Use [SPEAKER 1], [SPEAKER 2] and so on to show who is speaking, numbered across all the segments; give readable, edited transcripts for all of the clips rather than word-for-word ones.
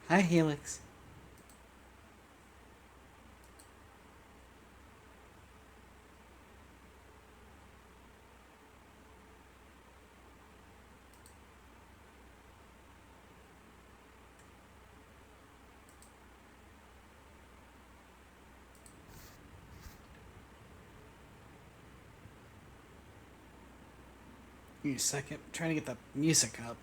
[SPEAKER 1] Hi, Helix. Give me a second. I'm trying to get the music up.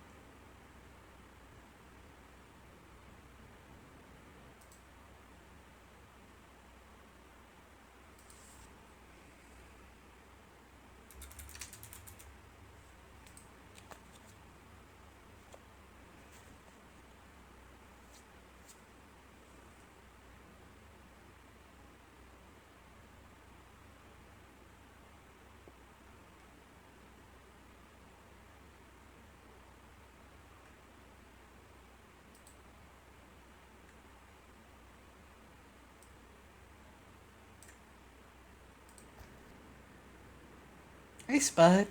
[SPEAKER 1] Hey, Spud.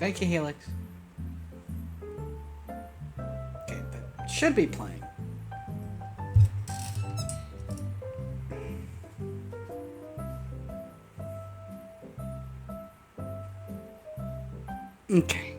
[SPEAKER 1] Thank you, Helix. Okay, that should be playing. Okay.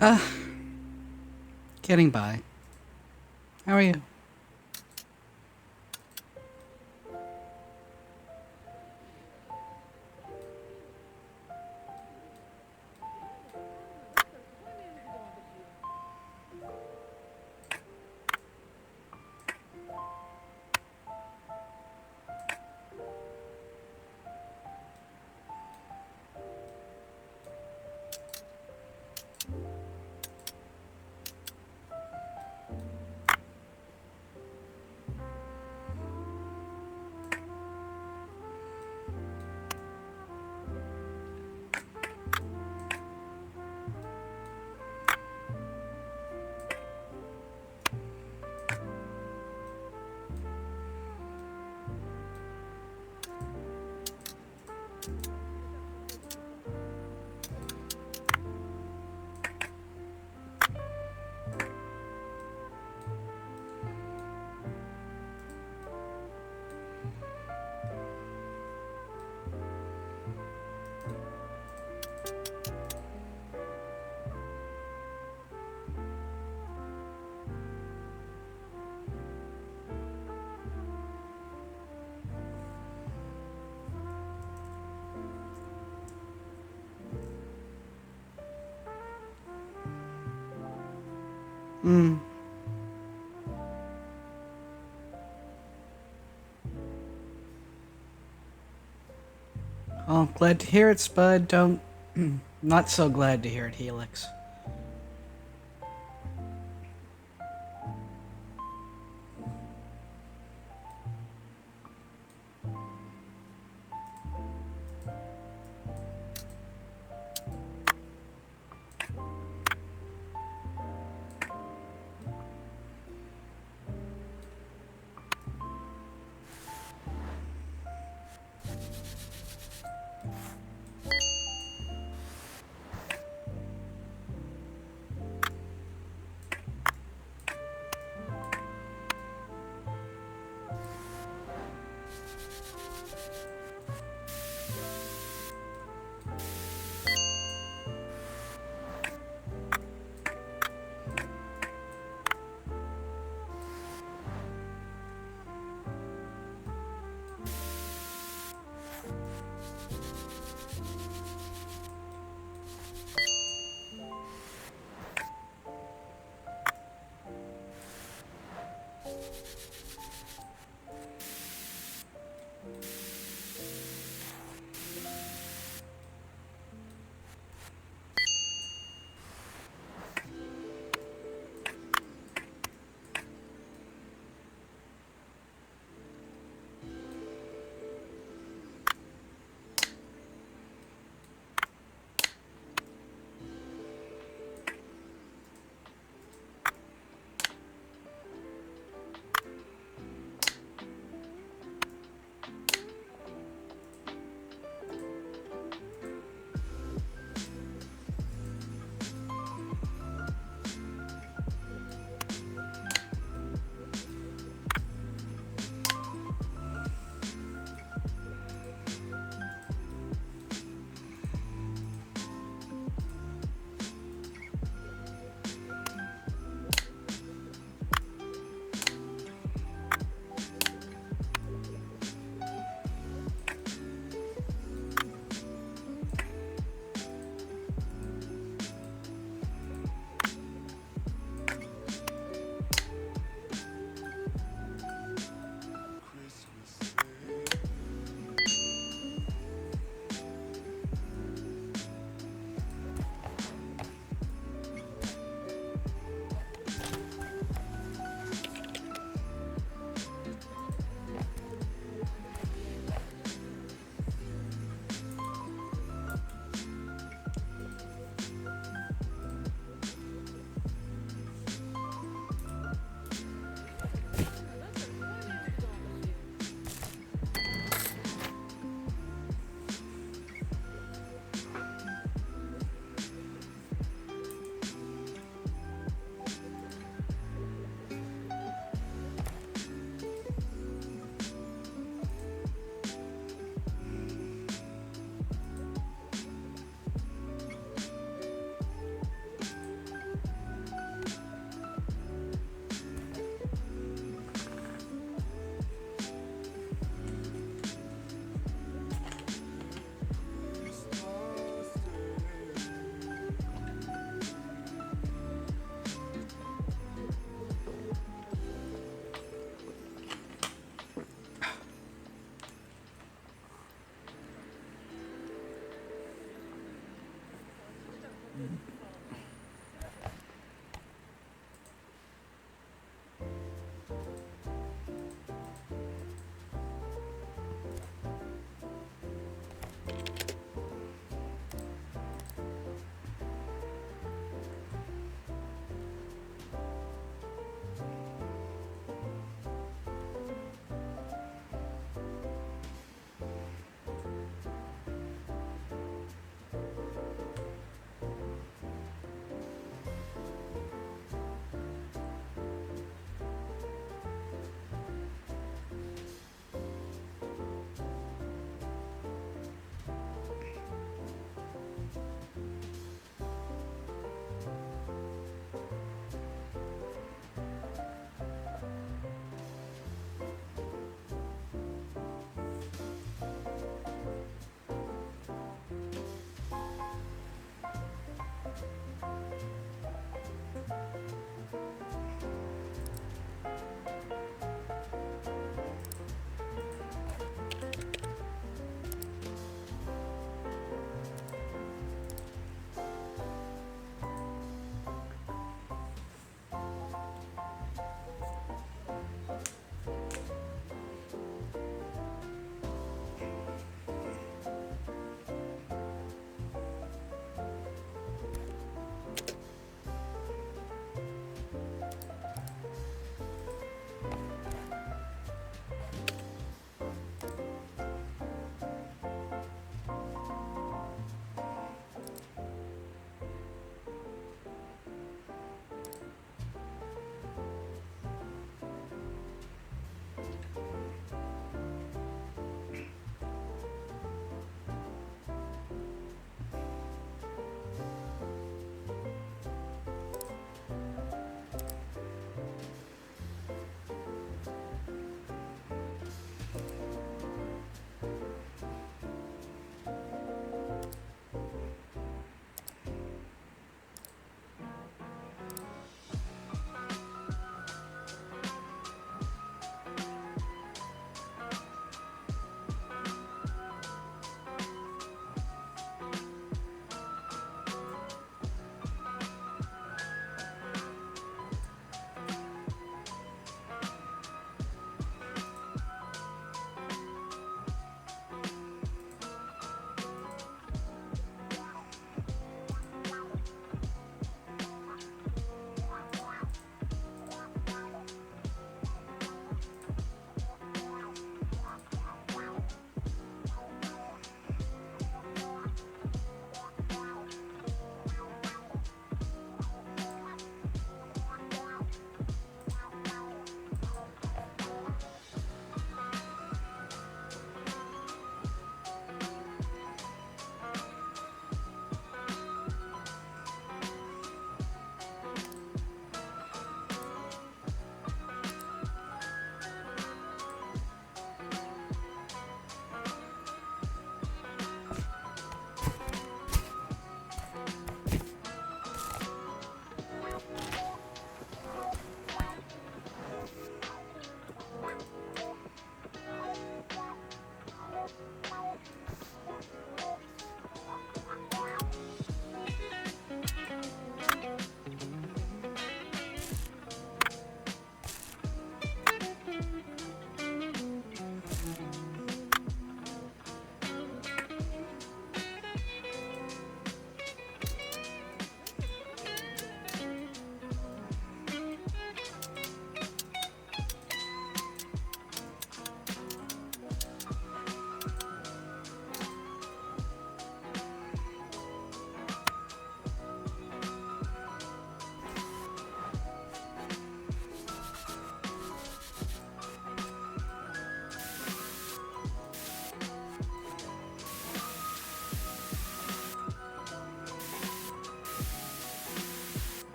[SPEAKER 1] Uh, Getting by. How are you? Hmm. Oh, glad to hear it, Spud. Don't. Not so glad to hear it, Helix.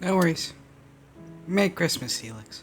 [SPEAKER 1] No worries. Merry Christmas, Felix.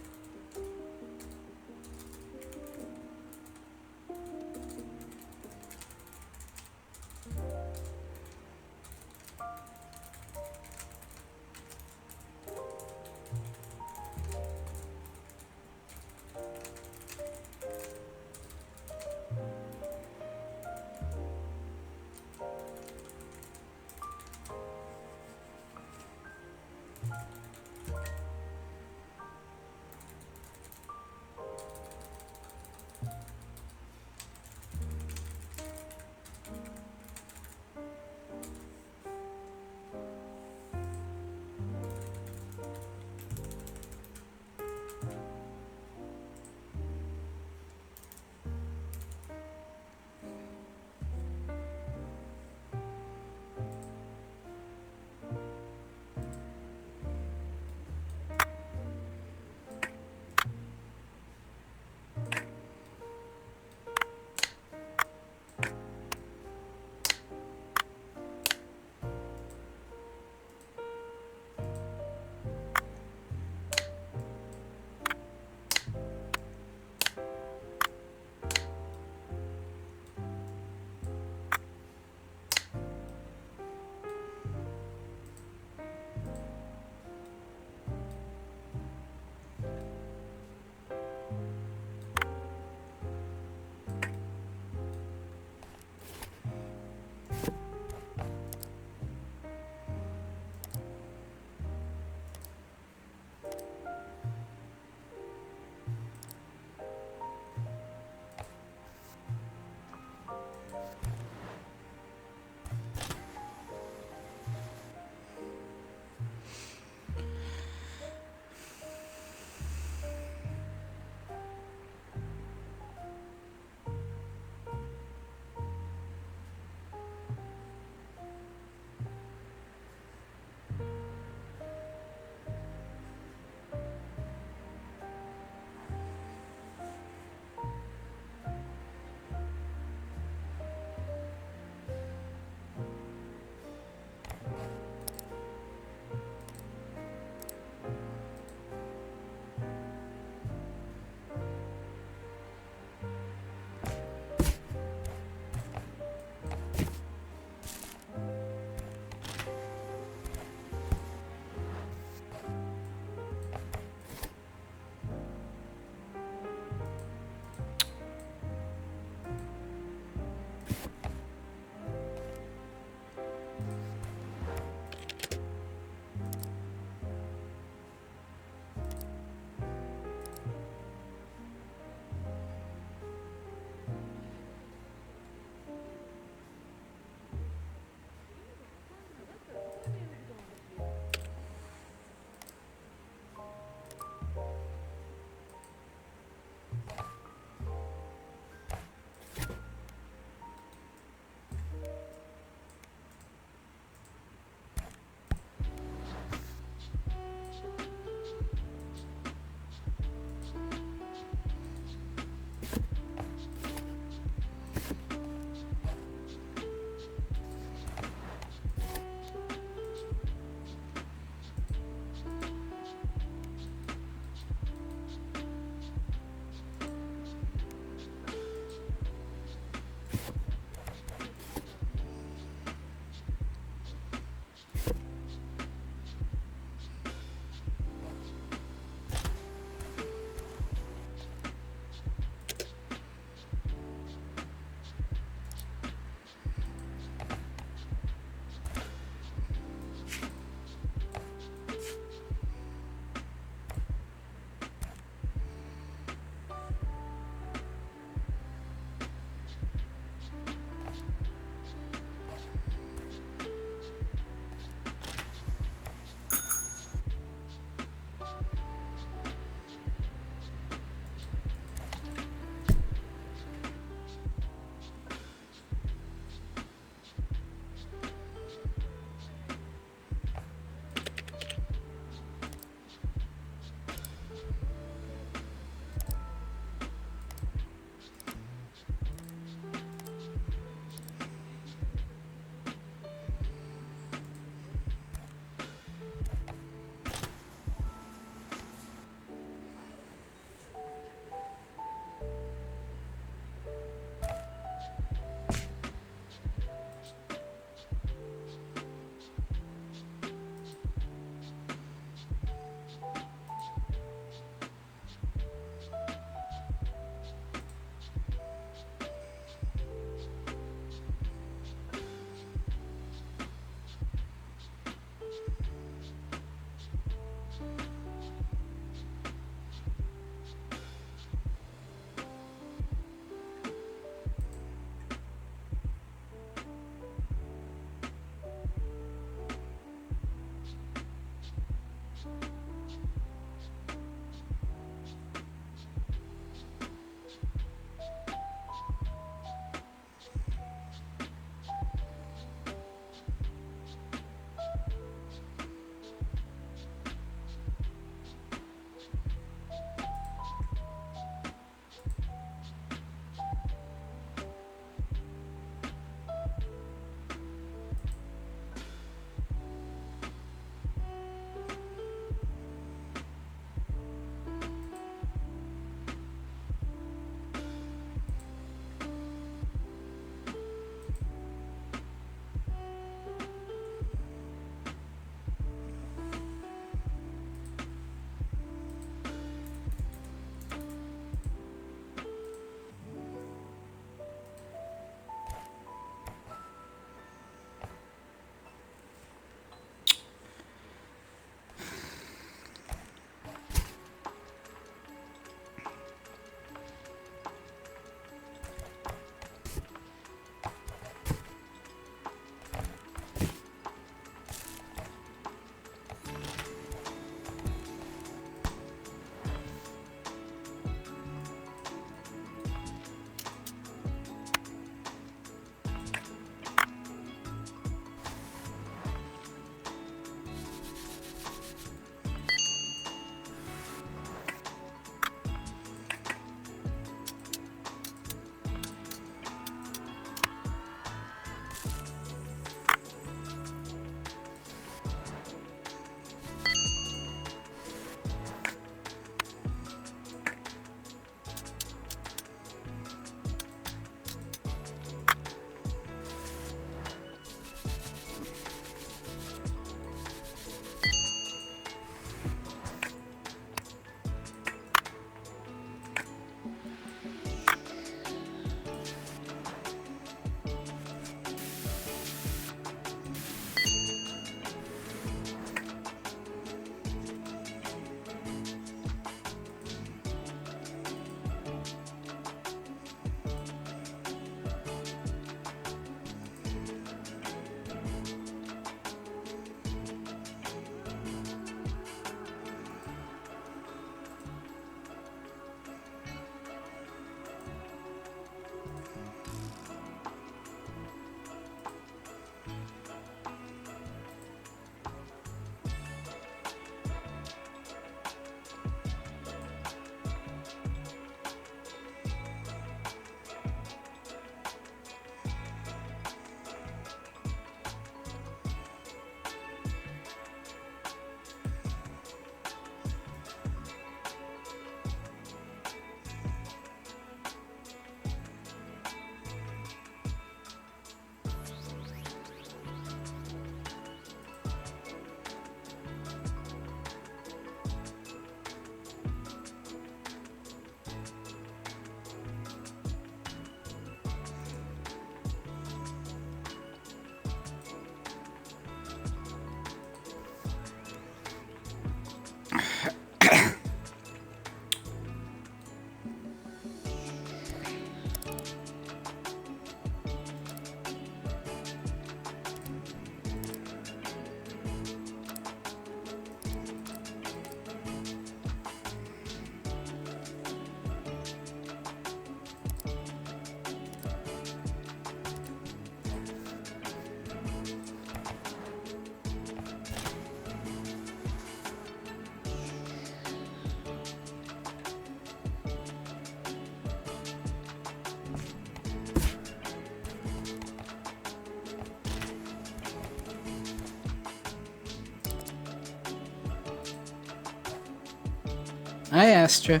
[SPEAKER 1] I asked you.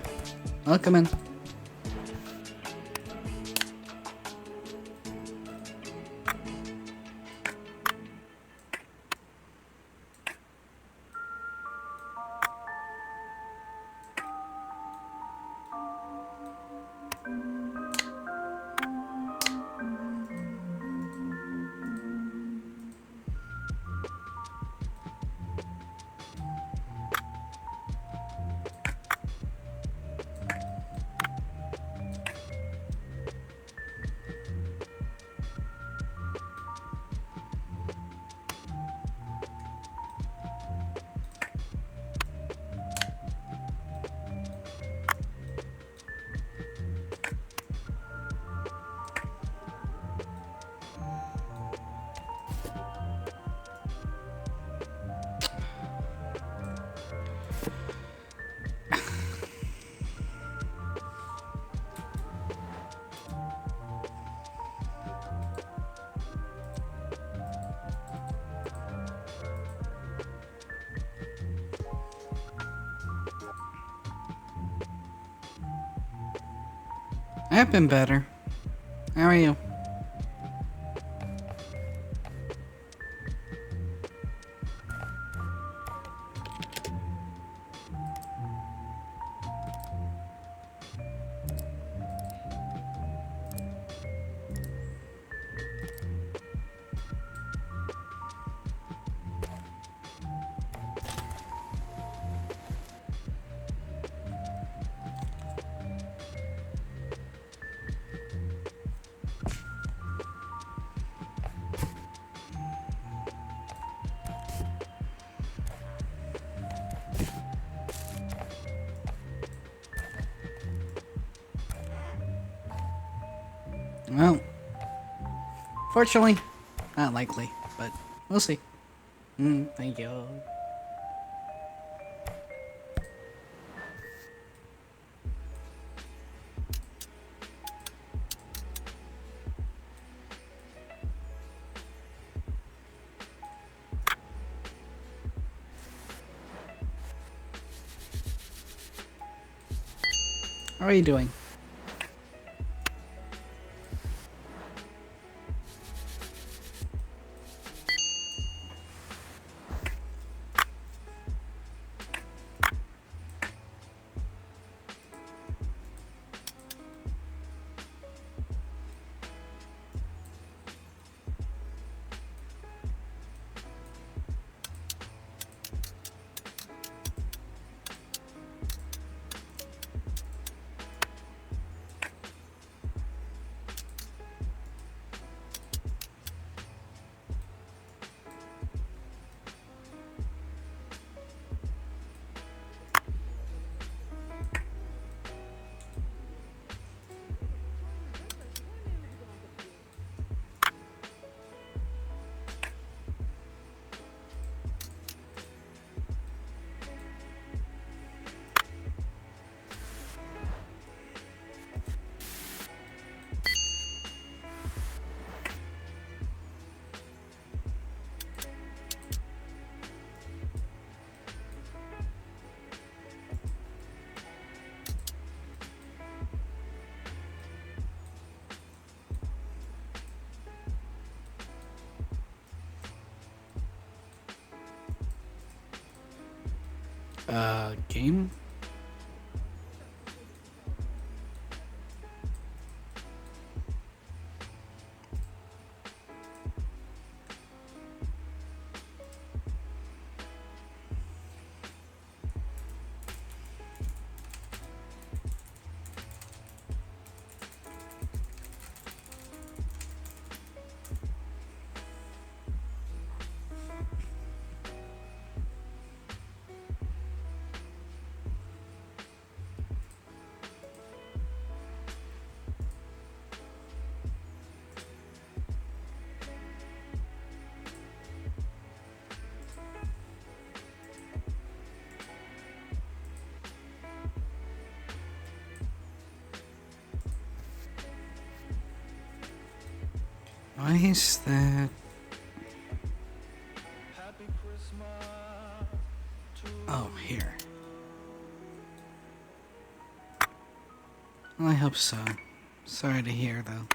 [SPEAKER 1] I'll come in. I've been better. How are you? Well, fortunately, not likely, but we'll see. Thank you. How are you doing? Game? Why is that? Oh, here. Well, I hope so. Sorry to hear, though.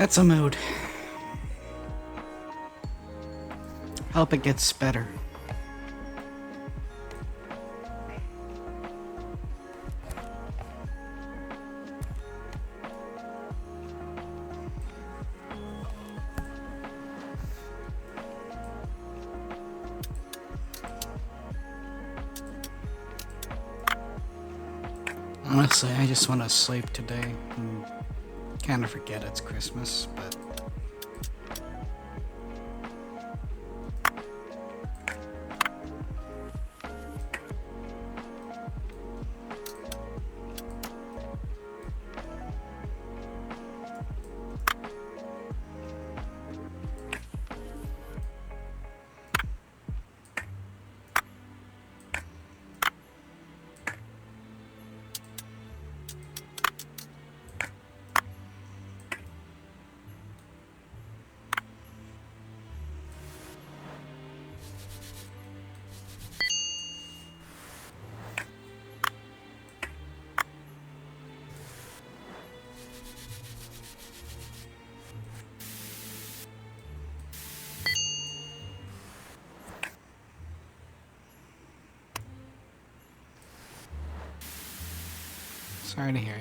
[SPEAKER 1] That's a mood. Hope it gets better. Honestly, I just want to sleep today and kind of forget it's Christmas, but sorry to hear it.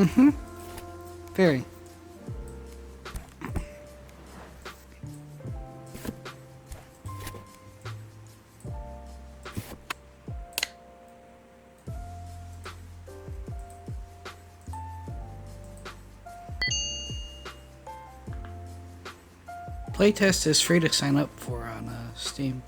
[SPEAKER 1] Very. Playtest is free to sign up for on Steam.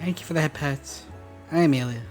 [SPEAKER 1] Thank you for that, pets. Hi, Amelia.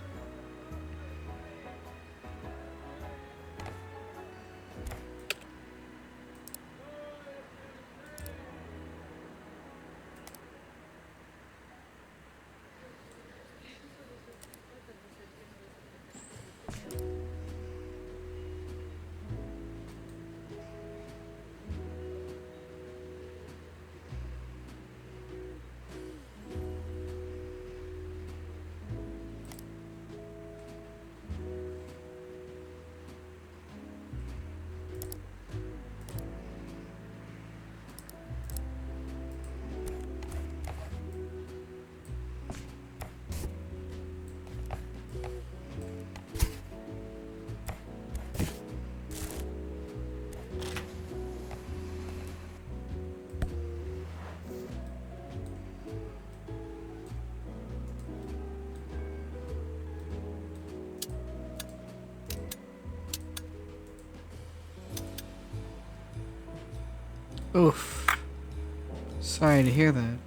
[SPEAKER 1] Oof. Sorry to hear that.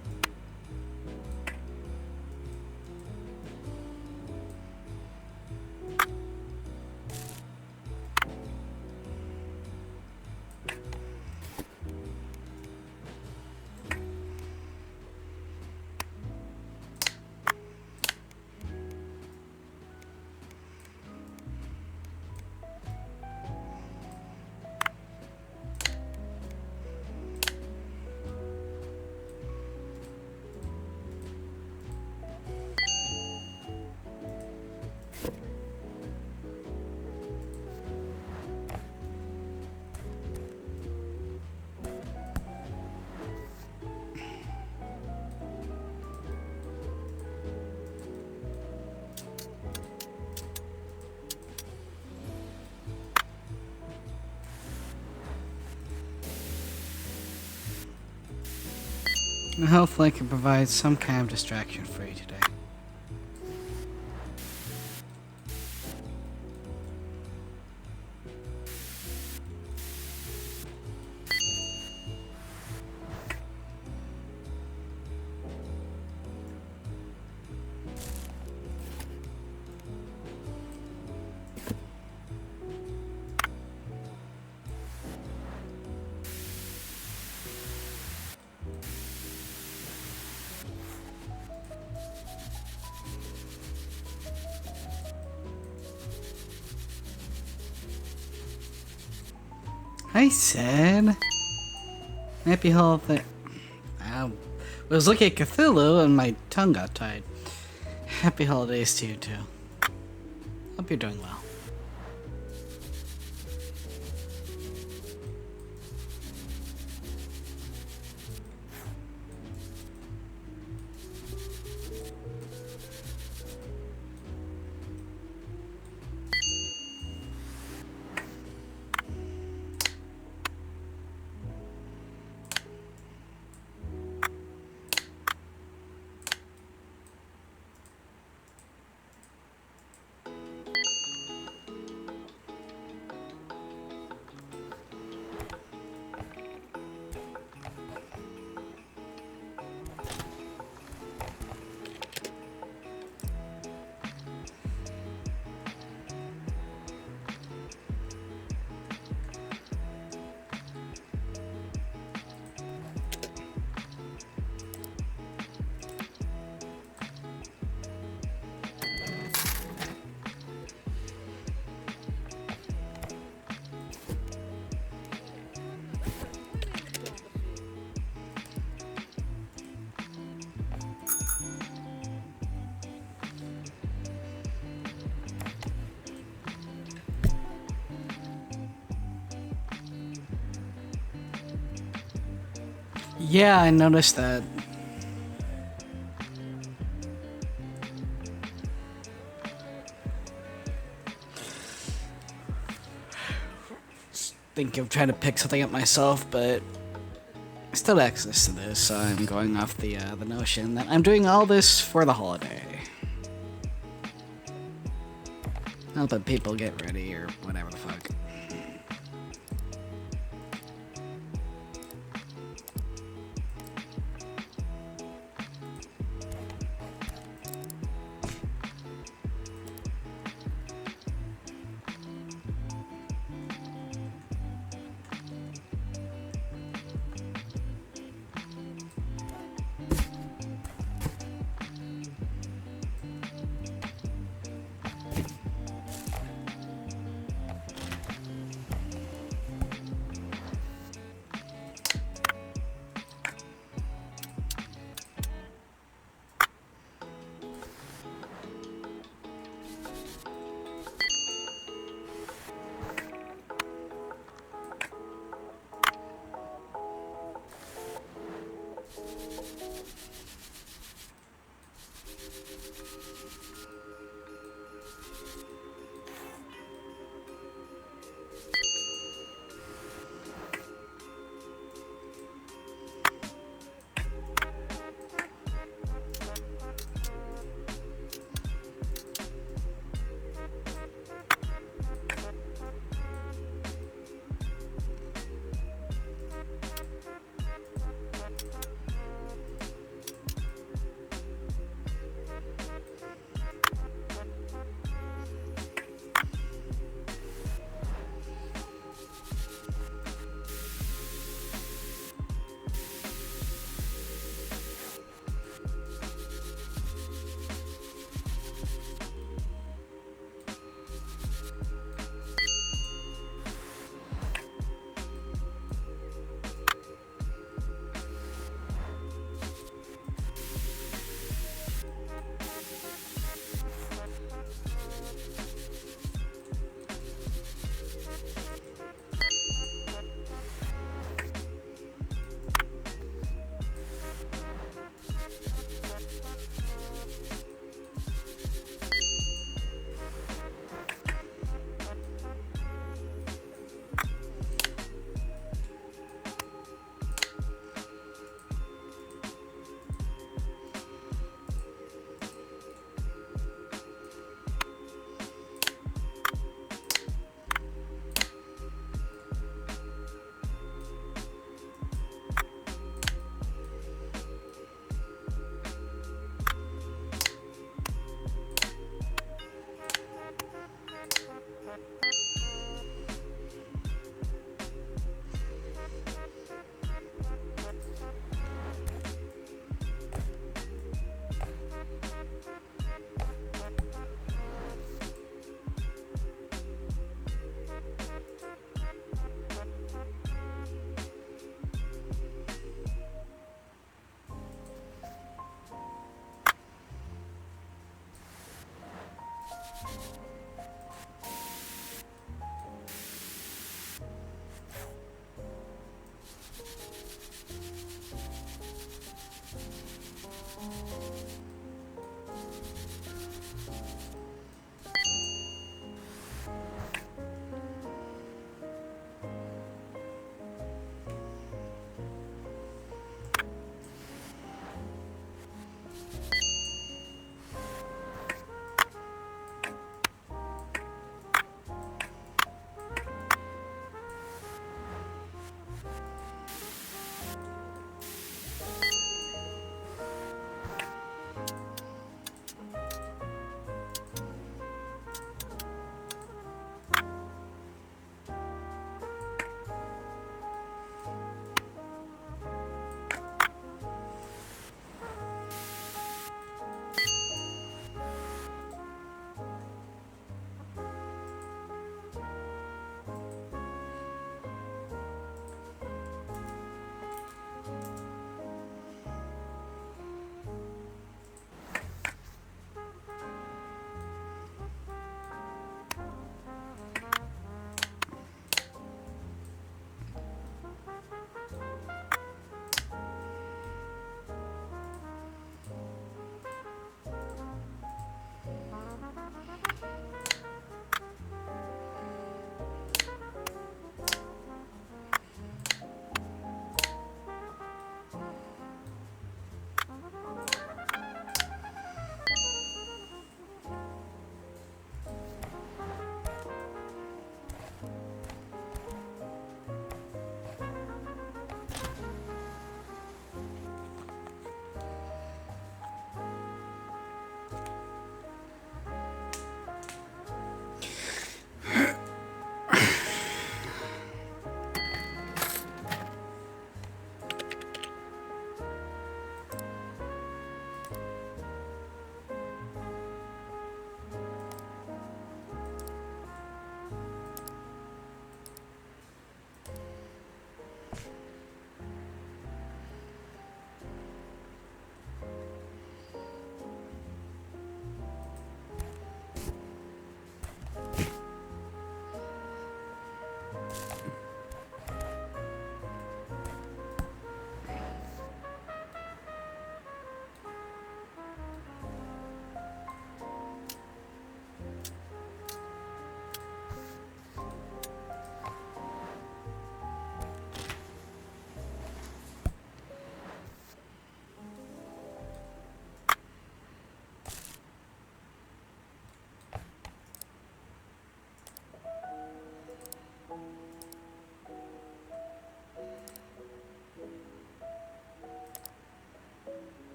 [SPEAKER 1] Hopefully I can provide some kind of distraction for you today. I said, happy holiday. I was looking at Cthulhu and my tongue got tied. Happy holidays to you too. Hope you're doing well. Yeah, I noticed that. Think of trying to pick something up myself, but I still have access to this, so I'm going off the notion that I'm doing all this for the holiday. Helping people get ready or whatever the fuck.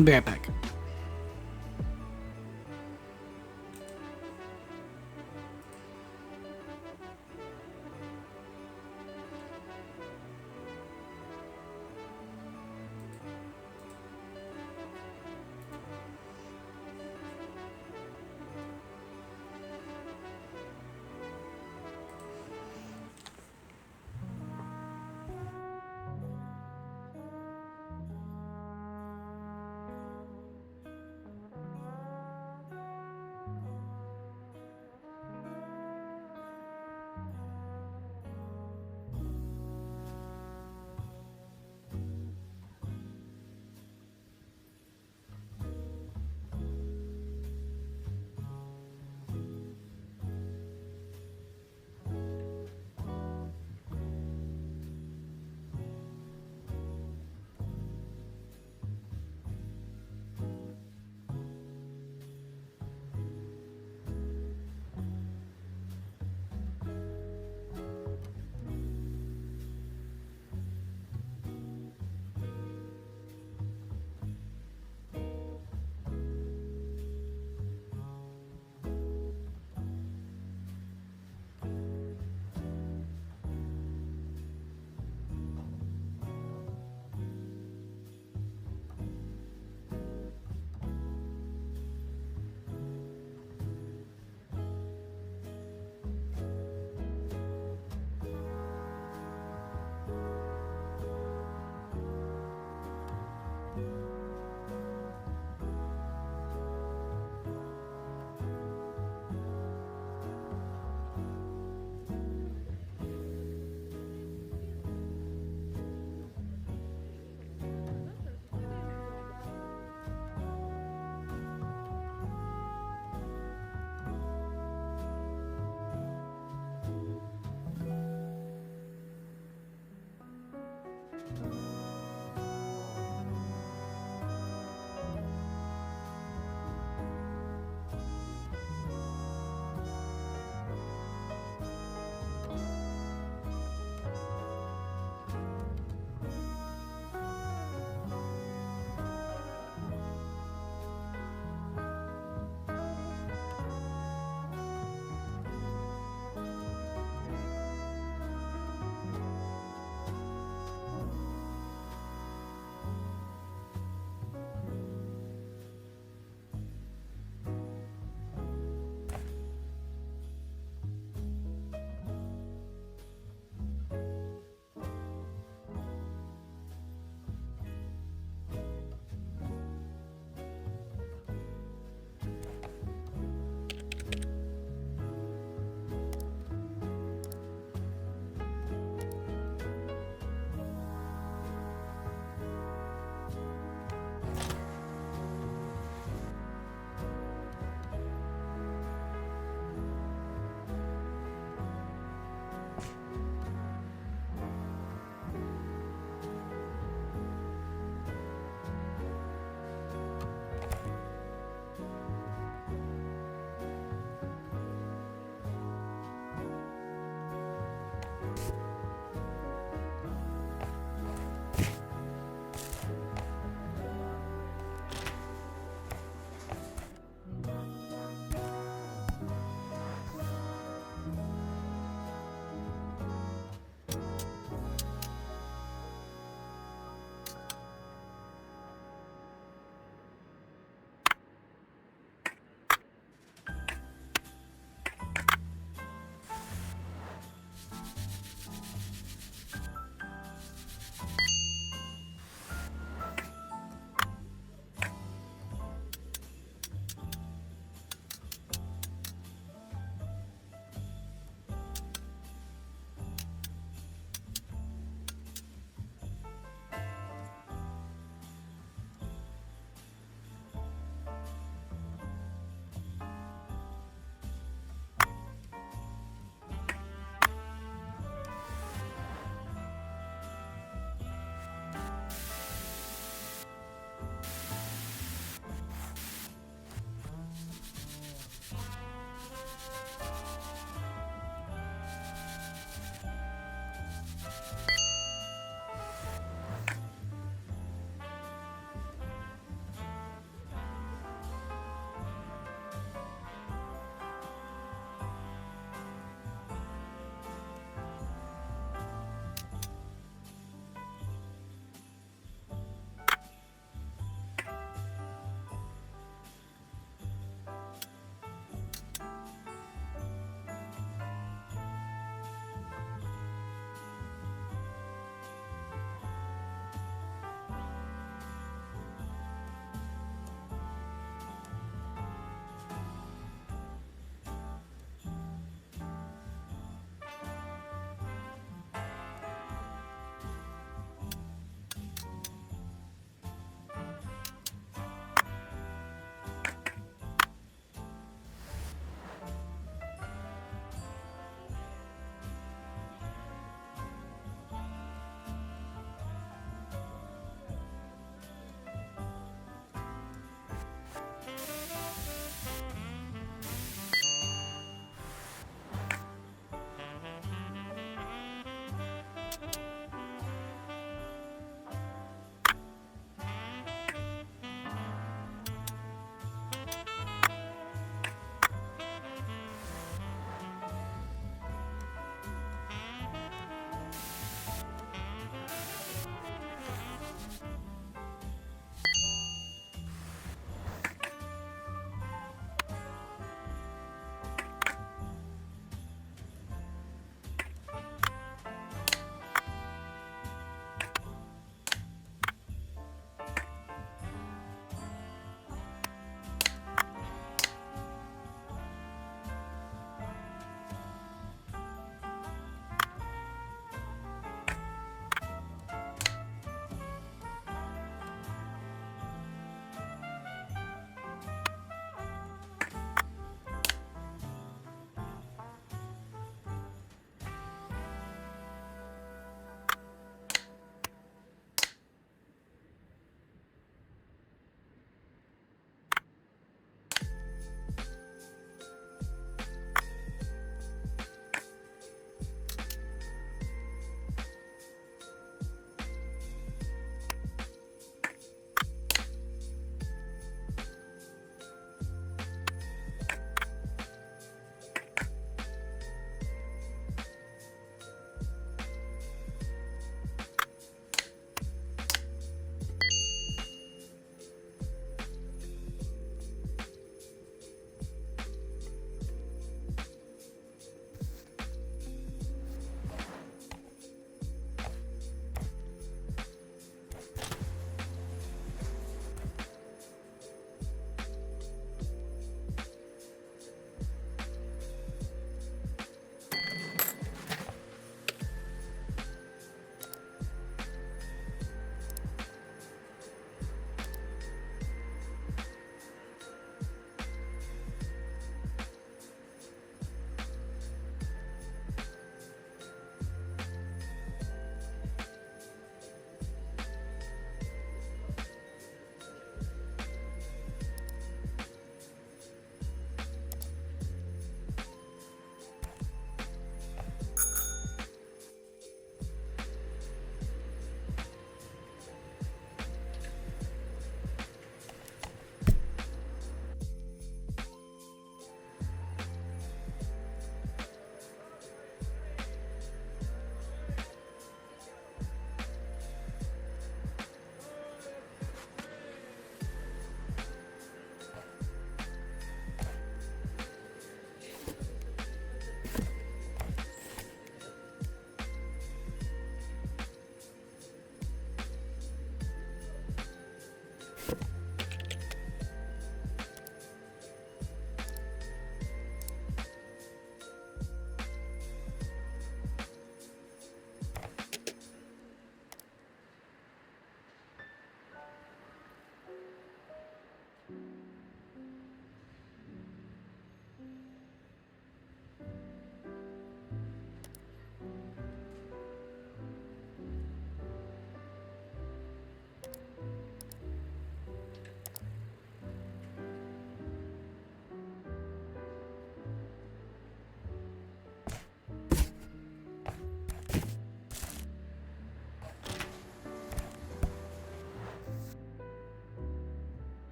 [SPEAKER 1] I'll be right back.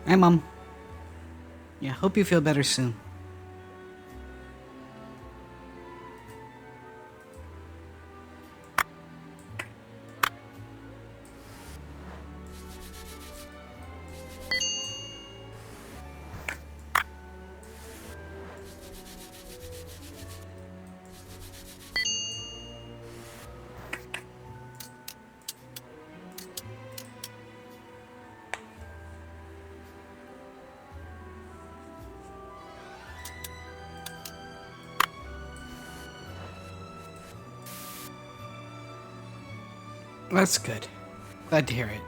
[SPEAKER 1] Hi, Mom. Yeah, hope you feel better soon. That's good. Glad to hear it.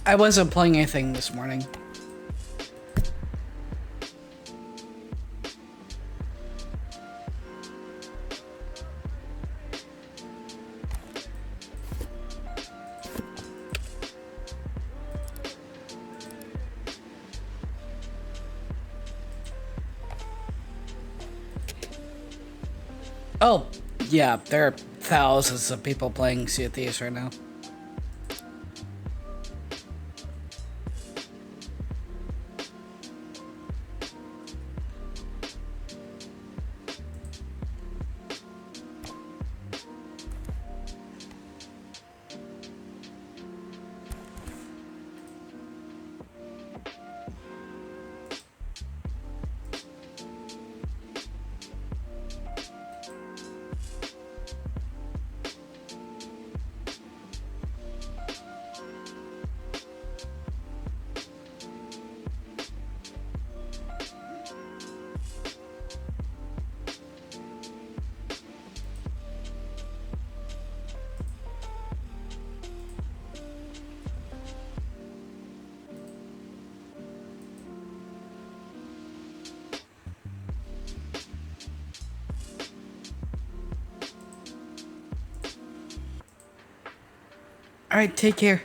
[SPEAKER 1] I wasn't playing anything this morning. Oh, yeah, there are thousands of people playing Sea of Thieves right now. All right, take care.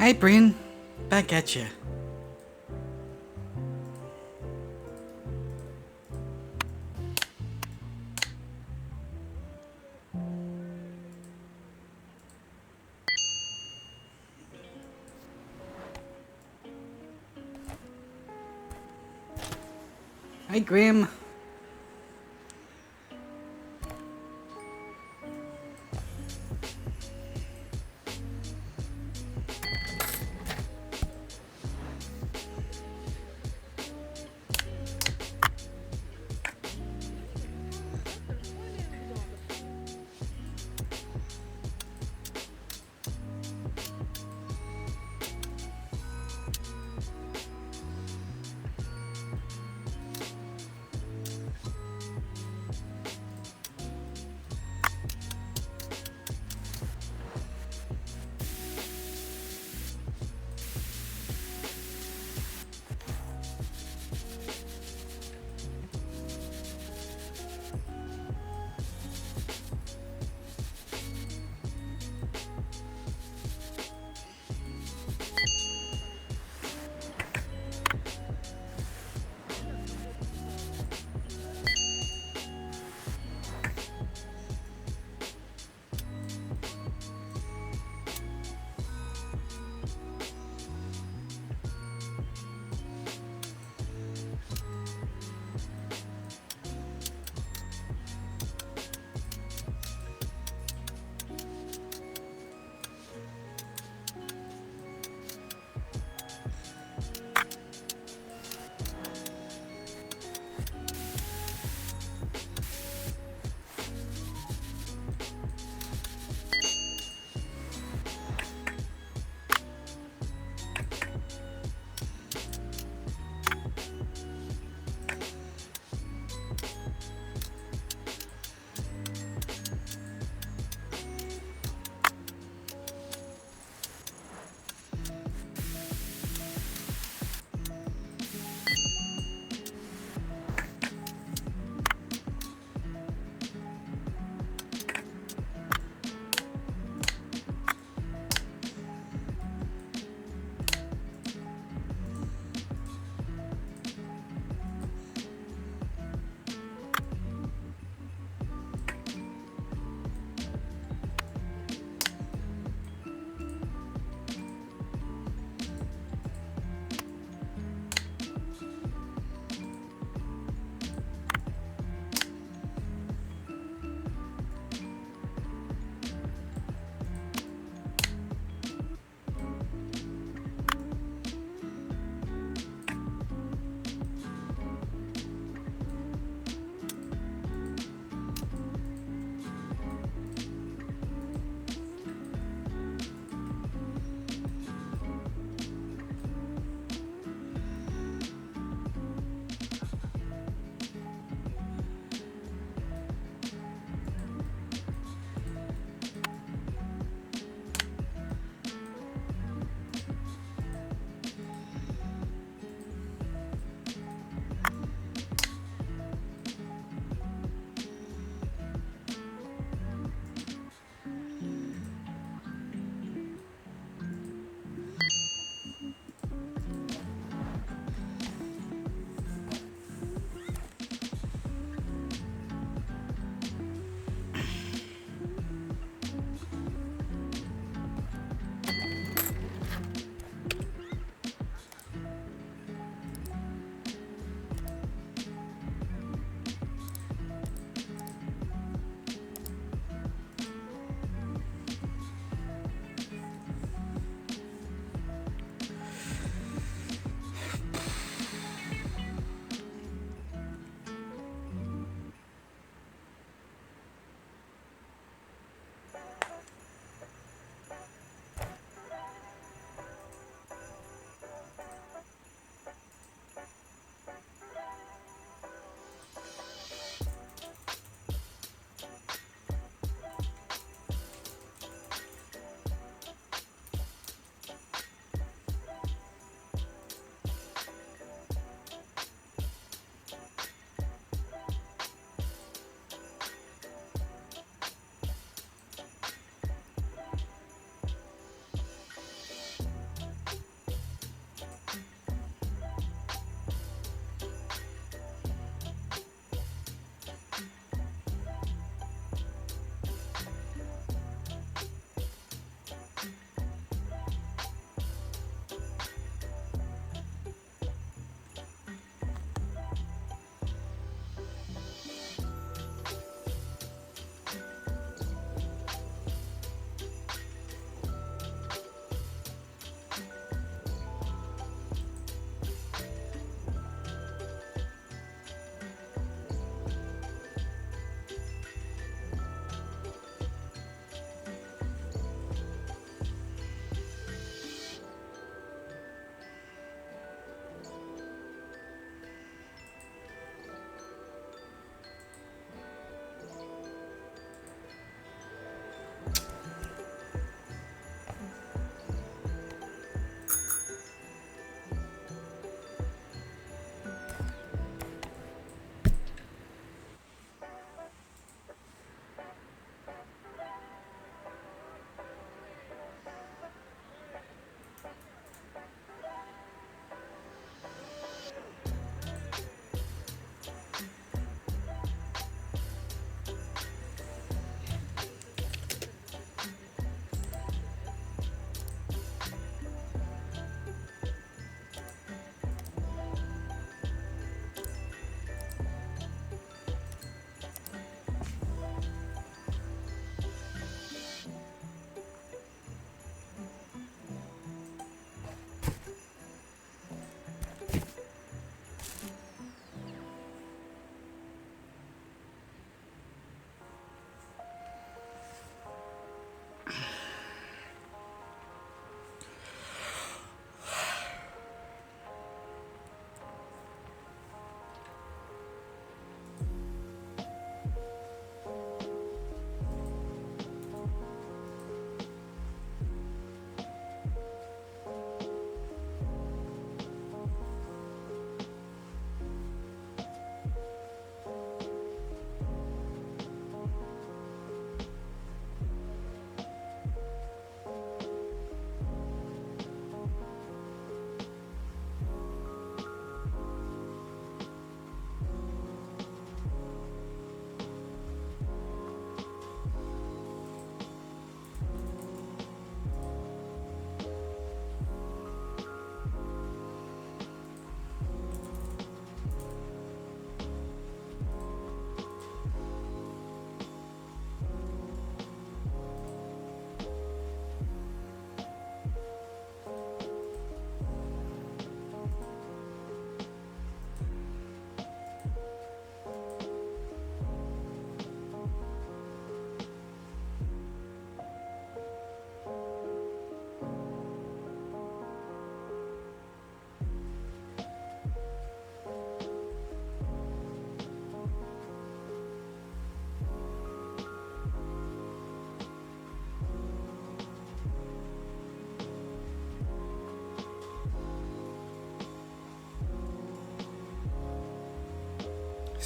[SPEAKER 1] Hi, Bryn. Back at you. Hi, Grim.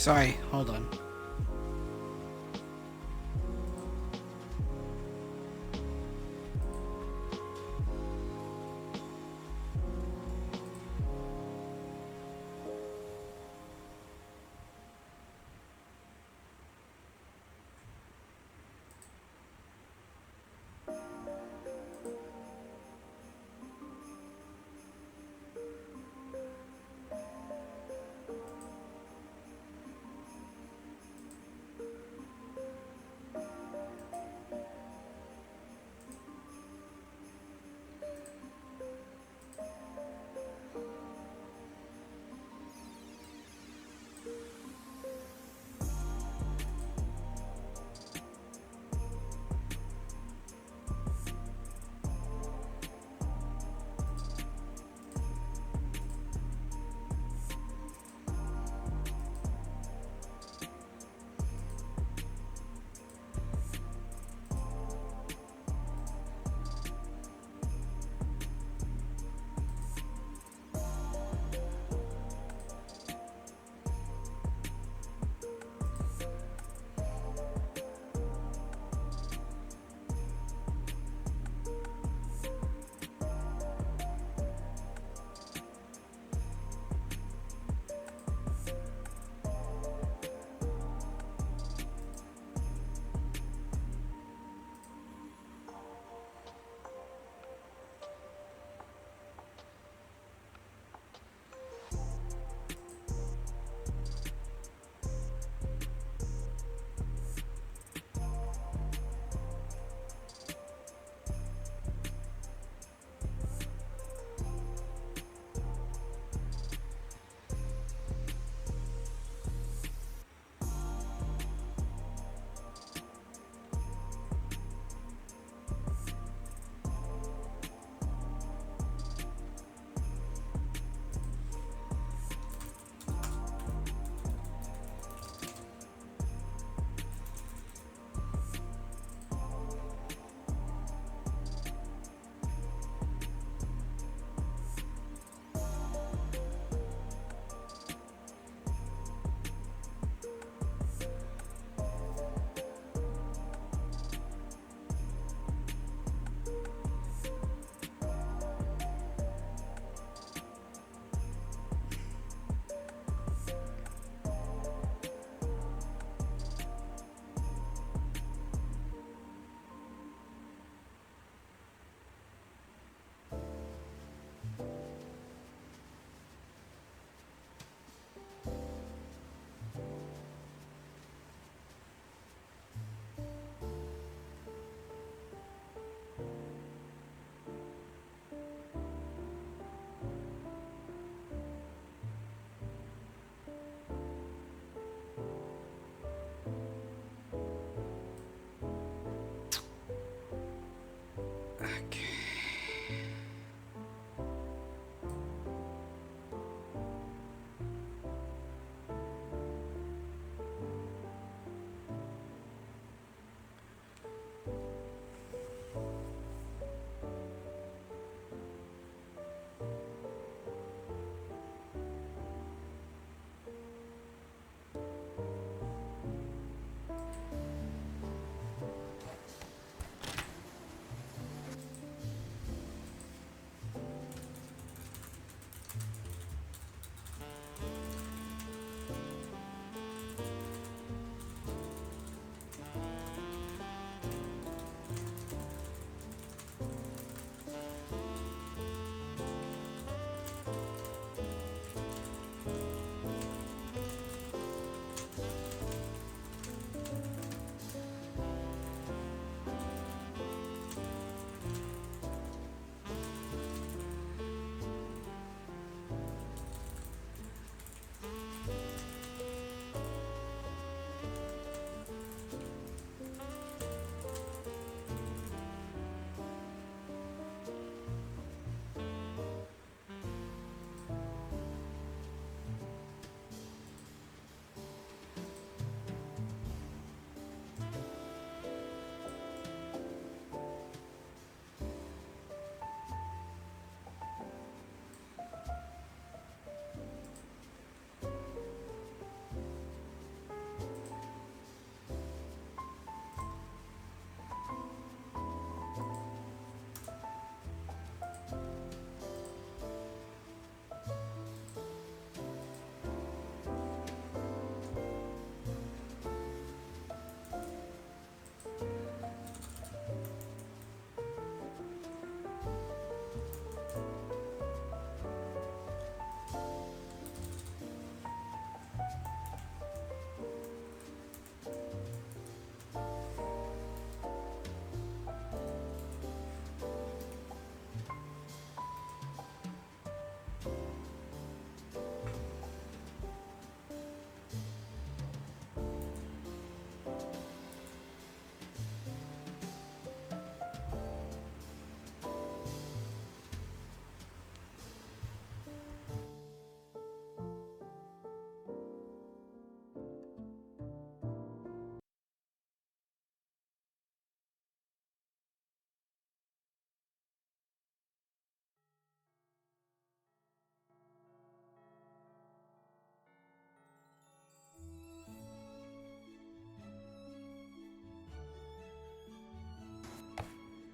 [SPEAKER 1] Sorry, hold on.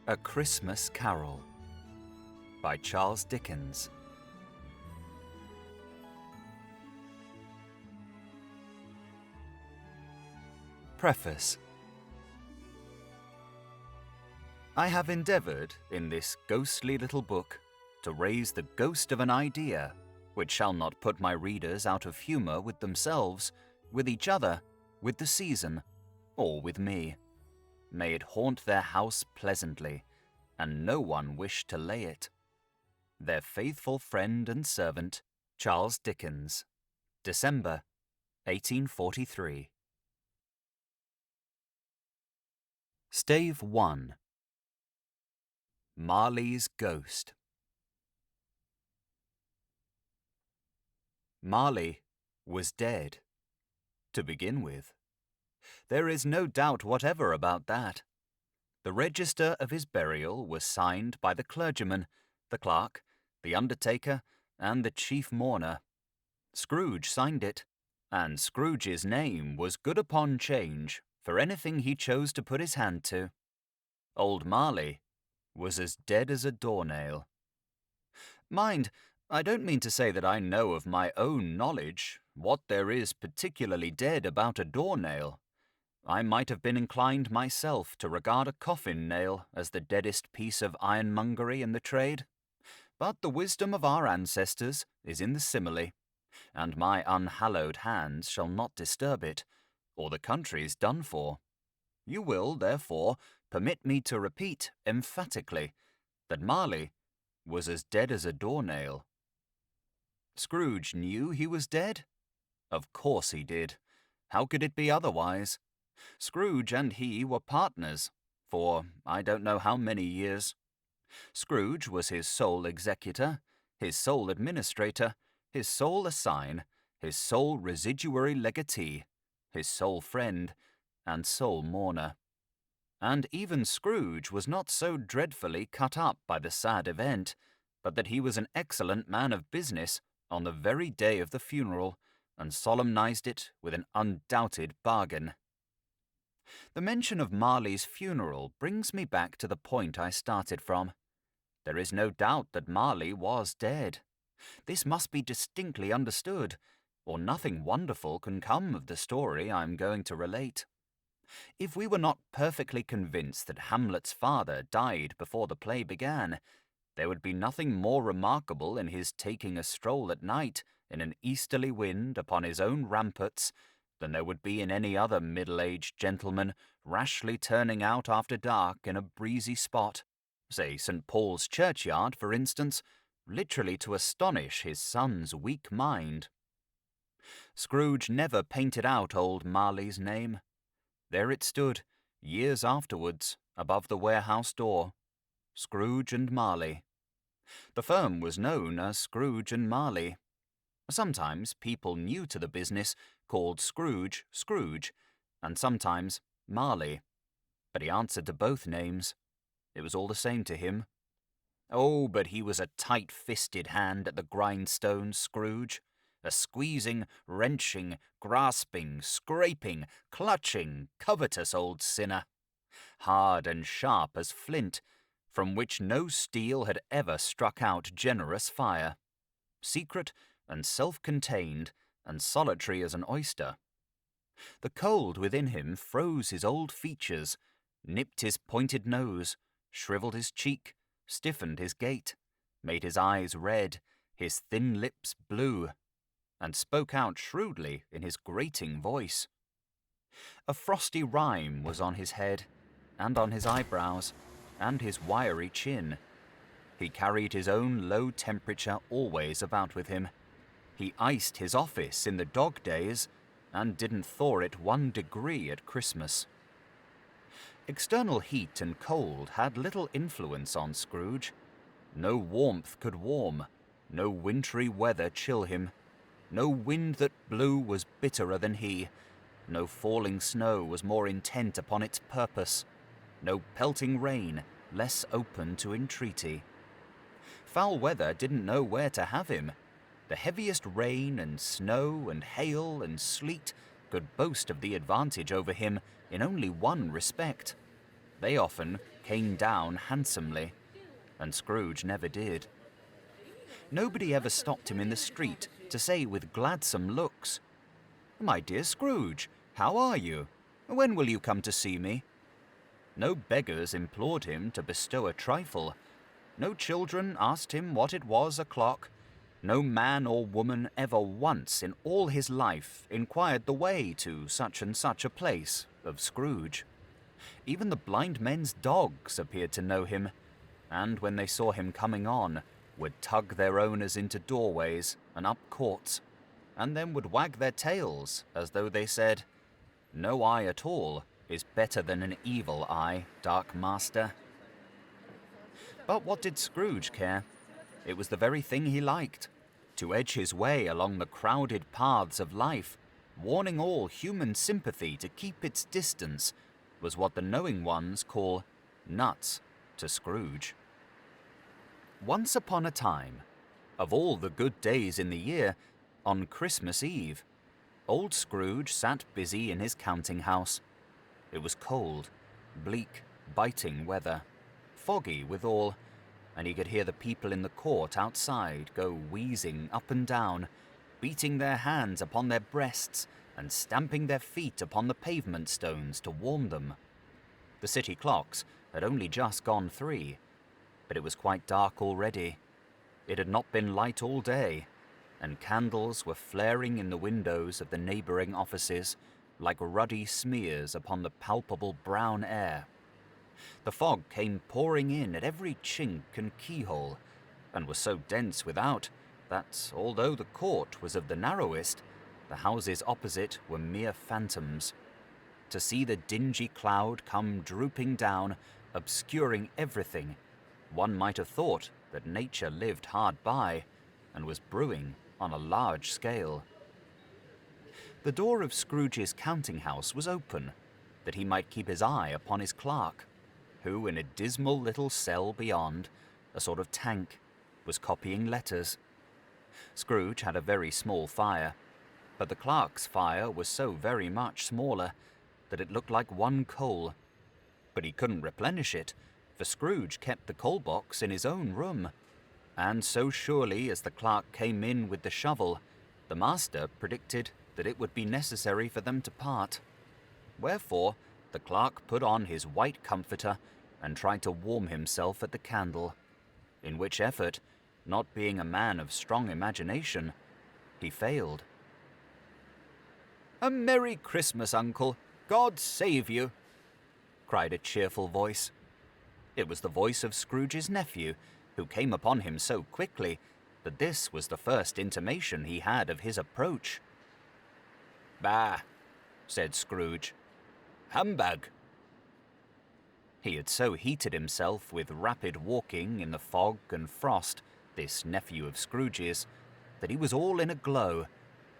[SPEAKER 2] A Christmas Carol by Charles Dickens. Preface. I have endeavoured, in this ghostly little book, to raise the ghost of an idea which shall not put my readers out of humour with themselves, with each other, with the season, or with me. May it haunt their house pleasantly, and no one wish to lay it. Their faithful friend and servant, Charles Dickens. December, 1843. Stave 1. Marley's Ghost. Marley was dead, to begin with. There is no doubt whatever about that. The register of his burial was signed by the clergyman, the clerk, the undertaker, and the chief mourner. Scrooge signed it, and Scrooge's name was good upon change for anything he chose to put his hand to. Old Marley was as dead as a doornail. Mind, I don't mean to say that I know of my own knowledge what there is particularly dead about a doornail. I might have been inclined myself to regard a coffin nail as the deadest piece of ironmongery in the trade. But the wisdom of our ancestors is in the simile, and my unhallowed hands shall not disturb it, or the country's done for. You will, therefore, permit me to repeat emphatically that Marley was as dead as a doornail. Scrooge knew he was dead? Of course he did. How could it be otherwise? Scrooge and he were partners for I don't know how many years. Scrooge was his sole executor, his sole administrator, his sole assign, his sole residuary legatee, his sole friend, and sole mourner. And even Scrooge was not so dreadfully cut up by the sad event, but that he was an excellent man of business on the very day of the funeral, and solemnized it with an undoubted bargain. The mention of Marley's funeral brings me back to the point I started from. There is no doubt that Marley was dead. This must be distinctly understood, or nothing wonderful can come of the story I am going to relate. If we were not perfectly convinced that Hamlet's father died before the play began, there would be nothing more remarkable in his taking a stroll at night in an easterly wind upon his own ramparts than there would be in any other middle-aged gentleman rashly turning out after dark in a breezy spot, say St. Paul's churchyard, for instance, literally to astonish his son's weak mind. Scrooge never painted out old Marley's name. There it stood, years afterwards, above the warehouse door. Scrooge and Marley. The firm was known as Scrooge and Marley. Sometimes people new to the business called Scrooge Scrooge, and sometimes Marley. But he answered to both names. It was all the same to him. Oh, but he was a tight-fisted hand at the grindstone, Scrooge. A squeezing, wrenching, grasping, scraping, clutching, covetous old sinner. Hard and sharp as flint, from which no steel had ever struck out generous fire. Secret and self-contained and solitary as an oyster. The cold within him froze his old features, nipped his pointed nose, shriveled his cheek, stiffened his gait, made his eyes red, his thin lips blue, and spoke out shrewdly in his grating voice. A frosty rime was on his head, and on his eyebrows, and his wiry chin. He carried his own low temperature always about with him. He iced his office in the dog days, and didn't thaw it 1 degree at Christmas. External heat and cold had little influence on Scrooge. No warmth could warm, no wintry weather chill him. No wind that blew was bitterer than he. No falling snow was more intent upon its purpose. No pelting rain less open to entreaty. Foul weather didn't know where to have him. The heaviest rain and snow and hail and sleet could boast of the advantage over him in only one respect. They often came down handsomely, and Scrooge never did. Nobody ever stopped him in the street to say with gladsome looks, "My dear Scrooge, how are you? When will you come to see me?" No beggars implored him to bestow a trifle. No children asked him what it was o'clock. No man or woman ever once in all his life inquired the way to such and such a place of Scrooge. Even the blind men's dogs appeared to know him, and when they saw him coming on, would tug their owners into doorways and up courts, and then would wag their tails as though they said, "No eye at all is better than an evil eye, dark master." But what did Scrooge care? It was the very thing he liked, to edge his way along the crowded paths of life, warning all human sympathy to keep its distance, was what the knowing ones call nuts to Scrooge. Once upon a time, of all the good days in the year, on Christmas Eve, old Scrooge sat busy in his counting house. It was cold, bleak, biting weather, foggy withal, and he could hear the people in the court outside go wheezing up and down, beating their hands upon their breasts and stamping their feet upon the pavement stones to warm them. The city clocks had only just gone 3, but it was quite dark already. It had not been light all day, and candles were flaring in the windows of the neighbouring offices like ruddy smears upon the palpable brown air. The fog came pouring in at every chink and keyhole, and was so dense without that, although the court was of the narrowest, the houses opposite were mere phantoms. To see the dingy cloud come drooping down, obscuring everything, one might have thought that nature lived hard by, and was brewing on a large scale. The door of Scrooge's counting house was open, that he might keep his eye upon his clerk, who, in a dismal little cell beyond, a sort of tank, was copying letters. Scrooge had a very small fire, but the clerk's fire was so very much smaller that it looked like one coal. But he couldn't replenish it, for Scrooge kept the coal box in his own room, and so surely as the clerk came in with the shovel, the master predicted that it would be necessary for them to part. Wherefore, the clerk put on his white comforter and tried to warm himself at the candle, in which effort, not being a man of strong imagination, he failed. "A Merry Christmas, Uncle! God save you!" cried a cheerful voice. It was the voice of Scrooge's nephew, who came upon him so quickly that this was the first intimation he had of his approach. "Bah!" said Scrooge. "Humbug!" He had so heated himself with rapid walking in the fog and frost, this nephew of Scrooge's, that he was all in a glow.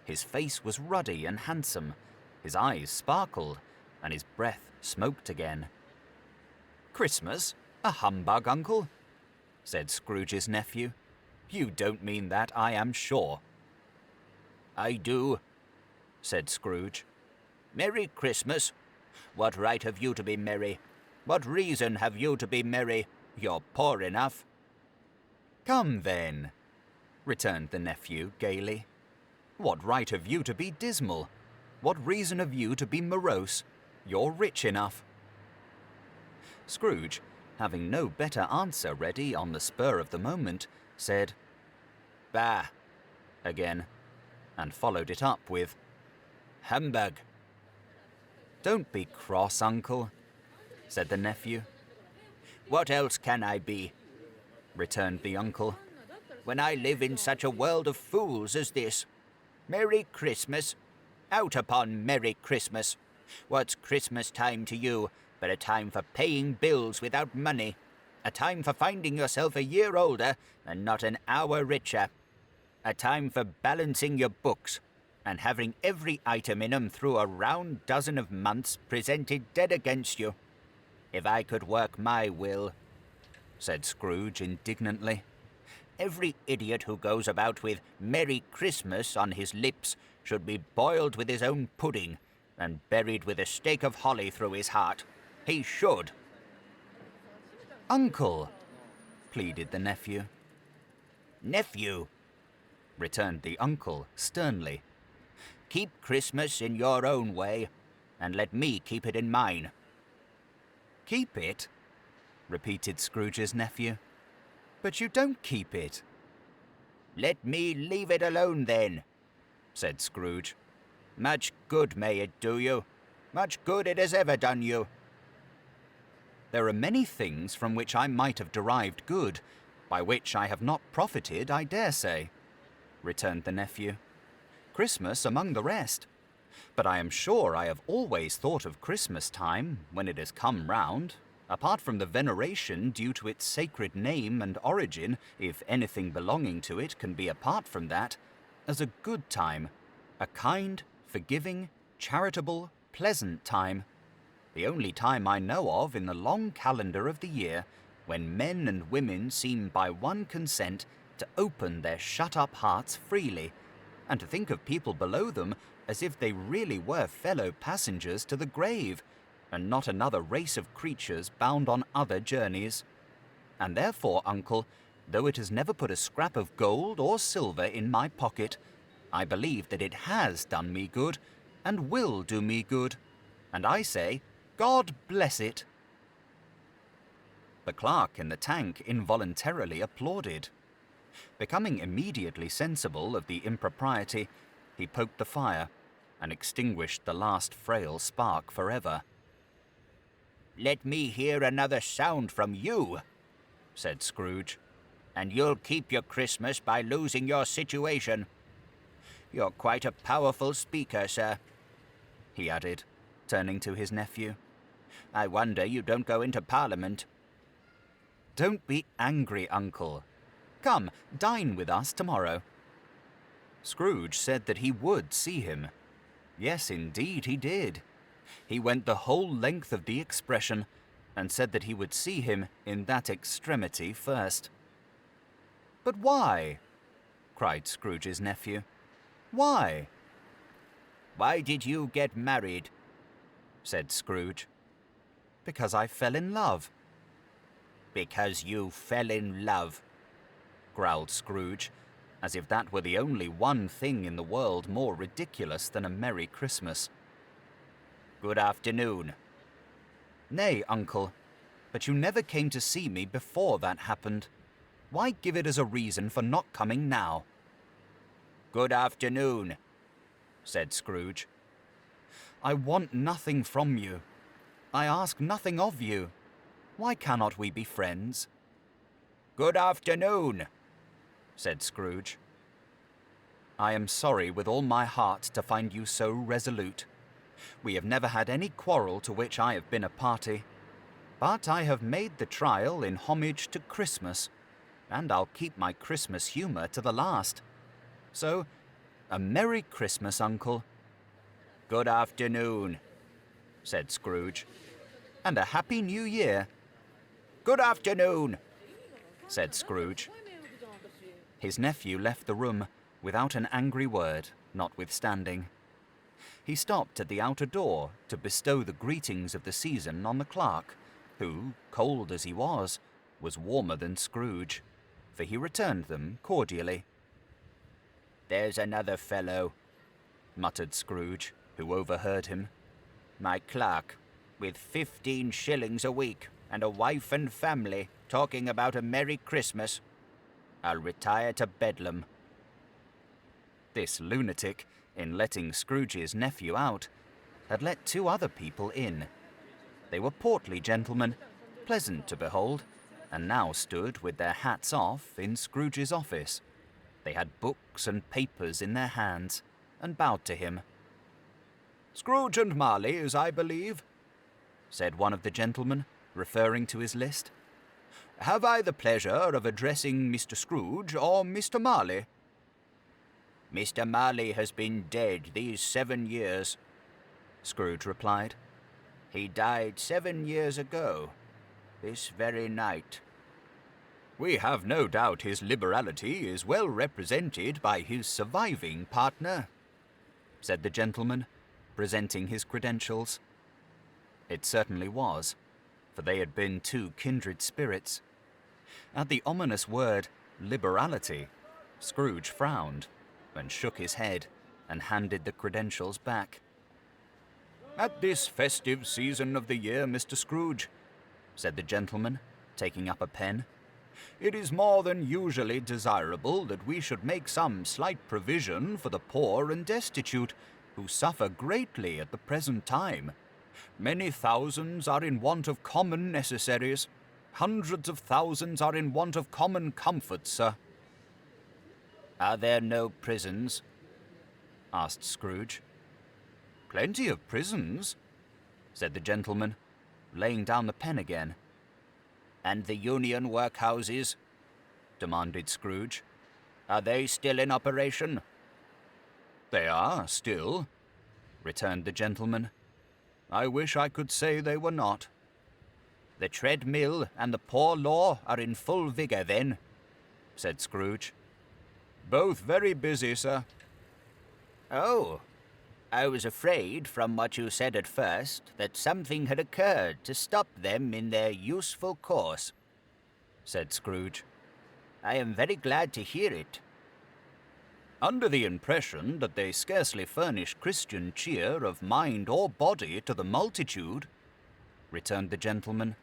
[SPEAKER 2] His face was ruddy and handsome, his eyes sparkled, and his breath smoked again. "Christmas? A humbug, Uncle?" said Scrooge's nephew. "You don't mean that, I am sure." "I do," said Scrooge. "Merry Christmas! What right have you to be merry? What reason have you to be merry? You're poor enough." "Come then," returned the nephew gaily. "What right have you to be dismal? What reason have you to be morose? You're rich enough." Scrooge, having no better answer ready on the spur of the moment, said, "Bah!" again, and followed it up with, "Humbug!" "Don't be cross, Uncle," said the nephew. "What else can I be?" returned the uncle, "when I live in such a world of fools as this? Merry Christmas! Out upon Merry Christmas! What's Christmas time to you but a time for paying bills without money? A time for finding yourself a year older and not an hour richer? A time for balancing your books and having every item in 'em through a round dozen of months presented dead against you? If I could work my will," said Scrooge indignantly, "every idiot who goes about with Merry Christmas on his lips should be boiled with his own pudding and buried with a stake of holly through his heart. He should." Uncle, pleaded the nephew. Nephew, returned the uncle sternly. Keep Christmas in your own way, and let me keep it in mine. Keep it? Repeated Scrooge's nephew. But you don't keep it. Let me leave it alone then, said Scrooge. Much good may it do you. Much good it has ever done you. There are many things from which I might have derived good, by which I have not profited, I dare say, returned the nephew. Christmas among the rest. But I am sure I have always thought of Christmas time, when it has come round, apart from the veneration due to its sacred name and origin, if anything belonging to it can be apart from that, as a good time, a kind, forgiving, charitable, pleasant time, the only time I know of in the long calendar of the year when men and women seem by one consent to open their shut-up hearts freely, and to think of people below them as if they really were fellow passengers to the grave, and not another race of creatures bound on other journeys. And therefore, uncle, though it has never put a scrap of gold or silver in my pocket, I believe that it has done me good, and will do me good, and I say, God bless it. The clerk in the tank involuntarily applauded. Becoming immediately sensible of the impropriety, he poked the fire and extinguished the last frail spark forever. Let me hear another sound from you, said Scrooge, and you'll keep your Christmas by losing your situation. You're quite a powerful speaker, sir, he added, turning to his nephew. I wonder you don't go into Parliament. Don't be angry, uncle. Come, dine with us tomorrow. Scrooge said that he would see him. Yes, indeed, he did. He went the whole length of the expression, and said that he would see him in that extremity first. But why? Cried Scrooge's nephew. Why? Why did you get married? Said Scrooge. Because I fell in love. Because you fell in love, growled Scrooge, as if that were the only one thing in the world more ridiculous than a Merry Christmas. Good afternoon. Nay, uncle, but you never came to see me before that happened. Why give it as a reason for not coming now? Good afternoon, said Scrooge. I want nothing from you. I ask nothing of you. Why cannot we be friends? Good afternoon, said Scrooge. I am sorry with all my heart to find you so resolute. We have never had any quarrel to which I have been a party, but I have made the trial in homage to Christmas, and I'll keep my Christmas humour to the last. So, a Merry Christmas, uncle. Good afternoon, said Scrooge, and a Happy New Year. Good afternoon, said Scrooge. His nephew left the room without an angry word, notwithstanding. He stopped at the outer door to bestow the greetings of the season on the clerk, who, cold as he was warmer than Scrooge, for he returned them cordially. There's another fellow, muttered Scrooge, who overheard him. My clerk, with 15 shillings a week and a wife and family, talking about a Merry Christmas. I'll retire to Bedlam. This lunatic, in letting Scrooge's nephew out, had let 2 other people in. They were portly gentlemen, pleasant to behold, and now stood with their hats off in Scrooge's office. They had books and papers in their hands, and bowed to him. Scrooge and Marley's, I believe, said one of the gentlemen, referring to his list. Have I the pleasure of addressing Mr. Scrooge or Mr. Marley? Mr. Marley has been dead these 7 years, Scrooge replied. He died 7 years ago, this very night. We have no doubt his liberality is well represented by his surviving partner, said the gentleman, presenting his credentials. It certainly was, for they had been two kindred spirits. At the ominous word, liberality, Scrooge frowned and shook his head and handed the credentials back. "At this festive season of the year, Mr. Scrooge," said the gentleman, taking up a pen, "it is more than usually desirable that we should make some slight provision for the poor and destitute, who suffer greatly at the present time. Many thousands are in want of common necessaries. Hundreds of thousands are in want of common comforts, sir." "Are there no prisons?" asked Scrooge. "Plenty of prisons," said the gentleman, laying down the pen again. "And the union workhouses?" demanded Scrooge. "Are they still in operation?" "They are, still," returned the gentleman. "I wish I could say they were not." "The treadmill and the poor law are in full vigour, then?" said Scrooge. "Both very busy, sir." "Oh, I was afraid, from what you said at first, that something had occurred to stop them in their useful course," said Scrooge. "I am very glad to hear it." "Under the impression that they scarcely furnish Christian cheer of mind or body to the multitude," returned the gentleman,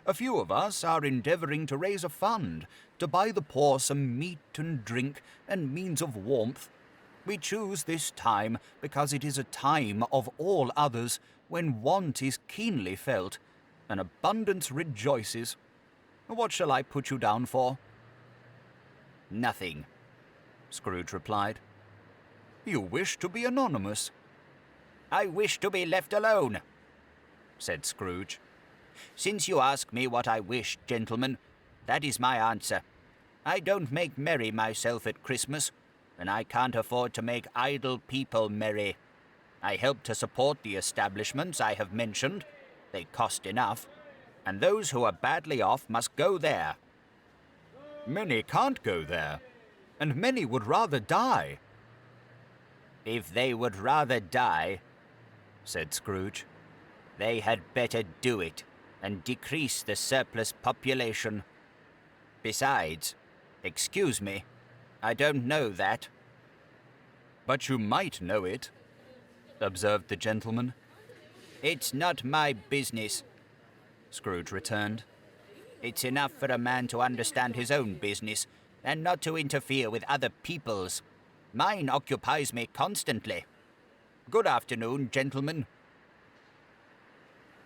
[SPEAKER 2] "a few of us are endeavouring to raise a fund to buy the poor some meat and drink and means of warmth. We choose this time because it is a time of all others when want is keenly felt and abundance rejoices. What shall I put you down for?" "Nothing," Scrooge replied. "You wish to be anonymous?" "I wish to be left alone," said Scrooge. "Since you ask me what I wish, gentlemen, that is my answer. I don't make merry myself at Christmas, and I can't afford to make idle people merry. I help to support the establishments I have mentioned. They cost enough, and those who are badly off must go there." "Many can't go there, and many would rather die." "If they would rather die," said Scrooge, "they had better do it and decrease the surplus population. Besides, excuse me, I don't know that." "But you might know it," observed the gentleman. "It's not my business," Scrooge returned. "It's enough for a man to understand his own business and not to interfere with other people's. Mine occupies me constantly. Good afternoon, gentlemen."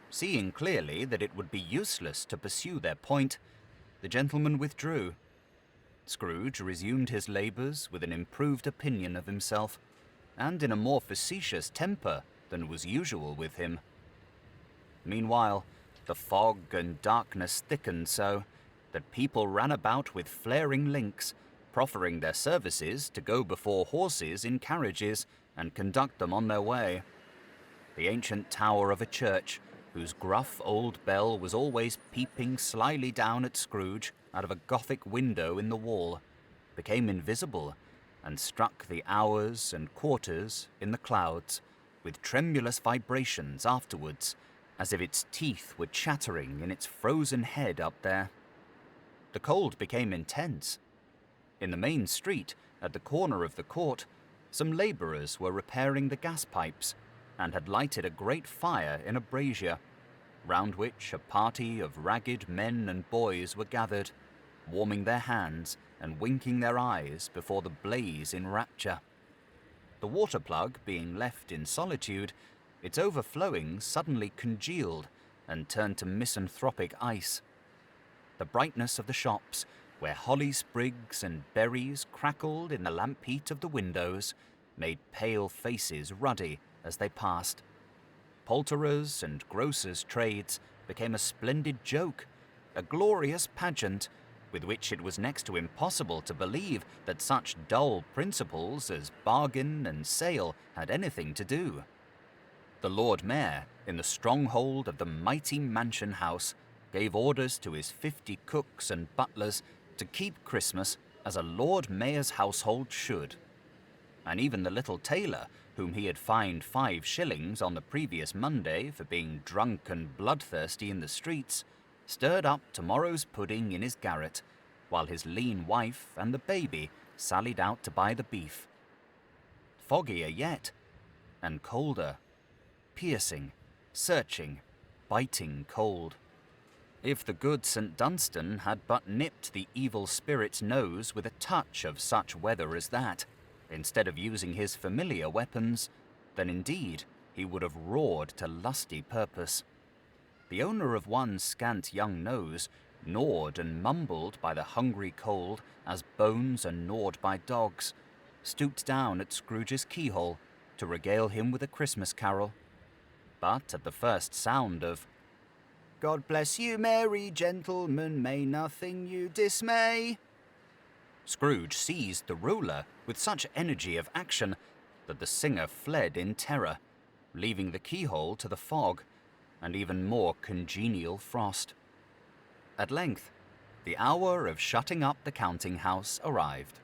[SPEAKER 2] Seeing clearly that it would be useless to pursue their point, the gentleman withdrew. Scrooge resumed his labours with an improved opinion of himself, and in a more facetious temper than was usual with him. Meanwhile, the fog and darkness thickened so that people ran about with flaring links, proffering their services to go before horses in carriages and conduct them on their way. The ancient tower of a church, whose gruff old bell was always peeping slyly down at Scrooge out of a Gothic window in the wall, became invisible and struck the hours and quarters in the clouds with tremulous vibrations afterwards, as if its teeth were chattering in its frozen head up there. The cold became intense. In the main street, at the corner of the court, some labourers were repairing the gas pipes and had lighted a great fire in a brazier, round which a party of ragged men and boys were gathered, warming their hands and winking their eyes before the blaze in rapture. The water plug being left in solitude, its overflowing suddenly congealed and turned to misanthropic ice. The brightness of the shops, where holly sprigs and berries crackled in the lamp heat of the windows, made pale faces ruddy as they passed. Poulterers' and grocers' trades became a splendid joke, a glorious pageant, with which it was next to impossible to believe that such dull principles as bargain and sale had anything to do. The Lord Mayor, in the stronghold of the mighty mansion house, gave orders to his 50 cooks and butlers to keep Christmas as a Lord Mayor's household should. and even the little tailor, whom he had fined 5 shillings on the previous Monday for being drunk and bloodthirsty in the streets, stirred up tomorrow's pudding in his garret, while his lean wife and the baby sallied out to buy the beef. Foggier yet, and colder, piercing, searching, biting cold. If the good St. Dunstan had but nipped the evil spirit's nose with a touch of such weather as that, instead of using his familiar weapons, then indeed he would have roared to lusty purpose. The owner of one scant young nose, gnawed and mumbled by the hungry cold as bones are gnawed by dogs, stooped down at Scrooge's keyhole to regale him with a Christmas carol. But at the first sound of "God bless you, merry gentlemen, may nothing you dismay," Scrooge seized the ruler with such energy of action that the singer fled in terror, leaving the keyhole to the fog and even more congenial frost. At length, the hour of shutting up the counting-house arrived.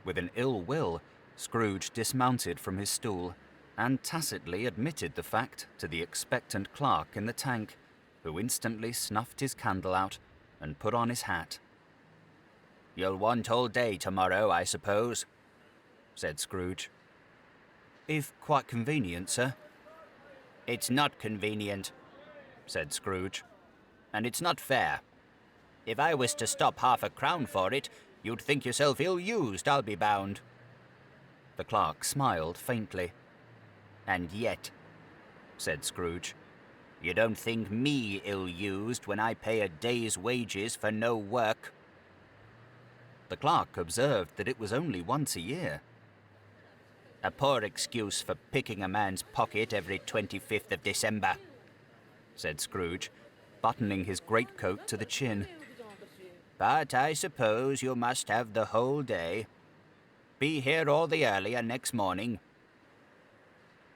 [SPEAKER 2] With an ill will, Scrooge dismounted from his stool and tacitly admitted the fact to the expectant clerk in the tank, who instantly snuffed his candle out and put on his hat. "You'll want all day tomorrow, I suppose," said Scrooge. "If quite convenient, sir." "It's not convenient," said Scrooge, "and it's not fair. If I was to stop £0.50 for it, you'd think yourself ill-used, I'll be bound." The clerk smiled faintly. "And yet," said Scrooge, "you don't think me ill-used when I pay a day's wages for no work." The clerk observed that it was only once a year. "A poor excuse for picking a man's pocket every 25th of December," said Scrooge, buttoning his greatcoat to the chin. "But I suppose you must have the whole day. Be here all the earlier next morning."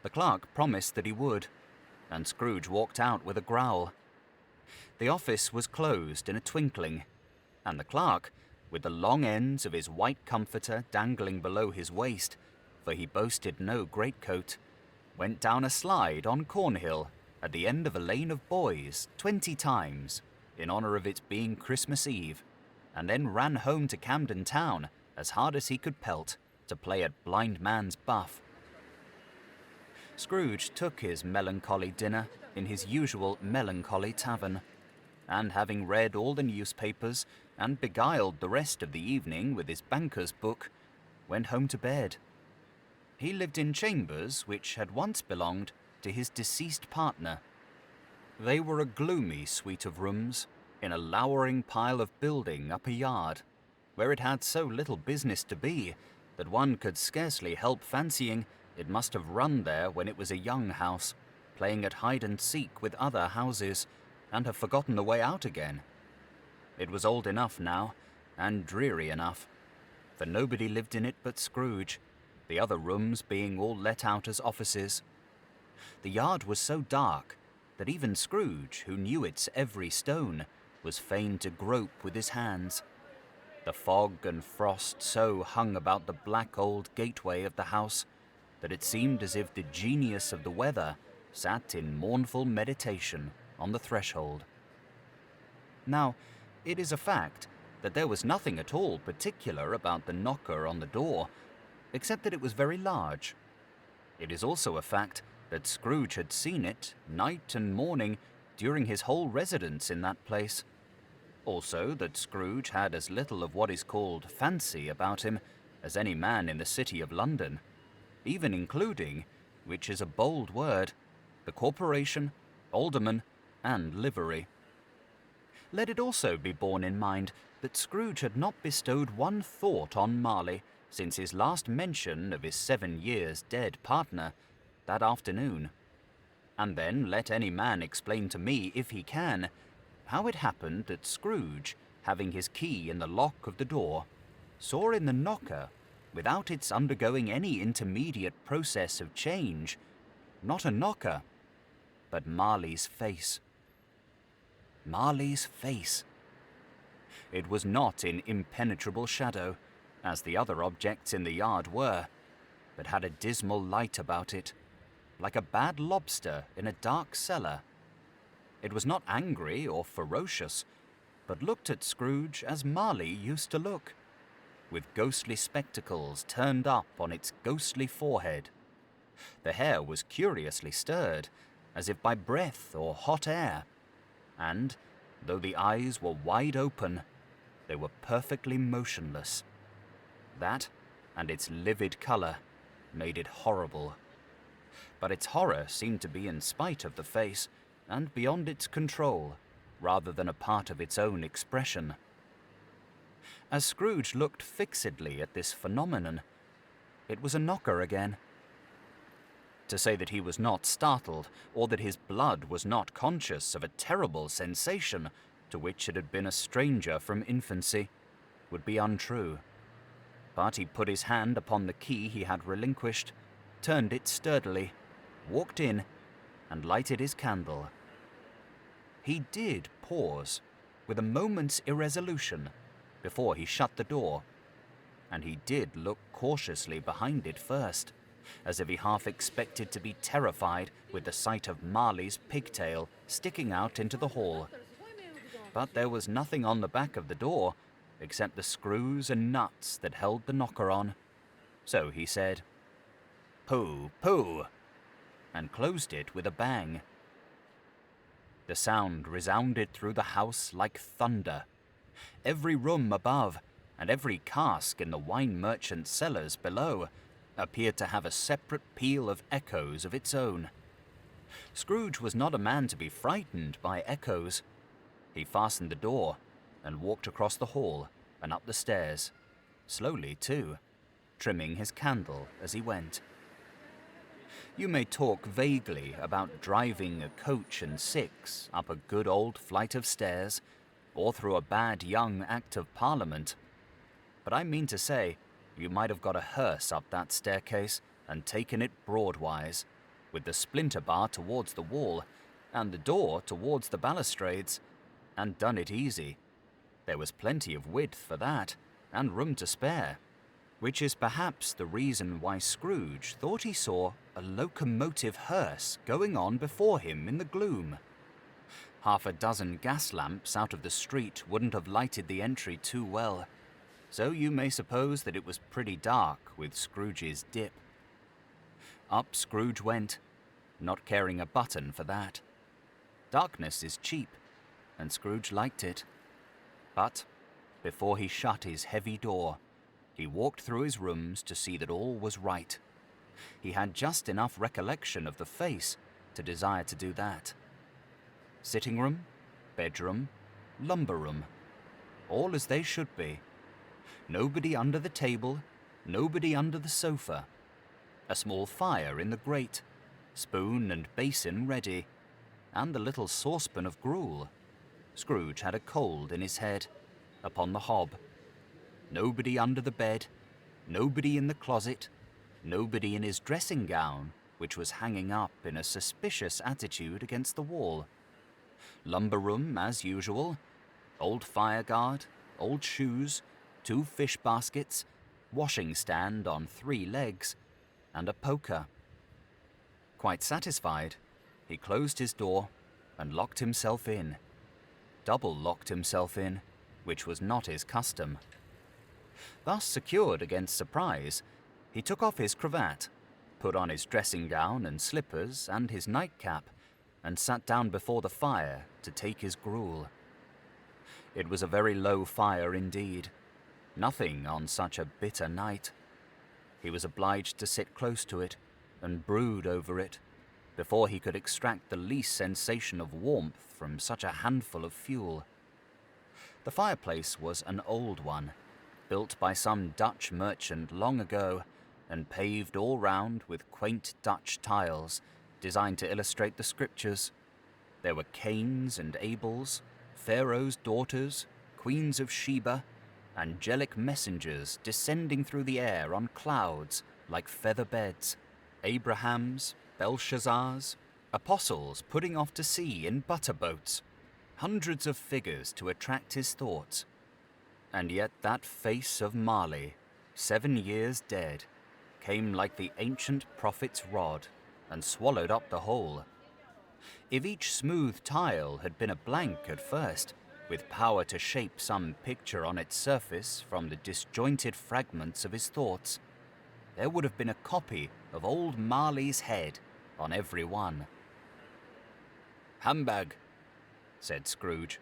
[SPEAKER 2] The clerk promised that he would, and Scrooge walked out with a growl. The office was closed in a twinkling, and the clerk, with the long ends of his white comforter dangling below his waist, for he boasted no greatcoat, went down a slide on Cornhill at the end of a lane of boys 20 times, in honour of its being Christmas Eve, and then ran home to Camden Town as hard as he could pelt to play at blind man's buff. Scrooge took his melancholy dinner in his usual melancholy tavern, and having read all the newspapers and beguiled the rest of the evening with his banker's book, went home to bed. He lived in chambers which had once belonged to his deceased partner. They were a gloomy suite of rooms in a lowering pile of building up a yard, where it had so little business to be that one could scarcely help fancying it must have run there when it was a young house, playing at hide-and-seek with other houses, and have forgotten the way out again. It was old enough now, and dreary enough, for nobody lived in it but Scrooge, the other rooms being all let out as offices. The yard was so dark that even Scrooge, who knew its every stone, was fain to grope with his hands. The fog and frost so hung about the black old gateway of the house that it seemed as if the genius of the weather sat in mournful meditation on the threshold. Now, it is a fact that there was nothing at all particular about the knocker on the door, except that it was very large. It is also a fact that Scrooge had seen it night and morning during his whole residence in that place. Also that Scrooge had as little of what is called fancy about him as any man in the city of London, even including, which is a bold word, the corporation, alderman, and livery. Let it also be borne in mind that Scrooge had not bestowed one thought on Marley since his last mention of his 7 years dead partner that afternoon. And then let any man explain to me, if he can, how it happened that Scrooge, having his key in the lock of the door, saw in the knocker, without its undergoing any intermediate process of change, not a knocker, but Marley's face. Marley's face. It was not in impenetrable shadow, as the other objects in the yard were. but had a dismal light about it, like a bad lobster in a dark cellar. It was not angry or ferocious, but looked at Scrooge as Marley used to look, with ghostly spectacles turned up on its ghostly forehead. The hair was curiously stirred, as if by breath or hot air, and, though the eyes were wide open, they were perfectly motionless. That, and its livid colour, made it horrible. But its horror seemed to be in spite of the face, and beyond its control, rather than a part of its own expression. As Scrooge looked fixedly at this phenomenon, it was a knocker again. To say that he was not startled, or that his blood was not conscious of a terrible sensation to which it had been a stranger from infancy, would be untrue. But he put his hand upon the key he had relinquished, turned it sturdily, walked in, and lighted his candle. He did pause, with a moment's irresolution, before he shut the door, and he did look cautiously behind it first, as if he half expected to be terrified with the sight of Marley's pigtail sticking out into the hall. But there was nothing on the back of the door except the screws and nuts that held the knocker on. So he said, "Pooh, pooh," and closed it with a bang. The sound resounded through the house like thunder. Every room above, and every cask in the wine merchant's cellars below, appeared to have a separate peal of echoes of its own. Scrooge was not a man to be frightened by echoes. He fastened the door, and walked across the hall and up the stairs, slowly too, trimming his candle as he went. You may talk vaguely about driving a coach and six up a good old flight of stairs, or through a bad young Act of Parliament, but I mean to say, you might have got a hearse up that staircase and taken it broadwise, with the splinter bar towards the wall, and the door towards the balustrades, and done it easy. There was plenty of width for that, and room to spare, which is perhaps the reason why Scrooge thought he saw a locomotive hearse going on before him in the gloom. Half a dozen gas lamps out of the street wouldn't have lighted the entry too well, so you may suppose that it was pretty dark with Scrooge's dip. Up Scrooge went, not caring a button for that. Darkness is cheap, and Scrooge liked it. But, before he shut his heavy door, he walked through his rooms to see that all was right. He had just enough recollection of the face to desire to do that. Sitting room, bedroom, lumber room, all as they should be. Nobody under the table, nobody under the sofa. A small fire in the grate, spoon and basin ready, and the little saucepan of gruel. Scrooge had a cold in his head, upon the hob. Nobody under the bed, nobody in the closet, nobody in his dressing gown, which was hanging up in a suspicious attitude against the wall. Lumber room as usual, old fireguard, old shoes, 2 fish baskets, washing stand on 3 legs, and a poker. Quite satisfied, he closed his door and locked himself in. Double locked himself in, which was not his custom. Thus secured against surprise, he took off his cravat, put on his dressing gown and slippers and his nightcap, and sat down before the fire to take his gruel. It was a very low fire indeed, nothing on such a bitter night. He was obliged to sit close to it and brood over it, before he could extract the least sensation of warmth from such a handful of fuel. The fireplace was an old one, built by some Dutch merchant long ago, and paved all round with quaint Dutch tiles, designed to illustrate the scriptures. There were Cains and Abels, Pharaoh's daughters, queens of Sheba, angelic messengers descending through the air on clouds like feather beds, Abrahams, Belshazzars, apostles putting off to sea in butter boats, hundreds of figures to attract his thoughts. And yet that face of Marley, 7 years dead, came like the ancient prophet's rod and swallowed up the whole. If each smooth tile had been a blank at first, with power to shape some picture on its surface from the disjointed fragments of his thoughts, there would have been a copy of old Marley's head on every one. "Humbug," said Scrooge,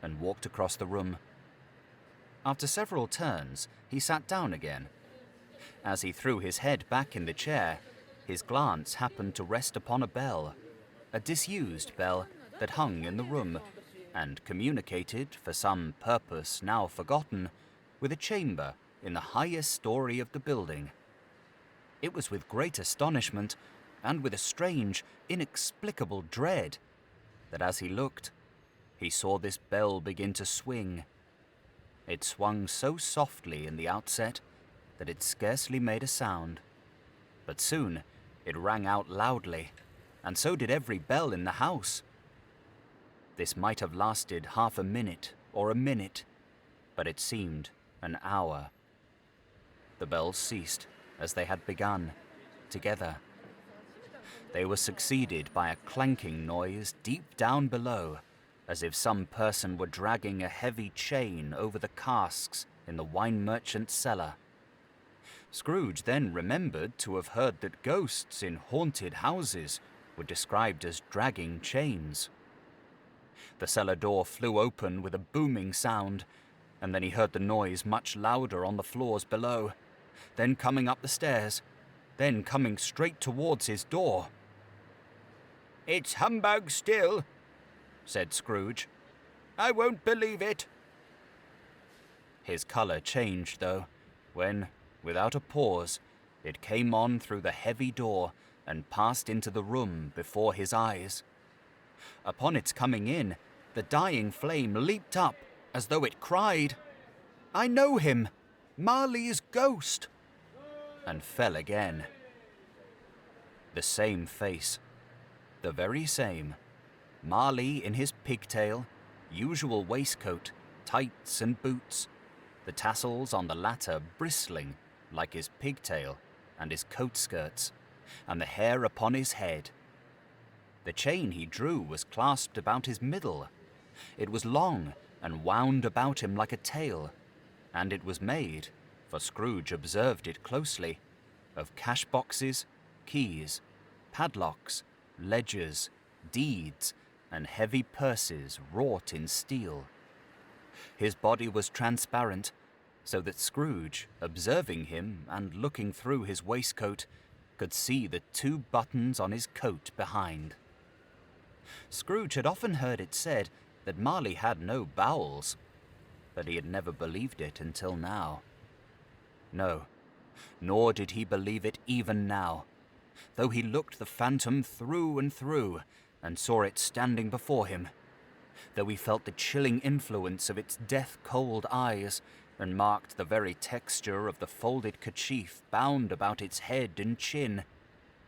[SPEAKER 2] and walked across the room. After several turns, he sat down again. As he threw his head back in the chair, his glance happened to rest upon a bell, a disused bell that hung in the room, and communicated, for some purpose now forgotten, with a chamber in the highest story of the building. It was with great astonishment, and with a strange, inexplicable dread, that as he looked, he saw this bell begin to swing. It swung so softly in the outset that it scarcely made a sound, but soon it rang out loudly, and so did every bell in the house. This might have lasted half a minute or a minute, but it seemed an hour. The bells ceased as they had begun, together. They were succeeded by a clanking noise deep down below, as if some person were dragging a heavy chain over the casks in the wine merchant's cellar. Scrooge then remembered to have heard that ghosts in haunted houses were described as dragging chains. The cellar door flew open with a booming sound, and then he heard the noise much louder on the floors below, then coming up the stairs, then coming straight towards his door. "It's humbug still," said Scrooge. "I won't believe it." His colour changed, though, when, without a pause, it came on through the heavy door and passed into the room before his eyes. Upon its coming in, the dying flame leaped up as though it cried, "I know him! Marley's ghost!" and fell again. The same face, the very same. Marley in his pigtail, usual waistcoat, tights and boots, the tassels on the latter bristling like his pigtail and his coat skirts, and the hair upon his head. The chain he drew was clasped about his middle. It was long and wound about him like a tail, and it was made, for Scrooge observed it closely, of cash boxes, keys, padlocks, ledgers, deeds, and heavy purses wrought in steel. His body was transparent, so that Scrooge, observing him and looking through his waistcoat, could see the 2 buttons on his coat behind. Scrooge had often heard it said that Marley had no bowels, but he had never believed it until now. No, nor did he believe it even now, though he looked the phantom through and through and saw it standing before him, though he felt the chilling influence of its death-cold eyes and marked the very texture of the folded kerchief bound about its head and chin,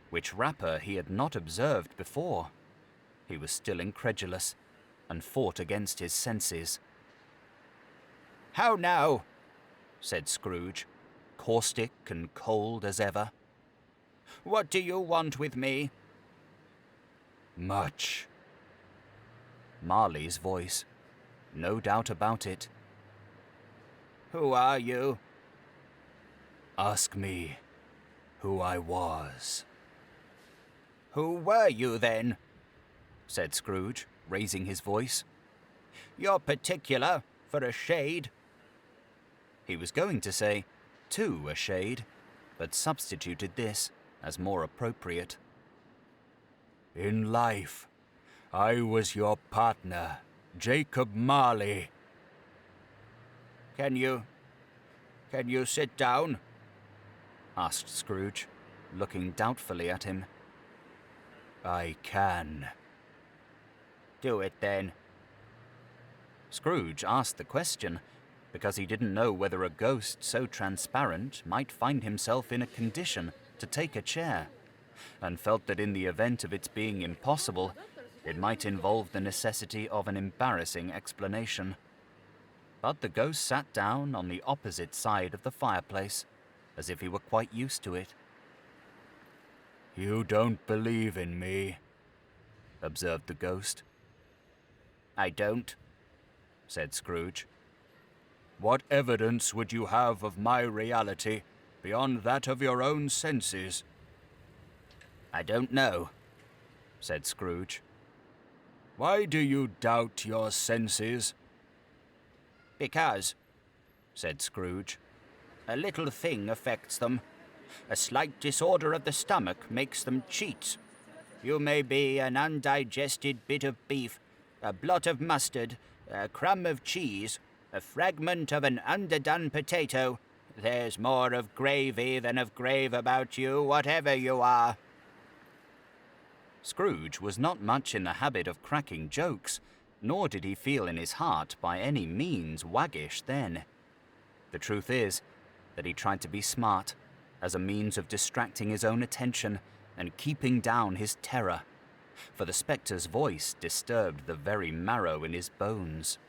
[SPEAKER 2] which wrapper he had not observed before. He was still incredulous, and fought against his senses. "How now?" said Scrooge, caustic and cold as ever. "What do you want with me?" "Much." Marley's voice. No doubt about it. "Who are you?" "Ask me who I was." "Who were you, then?" said Scrooge, raising his voice. "You're particular, for a shade." He was going to say, "to a shade," but substituted this as more appropriate. "In life, I was your partner, Jacob Marley." Can you sit down?" asked Scrooge, looking doubtfully at him. "I can." "Do it then." Scrooge asked the question because he didn't know whether a ghost so transparent might find himself in a condition to take a chair, and felt that in the event of its being impossible, it might involve the necessity of an embarrassing explanation. But the ghost sat down on the opposite side of the fireplace, as if he were quite used to it, You don't believe in me, observed the ghost. I don't, said Scrooge. What evidence would you have of my reality beyond that of your own senses? I don't know, said Scrooge. Why do you doubt your senses? Because, said Scrooge, a little thing affects them. A slight disorder of the stomach makes them cheats. You may be an undigested bit of beef, a blot of mustard, a crumb of cheese, a fragment of an underdone potato. There's more of gravy than of grave about you, whatever you are. Scrooge was not much in the habit of cracking jokes, nor did he feel in his heart by any means waggish then. The truth is that he tried to be smart, as a means of distracting his own attention and keeping down his terror, for the spectre's voice disturbed the very marrow in his bones.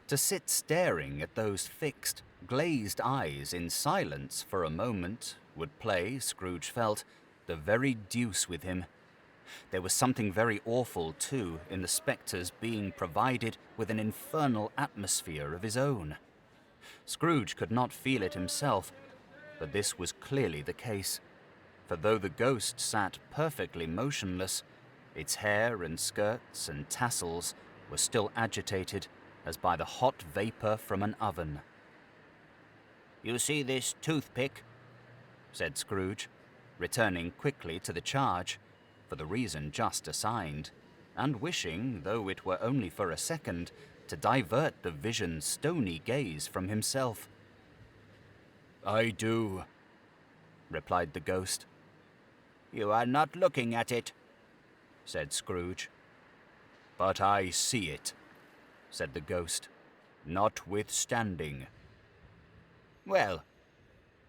[SPEAKER 2] To sit staring at those fixed, glazed eyes in silence for a moment would play, Scrooge felt, the very deuce with him. There was something very awful, too, in the spectre's being provided with an infernal atmosphere of his own. Scrooge could not feel it himself, but this was clearly the case, for though the ghost sat perfectly motionless, its hair and skirts and tassels were still agitated as by the hot vapour from an oven. You see this toothpick? Said Scrooge, returning quickly to the charge, for the reason just assigned, and wishing, though it were only for a second, to divert the vision's stony gaze from himself. I do, replied the ghost. You are not looking at it, said Scrooge. But I see it, said the ghost, notwithstanding. Well,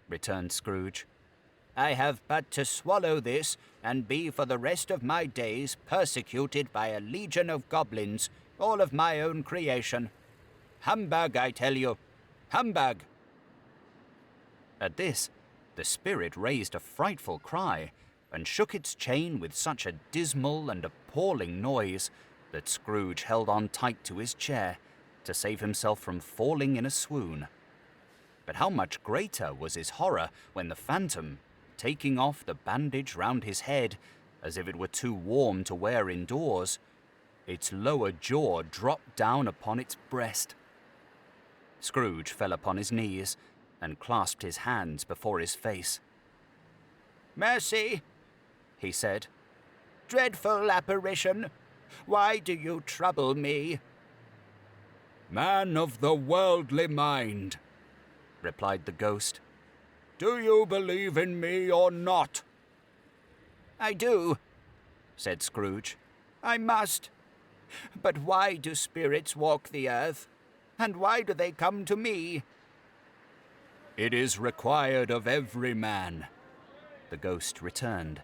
[SPEAKER 2] returned Scrooge, I have but to swallow this and be for the rest of my days persecuted by a legion of goblins, all of my own creation. Humbug, I tell you, humbug! At this, the spirit raised a frightful cry and shook its chain with such a dismal and appalling noise that Scrooge held on tight to his chair to save himself from falling in a swoon. But how much greater was his horror when the phantom, taking off the bandage round his head, as if it were too warm to wear indoors, its lower jaw dropped down upon its breast. Scrooge fell upon his knees and clasped his hands before his face. Mercy, he said. Dreadful apparition, why do you trouble me? Man of the worldly mind, replied the ghost, do you believe in me or not? I do, said Scrooge. I must. But why do spirits walk the earth? And why do they come to me? It is required of every man, the ghost returned,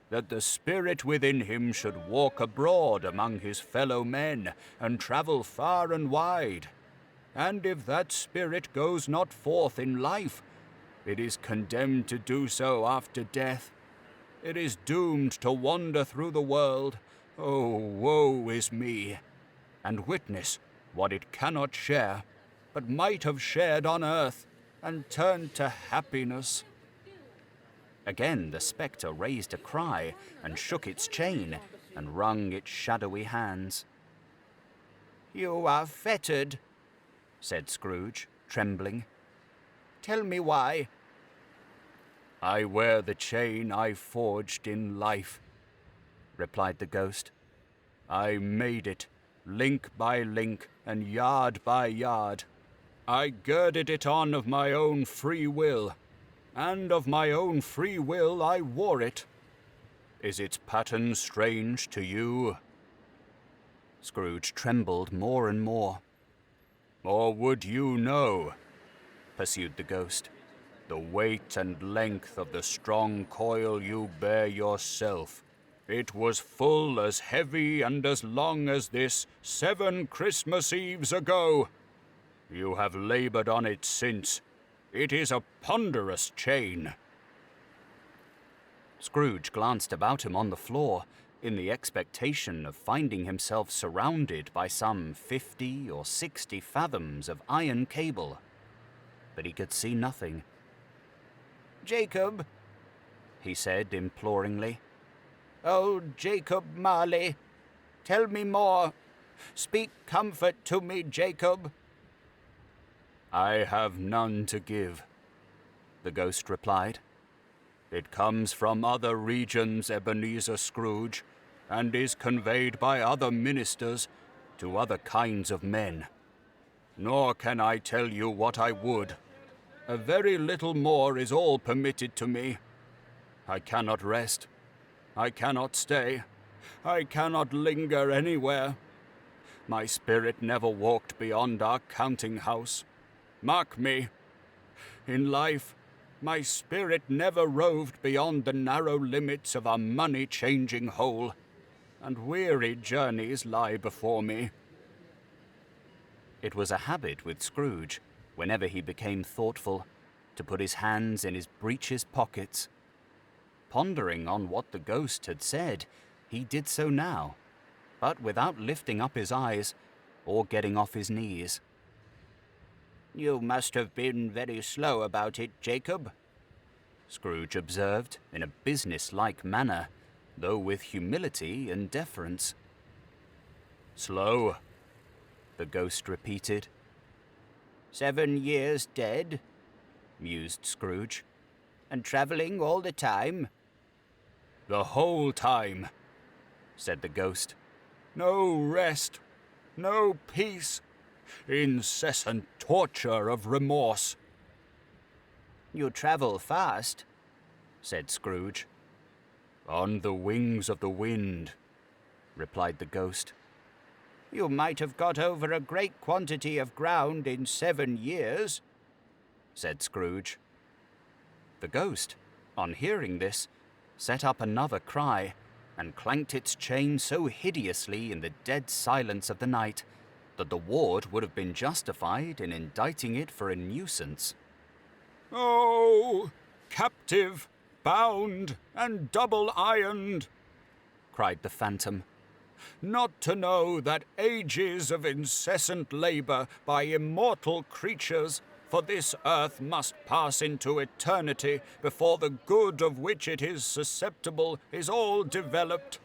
[SPEAKER 2] that the spirit within him should walk abroad among his fellow men and travel far and wide. And if that spirit goes not forth in life, it is condemned to do so after death. It is doomed to wander through the world, oh, woe is me, and witness what it cannot share, but might have shared on earth, and turned to happiness. Again the spectre raised a cry, and shook its chain, and wrung its shadowy hands. You are fettered, said Scrooge, trembling. Tell me why. I wear the chain I forged in life, replied the ghost. I made it, link by link and yard by yard. I girded it on of my own free will, and of my own free will I wore it. Is its pattern strange to you? Scrooge trembled more and more. Or would you know, pursued the ghost, the weight and length of the strong coil you bear yourself? It was full as heavy and as long as this 7 Christmas Eves ago. You have laboured on it since. It is a ponderous chain. Scrooge glanced about him on the floor, in the expectation of finding himself surrounded by some 50 or 60 fathoms of iron cable. But he could see nothing.
[SPEAKER 3] "Jacob,"
[SPEAKER 2] he said imploringly.
[SPEAKER 3] "oh, Jacob Marley, tell me more. Speak comfort to me, Jacob."
[SPEAKER 2] "I have none to give," the ghost replied. "It comes from other regions, Ebenezer Scrooge, and is conveyed by other ministers to other kinds of men. Nor can I tell you what I would. A very little more is all permitted to me. I cannot rest. I cannot stay. I cannot linger anywhere. My spirit never walked beyond our counting house. Mark me. In life, my spirit never roved beyond the narrow limits of a money-changing hole, and weary journeys lie before me." It was a habit with Scrooge, whenever he became thoughtful, to put his hands in his breeches pockets. Pondering on what the ghost had said, he did so now, but without lifting up his eyes or getting off his knees.
[SPEAKER 3] "You must have been very slow about it, Jacob,"
[SPEAKER 2] Scrooge observed in a business-like manner, though with humility and deference. "Slow," the ghost repeated.
[SPEAKER 3] 7 years dead,"
[SPEAKER 2] mused Scrooge.
[SPEAKER 3] "and travelling all the time."
[SPEAKER 2] "The whole time," said the ghost. "No rest, no peace, incessant torture of remorse."
[SPEAKER 3] "You travel fast,"
[SPEAKER 2] said Scrooge. "On the wings of the wind," replied the ghost.
[SPEAKER 3] "You might have got over a great quantity of ground in 7 years,"
[SPEAKER 2] said Scrooge. The ghost, on hearing this, set up another cry, and clanked its chain so hideously in the dead silence of the night that the ward would have been justified in indicting it for a nuisance. "Oh, captive, bound, and double-ironed," cried the phantom, "not to know that ages of incessant labour by immortal creatures for this earth must pass into eternity before the good of which it is susceptible is all developed.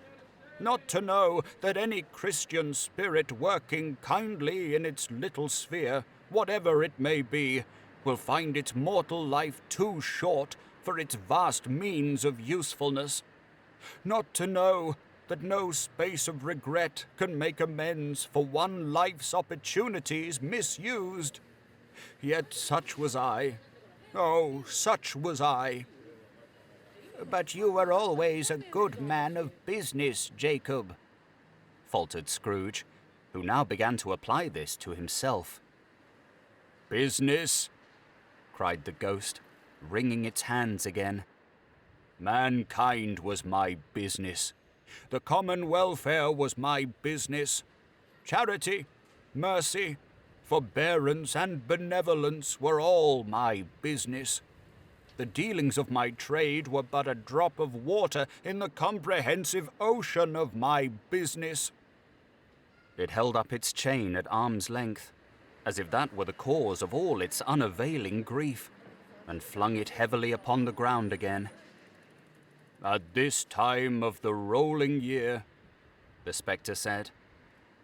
[SPEAKER 2] Not to know that any Christian spirit working kindly in its little sphere, whatever it may be, will find its mortal life too short for its vast means of usefulness. Not to know that no space of regret can make amends for one life's opportunities misused. Yet such was I. Oh, such was I."
[SPEAKER 3] "But you were always a good man of business, Jacob,"
[SPEAKER 2] faltered Scrooge, who now began to apply this to himself. "Business?" cried the ghost, wringing its hands again. "Mankind was my business. The common welfare was my business. Charity, mercy, forbearance, and benevolence were all my business. The dealings of my trade were but a drop of water in the comprehensive ocean of my business." It held up its chain at arm's length, as if that were the cause of all its unavailing grief, and flung it heavily upon the ground again. "At this time of the rolling year," the spectre said,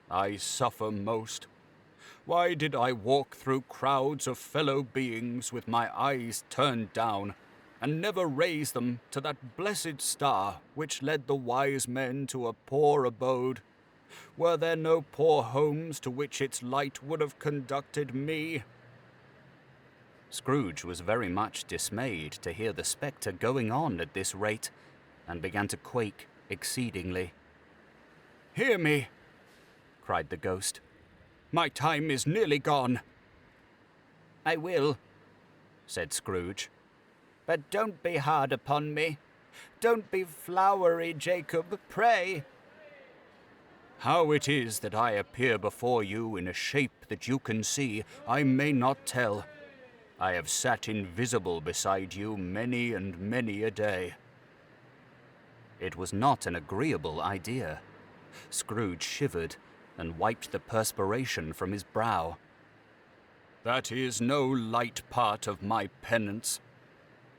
[SPEAKER 2] "I suffer most. Why did I walk through crowds of fellow beings with my eyes turned down, and never raise them to that blessed star which led the wise men to a poor abode? Were there no poor homes to which its light would have conducted me?" Scrooge was very much dismayed to hear the spectre going on at this rate, and began to quake exceedingly. "Hear me!" cried the ghost. "My time is nearly gone."
[SPEAKER 3] "I will,"
[SPEAKER 2] said Scrooge.
[SPEAKER 3] "but don't be hard upon me. Don't be flowery, Jacob, pray."
[SPEAKER 2] "How it is that I appear before you in a shape that you can see, I may not tell. I have sat invisible beside you many and many a day. It was not an agreeable idea. Scrooge shivered and wiped the perspiration from his brow.
[SPEAKER 3] "That is no light part of my penance,"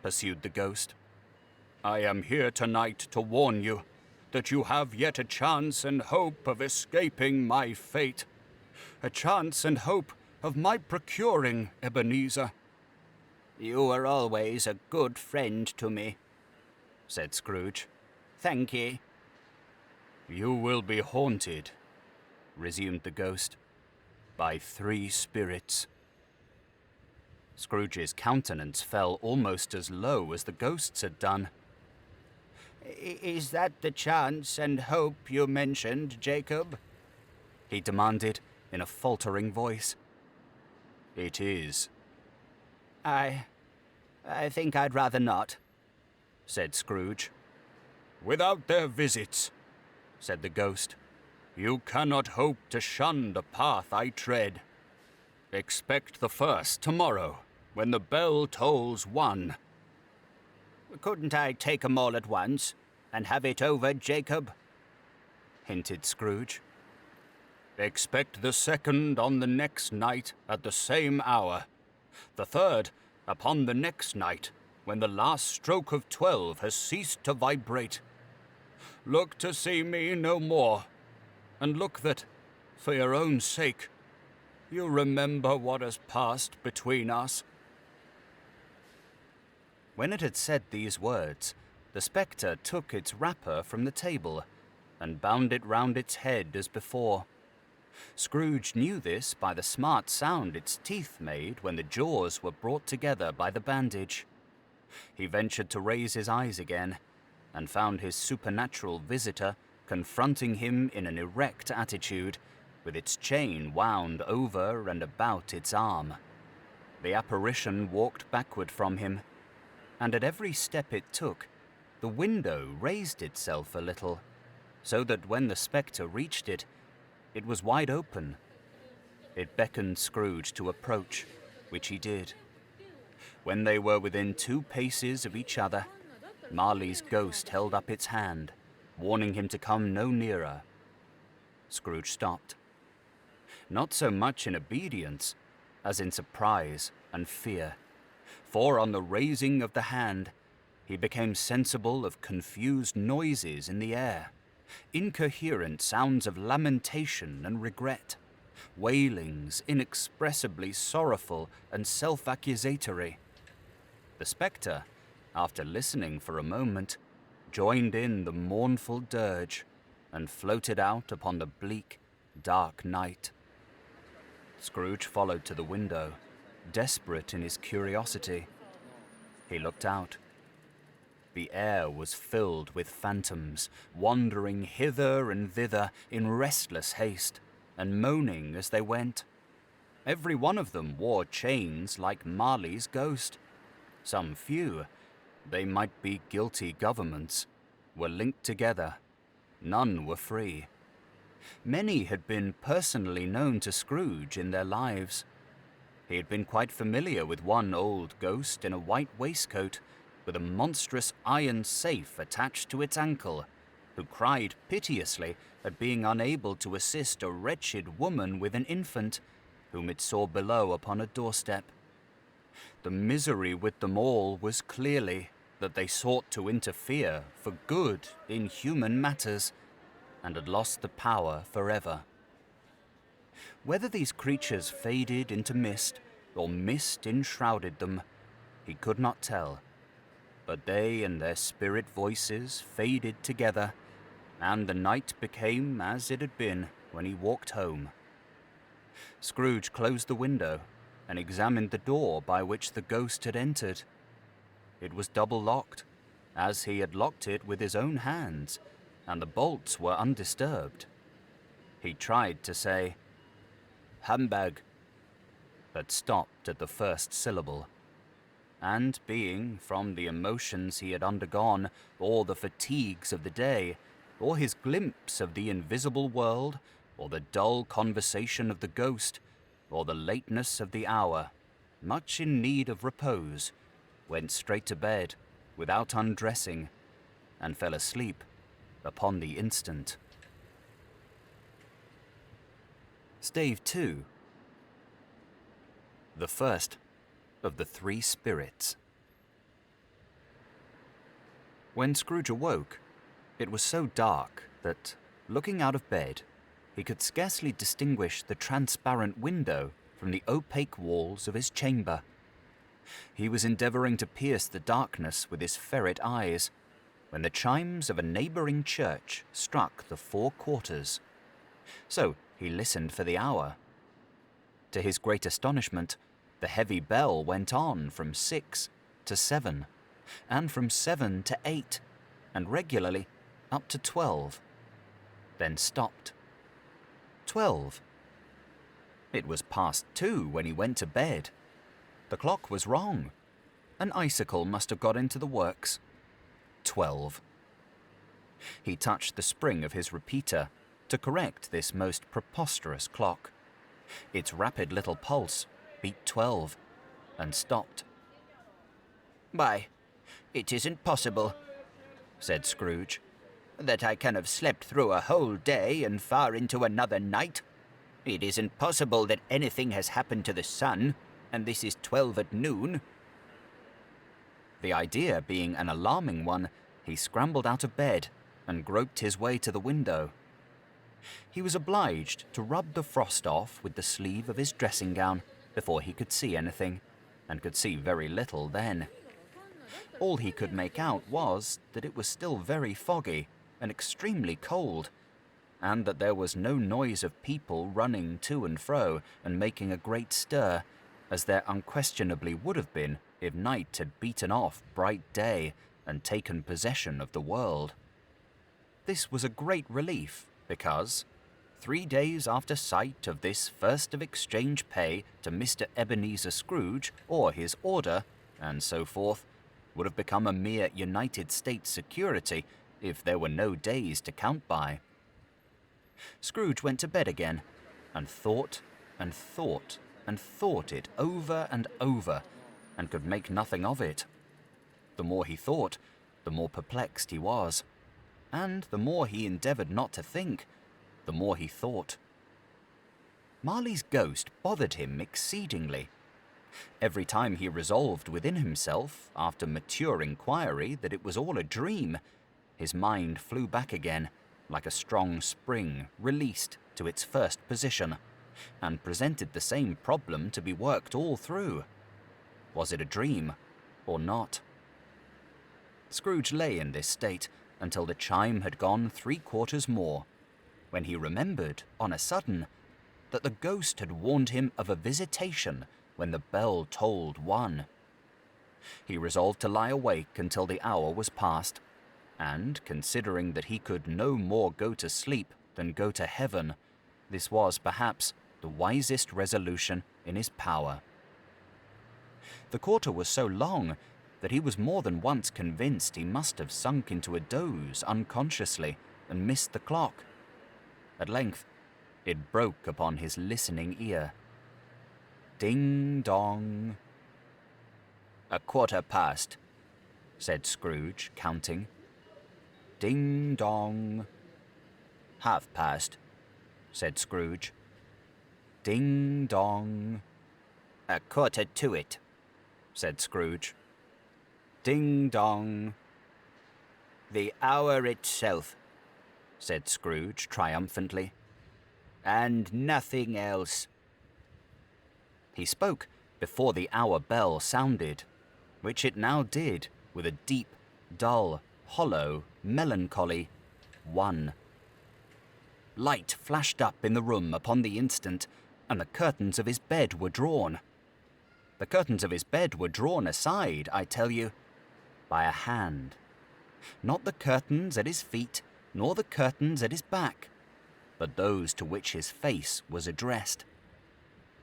[SPEAKER 3] pursued the ghost. "I am here tonight to warn you that you have yet a chance and hope of escaping my fate. A chance and hope of my procuring Ebenezer." "You are always a good friend to me," said Scrooge. "Thank ye." "You will be haunted," resumed the ghost, "by 3 spirits." Scrooge's countenance fell almost as low as the ghost's had done. "Is that the chance and hope you mentioned, Jacob?" he demanded in a faltering voice. "It is." I think I'd rather not," said Scrooge. "Without their visits," said the ghost, "you cannot hope to shun the path I tread. Expect the first tomorrow, when the bell tolls 1. "Couldn't I take 'em all at once, and have it over, Jacob?" hinted Scrooge. "Expect the second on the next night at the same hour. The third upon the next night, when the last stroke of 12 has ceased to vibrate. Look to see me no more, and look that, for your own sake, you remember what has passed between us." When it had said these words, the spectre took its wrapper from the table and bound it round its head as before. Scrooge knew this by the smart sound its teeth made when the jaws were brought together by the bandage. He ventured to raise his eyes again, and found his supernatural visitor confronting him in an erect attitude, with its chain wound over and about its arm. The apparition walked backward from him, and at every step it took, the window raised itself a little, so that when the spectre reached it, it was wide open. It beckoned Scrooge to approach, which he did. When they were within 2 paces of each other, Marley's ghost held up its hand, warning him to come no nearer. Scrooge stopped. Not so much in obedience as in surprise and fear, for on the raising of the hand, he became sensible of confused noises in the air, incoherent sounds of lamentation and regret, wailings inexpressibly sorrowful and self-accusatory. The spectre, after listening for a moment, joined in the mournful dirge and floated out upon the bleak, dark night. Scrooge followed to the window, desperate in his curiosity. He looked out. The air was filled with phantoms, wandering hither and thither in restless haste, and moaning as they went. Every one of them wore chains like Marley's ghost. Some few, they might be guilty governments, were linked together. None were free. Many had been personally known to Scrooge in their lives. He had been quite familiar with one old ghost in a white waistcoat, with a monstrous iron safe attached to its ankle, who cried piteously at being unable to assist a wretched woman with an infant, whom it saw below upon a doorstep. The misery with them all was clearly that they sought to interfere for good in human matters, and had lost the power forever. Whether these creatures faded into mist, or mist enshrouded them, he could not tell. But they and their spirit voices faded together, and the night became as it had been when he walked home. Scrooge closed the window and examined the door by which the ghost had entered. It was double-locked, as he had locked it with his own hands, and the bolts were undisturbed. He tried to say, "Humbug," but stopped at the first syllable. And being, from the emotions he had undergone, or the fatigues of the day, or his glimpse of the invisible world, or the dull conversation of the ghost, or the lateness of the hour, much in need of repose, went straight to bed, without undressing,
[SPEAKER 2] and fell asleep upon the instant. Stave 2. The first of the three spirits. When Scrooge awoke, it was so dark that, looking out of bed, he could scarcely distinguish the transparent window from the opaque walls of his chamber. He was endeavouring to pierce the darkness with his ferret eyes, when the chimes of a neighbouring church struck the 4 quarters. So he listened for the hour. To his great astonishment, the heavy bell went on from 6 to 7, and from 7 to 8, and regularly up to 12, then stopped. 12. It was past 2 when he went to bed. The clock was wrong. An icicle must have got into the works. 12. He touched the spring of his repeater to correct this most preposterous clock. Its rapid little pulse beat 12 and stopped.
[SPEAKER 3] "Why, it isn't possible," said Scrooge, "that I can have slept through a whole day and far into another night. It isn't possible that anything has happened to the sun, and this is 12 at noon."
[SPEAKER 2] The idea being an alarming one, he scrambled out of bed and groped his way to the window. He was obliged to rub the frost off with the sleeve of his dressing gown before he could see anything, and could see very little then. All he could make out was that it was still very foggy and extremely cold, and that there was no noise of people running to and fro and making a great stir, as there unquestionably would have been if night had beaten off bright day and taken possession of the world. This was a great relief, because 3 days after sight of this first of exchange pay to Mr. Ebenezer Scrooge, or his order, and so forth, would have become a mere United States security if there were no days to count by. Scrooge went to bed again, and thought and thought and thought it over and over, and could make nothing of it. The more he thought, the more perplexed he was, and the more he endeavoured not to think, the more he thought. Marley's ghost bothered him exceedingly. Every time he resolved within himself, after mature inquiry, that it was all a dream, his mind flew back again, like a strong spring released to its first position, and presented the same problem to be worked all through. Was it a dream or not? Scrooge lay in this state until the chime had gone 3 quarters more, when he remembered, on a sudden, that the ghost had warned him of a visitation when the bell tolled 1. He resolved to lie awake until the hour was past, and, considering that he could no more go to sleep than go to heaven, this was, perhaps, the wisest resolution in his power. The quarter was so long that he was more than once convinced he must have sunk into a doze unconsciously and missed the clock. At length, it broke upon his listening ear. Ding dong.
[SPEAKER 3] "A quarter past,"
[SPEAKER 2] said Scrooge, counting. Ding dong.
[SPEAKER 3] "Half past,"
[SPEAKER 2] said Scrooge. Ding dong.
[SPEAKER 3] "A quarter to it,"
[SPEAKER 2] said Scrooge. Ding dong.
[SPEAKER 3] "The hour itself,"
[SPEAKER 2] said Scrooge triumphantly.
[SPEAKER 3] "And nothing else."
[SPEAKER 2] He spoke before the hour bell sounded, which it now did with a deep, dull, hollow, melancholy 1. Light flashed up in the room upon the instant, and the curtains of his bed were drawn. The curtains of his bed were drawn aside, I tell you, by a hand. Not the curtains at his feet, nor the curtains at his back, but those to which his face was addressed.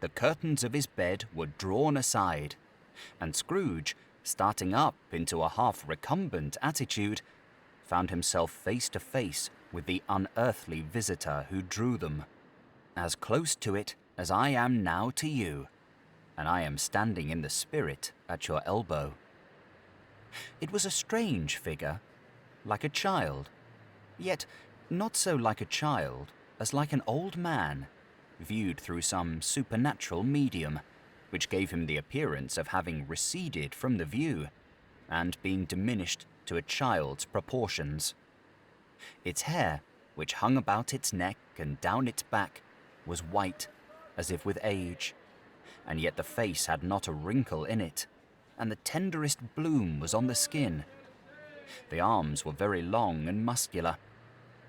[SPEAKER 2] The curtains of his bed were drawn aside, and Scrooge, starting up into a half-recumbent attitude, found himself face to face with the unearthly visitor who drew them, as close to it as I am now to you, and I am standing in the spirit at your elbow. It was a strange figure, like a child, yet not so like a child as like an old man, viewed through some supernatural medium, which gave him the appearance of having receded from the view and being diminished to a child's proportions. Its hair, which hung about its neck and down its back, was white, as if with age, and yet the face had not a wrinkle in it, and the tenderest bloom was on the skin. The arms were very long and muscular,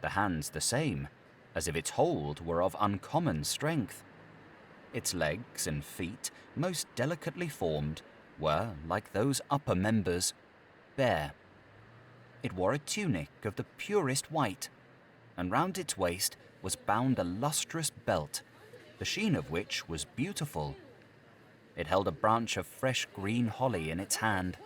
[SPEAKER 2] the hands the same, as if its hold were of uncommon strength. Its legs and feet, most delicately formed, were, like those upper members, bare. It wore a tunic of the purest white, and round its waist was bound a lustrous belt, the sheen of which was beautiful. It held a branch of fresh green holly in its hand,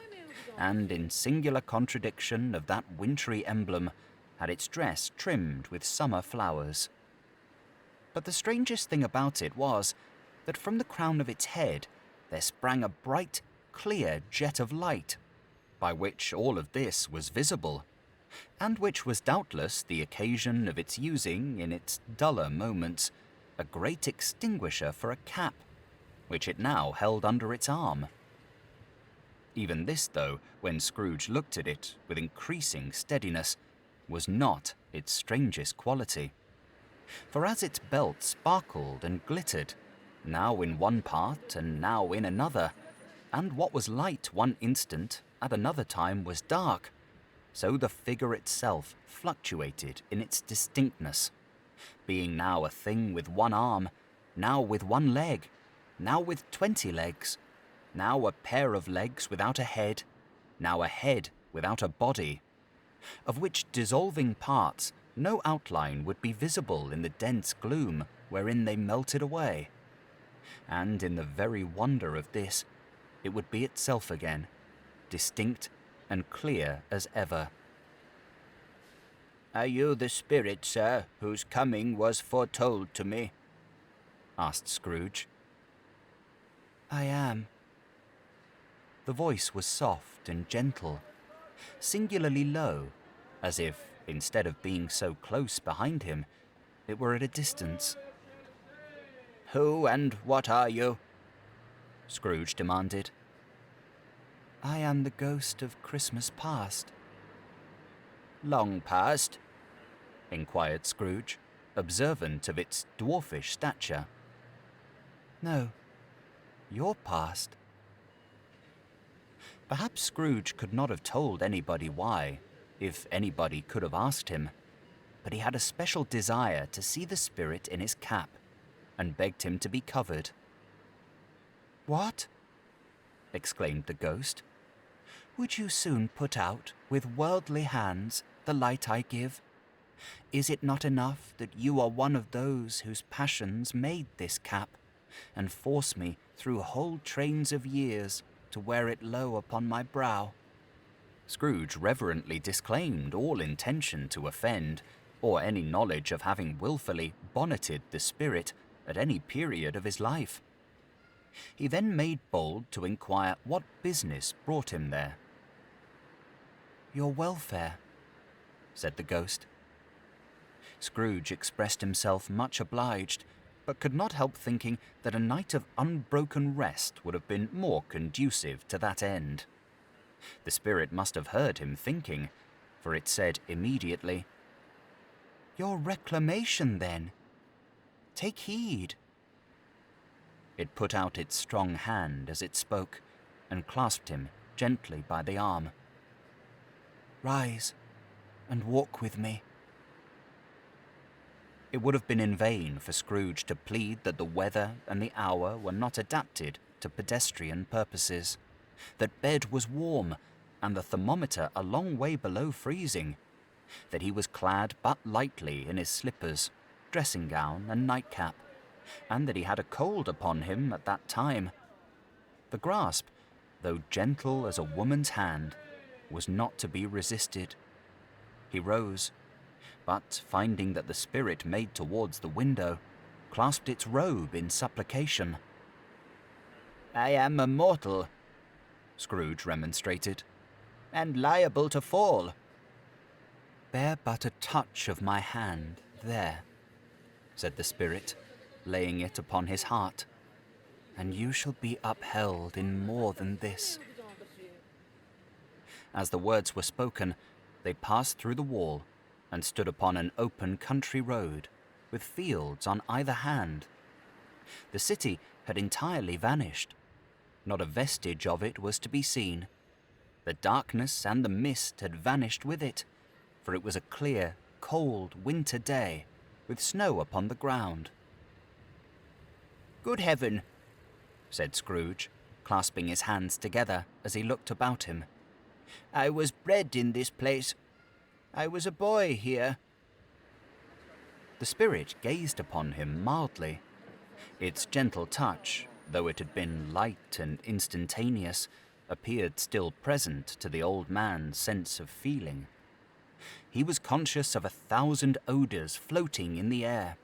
[SPEAKER 2] and in singular contradiction of that wintry emblem, had its dress trimmed with summer flowers. But the strangest thing about it was that from the crown of its head there sprang a bright, clear jet of light, by which all of this was visible, and which was doubtless the occasion of its using, in its duller moments, a great extinguisher for a cap, which it now held under its arm. Even this, though, when Scrooge looked at it with increasing steadiness, was not its strangest quality. For as its belt sparkled and glittered, now in one part and now in another, and what was light one instant at another time was dark, so the figure itself fluctuated in its distinctness, being now a thing with one arm, now with one leg, now with 20 legs, now a pair of legs without a head, now a head without a body, of which dissolving parts no outline would be visible in the dense gloom wherein they melted away. And in the very wonder of this, it would be itself again, distinct and clear as ever.
[SPEAKER 3] "Are you the spirit, sir, whose coming was foretold to me?"
[SPEAKER 2] asked Scrooge.
[SPEAKER 1] I am.
[SPEAKER 2] The voice was soft and gentle, singularly low, as if, instead of being so close behind him, it were at a distance.
[SPEAKER 3] "Who and what are you?"
[SPEAKER 2] Scrooge demanded.
[SPEAKER 1] I am the ghost of Christmas past.
[SPEAKER 3] "Long past?"
[SPEAKER 2] inquired Scrooge, observant of its dwarfish stature.
[SPEAKER 1] No, your past.
[SPEAKER 2] Perhaps Scrooge could not have told anybody why, if anybody could have asked him, but he had a special desire to see the spirit in his cap, and begged him to be covered.
[SPEAKER 1] What?
[SPEAKER 2] Exclaimed the ghost.
[SPEAKER 1] Would you soon put out, with worldly hands, the light I give? Is it not enough that you are one of those whose passions made this cap, and force me through whole trains of years to wear it low upon my brow?
[SPEAKER 2] Scrooge reverently disclaimed all intention to offend, or any knowledge of having wilfully bonneted the spirit at any period of his life. He then made bold to inquire what business brought him there.
[SPEAKER 1] Your welfare,
[SPEAKER 2] said the ghost. Scrooge expressed himself much obliged, but could not help thinking that a night of unbroken rest would have been more conducive to that end. The spirit must have heard him thinking, for it said immediately,
[SPEAKER 1] Your reclamation, then. Take heed.
[SPEAKER 2] It put out its strong hand as it spoke, and clasped him gently by the arm.
[SPEAKER 1] Rise, and walk with me.
[SPEAKER 2] It would have been in vain for Scrooge to plead that the weather and the hour were not adapted to pedestrian purposes, that bed was warm, and the thermometer a long way below freezing, that he was clad but lightly in his slippers, dressing-gown and nightcap, and that he had a cold upon him at that time. The grasp, though gentle as a woman's hand, was not to be resisted. He rose, but finding that the spirit made towards the window, clasped its robe in supplication.
[SPEAKER 3] "I am a mortal,"
[SPEAKER 2] Scrooge remonstrated,
[SPEAKER 3] "and liable to fall.
[SPEAKER 2] Bear but a touch of my hand there, said the spirit, laying it upon his heart, and you shall be upheld in more than this. As the words were spoken, they passed through the wall and stood upon an open country road, with fields on either hand. The city had entirely vanished. Not a vestige of it was to be seen. The darkness and the mist had vanished with it, for it was a clear, cold winter day, with snow upon the ground. "Good heaven," said Scrooge, clasping his hands together as he looked about him. "I was bred in this place. I was a boy here." The spirit gazed upon him mildly. Its gentle touch, though it had been light and instantaneous, appeared still present to the old man's sense of feeling. He was conscious of 1,000 odours floating in the air,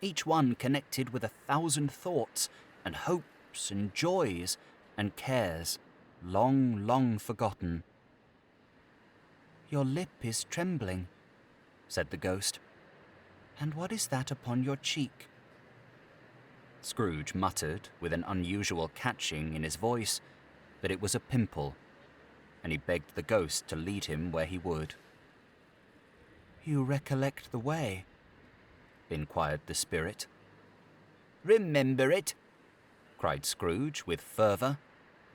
[SPEAKER 2] each one connected with 1,000 thoughts and hopes and joys and cares, long, long forgotten. "Your lip is trembling," said the ghost. "And what is that upon your cheek?" Scrooge muttered, with an unusual catching in his voice, that it was a pimple, and he begged the ghost to lead him where he would. "You recollect the way?" inquired the spirit. "Remember it?" cried Scrooge with fervour.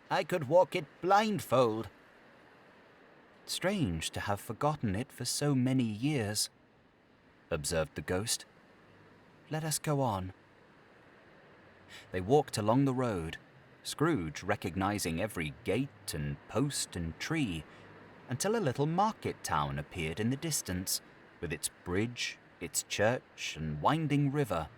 [SPEAKER 2] "I could walk it blindfold." "Strange to have forgotten it for so many years," observed the ghost. "Let us go on." They walked along the road, Scrooge recognizing every gate and post and tree, until a little market town appeared in the distance, with its bridge, its church, and winding river.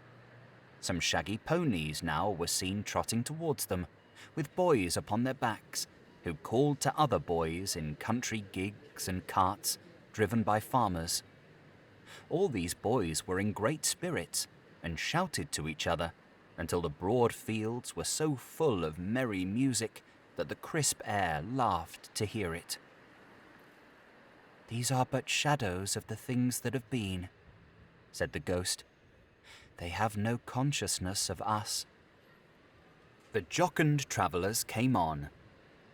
[SPEAKER 2] Some shaggy ponies now were seen trotting towards them, with boys upon their backs, who called to other boys in country gigs and carts, driven by farmers. All these boys were in great spirits, and shouted to each other, until the broad fields were so full of merry music that the crisp air laughed to hear it. "These are but shadows of the things that have been," said the ghost. "They have no consciousness of us." The jocund travellers came on,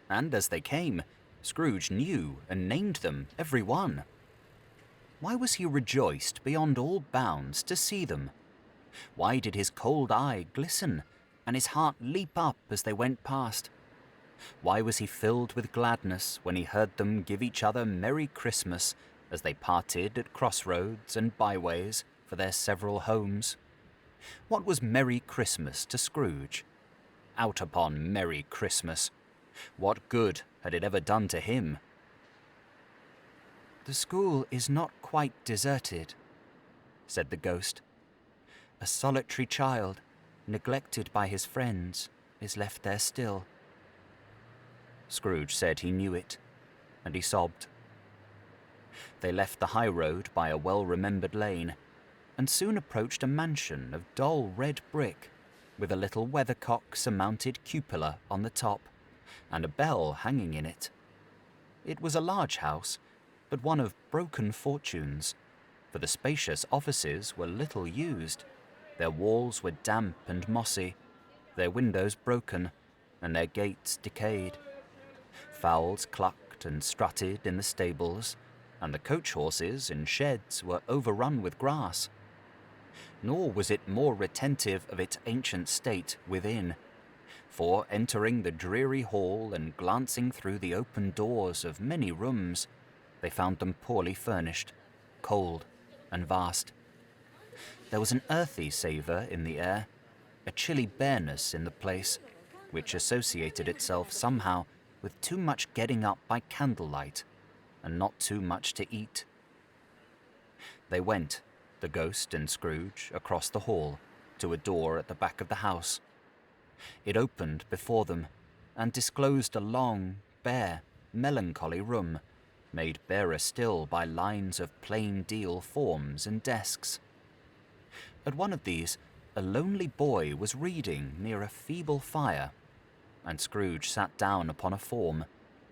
[SPEAKER 2] and as they came, Scrooge knew and named them, every one. Why was he rejoiced beyond all bounds to see them? Why did his cold eye glisten, and his heart leap up as they went past? Why was he filled with gladness when he heard them give each other Merry Christmas as they parted at crossroads and byways for their several homes? What was Merry Christmas to Scrooge? Out upon Merry Christmas! What good had it ever done to him? "The school is not quite deserted," said the ghost. "A solitary child, neglected by his friends, is left there still." Scrooge said he knew it, and he sobbed. They left the high road by a well-remembered lane, and soon approached a mansion of dull red brick, with a little weathercock-surmounted cupola on the top, and a bell hanging in it. It was a large house, but one of broken fortunes, for the spacious offices were little used. Their walls were damp and mossy, their windows broken, and their gates decayed. Fowls clucked and strutted in the stables, and the coach horses in sheds were overrun with grass. Nor was it more retentive of its ancient state within, for entering the dreary hall and glancing through the open doors of many rooms, they found them poorly furnished, cold, and vast. There was an earthy savour in the air, a chilly bareness in the place, which associated itself somehow with too much getting up by candlelight, and not too much to eat. They went, the ghost and Scrooge, across the hall, to a door at the back of the house. It opened before them, and disclosed a long, bare, melancholy room, made barer still by lines of plain deal forms and desks. At one of these, a lonely boy was reading near a feeble fire, and Scrooge sat down upon a form,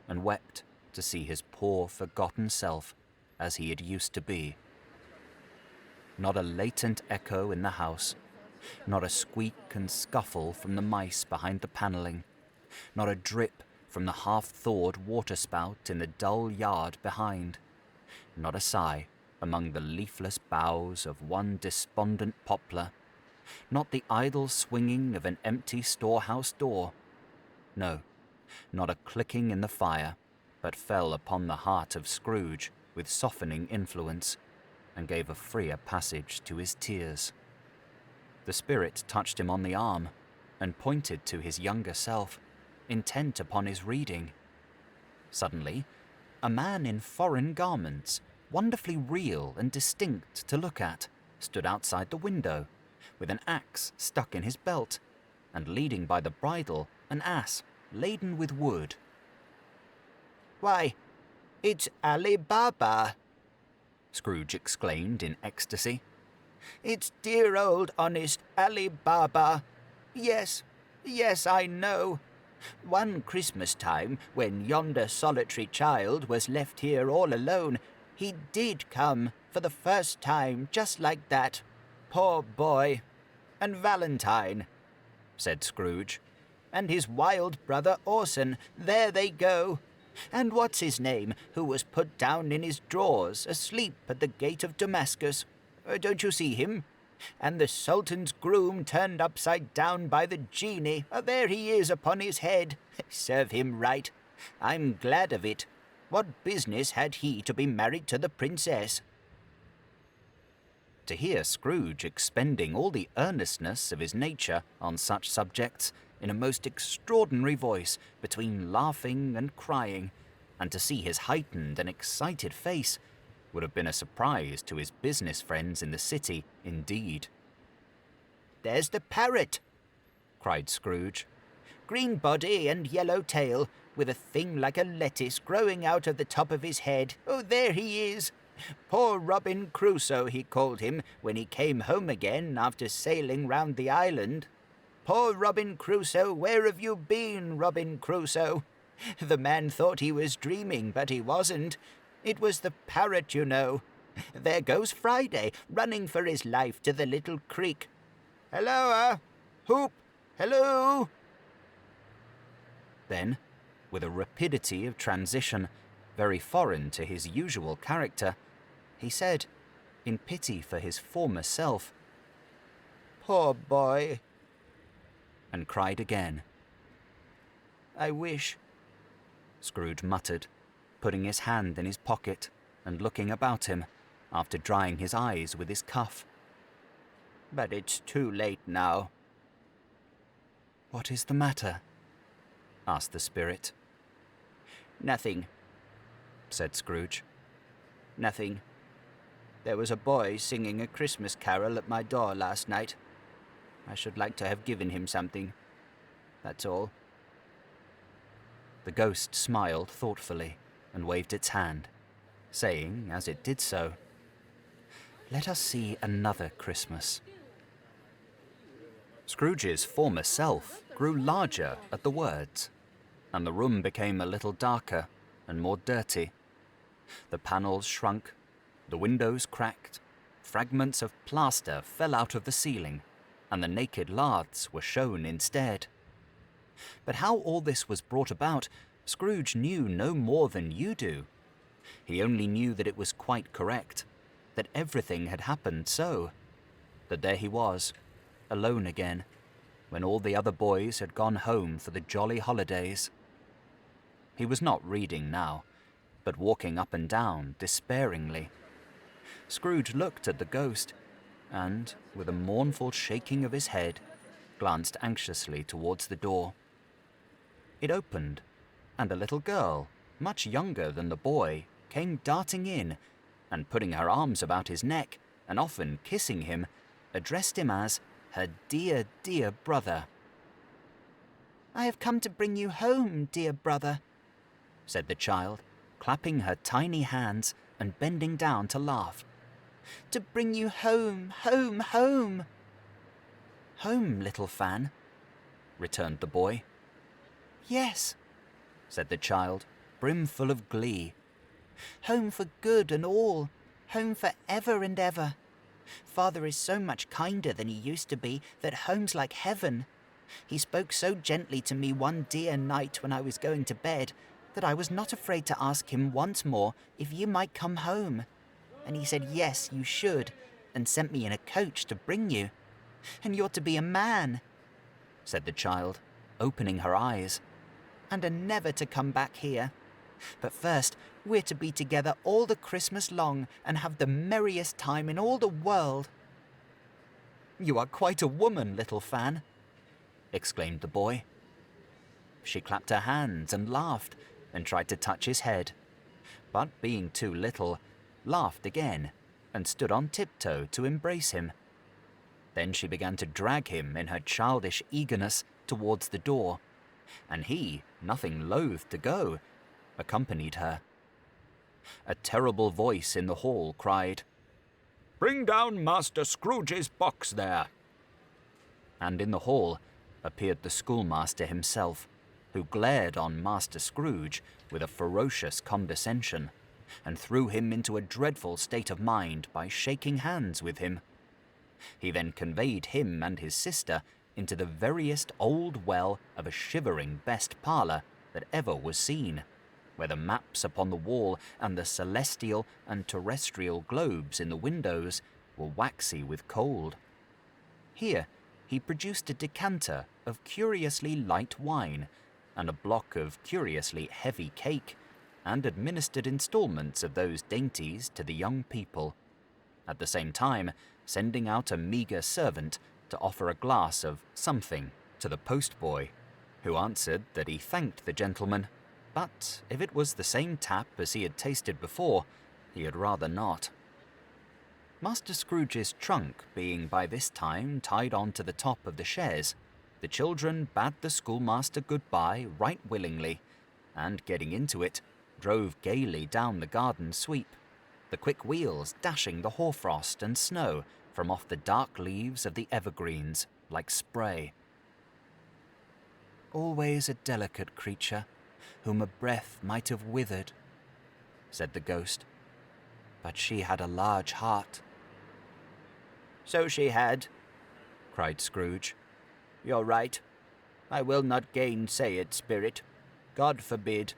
[SPEAKER 2] and wept to see his poor forgotten self, as he had used to be. Not a latent echo in the house, not a squeak and scuffle from the mice behind the panelling, not a drip from the half-thawed waterspout in the dull yard behind, not a sigh among the leafless boughs of one despondent poplar, not the idle swinging of an empty storehouse door. No, not a clicking in the fire, but fell upon the heart of Scrooge with softening influence, and gave a freer passage to his tears. The spirit touched him on the arm, and pointed to his younger self, intent upon his reading. Suddenly, a man in foreign garments, wonderfully real and distinct to look at, stood outside the window, with an axe stuck in his belt, and leading by the bridle an ass laden with wood.
[SPEAKER 3] "Why, it's Ali Baba!"
[SPEAKER 2] Scrooge exclaimed in ecstasy.
[SPEAKER 3] "It's dear old honest Ali Baba. Yes, yes, I know. One Christmas time, when yonder solitary child was left here all alone, he did come for the first time just like that. Poor boy. And Valentine," said Scrooge, "and his wild brother Orson, there they go. And what's his name, who was put down in his drawers, asleep at the gate of Damascus? Don't you see him? And the Sultan's groom turned upside down by the genie. There he is upon his head. Serve him right. I'm glad of it. What business had he to be married to the princess?"
[SPEAKER 2] To hear Scrooge expending all the earnestness of his nature on such subjects in a most extraordinary voice, between laughing and crying, and to see his heightened and excited face, would have been a surprise to his business friends in the city, indeed.
[SPEAKER 3] "There's the parrot!"
[SPEAKER 2] cried Scrooge.
[SPEAKER 3] "Green body and yellow tail, with a thing like a lettuce growing out of the top of his head. Oh, there he is! Poor Robin Crusoe, he called him, when he came home again after sailing round the island. Poor Robin Crusoe, where have you been, Robin Crusoe? The man thought he was dreaming, but he wasn't. It was the parrot, you know. There goes Friday, running for his life to the little creek. Helloa! Hoop! Hello!"
[SPEAKER 2] Then, with a rapidity of transition very foreign to his usual character, he said, in pity for his former self,
[SPEAKER 3] "Poor boy,"
[SPEAKER 2] and cried again.
[SPEAKER 3] "I wish,"
[SPEAKER 2] Scrooge muttered, putting his hand in his pocket and looking about him, after drying his eyes with his cuff.
[SPEAKER 3] "But it's too late now."
[SPEAKER 2] "What is the matter?" asked the spirit.
[SPEAKER 3] "Nothing," said Scrooge. "Nothing. There was a boy singing a Christmas carol at my door last night. I should like to have given him something. That's all."
[SPEAKER 2] The ghost smiled thoughtfully and waved its hand, saying, as it did so, "Let us see another Christmas." Scrooge's former self grew larger at the words, and the room became a little darker and more dirty. The panels shrunk, the windows cracked, fragments of plaster fell out of the ceiling, and the naked laths were shown instead. But how all this was brought about, Scrooge knew no more than you do. He only knew that it was quite correct, that everything had happened so, that there he was, alone again, when all the other boys had gone home for the jolly holidays. He was not reading now, but walking up and down despairingly. Scrooge looked at the ghost, and, with a mournful shaking of his head, glanced anxiously towards the door. It opened, and a little girl, much younger than the boy, came darting in, and putting her arms about his neck, and often kissing him, addressed him as her dear, dear brother.
[SPEAKER 3] "I have come to bring you home, dear brother,"
[SPEAKER 2] said the child, clapping her tiny hands and bending down to laugh.
[SPEAKER 3] "To bring you home, home, home."
[SPEAKER 2] "Home, little Fan," returned the boy.
[SPEAKER 3] "Yes,"
[SPEAKER 2] said the child, brimful of glee.
[SPEAKER 3] Home for good and all. Home for ever and ever. Father is so much kinder than he used to be that home's like heaven. He spoke so gently to me one dear night when I was going to bed that I was not afraid to ask him once more if you might come home. And he said, yes, you should, and sent me in a coach to bring you. And you're to be a man, said the child, opening her eyes, and are never to come back here. But first, we're to be together all the Christmas long and have the merriest time in all the world. You are quite a woman, little Fan, exclaimed the boy. She clapped her hands and laughed and tried to touch his head, but being too little, laughed again and stood on tiptoe to embrace him. Then she began to drag him in her childish eagerness towards the door, and he, nothing loath to go, accompanied her. A terrible voice in the hall cried, "Bring down Master Scrooge's box there!" And in the hall appeared the schoolmaster himself, who glared on Master Scrooge with a ferocious condescension, and threw him into a dreadful state of mind by shaking hands with him. He then conveyed him and his sister into the veriest old well of a shivering best parlour that ever was seen, where the maps upon the wall and the celestial and terrestrial globes in the windows were waxy with cold. Here he produced a decanter of curiously light wine and a block of curiously heavy cake, and administered instalments of those dainties to the young people, at the same time sending out a meagre servant to offer a glass of something to the postboy, who answered that he thanked the gentleman, but if it was the same tap as he had tasted before, he had rather not. Master Scrooge's trunk being by this time tied on to the top of the chaise, the children bade the schoolmaster good-bye right willingly, and getting into it, drove gaily down the garden sweep, the quick wheels dashing the hoarfrost and snow from off the dark leaves of the evergreens like spray. "Always a delicate creature, whom a breath might have withered," said the ghost, "but she had a large heart." "So she had," cried Scrooge. "You're right. I will not gainsay it, Spirit. God forbid."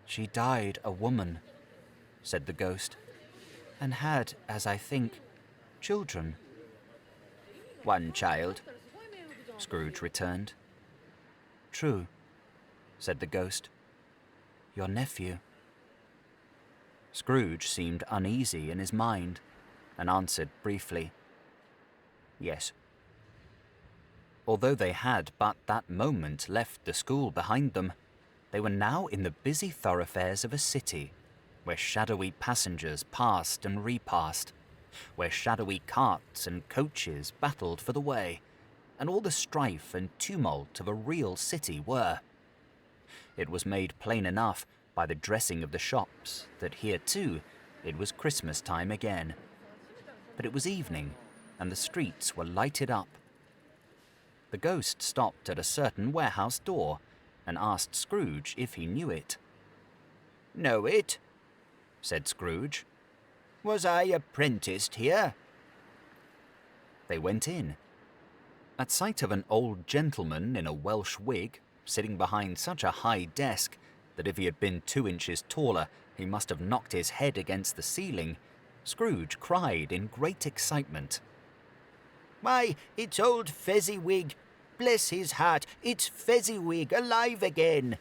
[SPEAKER 3] "She died a woman," said the ghost, "and had, as I think, children." "One child," Scrooge returned. "True," said the ghost. "Your nephew." Scrooge seemed uneasy in his mind, and answered briefly, "Yes." Although they had but that moment left the school behind them, they were now in the busy thoroughfares of a city, where shadowy passengers passed and repassed, where shadowy carts and coaches battled for the way, and all the strife and tumult of a real city were. It was made plain enough by the dressing of the shops that here too it was Christmas time again. But it was evening, and the streets were lighted up. The ghost stopped at a certain warehouse door and asked Scrooge if he knew it. "Know it?" said Scrooge. "Was I apprenticed here?" They went in. At sight of an old gentleman in a Welsh wig, sitting behind such a high desk that if he had been 2 inches taller he must have knocked his head against the ceiling, Scrooge cried in great excitement, "Why, it's old Fezziwig! Bless his heart, it's Fezziwig alive again!"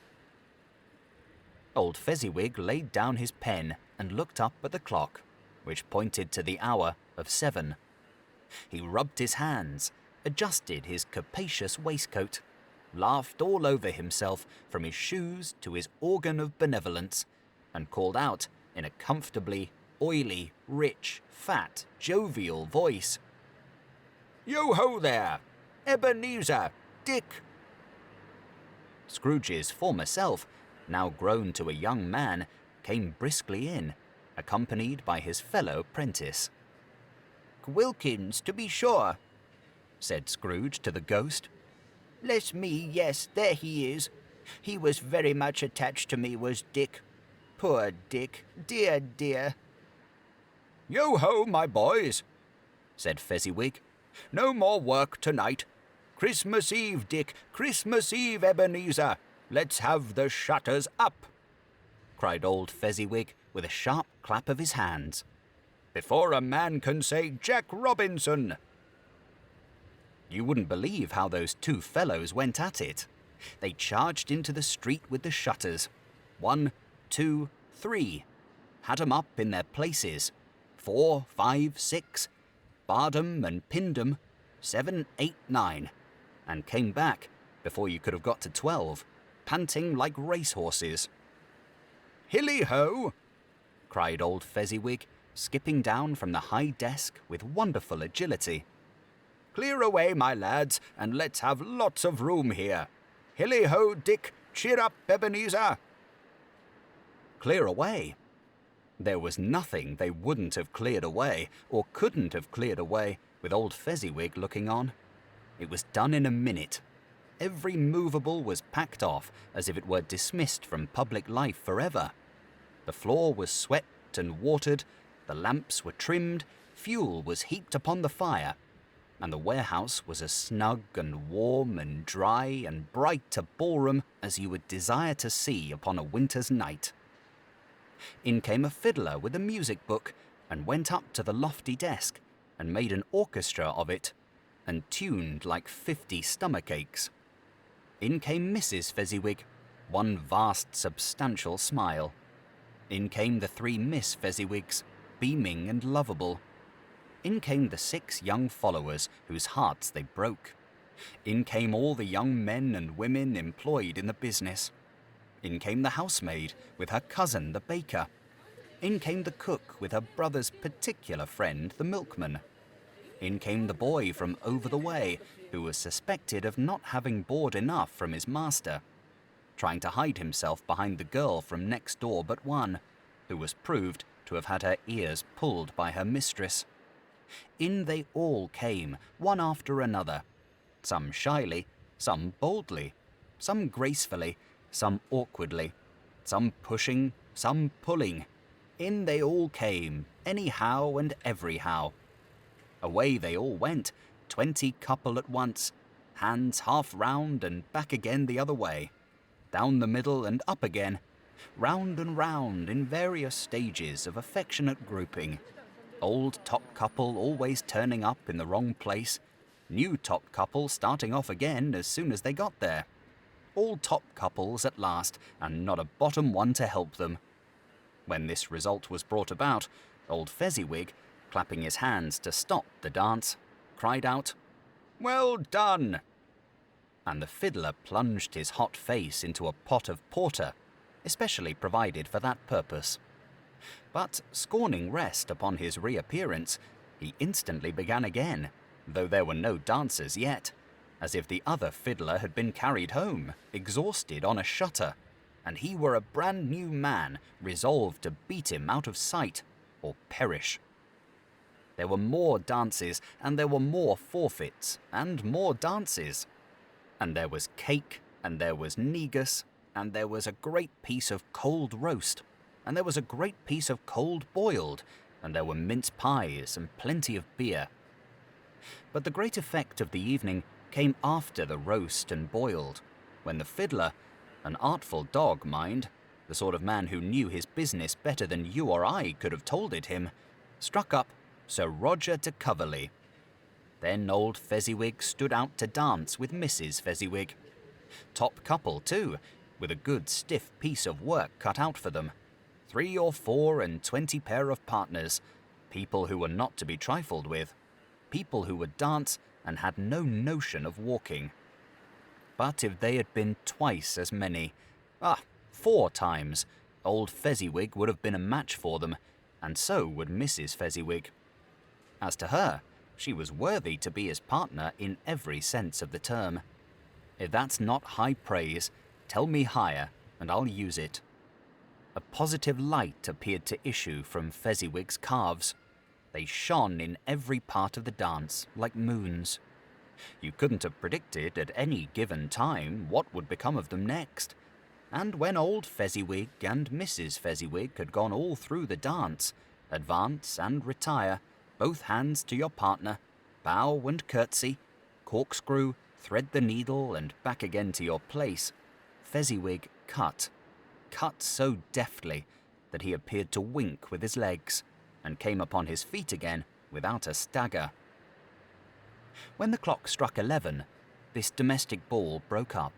[SPEAKER 3] Old Fezziwig laid down his pen and looked up at the clock, which pointed to the hour of 7. He rubbed his hands, adjusted his capacious waistcoat, laughed all over himself from his shoes to his organ of benevolence, and called out in a comfortably oily, rich, fat, jovial voice, "Yo-ho there! Ebenezer! Dick!" Scrooge's former self, now grown to a young man, came briskly in, accompanied by his fellow prentice. "Wilkins, to be sure," said Scrooge to the ghost. "Bless me, yes, there he is. He was very much attached to me, was Dick. Poor Dick, dear, dear. Yo-ho, my boys, said Fezziwig. No more work tonight. Christmas Eve, Dick, Christmas Eve, Ebenezer. Let's have the shutters up, cried old Fezziwig with a sharp clap of his hands. Before a man can say Jack Robinson. You wouldn't believe how those two fellows went at it. They charged into the street with the shutters. 1, 2, 3. Had 'em up in their places. 4, 5, 6. Barred 'em and pinned 'em. 7, 8, 9. And came back, before you could have got to 12, panting like racehorses. Hilly-ho! cried old Fezziwig, skipping down from the high desk with wonderful agility. Clear away, my lads, and let's have lots of room here. Hilly-ho, Dick! Cheer up, Ebenezer! Clear away? There was nothing they wouldn't have cleared away, or couldn't have cleared away, with old Fezziwig looking on. It was done in a minute. Every movable was packed off as if it were dismissed from public life forever. The floor was swept and watered, the lamps were trimmed, fuel was heaped upon the fire, and the warehouse was as snug and warm and dry and bright a ballroom as you would desire to see upon a winter's night. In came a fiddler with a music book and went up to the lofty desk and made an orchestra of it and tuned like 50 stomachaches. In came Mrs. Fezziwig, one vast substantial smile. In came the 3 Miss Fezziwigs, beaming and lovable. In came the 6 young followers whose hearts they broke. In came all the young men and women employed in the business. In came the housemaid with her cousin the baker. In came the cook with her brother's particular friend the milkman. In came the boy from over the way, who was suspected of not having board enough from his master, trying to hide himself behind the girl from next door but one, who was proved to have had her ears pulled by her mistress. In they all came, one after another, some shyly, some boldly, some gracefully, some awkwardly, some pushing, some pulling. In they all came, anyhow and everyhow. Away they all went, 20 couple at once, hands half round and back again the other way, down the middle and up again, round and round in various stages of affectionate grouping. Old top couple always turning up in the wrong place, new top couple starting off again as soon as they got there. All top couples at last, and not a bottom one to help them. When this result was brought about, old Fezziwig, clapping his hands to stop the dance, cried out, "Well done!" And the fiddler plunged his hot face into a pot of porter, especially provided for that purpose. But, scorning rest upon his reappearance, he instantly began again, though there were no dancers yet, as if the other fiddler had been carried home, exhausted on a shutter, and he were a brand new man, resolved to beat him out of sight, or perish. There were more dances, and there were more forfeits, and more dances. And there was cake, and there was negus, and there was a great piece of cold roast, and there was a great piece of cold boiled, and there were mince pies and plenty of beer. But the great effect of the evening came after the roast and boiled, when the fiddler, an artful dog, mind, the sort of man who knew his business better than you or I could have told it him, struck up Sir Roger de Coverley. Then old Fezziwig stood out to dance with Mrs. Fezziwig. Top couple, too, with a good stiff piece of work cut out for them. 3 or 4 and 20 pair of partners, people who were not to be trifled with, people who would dance and had no notion of walking. But if they had been twice as many, 4 times, old Fezziwig would have been a match for them, and so would Mrs. Fezziwig. As to her, she was worthy to be his partner in every sense of the term. If that's not high praise, tell me higher, and I'll use it. A positive light appeared to issue from Fezziwig's calves. They shone in every part of the dance like moons. You couldn't have predicted at any given time what would become of them next.
[SPEAKER 2] And when old Fezziwig and Mrs. Fezziwig had gone all through the dance, advance and retire, both hands to your partner, bow and curtsy, corkscrew, thread the needle and back again to your place, Fezziwig cut so deftly that he appeared to wink with his legs, and came upon his feet again without a stagger. When the clock struck 11, this domestic ball broke up.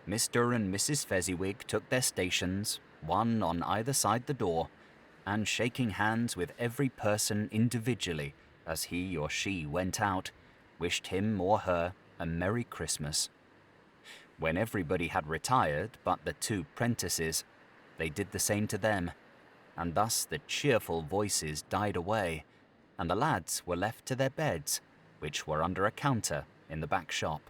[SPEAKER 2] Mr. and Mrs. Fezziwig took their stations, one on either side the door, and shaking hands with every person individually as he or she went out, wished him or her a Merry Christmas. When everybody had retired but the two prentices, they did the same to them, and thus the cheerful voices died away, and the lads were left to their beds, which were under a counter in the back shop.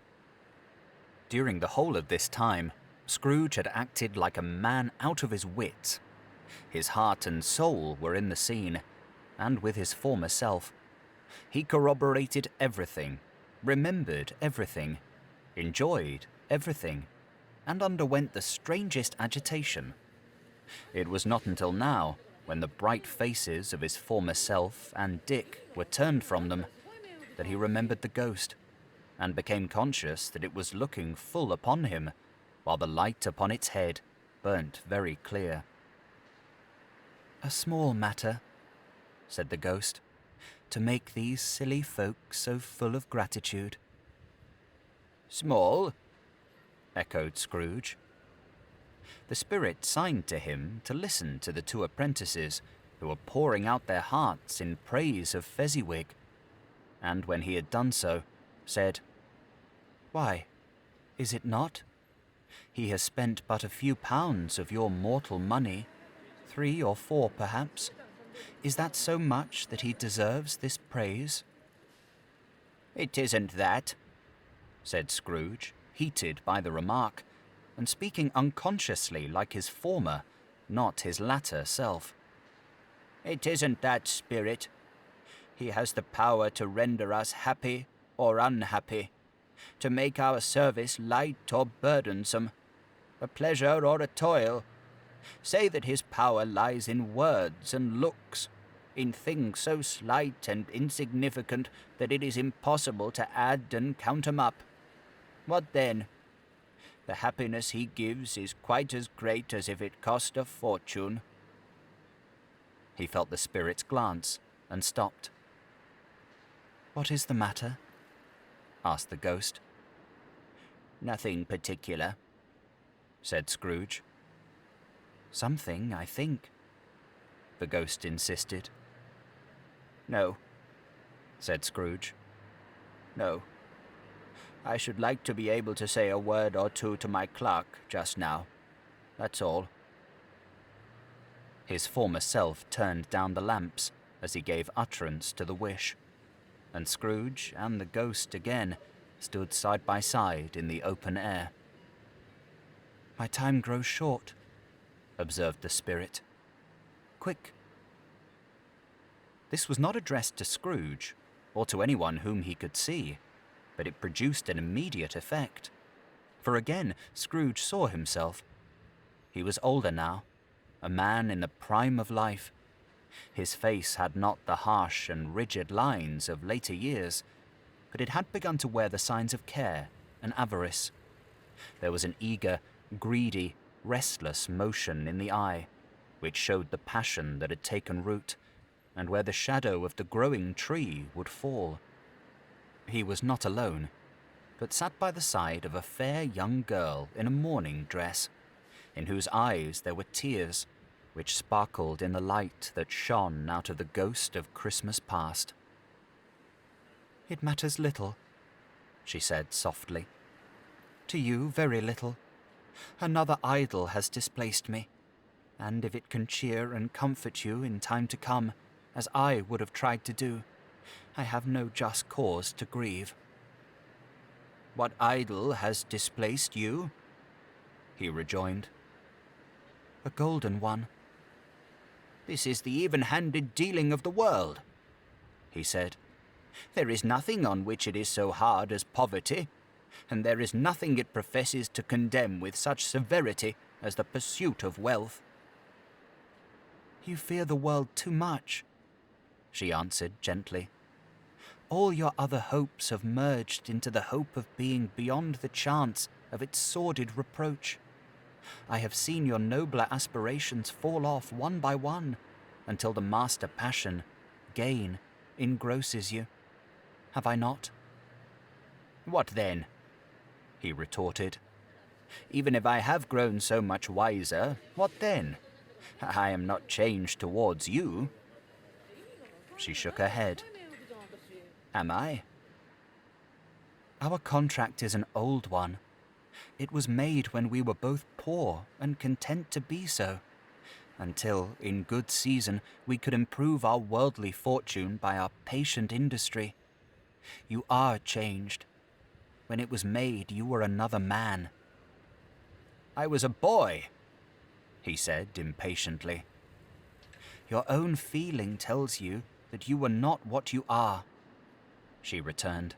[SPEAKER 2] During the whole of this time, Scrooge had acted like a man out of his wits. His heart and soul were in the scene, and with his former self. He corroborated everything, remembered everything, enjoyed everything, and underwent the strangest agitation. It was not until now, when the bright faces of his former self and Dick were turned from them, that he remembered the ghost, and became conscious that it was looking full upon him, while the light upon its head burnt very clear. "A small matter," said the ghost, "to make these silly folk so full of gratitude." "Small?" echoed Scrooge. The spirit signed to him to listen to the two apprentices, who were pouring out their hearts in praise of Fezziwig, and when he had done so, said, "Why, is it not? He has spent but a few pounds of your mortal money, 3 or 4 perhaps. Is that so much that he deserves this praise?" "It isn't that," said Scrooge, heated by the remark, and speaking unconsciously like his former, not his latter self. "It isn't that, spirit. He has the power to render us happy or unhappy, to make our service light or burdensome, a pleasure or a toil. Say that his power lies in words and looks, in things so slight and insignificant that it is impossible to add and count 'em up. What then? The happiness he gives is quite as great as if it cost a fortune." He felt the spirit's glance and stopped. "What is the matter?" asked the ghost. "Nothing particular," said Scrooge. "Something, I think," the ghost insisted. "No," said Scrooge. "No. I should like to be able to say a word or two to my clerk just now. That's all." His former self turned down the lamps as he gave utterance to the wish, and Scrooge and the ghost again stood side by side in the open air. "My time grows short," observed the spirit. "Quick." This was not addressed to Scrooge, or to anyone whom he could see, but it produced an immediate effect. For again Scrooge saw himself. He was older now, a man in the prime of life. His face had not the harsh and rigid lines of later years, but it had begun to wear the signs of care and avarice. There was an eager, greedy, restless motion in the eye, which showed the passion that had taken root, and where the shadow of the growing tree would fall. He was not alone, but sat by the side of a fair young girl in a mourning dress, in whose eyes there were tears, which sparkled in the light that shone out of the ghost of Christmas past. "It matters little," she said softly. "To you, very little. Another idol has displaced me, and if it can cheer and comfort you in time to come, as I would have tried to do, I have no just cause to grieve." "What idol has displaced you?" he rejoined. "A golden one." "This is the even-handed dealing of the world," he said. "There is nothing on which it is so hard as poverty, and there is nothing it professes to condemn with such severity
[SPEAKER 3] as the pursuit of wealth.
[SPEAKER 2] You fear the world too much, she answered gently. All your other hopes have merged into the hope of being beyond the chance of its sordid reproach. I have seen your nobler aspirations fall off one by one until the master passion, gain, engrosses you. Have I not?
[SPEAKER 3] What then? He retorted. Even if I have grown so much wiser, what then? I am not changed towards you.
[SPEAKER 2] She shook her head.
[SPEAKER 3] Am I?
[SPEAKER 2] Our contract is an old one. It was made when we were both poor and content to be so, until, in good season, we could improve our worldly fortune by our patient industry. You are changed. When it was made, you were another man.
[SPEAKER 3] I was a boy, he said impatiently.
[SPEAKER 2] Your own feeling tells you that you were not what you are, she returned.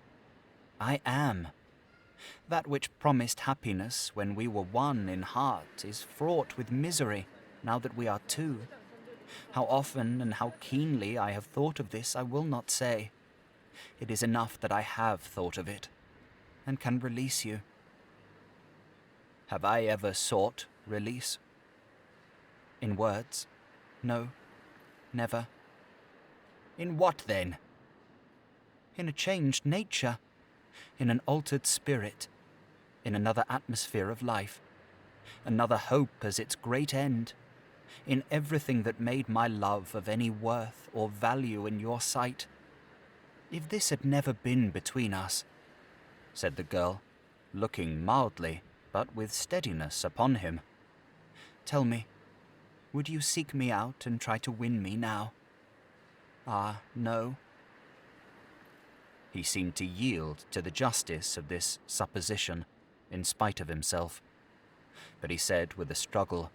[SPEAKER 2] I am. That which promised happiness when we were one in heart is fraught with misery now that we are two. How often and how keenly I have thought of this I will not say. It is enough that I have thought of it, and can release you.
[SPEAKER 3] Have I ever sought release?
[SPEAKER 2] In words, no, never.
[SPEAKER 3] In what then?
[SPEAKER 2] In a changed nature, in an altered spirit, in another atmosphere of life, another hope as its great end, in everything that made my love of any worth or value in your sight. If this had never been between us, said the girl, looking mildly but with steadiness upon him, tell me, would you seek me out and try to win me now? Ah, no.
[SPEAKER 3] He seemed to yield to the justice of this supposition, in spite of himself. But he said with a struggle,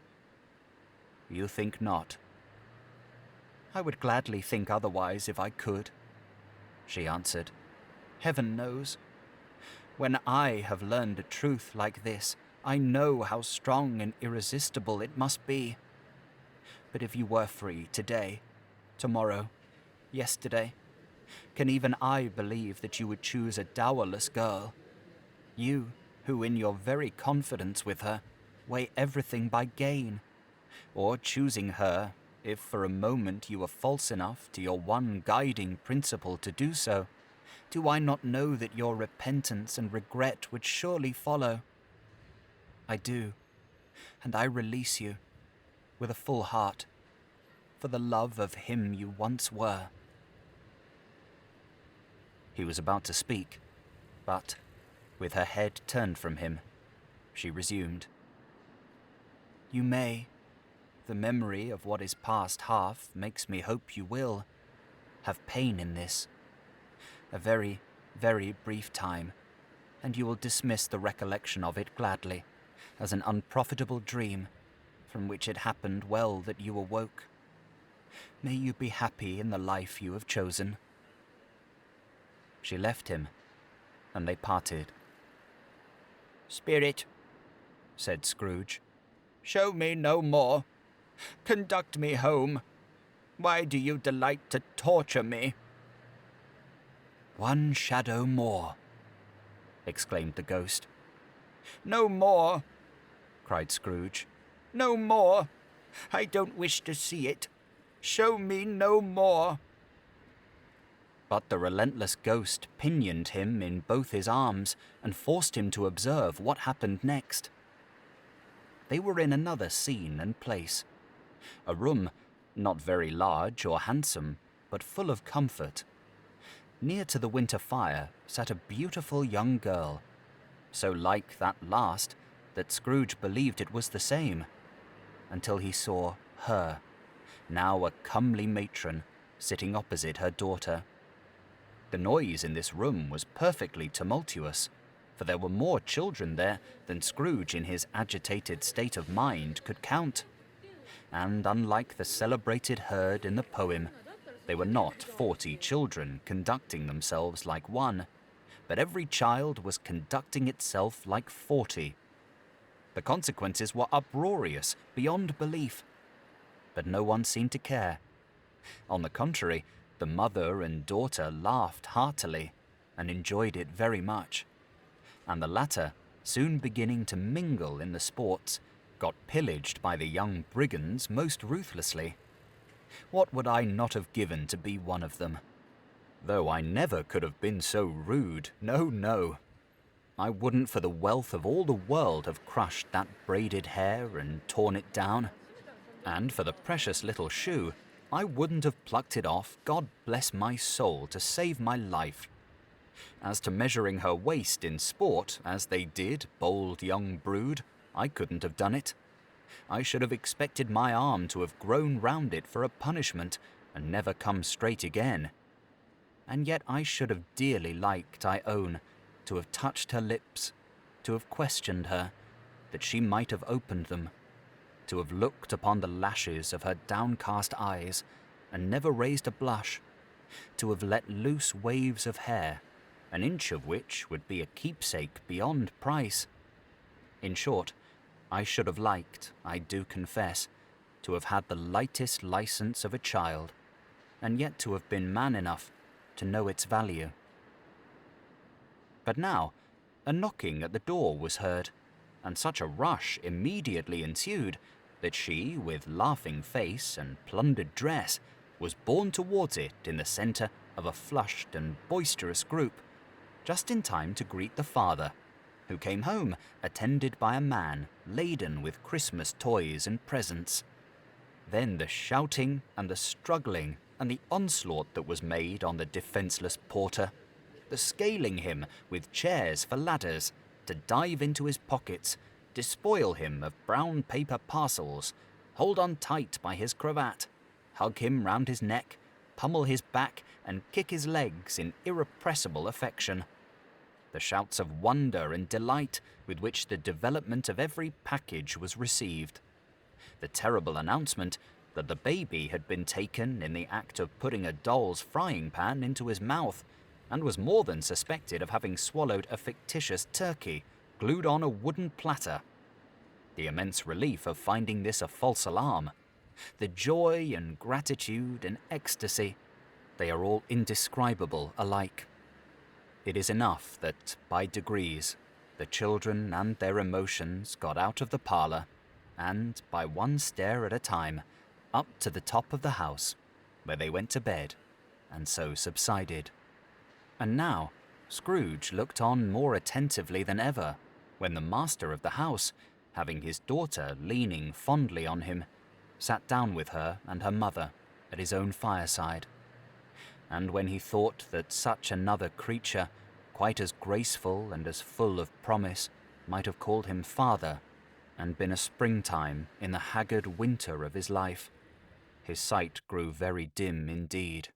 [SPEAKER 3] You think not?
[SPEAKER 2] I would gladly think otherwise if I could, she answered. Heaven knows. When I have learned a truth like this, I know how strong and irresistible it must be. But if you were free today, tomorrow, yesterday, can even I believe that you would choose a dowerless girl? You, who in your very confidence with her, weigh everything by gain, or choosing her, if for a moment you were false enough to your one guiding principle to do so, do I not know that your repentance and regret would surely follow? I do, and I release you, with a full heart, for the love of him you once were.
[SPEAKER 3] He was about to speak, but, with her head turned from him, she resumed.
[SPEAKER 2] You may. The memory of what is past half makes me hope you will have pain in this. A very, very brief time, and you will dismiss the recollection of it gladly, as an unprofitable dream, from which it happened well that you awoke. May you be happy in the life you have chosen.
[SPEAKER 3] She left him, and they parted.
[SPEAKER 4] Spirit,
[SPEAKER 3] said Scrooge,
[SPEAKER 4] show me no more. Conduct me home. Why do you delight to torture me?
[SPEAKER 2] One shadow more, exclaimed the ghost.
[SPEAKER 4] No more,
[SPEAKER 3] cried Scrooge.
[SPEAKER 4] No more. I don't wish to see it. Show me no more.
[SPEAKER 2] But the relentless ghost pinioned him in both his arms and forced him to observe what happened next. They were in another scene and place. A room, not very large or handsome, but full of comfort. Near to the winter fire sat a beautiful young girl, so like that last that Scrooge believed it was the same, until he saw her, now a comely matron, sitting opposite her daughter. The noise in this room was perfectly tumultuous, for there were more children there than Scrooge in his agitated state of mind could count. And unlike the celebrated herd in the poem, they were not 40 children conducting themselves like one, but every child was conducting itself like 40. The consequences were uproarious, beyond belief. But no one seemed to care. On the contrary, the mother and daughter laughed heartily and enjoyed it very much. And the latter, soon beginning to mingle in the sports, got pillaged by the young brigands most ruthlessly. What would I not have given to be one of them? Though I never could have been so rude, no, no. I wouldn't for the wealth of all the world have crushed that braided hair and torn it down. And for the precious little shoe, I wouldn't have plucked it off, God bless my soul, to save my life. As to measuring her waist in sport, as they did, bold young brood, I couldn't have done it. I should have expected my arm to have grown round it for a punishment, and never come straight again. And yet I should have dearly liked, I own, to have touched her lips, to have questioned her, that she might have opened them, to have looked upon the lashes of her downcast eyes, and never raised a blush, to have let loose waves of hair, an inch of which would be a keepsake beyond price. In short, I should have liked, I do confess, to have had the lightest license of a child, and yet to have been man enough to know its value. But now, a knocking at the door was heard, and such a rush immediately ensued that she, with laughing face and plundered dress, was borne towards it in the centre of a flushed and boisterous group, just in time to greet the father, who came home attended by a man laden with Christmas toys and presents. Then the shouting and the struggling and the onslaught that was made on the defenceless porter, the scaling him with chairs for ladders, to dive into his pockets, despoil him of brown paper parcels, hold on tight by his cravat, hug him round his neck, pummel his back, and kick his legs in irrepressible affection. The shouts of wonder and delight with which the development of every package was received. The terrible announcement that the baby had been taken in the act of putting a doll's frying pan into his mouth, and was more than suspected of having swallowed a fictitious turkey glued on a wooden platter. The immense relief of finding this a false alarm, the joy and gratitude and ecstasy, they are all indescribable alike. It is enough that, by degrees, the children and their emotions got out of the parlour, and, by one stair at a time, up to the top of the house, where they went to bed, and so subsided. And now Scrooge looked on more attentively than ever, when the master of the house, having his daughter leaning fondly on him, sat down with her and her mother at his own fireside. And when he thought that such another creature, quite as graceful and as full of promise, might have called him father, and been a springtime in the haggard winter of his life, his sight grew very dim indeed.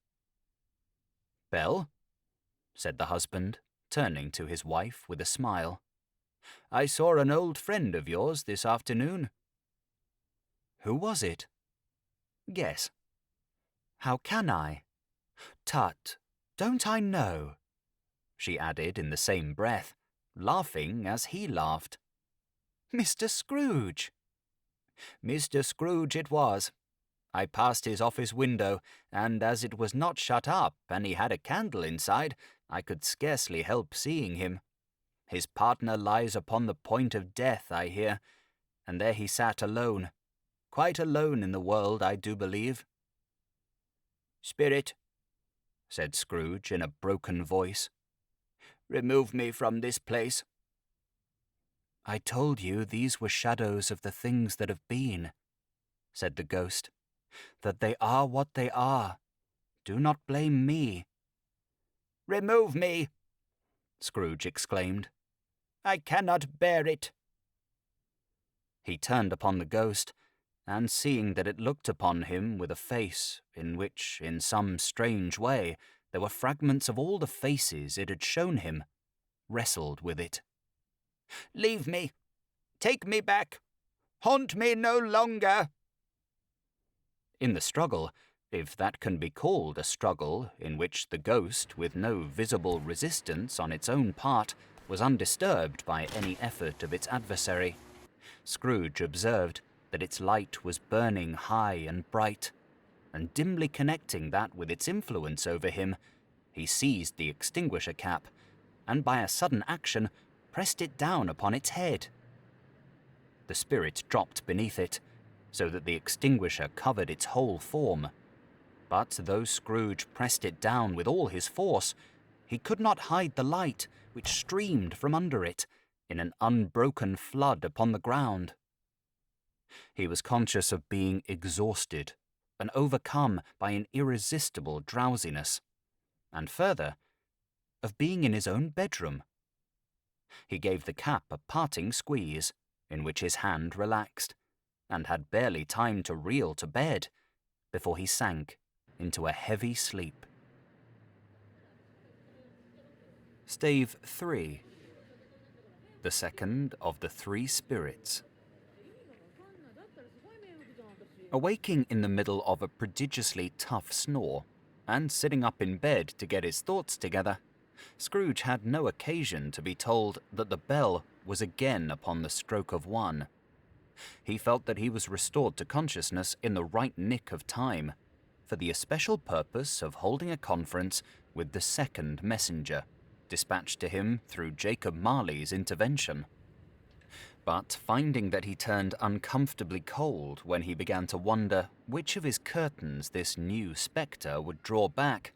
[SPEAKER 2] "Belle," said the husband, turning to his wife with a smile, "I saw an old friend of yours this afternoon." "Who was it?" "Guess." "How can I?" "Tut, don't I know?" she added in the same breath, laughing as he laughed. "Mr. Scrooge." "Mr. Scrooge it was. I passed his office window, and as it was not shut up and he had a candle inside, I could scarcely help seeing him. His partner lies upon the point of death, I hear, and there he sat alone, quite alone in the world, I do believe." "Spirit," said Scrooge in a broken voice, "remove me from this place." "I told you these were shadows of the things that have been," said the ghost, "that they are what they are. Do not blame me." "Remove me!" Scrooge exclaimed. "I cannot bear it." He turned upon the ghost, and seeing that it looked upon him with a face in which, in some strange way, there were fragments of all the faces it had shown him, wrestled with it. "Leave me! Take me back! Haunt me no longer!" In the struggle, if that can be called a struggle in which the ghost, with no visible resistance on its own part, was undisturbed by any effort of its adversary, Scrooge observed that its light was burning high and bright, and dimly connecting that with its influence over him, he seized the extinguisher cap, and by a sudden action pressed it down upon its head. The spirit dropped beneath it, so that the extinguisher covered its whole form. But though Scrooge pressed it down with all his force, he could not hide the light which streamed from under it in an unbroken flood upon the ground. He was conscious of being exhausted and overcome by an irresistible drowsiness, and further, of being in his own bedroom. He gave the cap a parting squeeze, in which his hand relaxed, and had barely time to reel to bed before he sank into a heavy sleep. Stave 3. The second of the three spirits. Awaking in the middle of a prodigiously tough snore, and sitting up in bed to get his thoughts together, Scrooge had no occasion to be told that the bell was again upon the stroke of 1. He felt that he was restored to consciousness in the right nick of time, for the especial purpose of holding a conference with the second messenger, dispatched to him through Jacob Marley's intervention. But finding that he turned uncomfortably cold when he began to wonder which of his curtains this new spectre would draw back,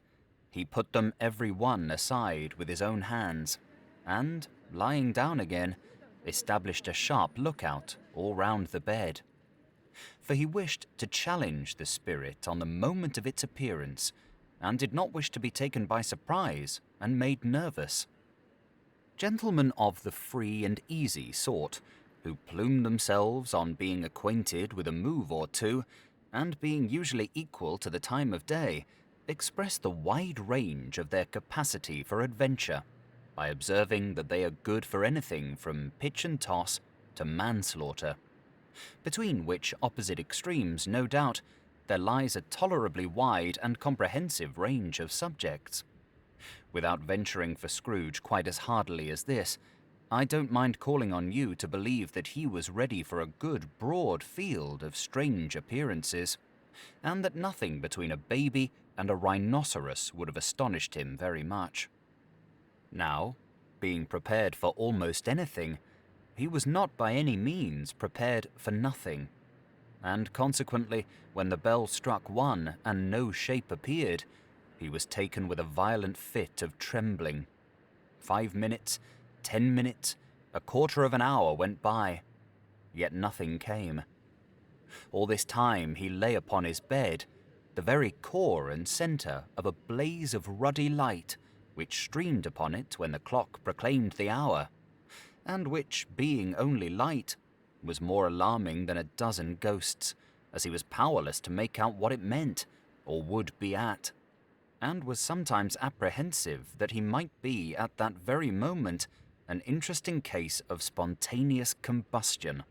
[SPEAKER 2] he put them every one aside with his own hands, and, lying down again, established a sharp lookout all round the bed. For he wished to challenge the spirit on the moment of its appearance, and did not wish to be taken by surprise and made nervous. Gentlemen of the free and easy sort, who plume themselves on being acquainted with a move or two, and being usually equal to the time of day, express the wide range of their capacity for adventure by observing that they are good for anything from pitch and toss to manslaughter, between which opposite extremes, no doubt, there lies a tolerably wide and comprehensive range of subjects. Without venturing for Scrooge quite as hardily as this, I don't mind calling on you to believe that he was ready for a good broad field of strange appearances, and that nothing between a baby and a rhinoceros would have astonished him very much. Now, being prepared for almost anything, he was not by any means prepared for nothing, and consequently, when the bell struck 1 and no shape appeared, he was taken with a violent fit of trembling. 5 minutes, 10 minutes, a quarter of an hour went by, yet nothing came. All this time he lay upon his bed, the very core and centre of a blaze of ruddy light, which streamed upon it when the clock proclaimed the hour, and which, being only light, was more alarming than a dozen ghosts, as he was powerless to make out what it meant, or would be at, and was sometimes apprehensive that he might be at that very moment an interesting case of spontaneous combustion,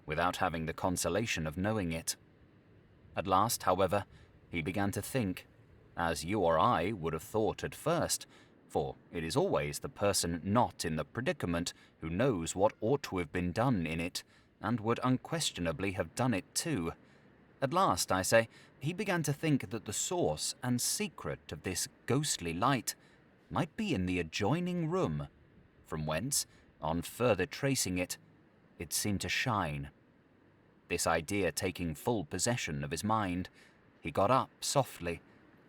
[SPEAKER 2] without having the consolation of knowing it. At last, however, he began to think, as you or I would have thought at first, for it is always the person not in the predicament who knows what ought to have been done in it, and would unquestionably have done it too. At last, I say, he began to think that the source and secret of this ghostly light might be in the adjoining room, from whence, on further tracing it, it seemed to shine. This idea taking full possession of his mind, he got up softly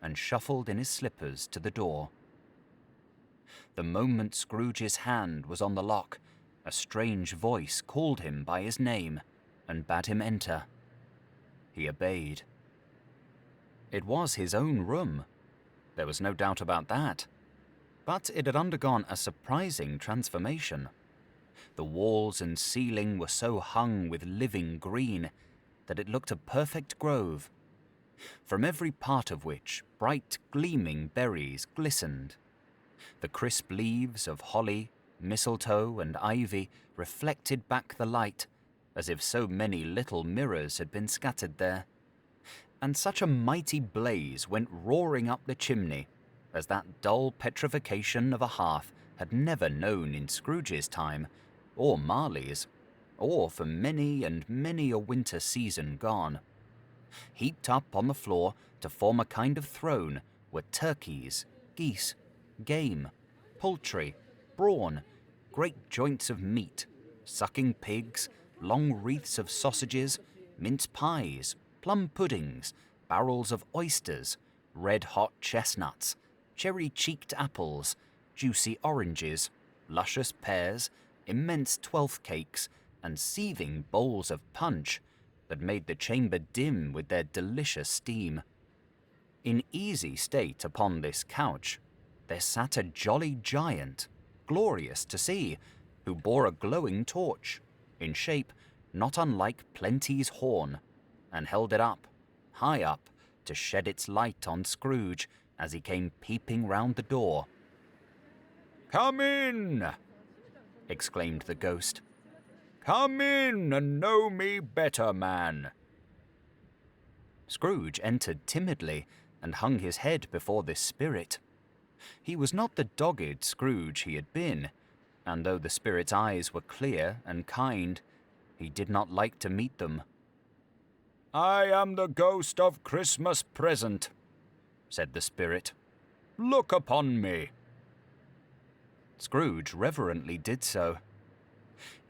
[SPEAKER 2] and shuffled in his slippers to the door. The moment Scrooge's hand was on the lock, a strange voice called him by his name and bade him enter. He obeyed. It was his own room. There was no doubt about that. But it had undergone a surprising transformation. The walls and ceiling were so hung with living green that it looked a perfect grove, from every part of which bright gleaming berries glistened. The crisp leaves of holly, mistletoe, and ivy reflected back the light, as if so many little mirrors had been scattered there. And such a mighty blaze went roaring up the chimney, as that dull petrification of a hearth had never known in Scrooge's time, or Marley's, or for many and many a winter season gone. Heaped up on the floor to form a kind of throne were turkeys, geese, game, poultry, brawn, great joints of meat, sucking pigs, long wreaths of sausages, mince pies, plum puddings, barrels of oysters, red-hot chestnuts, cherry-cheeked apples, juicy oranges, luscious pears, immense twelfth cakes, and seething bowls of punch that made the chamber dim with their delicious steam. In easy state upon this couch there sat a jolly giant, glorious to see, who bore a glowing torch, in shape not unlike Plenty's horn, and held it up, high up, to shed its light on Scrooge as he came peeping round the door.
[SPEAKER 4] "Come in!"
[SPEAKER 2] exclaimed the ghost.
[SPEAKER 4] "Come in and know me better, man."
[SPEAKER 2] Scrooge entered timidly and hung his head before this spirit. He was not the dogged Scrooge he had been, and though the spirit's eyes were clear and kind, he did not like to meet them.
[SPEAKER 4] "I am the ghost of Christmas Present,"
[SPEAKER 2] said the spirit.
[SPEAKER 4] "Look upon me."
[SPEAKER 2] Scrooge reverently did so.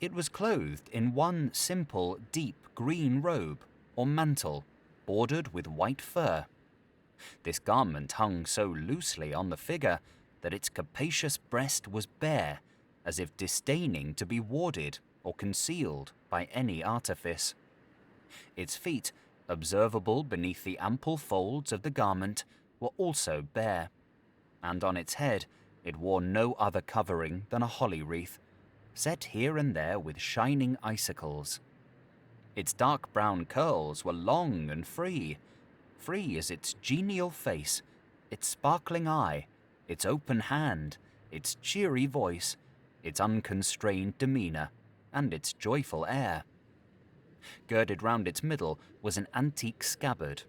[SPEAKER 2] It was clothed in one simple, deep green robe, or mantle, bordered with white fur. This garment hung so loosely on the figure that its capacious breast was bare, as if disdaining to be warded or concealed by any artifice. Its feet, observable beneath the ample folds of the garment, were also bare, and on its head it wore no other covering than a holly wreath, set here and there with shining icicles. Its dark brown curls were long and free as its genial face, its sparkling eye, its open hand, its cheery voice, its unconstrained demeanour, and its joyful air. Girded round its middle was an antique scabbard,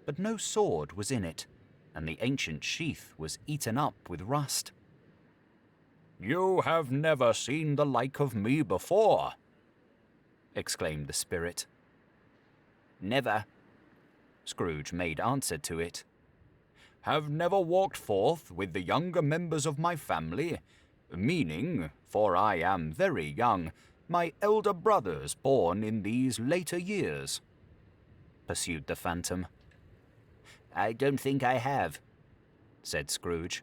[SPEAKER 2] but no sword was in it, and the ancient sheath was eaten up with rust.
[SPEAKER 4] "You have never seen the like of me before,"
[SPEAKER 2] exclaimed the spirit.
[SPEAKER 3] "Never,"
[SPEAKER 2] Scrooge made answer to it.
[SPEAKER 4] "Have never walked forth with the younger members of my family, meaning, for I am very young, my elder brothers born in these later years,"
[SPEAKER 2] pursued the phantom.
[SPEAKER 3] "I don't think I have,"
[SPEAKER 2] said Scrooge.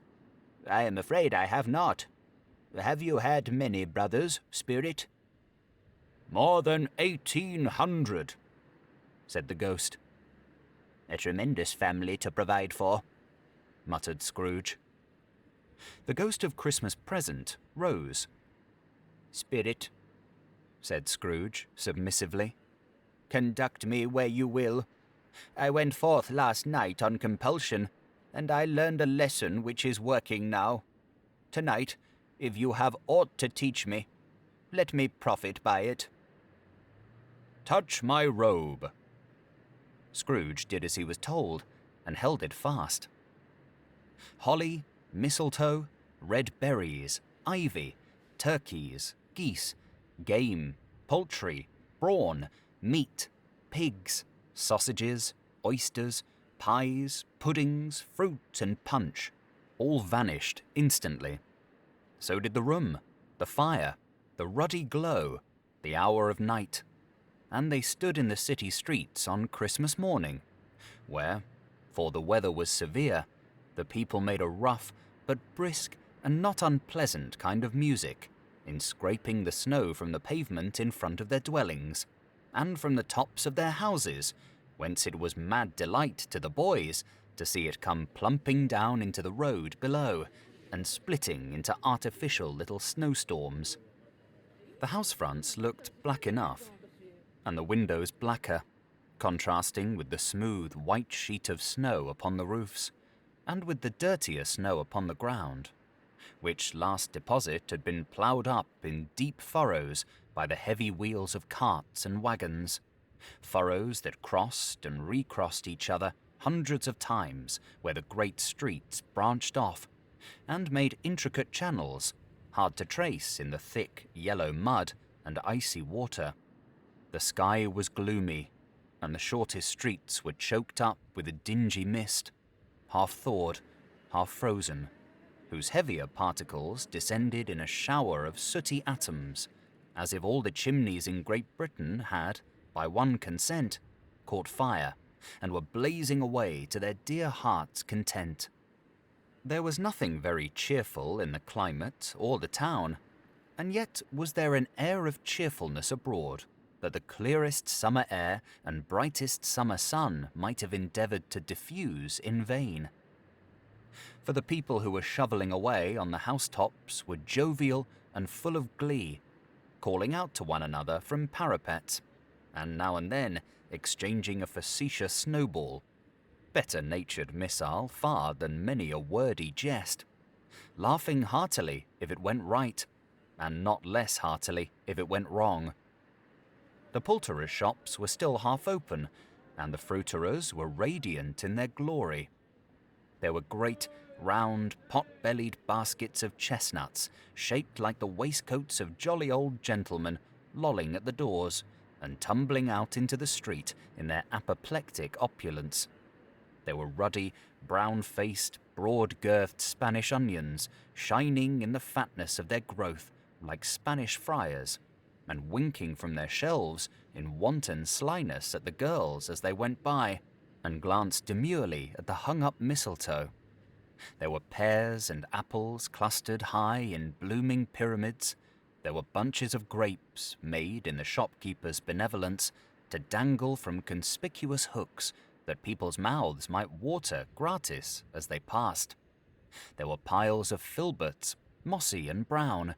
[SPEAKER 3] "I am afraid I have not. Have you had many brothers, spirit?"
[SPEAKER 4] "More than 1,800,
[SPEAKER 2] said the ghost.
[SPEAKER 3] "A tremendous family to provide for,"
[SPEAKER 2] muttered Scrooge. The ghost of Christmas Present rose.
[SPEAKER 3] "Spirit,"
[SPEAKER 2] said Scrooge submissively,
[SPEAKER 3] "conduct me where you will. I went forth last night on compulsion, and I learned a lesson which is working now. Tonight, if you have aught to teach me, let me profit by it."
[SPEAKER 4] "Touch my robe."
[SPEAKER 2] Scrooge did as he was told, and held it fast. Holly, mistletoe, red berries, ivy, turkeys, geese, game, poultry, brawn, meat, pigs, sausages, oysters, pies, puddings, fruit, and punch, all vanished instantly. So did the room, the fire, the ruddy glow, the hour of night, and they stood in the city streets on Christmas morning, where, for the weather was severe, the people made a rough but brisk and not unpleasant kind of music in scraping the snow from the pavement in front of their dwellings, and from the tops of their houses, whence it was mad delight to the boys to see it come plumping down into the road below, and splitting into artificial little snowstorms. The house fronts looked black enough, and the windows blacker, contrasting with the smooth white sheet of snow upon the roofs, and with the dirtier snow upon the ground, which last deposit had been ploughed up in deep furrows by the heavy wheels of carts and wagons, furrows that crossed and recrossed each other hundreds of times where the great streets branched off, and made intricate channels, hard to trace in the thick yellow mud and icy water. The sky was gloomy, and the shortest streets were choked up with a dingy mist, half thawed, half frozen, whose heavier particles descended in a shower of sooty atoms, as if all the chimneys in Great Britain had, by one consent, caught fire, and were blazing away to their dear hearts' content. There was nothing very cheerful in the climate or the town, and yet was there an air of cheerfulness abroad that the clearest summer air and brightest summer sun might have endeavoured to diffuse in vain. For the people who were shovelling away on the housetops were jovial and full of glee, calling out to one another from parapets, and now and then exchanging a facetious snowball, better-natured missile far than many a wordy jest, laughing heartily if it went right, and not less heartily if it went wrong. The poulterers' shops were still half open, and the fruiterers were radiant in their glory. There were great, round, pot-bellied baskets of chestnuts, shaped like the waistcoats of jolly old gentlemen, lolling at the doors, and tumbling out into the street in their apoplectic opulence. There were ruddy, brown-faced, broad-girthed Spanish onions, shining in the fatness of their growth like Spanish friars, and winking from their shelves in wanton slyness at the girls as they went by, and glanced demurely at the hung-up mistletoe. There were pears and apples clustered high in blooming pyramids. There were bunches of grapes made in the shopkeeper's benevolence to dangle from conspicuous hooks that people's mouths might water gratis as they passed. There were piles of filberts, mossy and brown,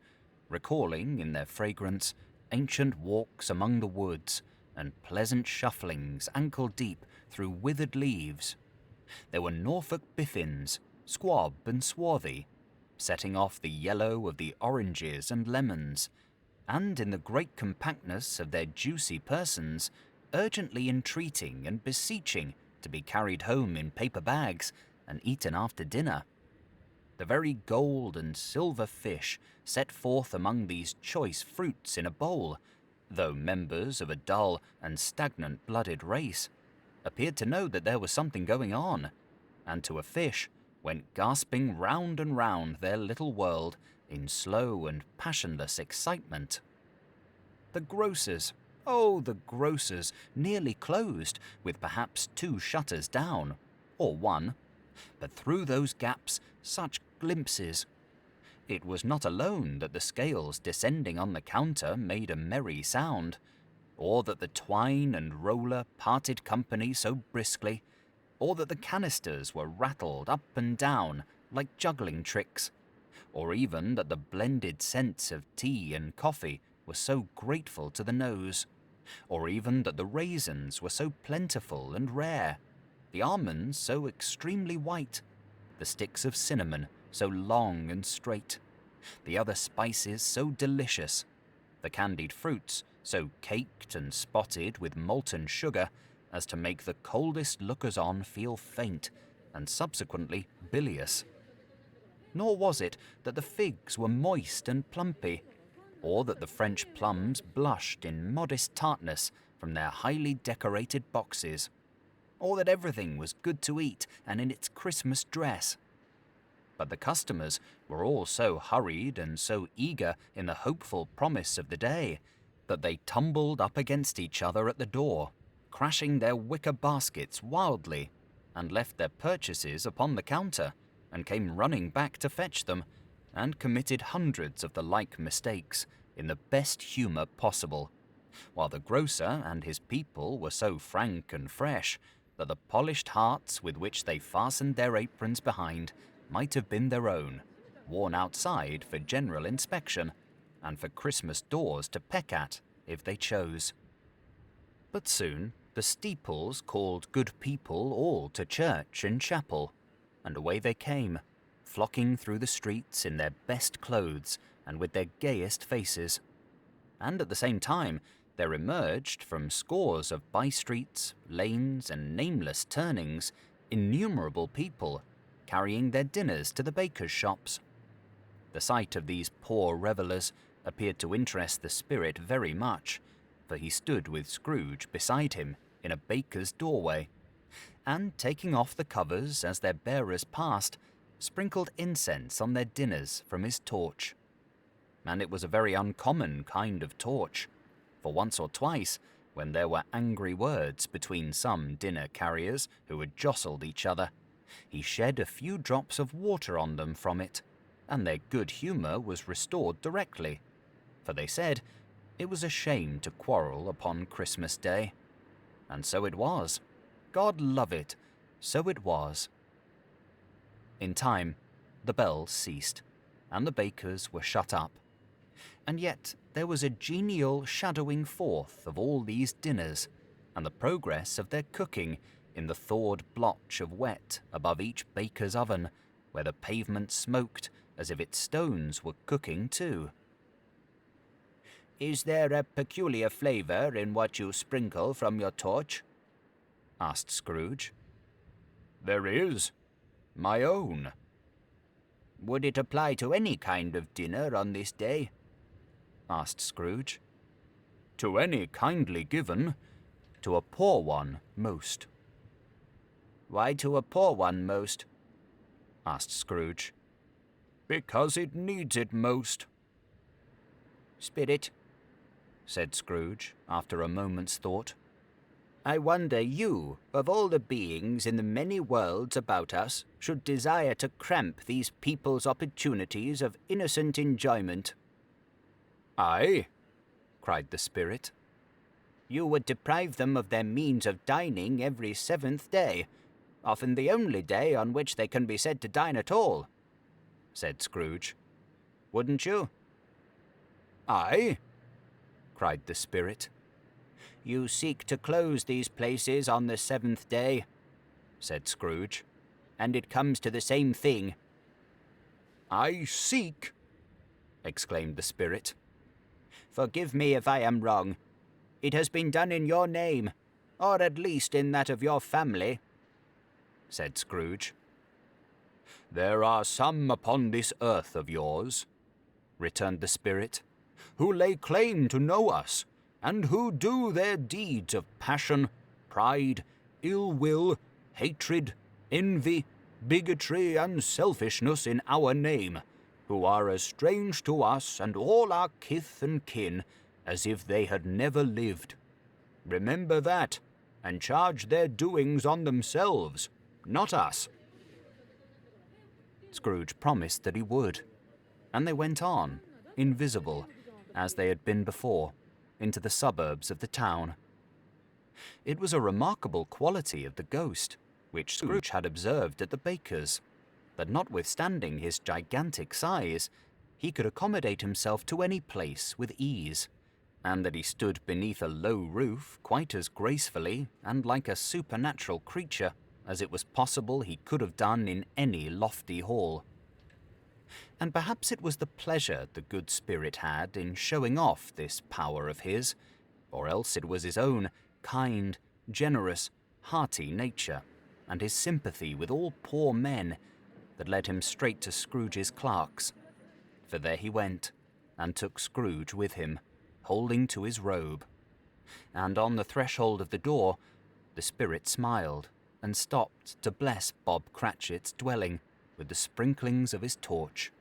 [SPEAKER 2] recalling in their fragrance ancient walks among the woods and pleasant shufflings ankle-deep through withered leaves. There were Norfolk biffins, squab and swarthy, setting off the yellow of the oranges and lemons, and in the great compactness of their juicy persons, urgently entreating and beseeching to be carried home in paper bags and eaten after dinner. The very gold and silver fish set forth among these choice fruits in a bowl, though members of a dull and stagnant-blooded race, appeared to know that there was something going on, and to a fish went gasping round and round their little world in slow and passionless excitement. The grocers, oh, the grocers, nearly closed, with perhaps 2 shutters down, or 1, but through those gaps such glimpses. It was not alone that the scales descending on the counter made a merry sound, or that the twine and roller parted company so briskly, or that the canisters were rattled up and down like juggling tricks, or even that the blended scents of tea and coffee were so grateful to the nose, or even that the raisins were so plentiful and rare, the almonds so extremely white, the sticks of cinnamon so long and straight, the other spices so delicious, the candied fruits so caked and spotted with molten sugar as to make the coldest lookers-on feel faint and subsequently bilious. Nor was it that the figs were moist and plumpy, or that the French plums blushed in modest tartness from their highly decorated boxes, or that everything was good to eat and in its Christmas dress. But the customers were all so hurried and so eager in the hopeful promise of the day that they tumbled up against each other at the door, crashing their wicker baskets wildly, and left their purchases upon the counter, and came running back to fetch them, and committed hundreds of the like mistakes in the best humour possible, while the grocer and his people were so frank and fresh that the polished hearts with which they fastened their aprons behind might have been their own, worn outside for general inspection, and for Christmas doors to peck at if they chose. But soon the steeples called good people all to church and chapel, and away they came, flocking through the streets in their best clothes and with their gayest faces. And at the same time there emerged from scores of by-streets, lanes, and nameless turnings innumerable people carrying their dinners to the bakers' shops. The sight of these poor revellers appeared to interest the spirit very much, for he stood with Scrooge beside him in a baker's doorway, and taking off the covers as their bearers passed, sprinkled incense on their dinners from his torch. And it was a very uncommon kind of torch, for once or twice, when there were angry words between some dinner carriers who had jostled each other, he shed a few drops of water on them from it, and their good humour was restored directly, for they said it was a shame to quarrel upon Christmas Day. And so it was. God love it, so it was. In time, the bells ceased, and the bakers were shut up. And yet there was a genial shadowing forth of all these dinners, and the progress of their cooking in the thawed blotch of wet above each baker's oven, where the pavement smoked as if its stones were cooking too.
[SPEAKER 3] Is there a peculiar flavour in what you sprinkle from your torch?
[SPEAKER 2] Asked Scrooge.
[SPEAKER 4] There is. My own.
[SPEAKER 3] Would it apply to any kind of dinner on this day?
[SPEAKER 2] Asked Scrooge.
[SPEAKER 4] To any kindly given, to a poor one most.
[SPEAKER 3] Why to a poor one most?
[SPEAKER 2] Asked Scrooge.
[SPEAKER 4] Because it needs it most.
[SPEAKER 3] Spirit,
[SPEAKER 2] said Scrooge after a moment's thought.
[SPEAKER 3] I wonder you, of all the beings in the many worlds about us, should desire to cramp these people's opportunities of innocent enjoyment.
[SPEAKER 4] Aye,
[SPEAKER 2] cried the spirit.
[SPEAKER 3] You would deprive them of their means of dining every 7th day, often the only day on which they can be said to dine at all, said Scrooge. Wouldn't you?
[SPEAKER 4] aye,
[SPEAKER 2] cried the spirit.
[SPEAKER 3] You seek to close these places on the 7th day, said Scrooge, and it comes to the same thing.
[SPEAKER 4] I seek,
[SPEAKER 2] exclaimed the spirit.
[SPEAKER 3] Forgive me if I am wrong. It has been done in your name, or at least in that of your family, said Scrooge.
[SPEAKER 4] There are some upon this earth of yours,
[SPEAKER 2] returned the spirit,
[SPEAKER 4] who lay claim to know us, and who do their deeds of passion, pride, ill will, hatred, envy, bigotry, and selfishness in our name, who are as strange to us and all our kith and kin as if they had never lived. Remember that, and charge their doings on themselves, not us.
[SPEAKER 2] Scrooge promised that he would, and they went on, invisible, as they had been before, into the suburbs of the town. It was a remarkable quality of the ghost, which Scrooge had observed at the baker's, that notwithstanding his gigantic size, he could accommodate himself to any place with ease, and that he stood beneath a low roof quite as gracefully and like a supernatural creature as it was possible he could have done in any lofty hall. And perhaps it was the pleasure the good spirit had in showing off this power of his, or else it was his own kind, generous, hearty nature, and his sympathy with all poor men, that led him straight to Scrooge's clerks. For there he went, and took Scrooge with him, holding to his robe. And on the threshold of the door, the spirit smiled, and stopped to bless Bob Cratchit's dwelling with the sprinklings of his torch.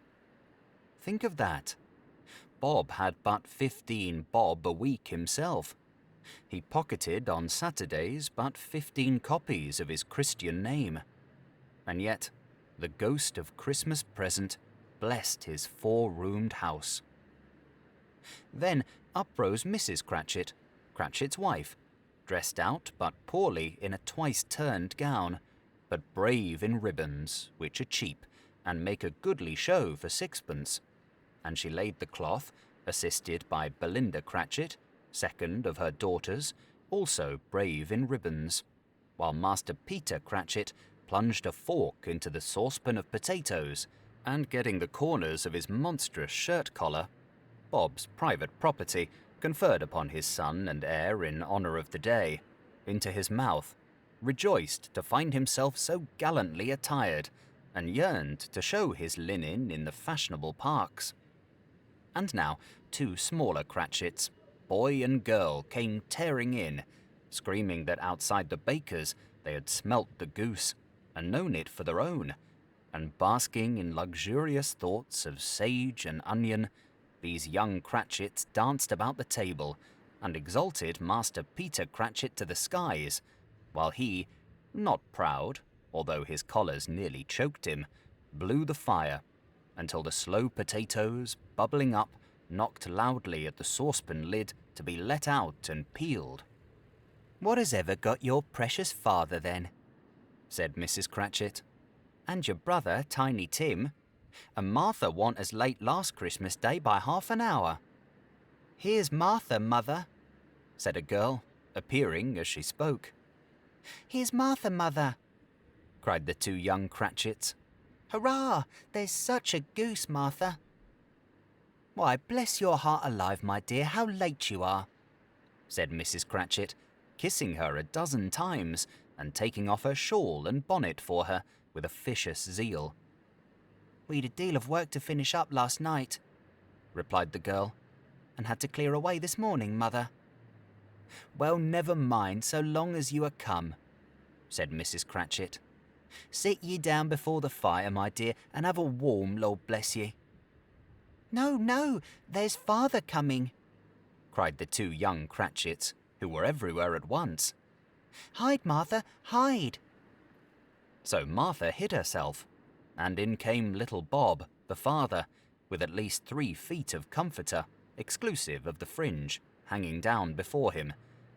[SPEAKER 2] Think of that. Bob had but 15 bob a week himself. He pocketed on Saturdays but 15 copies of his Christian name. And yet, the ghost of Christmas present blessed his 4-roomed house. Then up rose Mrs. Cratchit, Cratchit's wife, dressed out but poorly in a twice-turned gown, but brave in ribbons, which are cheap, and make a goodly show for 6pence. And she laid the cloth, assisted by Belinda Cratchit, second of her daughters, also brave in ribbons, while Master Peter Cratchit plunged a fork into the saucepan of potatoes, and getting the corners of his monstrous shirt-collar, Bob's private property, conferred upon his son and heir in honour of the day, into his mouth, rejoiced to find himself so gallantly attired, and yearned to show his linen in the fashionable parks. And now two smaller Cratchits, boy and girl, came tearing in, screaming that outside the baker's they had smelt the goose and known it for their own, and basking in luxurious thoughts of sage and onion, these young Cratchits danced about the table and exalted Master Peter Cratchit to the skies, while he, not proud, although his collars nearly choked him, blew the fire until the slow potatoes, bubbling up, knocked loudly at the saucepan lid to be let out and peeled. "What has ever got your precious father, then?" said Mrs. Cratchit. "And your brother, Tiny Tim? And Martha warn't as late last Christmas Day by half an hour." "Here's Martha, mother," said a girl, appearing as she spoke. "Here's Martha, mother," cried the two young Cratchits. "Hurrah! There's such a goose, Martha." "Why, bless your heart alive, my dear, how late you are," said Mrs. Cratchit, kissing her a dozen times and taking off her shawl and bonnet for her with officious zeal. "We'd a deal of work to finish up last night," replied the girl, "and had to clear away this morning, mother." "Well, never mind, so long as you are come," said Mrs. Cratchit. "Sit ye down before the fire, my dear, and have a warm, Lord bless ye." "No, no, there's father coming," cried the two young Cratchits, who were everywhere at once. "Hide, Martha, hide." So Martha hid herself, and in came little Bob, the father, with at least 3 feet of comforter, exclusive of the fringe, hanging down before him,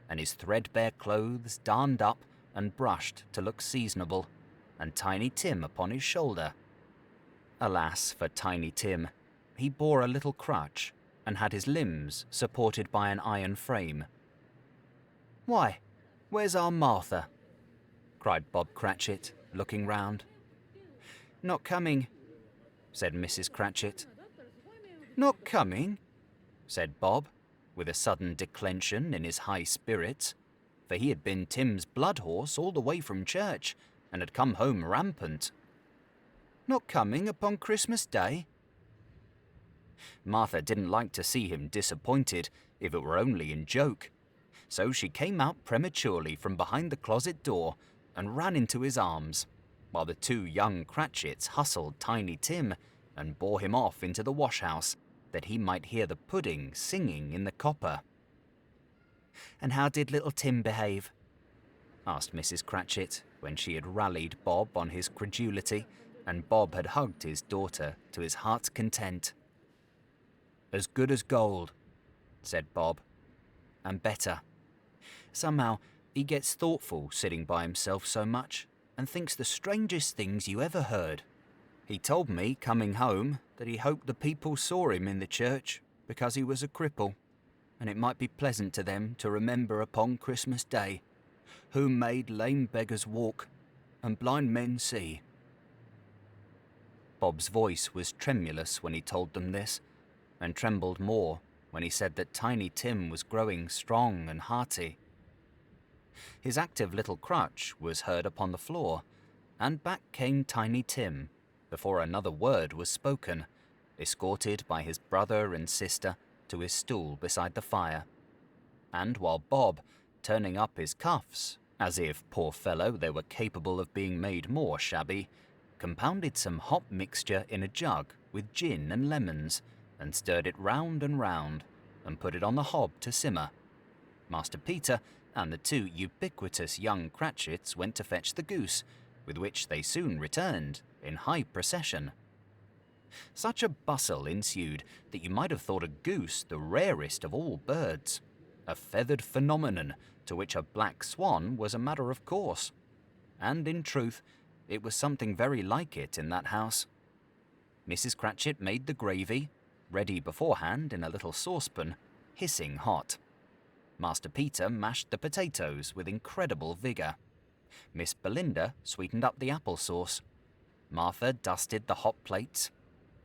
[SPEAKER 2] and his threadbare clothes darned up and brushed to look seasonable, and Tiny Tim upon his shoulder. Alas for Tiny Tim, he bore a little crutch, and had his limbs supported by an iron frame. "Why, where's our Martha?" cried Bob Cratchit, looking round. "Not coming," said Mrs. Cratchit. "Not coming?" said Bob, with a sudden declension in his high spirits, for he had been Tim's blood horse all the way from church, and had come home rampant. "Not coming upon Christmas Day?" Martha didn't like to see him disappointed, if it were only in joke, so she came out prematurely from behind the closet door and ran into his arms, while the two young Cratchits hustled Tiny Tim and bore him off into the wash-house, that he might hear the pudding singing in the copper. "And how did little Tim behave?" asked Mrs. Cratchit, when she had rallied Bob on his credulity, and Bob had hugged his daughter to his heart's content. "As good as gold," said Bob, "and better. Somehow he gets thoughtful sitting by himself so much, and thinks the strangest things you ever heard. He told me, coming home, that he hoped the people saw him in the church because he was a cripple, and it might be pleasant to them to remember upon Christmas Day, who made lame beggars walk and blind men see." Bob's voice was tremulous when he told them this, and trembled more when he said that Tiny Tim was growing strong and hearty. His active little crutch was heard upon the floor, and back came Tiny Tim, before another word was spoken, escorted by his brother and sister to his stool beside the fire. And while Bob, turning up his cuffs, as if, poor fellow, they were capable of being made more shabby, compounded some hot mixture in a jug with gin and lemons, and stirred it round and round, and put it on the hob to simmer, Master Peter and the two ubiquitous young Cratchits went to fetch the goose, with which they soon returned, in high procession. Such a bustle ensued that you might have thought a goose the rarest of all birds, a feathered phenomenon to which a black swan was a matter of course, and in truth it was something very like it in that house. Mrs. Cratchit made the gravy, ready beforehand in a little saucepan, hissing hot. Master Peter mashed the potatoes with incredible vigour. Miss Belinda sweetened up the apple sauce. Martha dusted the hot plates.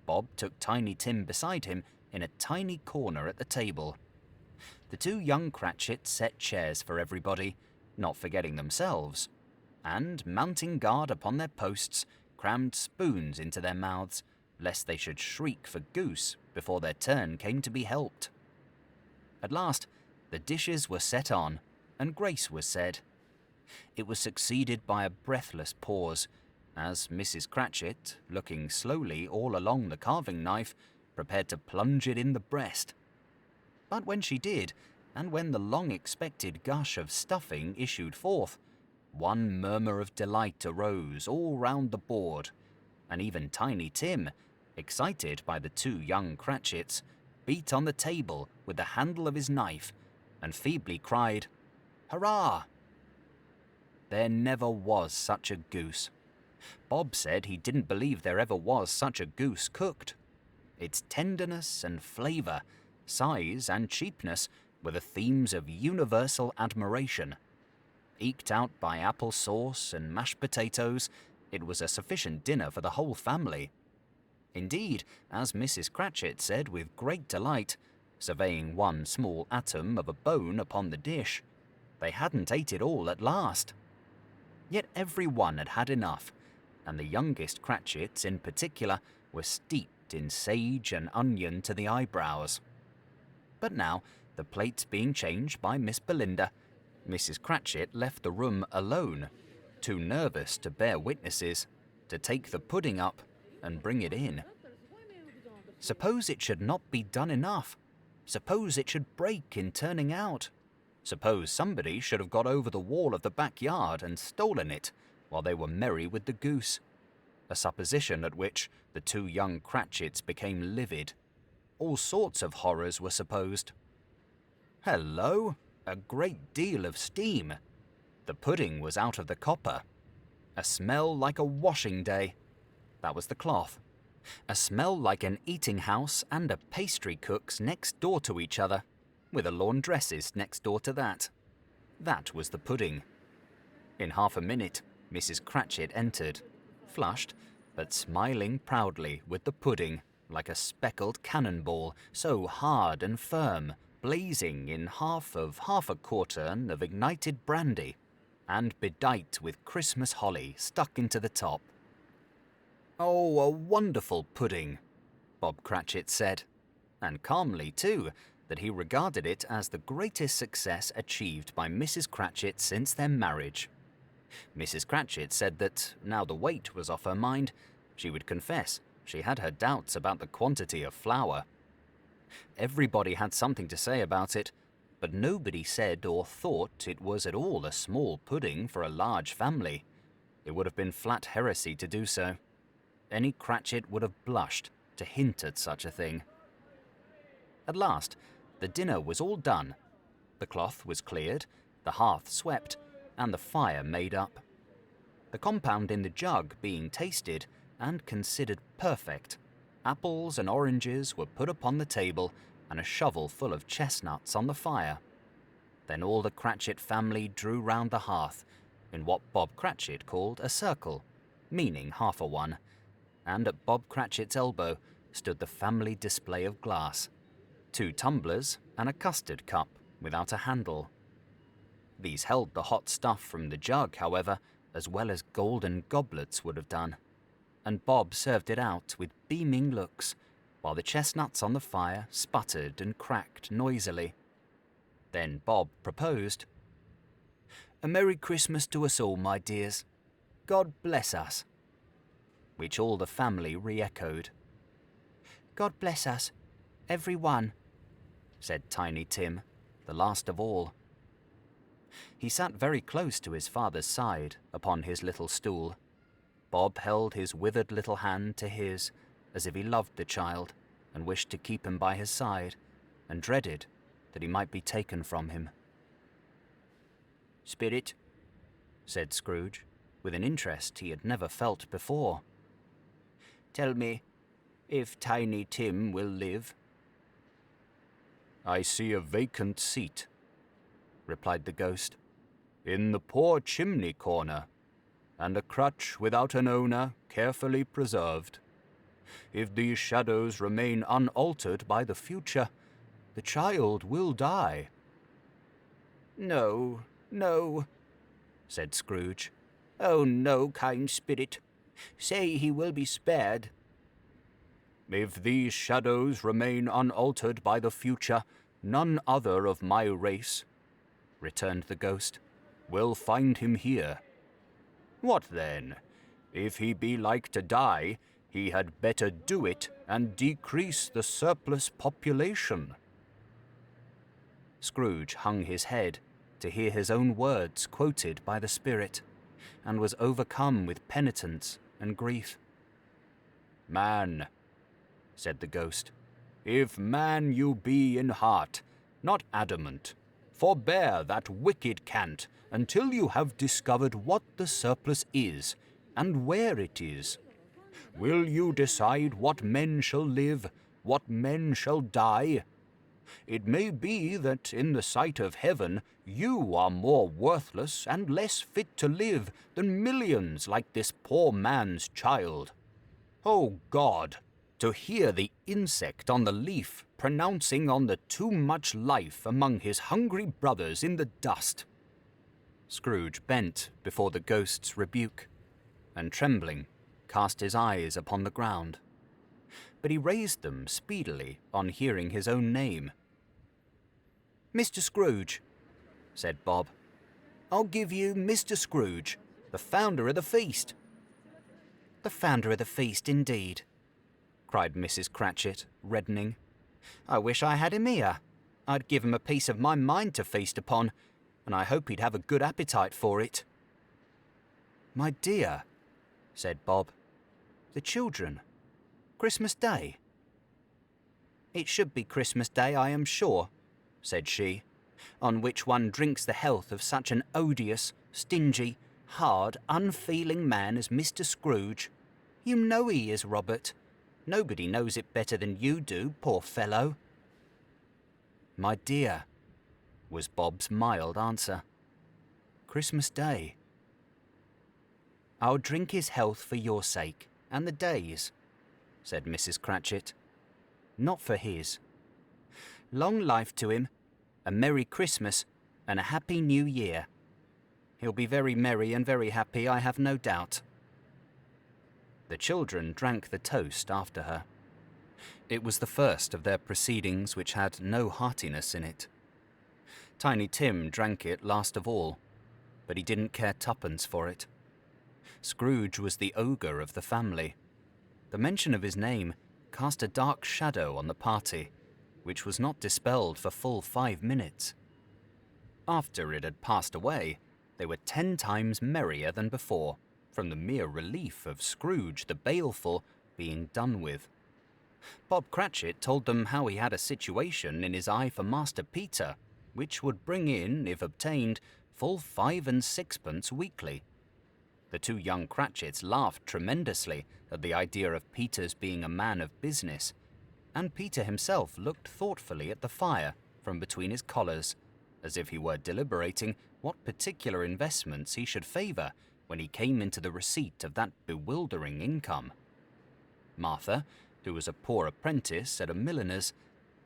[SPEAKER 2] Bob took Tiny Tim beside him in a tiny corner at the table. The two young Cratchits set chairs for everybody, not forgetting themselves, and, mounting guard upon their posts, crammed spoons into their mouths, lest they should shriek for goose before their turn came to be helped. At last, the dishes were set on, and grace was said. It was succeeded by a breathless pause, as Mrs. Cratchit, looking slowly all along the carving knife, prepared to plunge it in the breast. But when she did, and when the long-expected gush of stuffing issued forth, one murmur of delight arose all round the board, and even Tiny Tim, excited by the two young Cratchits, beat on the table with the handle of his knife, and feebly cried, "Hurrah!" There never was such a goose. Bob said he didn't believe there ever was such a goose cooked. Its tenderness and flavour, size and cheapness were the themes of universal admiration. Eked out by apple sauce and mashed potatoes, it was a sufficient dinner for the whole family. Indeed, as Mrs. Cratchit said with great delight, surveying one small atom of a bone upon the dish, they hadn't ate it all at last. Yet every one had had enough, and the youngest Cratchits in particular were steeped in sage and onion to the eyebrows. But now, the plates being changed by Miss Belinda, Mrs. Cratchit left the room alone, too nervous to bear witnesses, to take the pudding up and bring it in. Suppose it should not be done enough? Suppose it should break in turning out? Suppose somebody should have got over the wall of the backyard and stolen it while they were merry with the goose? A supposition at which the two young Cratchits became livid. All sorts of horrors were supposed. Hello! A great deal of steam. The pudding was out of the copper. A smell like a washing day. That was the cloth. A smell like an eating house and a pastry cook's next door to each other, with a laundress's next door to that. That was the pudding. In half a minute, Mrs. Cratchit entered, flushed, but smiling proudly with the pudding, like a speckled cannonball, so hard and firm, blazing in half a quartern of ignited brandy, and bedight with Christmas holly stuck into the top. "Oh, a wonderful pudding," Bob Cratchit said, and calmly too, that he regarded it as the greatest success achieved by Mrs. Cratchit since their marriage. Mrs. Cratchit said that, now the weight was off her mind, she would confess she had her doubts about the quantity of flour. Everybody had something to say about it, but nobody said or thought it was at all a small pudding for a large family. It would have been flat heresy to do so. Any Cratchit would have blushed to hint at such a thing. At last, the dinner was all done. The cloth was cleared, the hearth swept, and the fire made up. The compound in the jug being tasted and considered perfect, apples and oranges were put upon the table and a shovel full of chestnuts on the fire. Then all the Cratchit family drew round the hearth in what Bob Cratchit called a circle, meaning half a one, and at Bob Cratchit's elbow stood the family display of glass, 2 tumblers and a custard cup without a handle. These held the hot stuff from the jug, however, as well as golden goblets would have done, and Bob served it out with beaming looks, while the chestnuts on the fire sputtered and cracked noisily. Then Bob proposed, "A Merry Christmas to us all, my dears. God bless us," which all the family re-echoed. "God bless us, every one," said Tiny Tim, the last of all. He sat very close to his father's side upon his little stool. Bob held his withered little hand to his, as if he loved the child and wished to keep him by his side, and dreaded that he might be taken from him. "Spirit," said Scrooge, with an interest he had never felt before, "tell me if Tiny Tim will live." "I see a vacant seat," replied the ghost, "in the poor chimney corner, and a crutch without an owner carefully preserved. If these shadows remain unaltered by the future, the child will die." "No, no," said Scrooge. "Oh, no, kind spirit. Say he will be spared."
[SPEAKER 4] If these shadows remain unaltered by the future, none other of my race, returned the ghost, will find him here. What then? If he be like to die, he had better do it and decrease the surplus population. Scrooge hung his head to hear his own words quoted by the spirit, and was overcome with penitence and grief. Man, said the ghost, if man you be in heart, not adamant, forbear that wicked cant until you have discovered what the surplus is, and where it is. Will you decide what men shall live, what men shall die? It may be that in the sight of heaven you are more worthless and less fit to live than millions like this poor man's child. O God, to hear the insect on the leaf pronouncing on the too much life among his hungry brothers in the dust. Scrooge bent before the ghost's rebuke, and trembling, cast his eyes upon the ground. But he raised them speedily on hearing his own name. Mr. Scrooge, said Bob. I'll give you Mr. Scrooge, the founder of the feast. The founder of the feast, indeed, cried Mrs. Cratchit, reddening. I wish I had him here. I'd give him a piece of my mind to feast upon, and I hope he'd have a good appetite for it. My dear, said Bob, the children. Christmas Day. It should be Christmas Day, I am sure, said she, on which one drinks the health of such an odious, stingy, hard, unfeeling man as Mr. Scrooge. You know he is, Robert. Nobody knows it better than you do, poor fellow. My dear, was Bob's mild answer. Christmas Day. I'll drink his health for your sake, and the day's, said Mrs. Cratchit. Not for his. Long life to him, a Merry Christmas, and a Happy New Year. He'll be very merry and very happy, I have no doubt. The children drank the toast after her. It was the first of their proceedings which had no heartiness in it. Tiny Tim drank it last of all, but he didn't care twopence for it. Scrooge was the ogre of the family. The mention of his name cast a dark shadow on the party, which was not dispelled for full 5 minutes. After it had passed away, they were 10 times merrier than before, from the mere relief of Scrooge the baleful being done with. Bob Cratchit told them how he had a situation in his eye for Master Peter, which would bring in, if obtained, full 5 and 6pence weekly. The 2 young Cratchits laughed tremendously at the idea of Peter's being a man of business, and Peter himself looked thoughtfully at the fire from between his collars, as if he were deliberating what particular investments he should favour when he came into the receipt of that bewildering income. Martha, who was a poor apprentice at a milliner's,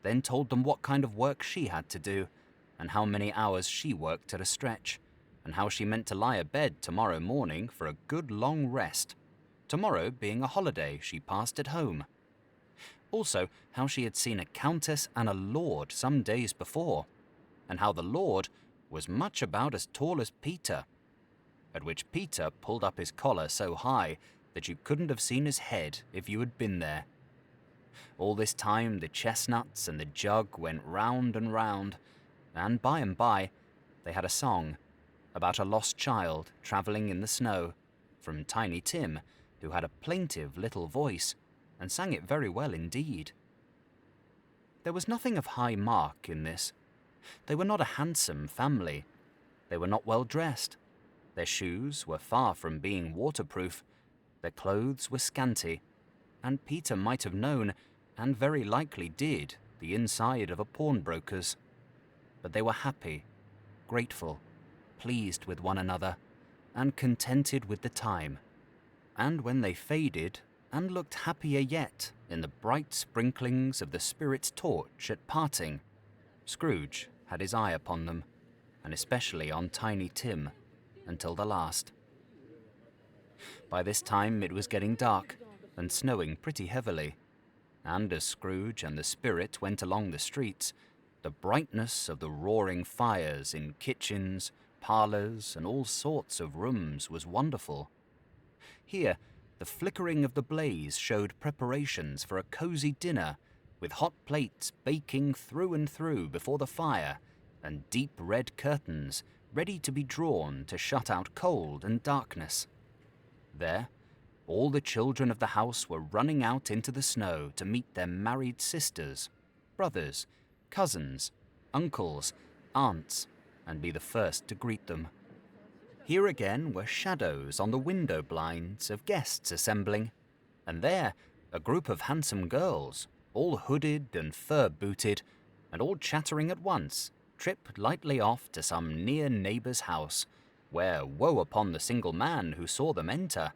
[SPEAKER 4] then told them what kind of work she had to do, and how many hours she worked at a stretch, and how she meant to lie abed tomorrow morning for a good long rest, tomorrow being a holiday she passed at home. Also, how she had seen a countess and a lord some days before, and how the lord was much about as tall as Peter, at which Peter pulled up his collar so high that you couldn't have seen his head if you had been there. All this time the chestnuts and the jug went round and round, and by they had a song about a lost child travelling in the snow, from Tiny Tim, who had a plaintive little voice, and sang it very well indeed. There was nothing of high mark in this. They were not a handsome family. They were not well dressed. Their shoes were far from being waterproof. Their clothes were scanty, and Peter might have known, and very likely did, the inside of a pawnbroker's. But they were happy, grateful, pleased with one another, and contented with the time. And when they faded, and looked happier yet in the bright sprinklings of the spirit's torch at parting, Scrooge had his eye upon them, and especially on Tiny Tim, until the last. By this time it was getting dark, and snowing pretty heavily.
[SPEAKER 2] and as Scrooge and the spirit went along the streets, the brightness of the roaring fires in kitchens, parlours, and all sorts of rooms was wonderful. Here, the flickering of the blaze showed preparations for a cosy dinner, with hot plates baking through and through before the fire, and deep red curtains ready to be drawn to shut out cold and darkness. There, all the children of the house were running out into the snow to meet their married sisters, brothers, cousins, uncles, aunts, and be the first to greet them. Here again were shadows on the window blinds of guests assembling, and there a group of handsome girls, all hooded and fur-booted, and all chattering at once, tripped lightly off to some near neighbour's house, where woe upon the single man who saw them enter,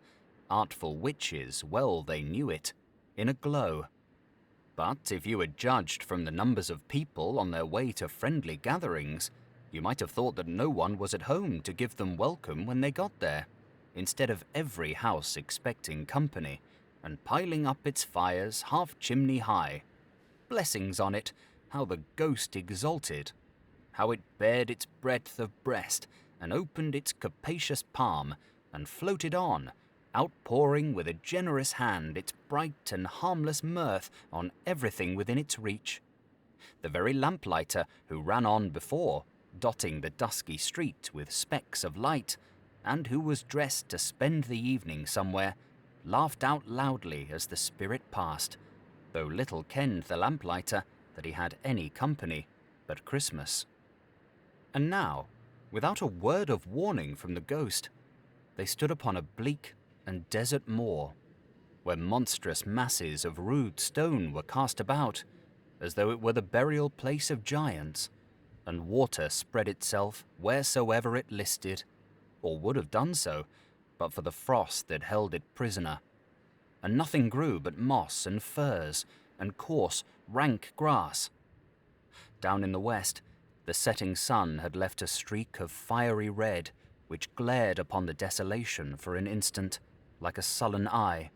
[SPEAKER 2] artful witches, well they knew it, in a glow. But if you had judged from the numbers of people on their way to friendly gatherings, you might have thought that no one was at home to give them welcome when they got there, instead of every house expecting company, and piling up its fires half chimney high. Blessings on it, how the ghost exulted, how it bared its breadth of breast, and opened its capacious palm, and floated on, outpouring with a generous hand its bright and harmless mirth on everything within its reach. The very lamplighter who ran on before, dotting the dusky street with specks of light, and who was dressed to spend the evening somewhere, laughed out loudly as the spirit passed, though little kenned the lamplighter that he had any company but Christmas. And now, without a word of warning from the ghost, they stood upon a bleak and desert moor, where monstrous masses of rude stone were cast about, as though it were the burial place of giants, and water spread itself wheresoever it listed, or would have done so, but for the frost that held it prisoner. And nothing grew but moss and furze, and coarse, rank grass. Down in the west, the setting sun had left a streak of fiery red, which glared upon the desolation for an instant, like a sullen eye,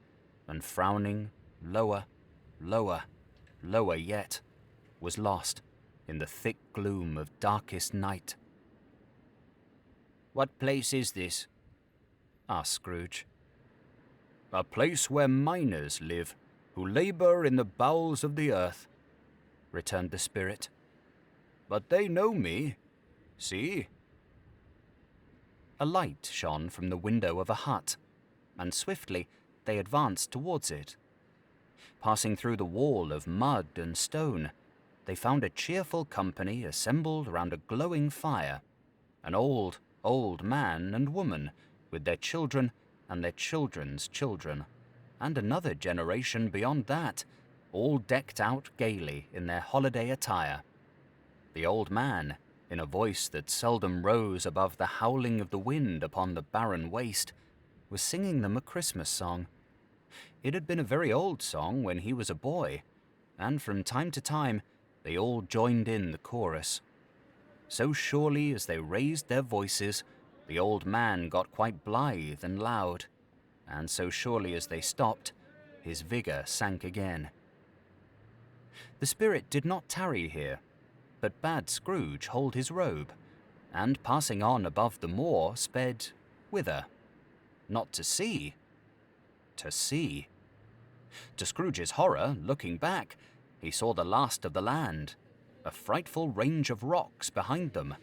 [SPEAKER 2] and frowning lower, lower, lower yet, was lost in the thick gloom of darkest night. "What place is this?" asked Scrooge. "A place where miners live, who labour in the bowels of the earth," returned the spirit. "But they know me. See?" A light shone from the window of a hut, and swiftly they advanced towards it. Passing through the wall of mud and stone, they found a cheerful company assembled round a glowing fire, an old, old man and woman, with their children and their children's children, and another generation beyond that, all decked out gaily in their holiday attire. The old man, in a voice that seldom rose above the howling of the wind upon the barren waste, was singing them a Christmas song. It had been a very old song when he was a boy, and from time to time they all joined in the chorus. So surely as they raised their voices, the old man got quite blithe and loud, and so surely as they stopped, his vigour sank again. The spirit did not tarry here, but bade Scrooge hold his robe, and passing on above the moor, sped whither? Not to see, to see. To Scrooge's horror, looking back, he saw the last of the land, a frightful range of rocks behind them,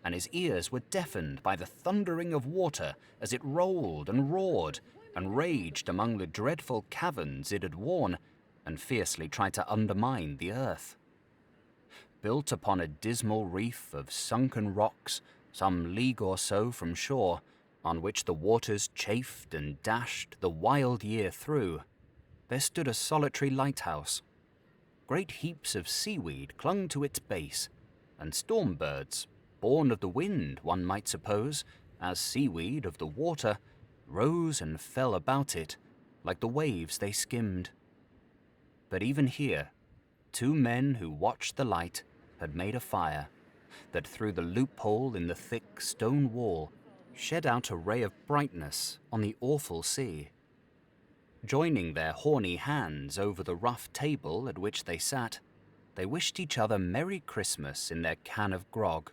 [SPEAKER 2] and his ears were deafened by the thundering of water as it rolled and roared and raged among the dreadful caverns it had worn, and fiercely tried to undermine the earth. Built upon a dismal reef of sunken rocks, some league or so from shore, on which the waters chafed and dashed the wild year through, there stood a solitary lighthouse. Great heaps of seaweed clung to its base, and storm birds, born of the wind, one might suppose, as seaweed of the water, rose and fell about it, like the waves they skimmed. But even here, two men who watched the light had made a fire, that through the loophole in the thick stone wall shed out a ray of brightness on the awful sea.
[SPEAKER 3] Joining their horny hands over the rough table at which they sat, they wished each other Merry Christmas in their can of grog.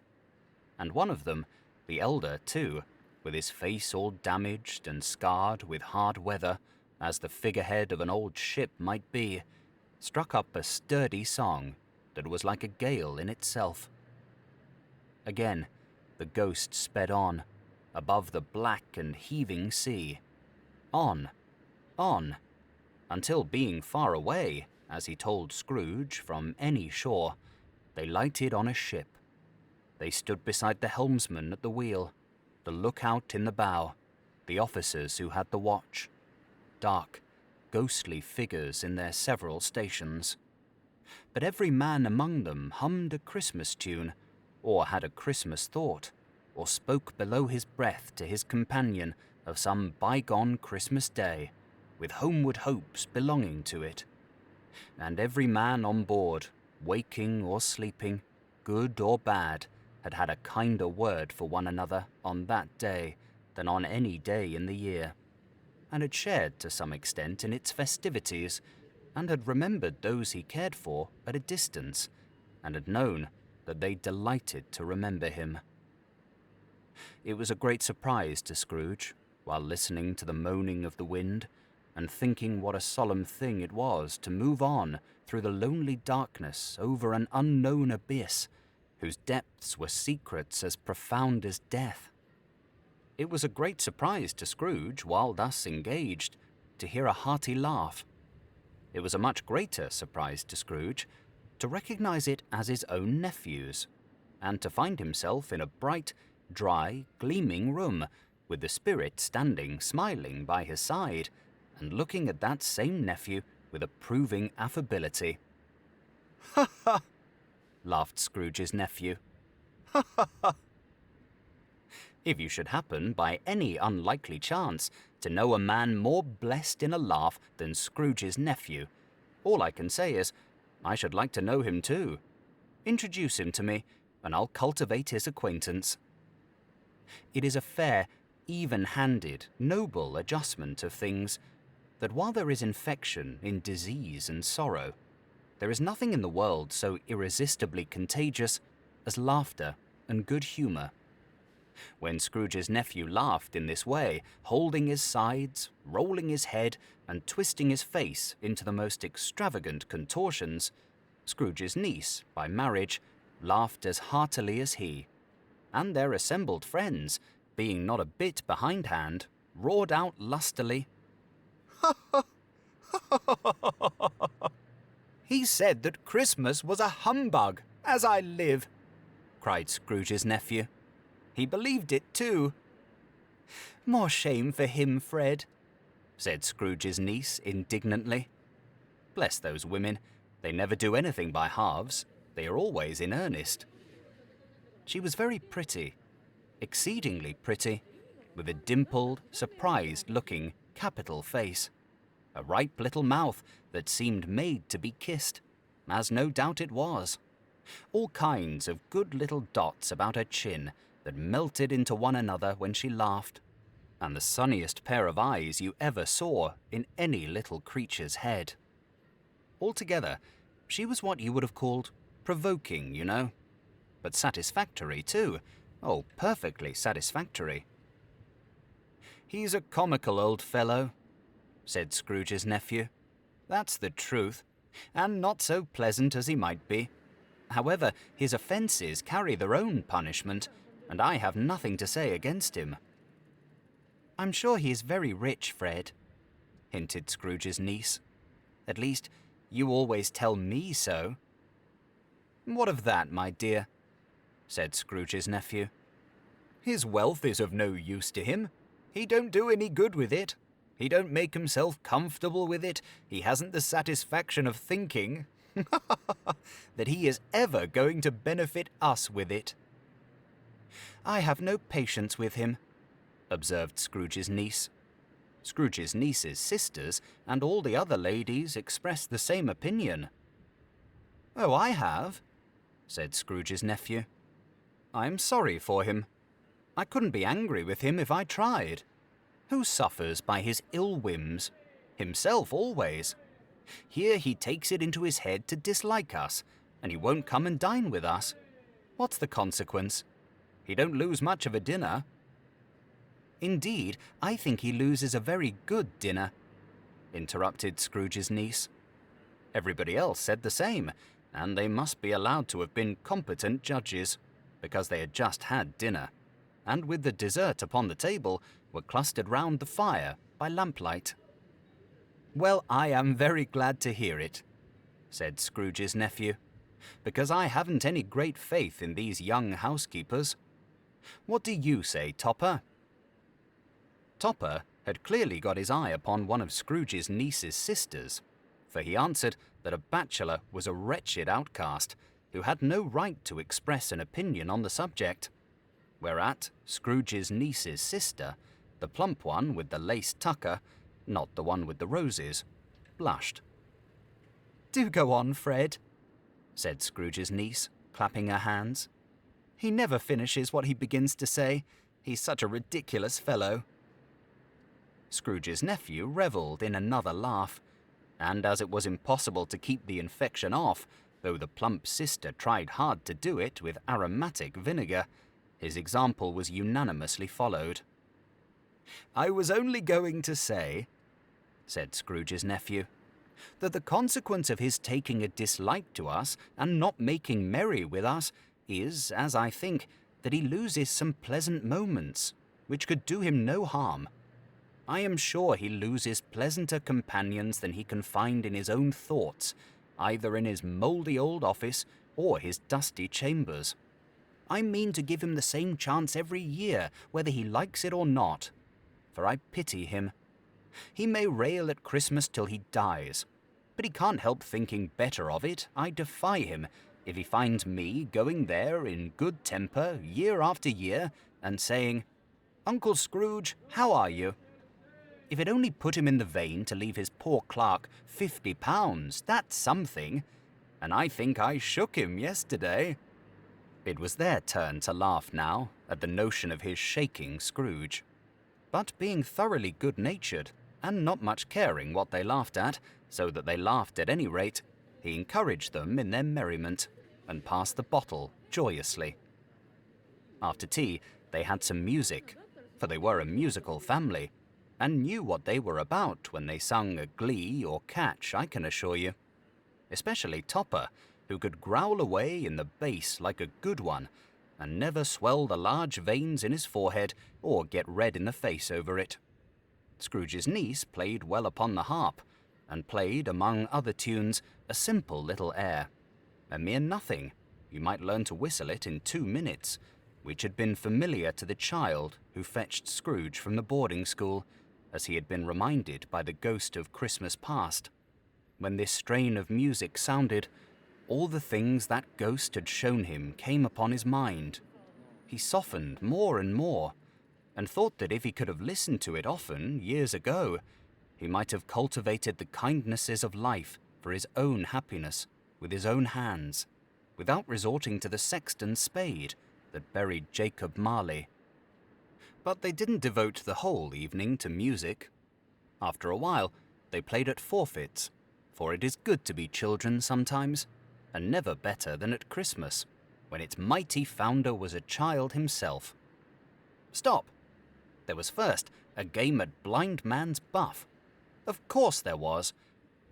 [SPEAKER 3] And one of them, the elder too, with his face all damaged and scarred with hard weather, as the figurehead of an old ship might be, struck up a sturdy song that was like a gale in itself. Again, the ghost sped on, above the black and heaving sea. On, until being far away, as he told Scrooge, from any shore, they lighted on a ship. They stood beside the helmsman at the wheel, the lookout in the bow, the officers who had the watch. Dark, ghostly figures in their several stations. But every man among them hummed a Christmas tune, or had a Christmas thought, or spoke below his breath to his companion of some bygone Christmas day, with homeward hopes belonging to it. And every man on board, waking or sleeping, good or bad, had had a kinder word for one another on that day than on any day in the year, and had shared to some extent in its festivities, and had remembered those he cared for at a distance, and had known that they delighted to remember him. It was a great surprise to Scrooge, while listening to the moaning of the wind, and thinking what a solemn thing it was to move on through the lonely darkness over an unknown abyss, whose depths were secrets as profound as death. It was a great surprise to Scrooge, while thus engaged, to hear a hearty laugh. It was a much greater surprise to Scrooge to recognize it as his own nephew's, and to find himself in a bright, dry, gleaming room, with the spirit standing smiling by his side, and looking at that same nephew with approving affability. "Ha ha!" laughed Scrooge's nephew. "Ha ha ha!" If you should happen, by any unlikely chance, to know a man more blessed in a laugh than Scrooge's nephew, all I can say is, I should like to know him too. Introduce him to me, and I'll cultivate his acquaintance. It is a fair, even-handed, noble adjustment of things, that while there is infection in disease and sorrow, there is nothing in the world so irresistibly contagious as laughter and good humour. When Scrooge's nephew laughed in this way, holding his sides, rolling his head, and twisting his face into the most extravagant contortions, Scrooge's niece, by marriage, laughed as heartily as he, and their assembled friends, being not a bit behindhand, roared out lustily, "Ha ha! Ha ha ha ha ha! He said that Christmas was a humbug, as I live!" cried Scrooge's nephew. "He believed it too." "More shame for him, Fred," said Scrooge's niece indignantly. Bless those women, they never do anything by halves, they are always in earnest. She was very pretty, exceedingly pretty, with a dimpled, surprised-looking, capital face, a ripe little mouth that seemed made to be kissed, as no doubt it was, all kinds of good little dots about her chin that melted into one another when she laughed, and the sunniest pair of eyes you ever saw in any little creature's head. Altogether, she was what you would have called provoking, you know, but satisfactory too. Oh, perfectly satisfactory. "He's a comical old fellow," said Scrooge's nephew. "That's the truth, and not so pleasant as he might be. However, his offences carry their own punishment, and I have nothing to say against him." "I'm sure he is very rich, Fred," hinted Scrooge's niece. "At least, you always tell me so." "What of that, my dear?" said Scrooge's nephew. "His wealth is of no use to him. He don't do any good with it. He don't make himself comfortable with it. He hasn't the satisfaction of thinking that he is ever going to benefit us with it." "I have no patience with him," observed Scrooge's niece. Scrooge's niece's sisters and all the other ladies expressed the same opinion. "Oh, I have," said Scrooge's nephew. "I'm sorry for him. I couldn't be angry with him if I tried. Who suffers by his ill whims? Himself always. Here he takes it into his head to dislike us, and he won't come and dine with us. What's the consequence? He don't lose much of a dinner. Indeed, I think he loses a very good dinner, interrupted Scrooge's niece. Everybody else said the same, and they must be allowed to have been competent judges, because they had just had dinner, and with the dessert upon the table were clustered round the fire by lamplight. Well, I am very glad to hear it, said Scrooge's nephew, because I haven't any great faith in these young housekeepers. What do you say, Topper? Topper had clearly got his eye upon one of Scrooge's niece's sisters, for he answered that a bachelor was a wretched outcast who had no right to express an opinion on the subject, whereat Scrooge's niece's sister, the plump one with the lace tucker, not the one with the roses, blushed. "Do go on, Fred," said Scrooge's niece, clapping her hands. "He never finishes what he begins to say. He's such a ridiculous fellow." Scrooge's nephew revelled in another laugh, and as it was impossible to keep the infection off, though the plump sister tried hard to do it with aromatic vinegar, his example was unanimously followed. "I was only going to say," said Scrooge's nephew, "that the consequence of his taking a dislike to us and not making merry with us is, as I think, that he loses some pleasant moments, which could do him no harm. I am sure he loses pleasanter companions than he can find in his own thoughts, either in his mouldy old office or his dusty chambers. I mean to give him the same chance every year, whether he likes it or not, for I pity him. He may rail at Christmas till he dies, but he can't help thinking better of it, I defy him, if he finds me going there in good temper year after year and saying, 'Uncle Scrooge, how are you?' If it only put him in the vein to leave his poor clerk £50, that's something, and I think I shook him yesterday." It was their turn to laugh now at the notion of his shaking Scrooge. But being thoroughly good-natured, and not much caring what they laughed at, so that they laughed at any rate, he encouraged them in their merriment, and passed the bottle joyously. After tea, they had some music, for they were a musical family, and knew what they were about when they sung a glee or catch, I can assure you. Especially Topper, who could growl away in the bass like a good one, and never swell the large veins in his forehead or get red in the face over it. Scrooge's niece played well upon the harp, and played, among other tunes, a simple little air, a mere nothing, you might learn to whistle it in 2 minutes, which had been familiar to the child who fetched Scrooge from the boarding school, as he had been reminded by the ghost of Christmas past. When this strain of music sounded, all the things that ghost had shown him came upon his mind. He softened more and more, and thought that if he could have listened to it often, years ago, he might have cultivated the kindnesses of life for his own happiness, with his own hands, without resorting to the sexton's spade that buried Jacob Marley. But they didn't devote the whole evening to music. After a while, they played at forfeits, for it is good to be children sometimes, and never better than at Christmas, when its mighty founder was a child himself. Stop! There was first a game at blind man's buff. Of course there was,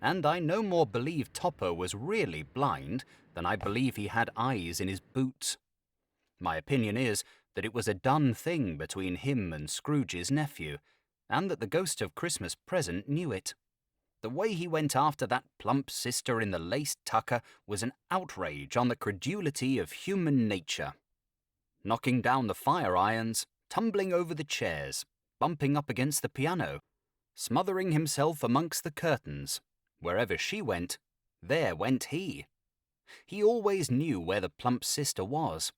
[SPEAKER 3] and I no more believe Topper was really blind than I believe he had eyes in his boots. My opinion is that it was a done thing between him and Scrooge's nephew, and that the ghost of Christmas present knew it. The way he went after that plump sister in the lace tucker was an outrage on the credulity of human nature. Knocking down the fire irons, tumbling over the chairs, bumping up against the piano, smothering himself amongst the curtains. Wherever she went, there went he. He always knew where the plump sister was.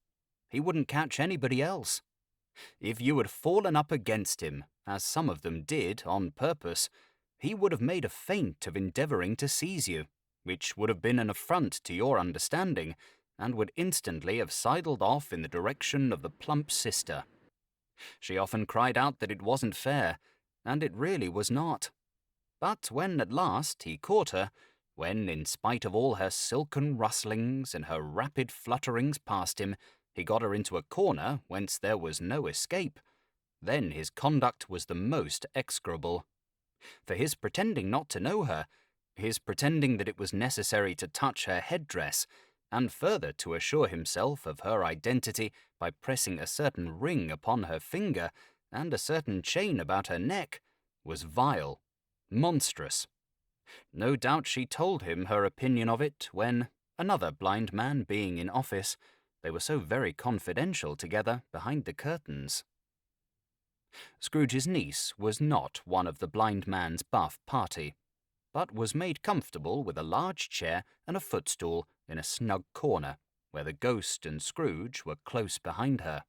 [SPEAKER 3] He wouldn't catch anybody else. If you had fallen up against him, as some of them did on purpose, he would have made a feint of endeavouring to seize you, which would have been an affront to your understanding, and would instantly have sidled off in the direction of the plump sister. She often cried out that it wasn't fair, and it really was not. But when at last he caught her, when, in spite of all her silken rustlings and her rapid flutterings past him, he got her into a corner whence there was no escape, then his conduct was the most execrable. For his pretending not to know her, his pretending that it was necessary to touch her headdress, and further to assure himself of her identity by pressing a certain ring upon her finger and a certain chain about her neck, was vile, monstrous. No doubt she told him her opinion of it when, another blind man being in office, they were so very confidential together behind the curtains. Scrooge's niece was not one of the blind man's buff party, but was made comfortable with a large chair and a footstool in a snug corner, where the ghost and Scrooge were close behind her.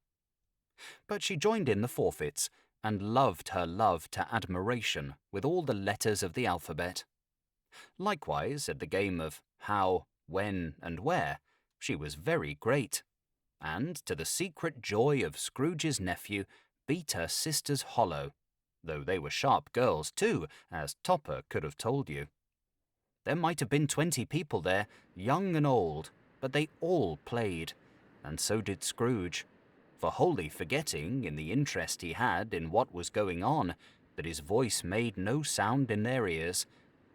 [SPEAKER 3] But she joined in the forfeits, and loved her love to admiration with all the letters of the alphabet. Likewise, at the game of how, when, and where, she was very great, and, to the secret joy of Scrooge's nephew, beat her sisters hollow, though they were sharp girls too, as Topper could have told you. There might have been 20 people there, young and old, but they all played, and so did Scrooge, for wholly forgetting, in the interest he had in what was going on, that his voice made no sound in their ears.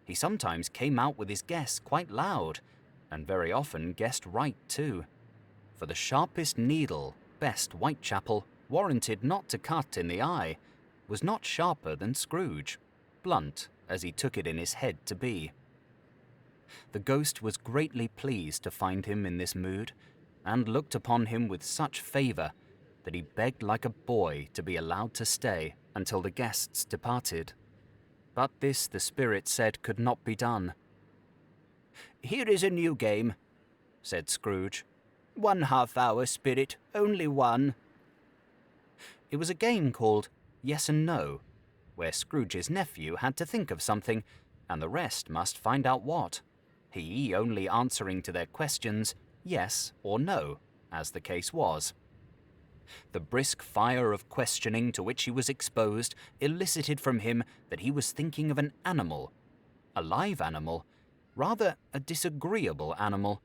[SPEAKER 3] He sometimes came out with his guess quite loud, and very often guessed right too. For the sharpest needle, best Whitechapel, warranted not to cut in the eye, was not sharper than Scrooge, blunt as he took it in his head to be. The ghost was greatly pleased to find him in this mood, and looked upon him with such favour that he begged like a boy to be allowed to stay until the guests departed. But this the spirit said could not be done. "Here is a new game," said Scrooge. "1 half-hour, spirit, only one." It was a game called Yes and No, where Scrooge's nephew had to think of something, and the rest must find out what, he only answering to their questions yes or no, as the case was. The brisk fire of questioning to which he was exposed elicited from him that he was thinking of an animal, a live animal, rather a disagreeable animal,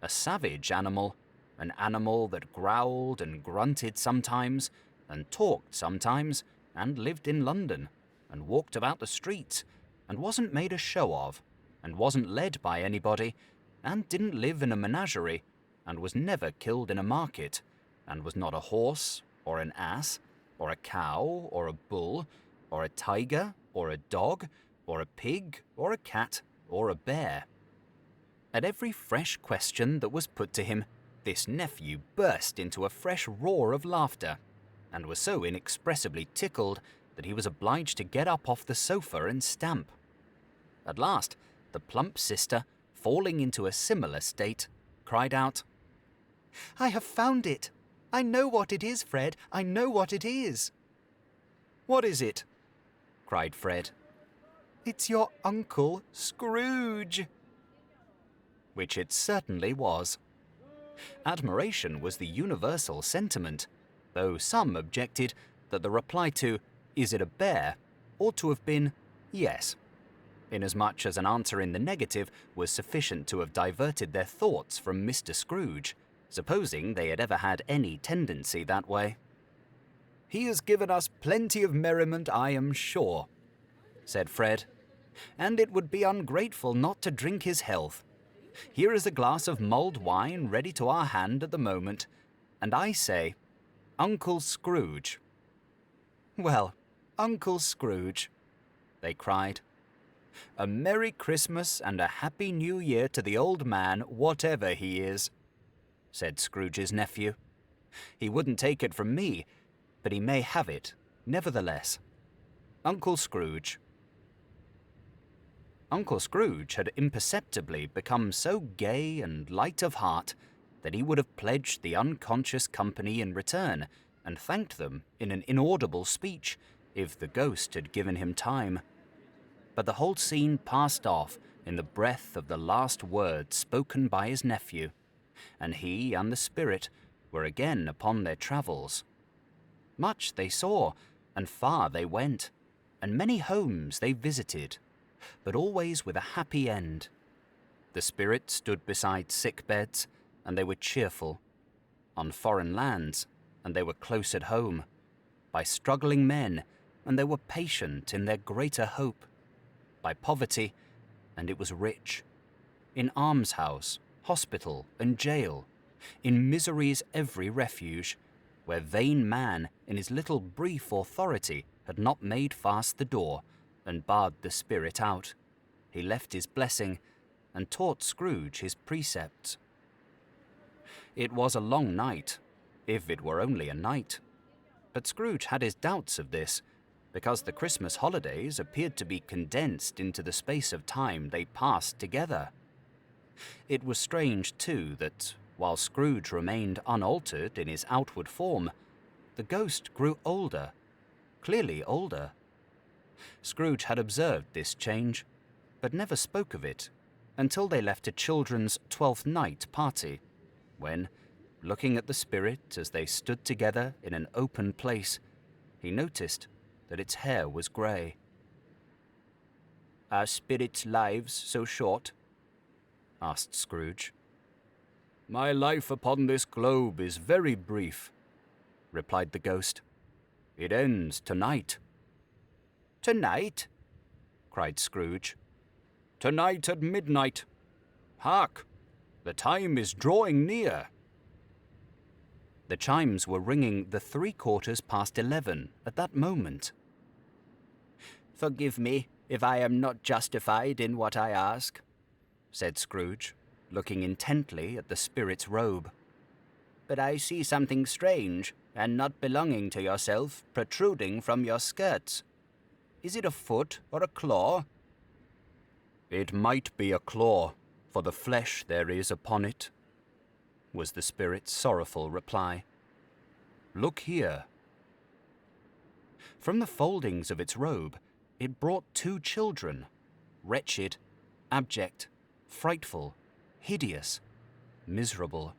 [SPEAKER 3] a savage animal, an animal that growled and grunted sometimes, and talked sometimes, and lived in London, and walked about the streets, and wasn't made a show of, and wasn't led by anybody, and didn't live in a menagerie, and was never killed in a market, and was not a horse, or an ass, or a cow, or a bull, or a tiger, or a dog, or a pig, or a cat, or a bear. At every fresh question that was put to him, this nephew burst into a fresh roar of laughter, and was so inexpressibly tickled that he was obliged to get up off the sofa and stamp. At last, the plump sister, falling into a similar state, cried out, "I have found it! I know what it is, Fred, I know what it is." "What is it?" cried Fred. "It's your Uncle Scrooge." Which it certainly was. Admiration was the universal sentiment, though some objected that the reply to "Is it a bear?" ought to have been yes, inasmuch as an answer in the negative was sufficient to have diverted their thoughts from Mr. Scrooge, supposing they had ever had any tendency that way. "He has given us plenty of merriment, I am sure," said Fred, "and it would be ungrateful not to drink his health. Here is a glass of mulled wine ready to our hand at the moment, and I say, Uncle Scrooge." "Well, Uncle Scrooge," they cried. "A Merry Christmas and a Happy New Year to the old man, whatever he is," said Scrooge's nephew. "He wouldn't take it from me, but he may have it, nevertheless. Uncle Scrooge." Uncle Scrooge had imperceptibly become so gay and light of heart that he would have pledged the unconscious company in return, and thanked them in an inaudible speech, if the ghost had given him time. But the whole scene passed off in the breath of the last word spoken by his nephew, and he and the spirit were again upon their travels. Much they saw, and far they went, and many homes they visited,
[SPEAKER 2] but always with a happy end. The spirit stood beside sick beds, and they were cheerful. On foreign lands, and they were close at home. By struggling men, and they were patient in their greater hope. By poverty, and it was rich. In almshouse, hospital, and jail. In misery's every refuge, where vain man in his little brief authority had not made fast the door and barred the spirit out. He left his blessing and taught Scrooge his precepts. It was a long night, if it were only a night. But Scrooge had his doubts of this, because the Christmas holidays appeared to be condensed into the space of time they passed together. It was strange, too, that while Scrooge remained unaltered in his outward form, the ghost grew older, clearly older. Scrooge had observed this change, but never spoke of it until they left a children's 12th night party, when, looking at the spirit as they stood together in an open place, he noticed that its hair was grey. "Are spirits' lives so short?" asked Scrooge. "My life upon this globe is very brief," replied the ghost. "It ends tonight." "Tonight?" cried Scrooge. "Tonight at midnight. Hark! The time is drawing near." The chimes were ringing the 11:15 at that moment. "Forgive me if I am not justified in what I ask," said Scrooge, looking intently at the spirit's robe. "But I see something strange and not belonging to yourself protruding from your skirts. Is it a foot or a claw?" "It might be a claw, for the flesh there is upon it," was the spirit's sorrowful reply. "Look here." From the foldings of its robe, it brought 2 children, wretched, abject, frightful, hideous, miserable.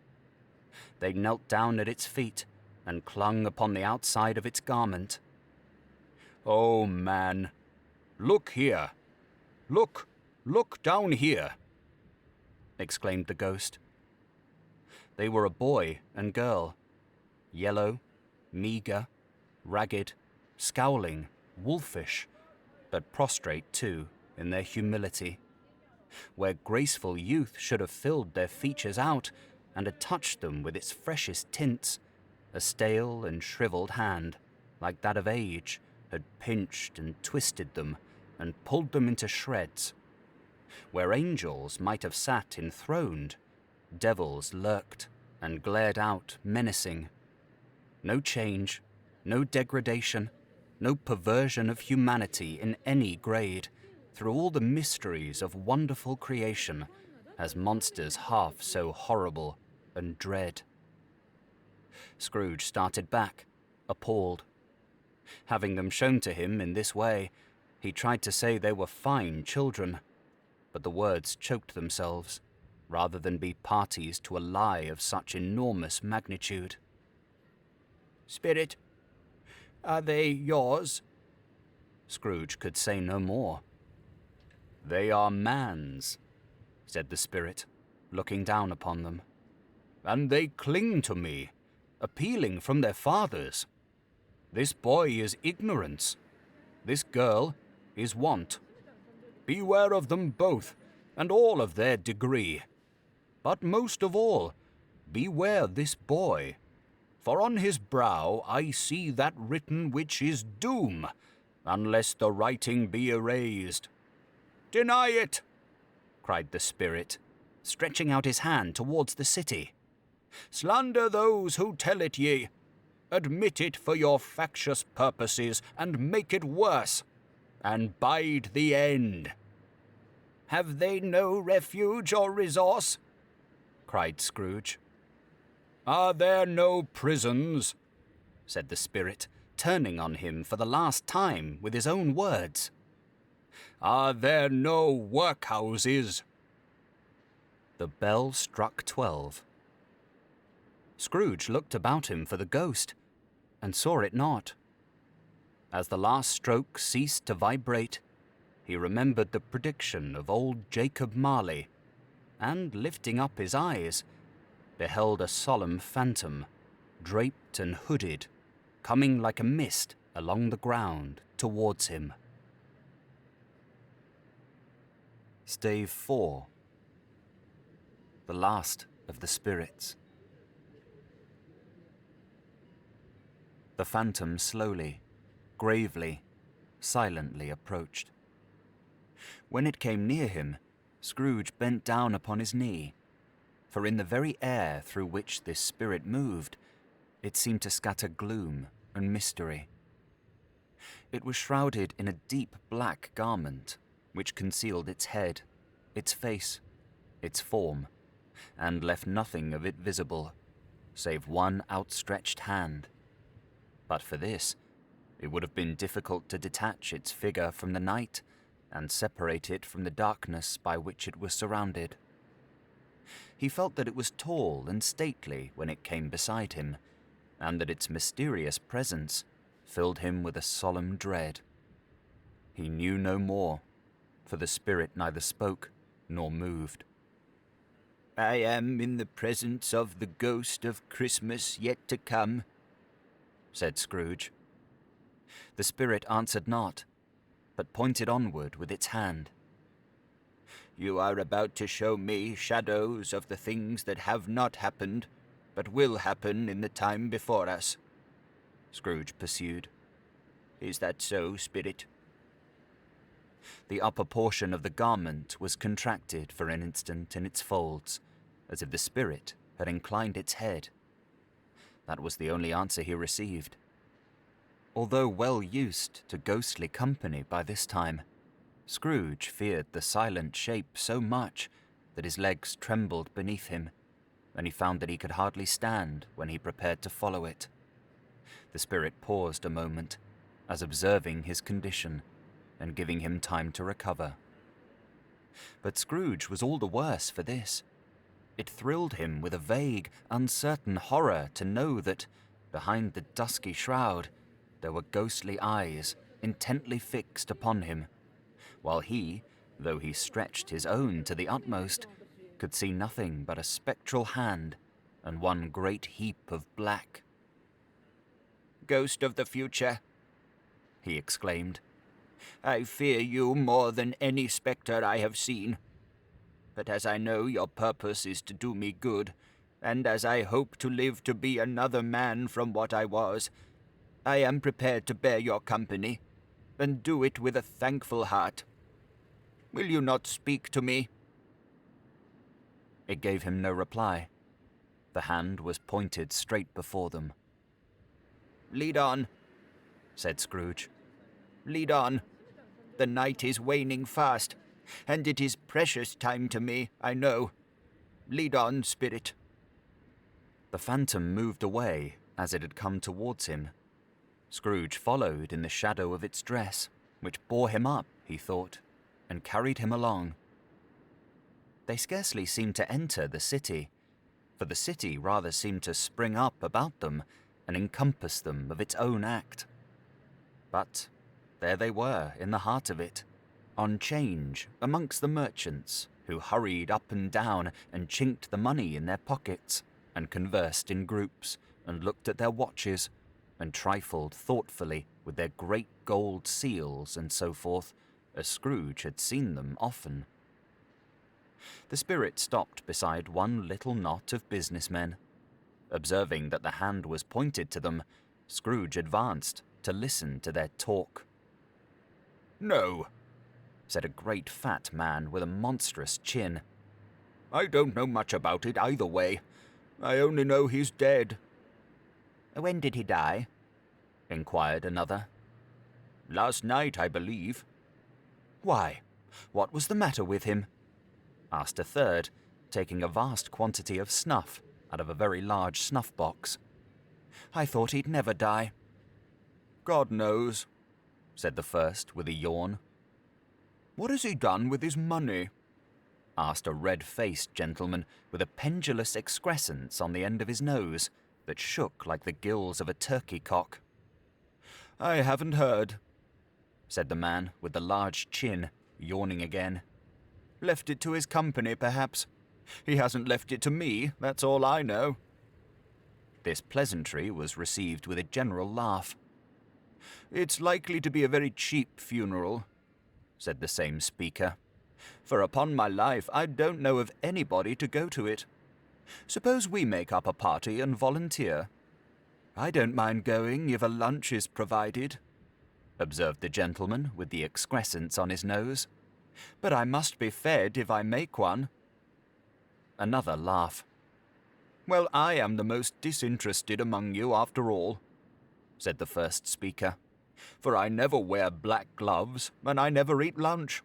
[SPEAKER 2] They knelt down at its feet and clung upon the outside of its garment. "Oh, man, look here! Look down here!" exclaimed the ghost. They were a boy and girl, yellow, meagre, ragged, scowling, wolfish, but prostrate too in their humility. Where graceful youth should have filled their features out and had touched them with its freshest tints, a stale and shriveled hand, like that of age, had pinched and twisted them and pulled them into shreds. Where angels might have sat enthroned, devils lurked and glared out menacing. No change, no degradation, no perversion of humanity in any grade, through all the mysteries of wonderful creation, as monsters half so horrible and dread. Scrooge started back, appalled. Having them shown to him in this way, he tried to say they were fine children, but the words choked themselves, rather than be parties to a lie of such enormous magnitude. "Spirit, are they yours?" Scrooge could say no more. "They are man's," said the spirit, looking down upon them. "And they cling to me, appealing from their fathers. This boy is ignorance. This girl is want. Beware of them both, and all of their degree. But most of all, beware this boy. For on his brow I see that written which is doom, unless the writing be erased. Deny it!" cried the spirit, stretching out his hand towards the city. "Slander those who tell it ye. Admit it for your factious purposes, and make it worse, and bide the end." "Have they no refuge or resource?" cried Scrooge. "Are there no prisons?" said the spirit, turning on him for the last time with his own words. "Are there no workhouses?" The bell struck 12. Scrooge looked about him for the ghost, and saw it not. As the last stroke ceased to vibrate, he he remembered the prediction of old Jacob Marley, and, lifting up his eyes, beheld a solemn phantom, draped and hooded, coming like a mist along the ground towards him. Stave 4. The last of the spirits. The phantom slowly, gravely, silently approached. When it came near him, Scrooge bent down upon his knee, for in the very air through which this spirit moved, it seemed to scatter gloom and mystery. It was shrouded in a deep black garment, which concealed its head, its face, its form, and left nothing of it visible, save one outstretched hand. But for this, it would have been difficult to detach its figure from the night and separate it from the darkness by which it was surrounded. He felt that it was tall and stately when it came beside him, and that its mysterious presence filled him with a solemn dread. He knew no more, for the spirit neither spoke nor moved.
[SPEAKER 3] "I am in the presence of the ghost of Christmas yet to come,"
[SPEAKER 2] said Scrooge. The spirit answered not, but pointed onward with its hand.
[SPEAKER 3] "You are about to show me shadows of the things that have not happened, but will happen in the time before us," Scrooge pursued. "Is that so, spirit?"
[SPEAKER 2] The upper portion of the garment was contracted for an instant in its folds, as if the spirit had inclined its head. That was the only answer he received. Although well used to ghostly company by this time, Scrooge feared the silent shape so much that his legs trembled beneath him, and he found that he could hardly stand when he prepared to follow it. The spirit paused a moment, as observing his condition, and giving him time to recover. But Scrooge was all the worse for this. It thrilled him with a vague, uncertain horror to know that, behind the dusky shroud, there were ghostly eyes intently fixed upon him, while he, though he stretched his own to the utmost, could see nothing but a spectral hand and one great heap of black.
[SPEAKER 3] "Ghost of the future," he exclaimed, "I fear you more than any spectre I have seen. But as I know your purpose is to do me good, and as I hope to live to be another man from what I was, I am prepared to bear your company, and do it with a thankful heart. Will you not speak to me?"
[SPEAKER 2] It gave him no reply. The hand was pointed straight before them.
[SPEAKER 3] "Lead on," said Scrooge. "Lead on. The night is waning fast, and it is precious time to me, I know. Lead on, spirit."
[SPEAKER 2] The phantom moved away as it had come towards him. Scrooge followed in the shadow of its dress, which bore him up, he thought, and carried him along. They scarcely seemed to enter the city, for the city rather seemed to spring up about them and encompass them of its own act. But there they were in the heart of it, on 'change amongst the merchants, who hurried up and down and chinked the money in their pockets, and conversed in groups, and looked at their watches, and trifled thoughtfully with their great gold seals and so forth, as Scrooge had seen them often. The spirit stopped beside one little knot of businessmen. Observing that the hand was pointed to them, Scrooge advanced to listen to their talk.
[SPEAKER 3] "No,"
[SPEAKER 2] said a great fat man with a monstrous chin.
[SPEAKER 3] "I don't know much about it either way. I only know he's dead."
[SPEAKER 2] "When did he die?" inquired another.
[SPEAKER 3] "Last night, I believe."
[SPEAKER 2] "Why, what was the matter with him?" asked a third, taking a vast quantity of snuff out of a very large snuff box. "I thought he'd never die."
[SPEAKER 3] "God knows,"
[SPEAKER 2] said the first with a yawn.
[SPEAKER 3] "What has he done with his money?"
[SPEAKER 2] asked a red-faced gentleman with a pendulous excrescence on the end of his nose that shook like the gills of a turkey cock.
[SPEAKER 3] "I haven't heard,"
[SPEAKER 2] said the man with the large chin,
[SPEAKER 3] yawning again. "Left it to his company, perhaps. He hasn't left it to me, that's all I know." This pleasantry was received with a general laugh. "It's likely to be a very cheap funeral," said the same speaker, "for upon my life I don't know of anybody to go to it. Suppose we make up a party and volunteer?" "I don't mind going if a lunch is provided," observed the gentleman with the excrescence on his nose. "But I must be fed if I make one." Another laugh. "Well, I am the most disinterested among you after all," said the first speaker, "for I never wear black gloves and I never eat lunch.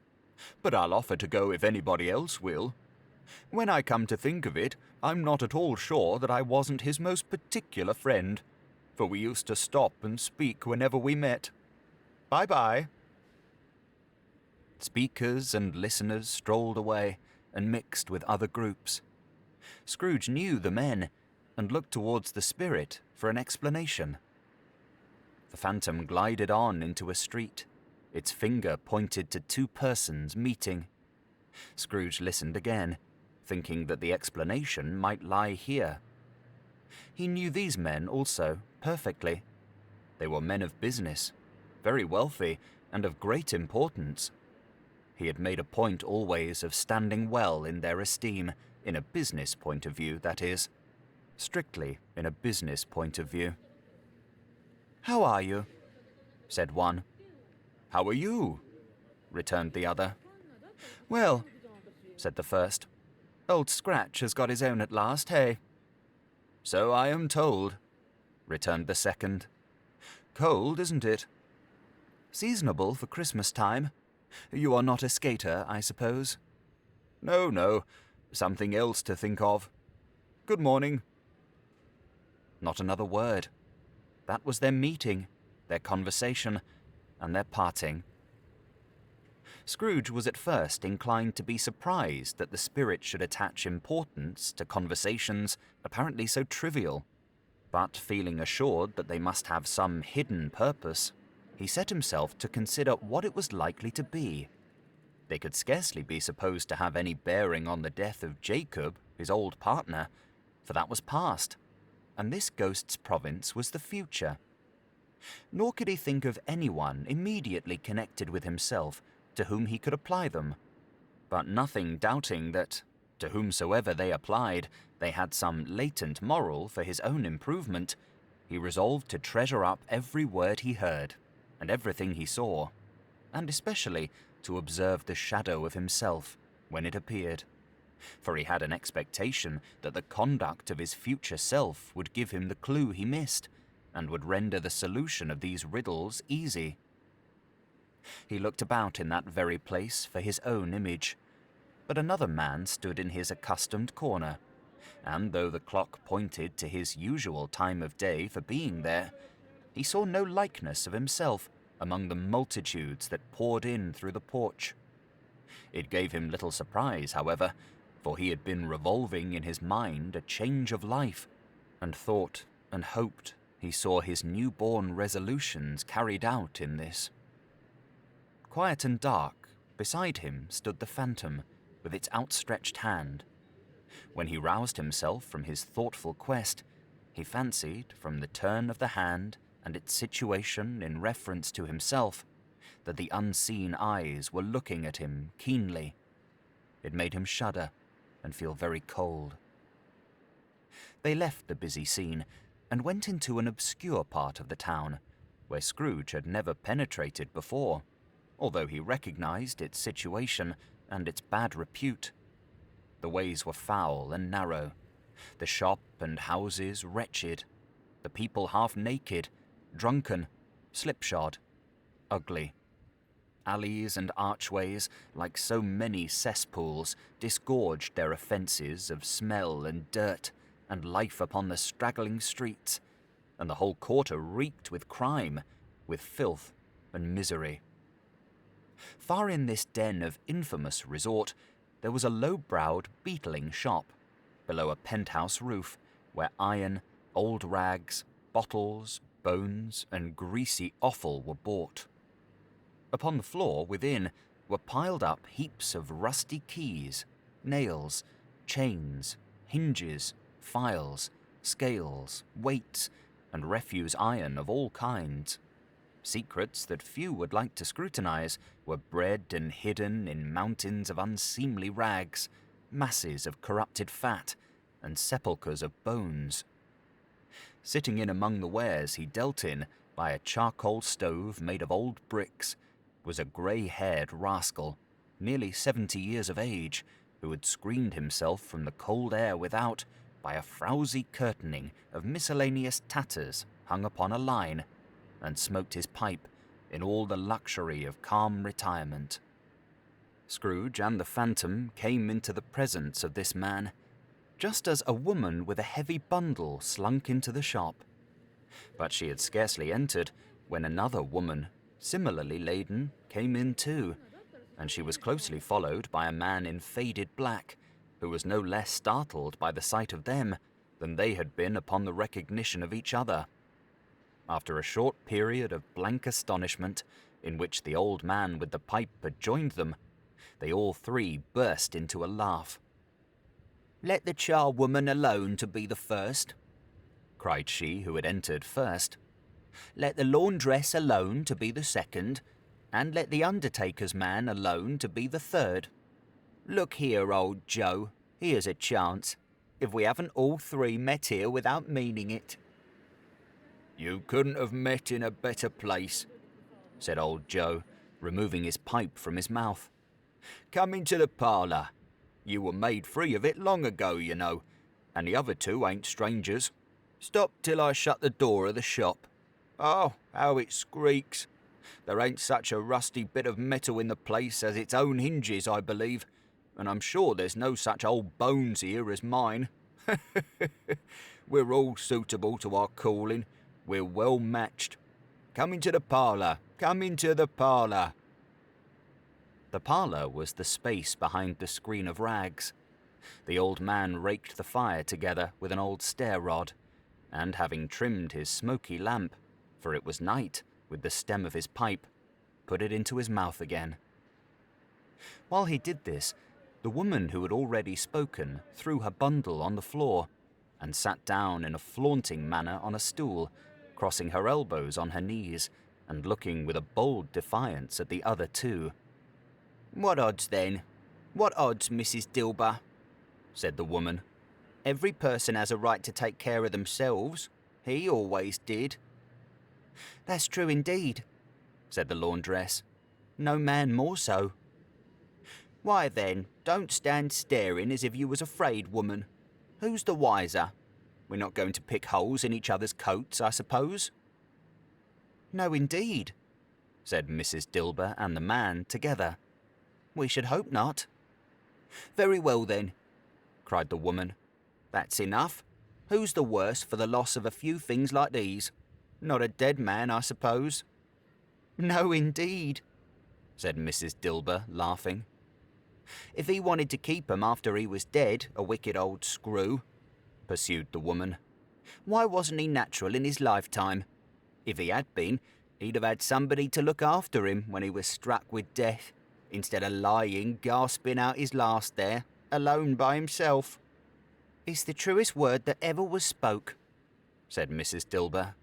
[SPEAKER 3] But I'll offer to go if anybody else will. When I come to think of it, I'm not at all sure that I wasn't his most particular friend, for we used to stop and speak whenever we met. Bye-bye." Speakers and listeners strolled away and mixed with other groups. Scrooge knew the men and looked towards the spirit for an explanation. The phantom glided on into a street. Its finger pointed to two persons meeting. Scrooge listened again, thinking that the explanation might lie here. He knew these men also perfectly. They were men of business, very wealthy and of great importance. He had made a point always of standing well in their esteem, in a business point of view, that is. Strictly in a business point of view. "How are you?" said one. "How are you?" returned the other. "Well," said the first, "Old Scratch has got his own at last, hey?" "So I am told," returned the second. "Cold, isn't it?" "Seasonable for Christmas time. You are not a skater, I suppose?" "No, no. Something else to think of. Good morning." Not another word. That was their meeting, their conversation, and their parting. Scrooge was at first inclined to be surprised that the spirit should attach importance to conversations apparently so trivial, but feeling assured that they must have some hidden purpose, he set himself to consider what it was likely to be. They could scarcely be supposed to have any bearing on the death of Jacob, his old partner, for that was past, and this ghost's province was the future. Nor could he think of anyone immediately connected with himself to whom he could apply them, but nothing doubting that, to whomsoever they applied, they had some latent moral for his own improvement, he resolved to treasure up every word he heard, and everything he saw, and especially to observe the shadow of himself when it appeared, for he had an expectation that the conduct of his future self would give him the clue he missed, and would render the solution of these riddles easy. He looked about in that very place for his own image, but another man stood in his accustomed corner, and though the clock pointed to his usual time of day for being there, he saw no likeness of himself among the multitudes that poured in through the porch. It gave him little surprise, however, for he had been revolving in his mind a change of life, and thought and hoped he saw his new-born resolutions carried out in this. Quiet and dark, beside him stood the phantom, with its outstretched hand. When he roused himself from his thoughtful quest, he fancied, from the turn of the hand and its situation in reference to himself, that the unseen eyes were looking at him keenly. It made him shudder and feel very cold. They left the busy scene and went into an obscure part of the town, where Scrooge had never penetrated before, although he recognized its situation and its bad repute. The ways were foul and narrow, the shop and houses wretched, the people half naked, drunken, slipshod, ugly. Alleys and archways, like so many cesspools, disgorged their offences of smell and dirt and life upon the straggling streets, and the whole quarter reeked with crime, with filth and misery. Far in this den of infamous resort, there was a low-browed beetling shop, below a penthouse roof, where iron, old rags, bottles, bones, and greasy offal were bought. Upon the floor within,
[SPEAKER 2] were piled up heaps of rusty keys, nails, chains, hinges, files, scales, weights, and refuse iron of all kinds. Secrets that few would like to scrutinize were bred and hidden in mountains of unseemly rags, masses of corrupted fat, and sepulchres of bones. Sitting in among the wares he dealt in by a charcoal stove made of old bricks was a grey-haired rascal, nearly 70 years of age, who had screened himself from the cold air without by a frowsy curtaining of miscellaneous tatters hung upon a line, and smoked his pipe in all the luxury of calm retirement. Scrooge and the Phantom came into the presence of this man, just as a woman with a heavy bundle slunk into the shop. But she had scarcely entered when another woman, similarly laden, came in too, and she was closely followed by a man in faded black, who was no less startled by the sight of them than they had been upon the recognition of each other. After a short period of blank astonishment, in which the old man with the pipe had joined them, they all three burst into a laugh. "Let the charwoman alone to be the first," cried she who had entered first. "Let the laundress alone to be the second, and let the undertaker's man alone to be the third. Look here, old Joe, here's a chance, if we haven't all three met here without meaning it." "You couldn't have met in a better place," said old Joe, removing his pipe from his mouth. "Come into the parlour. You were made free of it long ago, you know, and the other two ain't strangers. Stop till I shut the door of the shop. Oh, how it squeaks! There ain't such a rusty bit of metal in the place as its own hinges, I believe, and I'm sure there's no such old bones here as mine. We're all suitable to our calling. We're well matched. Come into the parlour. Come into the parlour." The parlour was the space behind the screen of rags. The old man raked the fire together with an old stair rod, and having trimmed his smoky lamp, for it was night, with the stem of his pipe, put it into his mouth again. While he did this, the woman who had already spoken threw her bundle on the floor, and sat down in a flaunting manner on a stool, crossing her elbows on her knees, and looking with a bold defiance at the other two. "What odds, then? What odds, Mrs. Dilber?" said the woman. "Every person has a right to take care of themselves. He always did." "That's true indeed," said the laundress. "No man more so." "Why then, don't stand staring as if you was afraid, woman. Who's the wiser? We're not going to pick holes in each other's coats, I suppose?" "No indeed," said Mrs. Dilber and the man together. "We should hope not." "Very well then," cried the woman. "That's enough. Who's the worse for the loss of a few things like these? Not a dead man, I suppose?" "No indeed," said Mrs. Dilber, laughing. "If he wanted to keep 'em after he was dead, a wicked old screw," pursued the woman, "why wasn't he natural in his lifetime? If he had been, he'd have had somebody to look after him when he was struck with death, instead of lying gasping out his last there, alone by himself." "It's the truest word that ever was spoke," said Mrs. Dilber.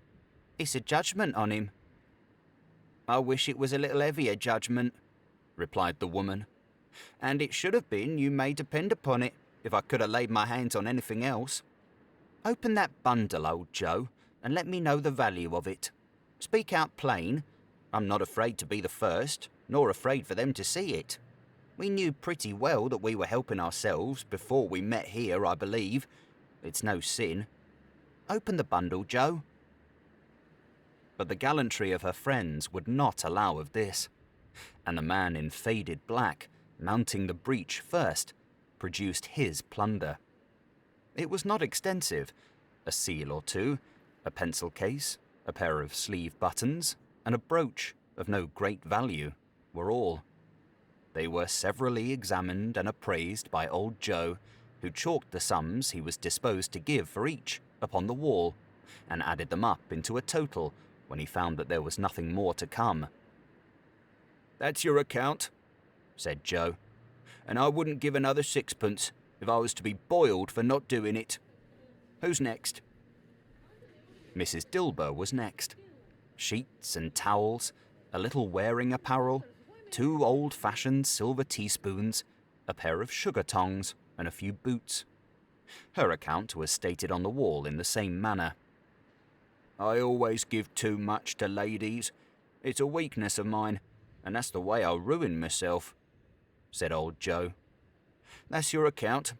[SPEAKER 2] "It's a judgment on him." "I wish it was a little heavier judgment," replied the woman. "And it should have been, you may depend upon it, if I could have laid my hands on anything else. Open that bundle, old Joe, and let me know the value of it. Speak out plain. I'm not afraid to be the first, nor afraid for them to see it. We knew pretty well that we were helping ourselves before we met here, I believe. It's no sin. Open the bundle, Joe." But the gallantry of her friends would not allow of this, and the man in faded black, mounting the breech first, produced his plunder. It was not extensive. A seal or two, a pencil case, a pair of sleeve buttons, and a brooch of no great value were all. They were severally examined and appraised by old Joe, who chalked the sums he was disposed to give for each upon the wall, and added them up into a total when he found that there was nothing more to come. "That's your account,"
[SPEAKER 3] said Joe, and I wouldn't give another sixpence if I was to be boiled for not doing it. Who's next? Mrs. Dilber was next. Sheets and towels, a little wearing apparel, 2 old-fashioned silver teaspoons, a pair of sugar tongs, and a few boots. Her account was stated on the wall in the same manner. I always give too much to ladies. It's a weakness of mine, and that's the way I ruin myself, said old Joe. That's your account.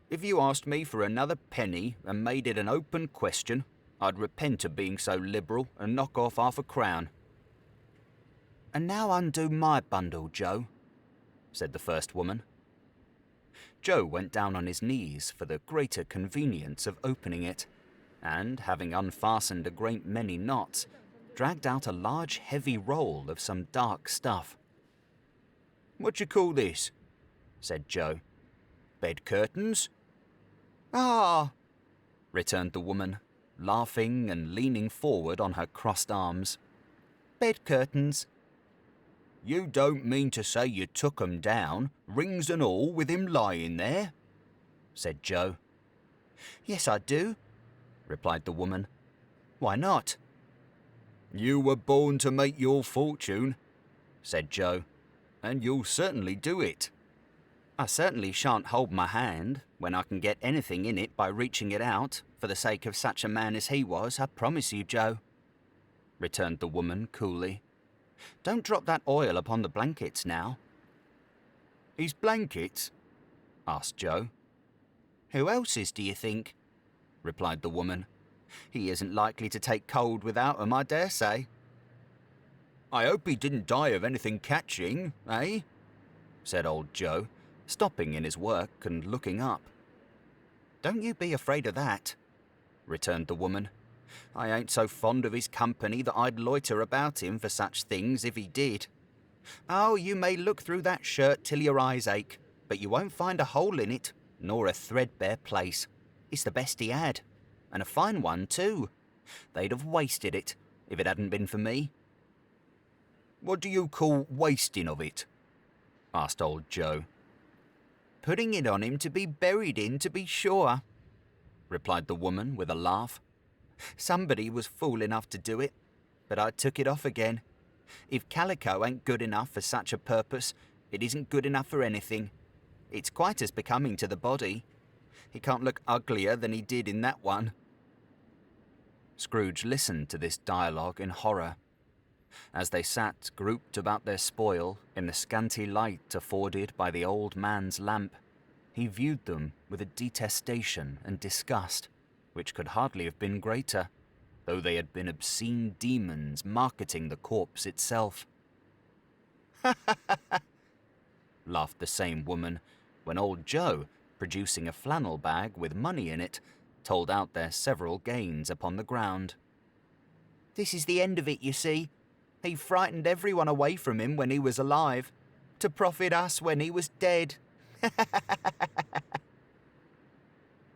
[SPEAKER 3] If you asked me for another penny and made it an open question, I'd repent of being so liberal and knock off half a crown. And now undo my bundle, Joe, said the first woman. Joe went down on his knees for the greater convenience of opening it, and, having unfastened a great many knots, dragged out a large heavy roll of some dark stuff. What d'you call this? Said Joe. Bed curtains? Ah, returned the woman, laughing and leaning forward on her crossed arms. Bed curtains. You don't mean to say you took 'em down, rings and all, with him lying there? Said Joe. Yes, I do, replied the woman. Why not? You were born to make your fortune, said Joe, and you'll certainly do it. I certainly shan't hold my hand when I can get anything in it by reaching it out, for the sake of such a man as he was, I promise you, Joe, returned the woman coolly. Don't drop that oil upon the blankets now. His blankets? Asked Joe. Who else's, do you think? Replied the woman. He isn't likely to take cold without 'em, I dare say. I hope he didn't die of anything catching, eh? Said old Joe, stopping in his work and looking up. Don't you be afraid of that, returned the woman. I ain't so fond of his company that I'd loiter about him for such things if he did. Oh, you may look through that shirt till your eyes ache, but you won't find a hole in it, nor a threadbare place. It's the best he had, and a fine one too. They'd have wasted it if it hadn't been for me. What do you call wasting of it? Asked old Joe. Putting it on him to be buried in, to be sure, replied the woman with a laugh. Somebody was fool enough to do it, but I took it off again. If calico ain't good enough for such a purpose, it isn't good enough for anything. It's quite as becoming to the body. He can't look uglier than he did in that one. Scrooge listened to this dialogue in horror. As they sat grouped about their spoil in the scanty light afforded by the old man's lamp, he viewed them with a detestation and disgust which could hardly have been greater, though they had been obscene demons marketing the corpse itself. "Ha ha ha ha!" laughed the same woman, when old Joe, producing a flannel bag with money in it, told out their several gains upon the ground. "This is the end of it, you see. He frightened everyone away from him when he was alive, to profit us when he was dead."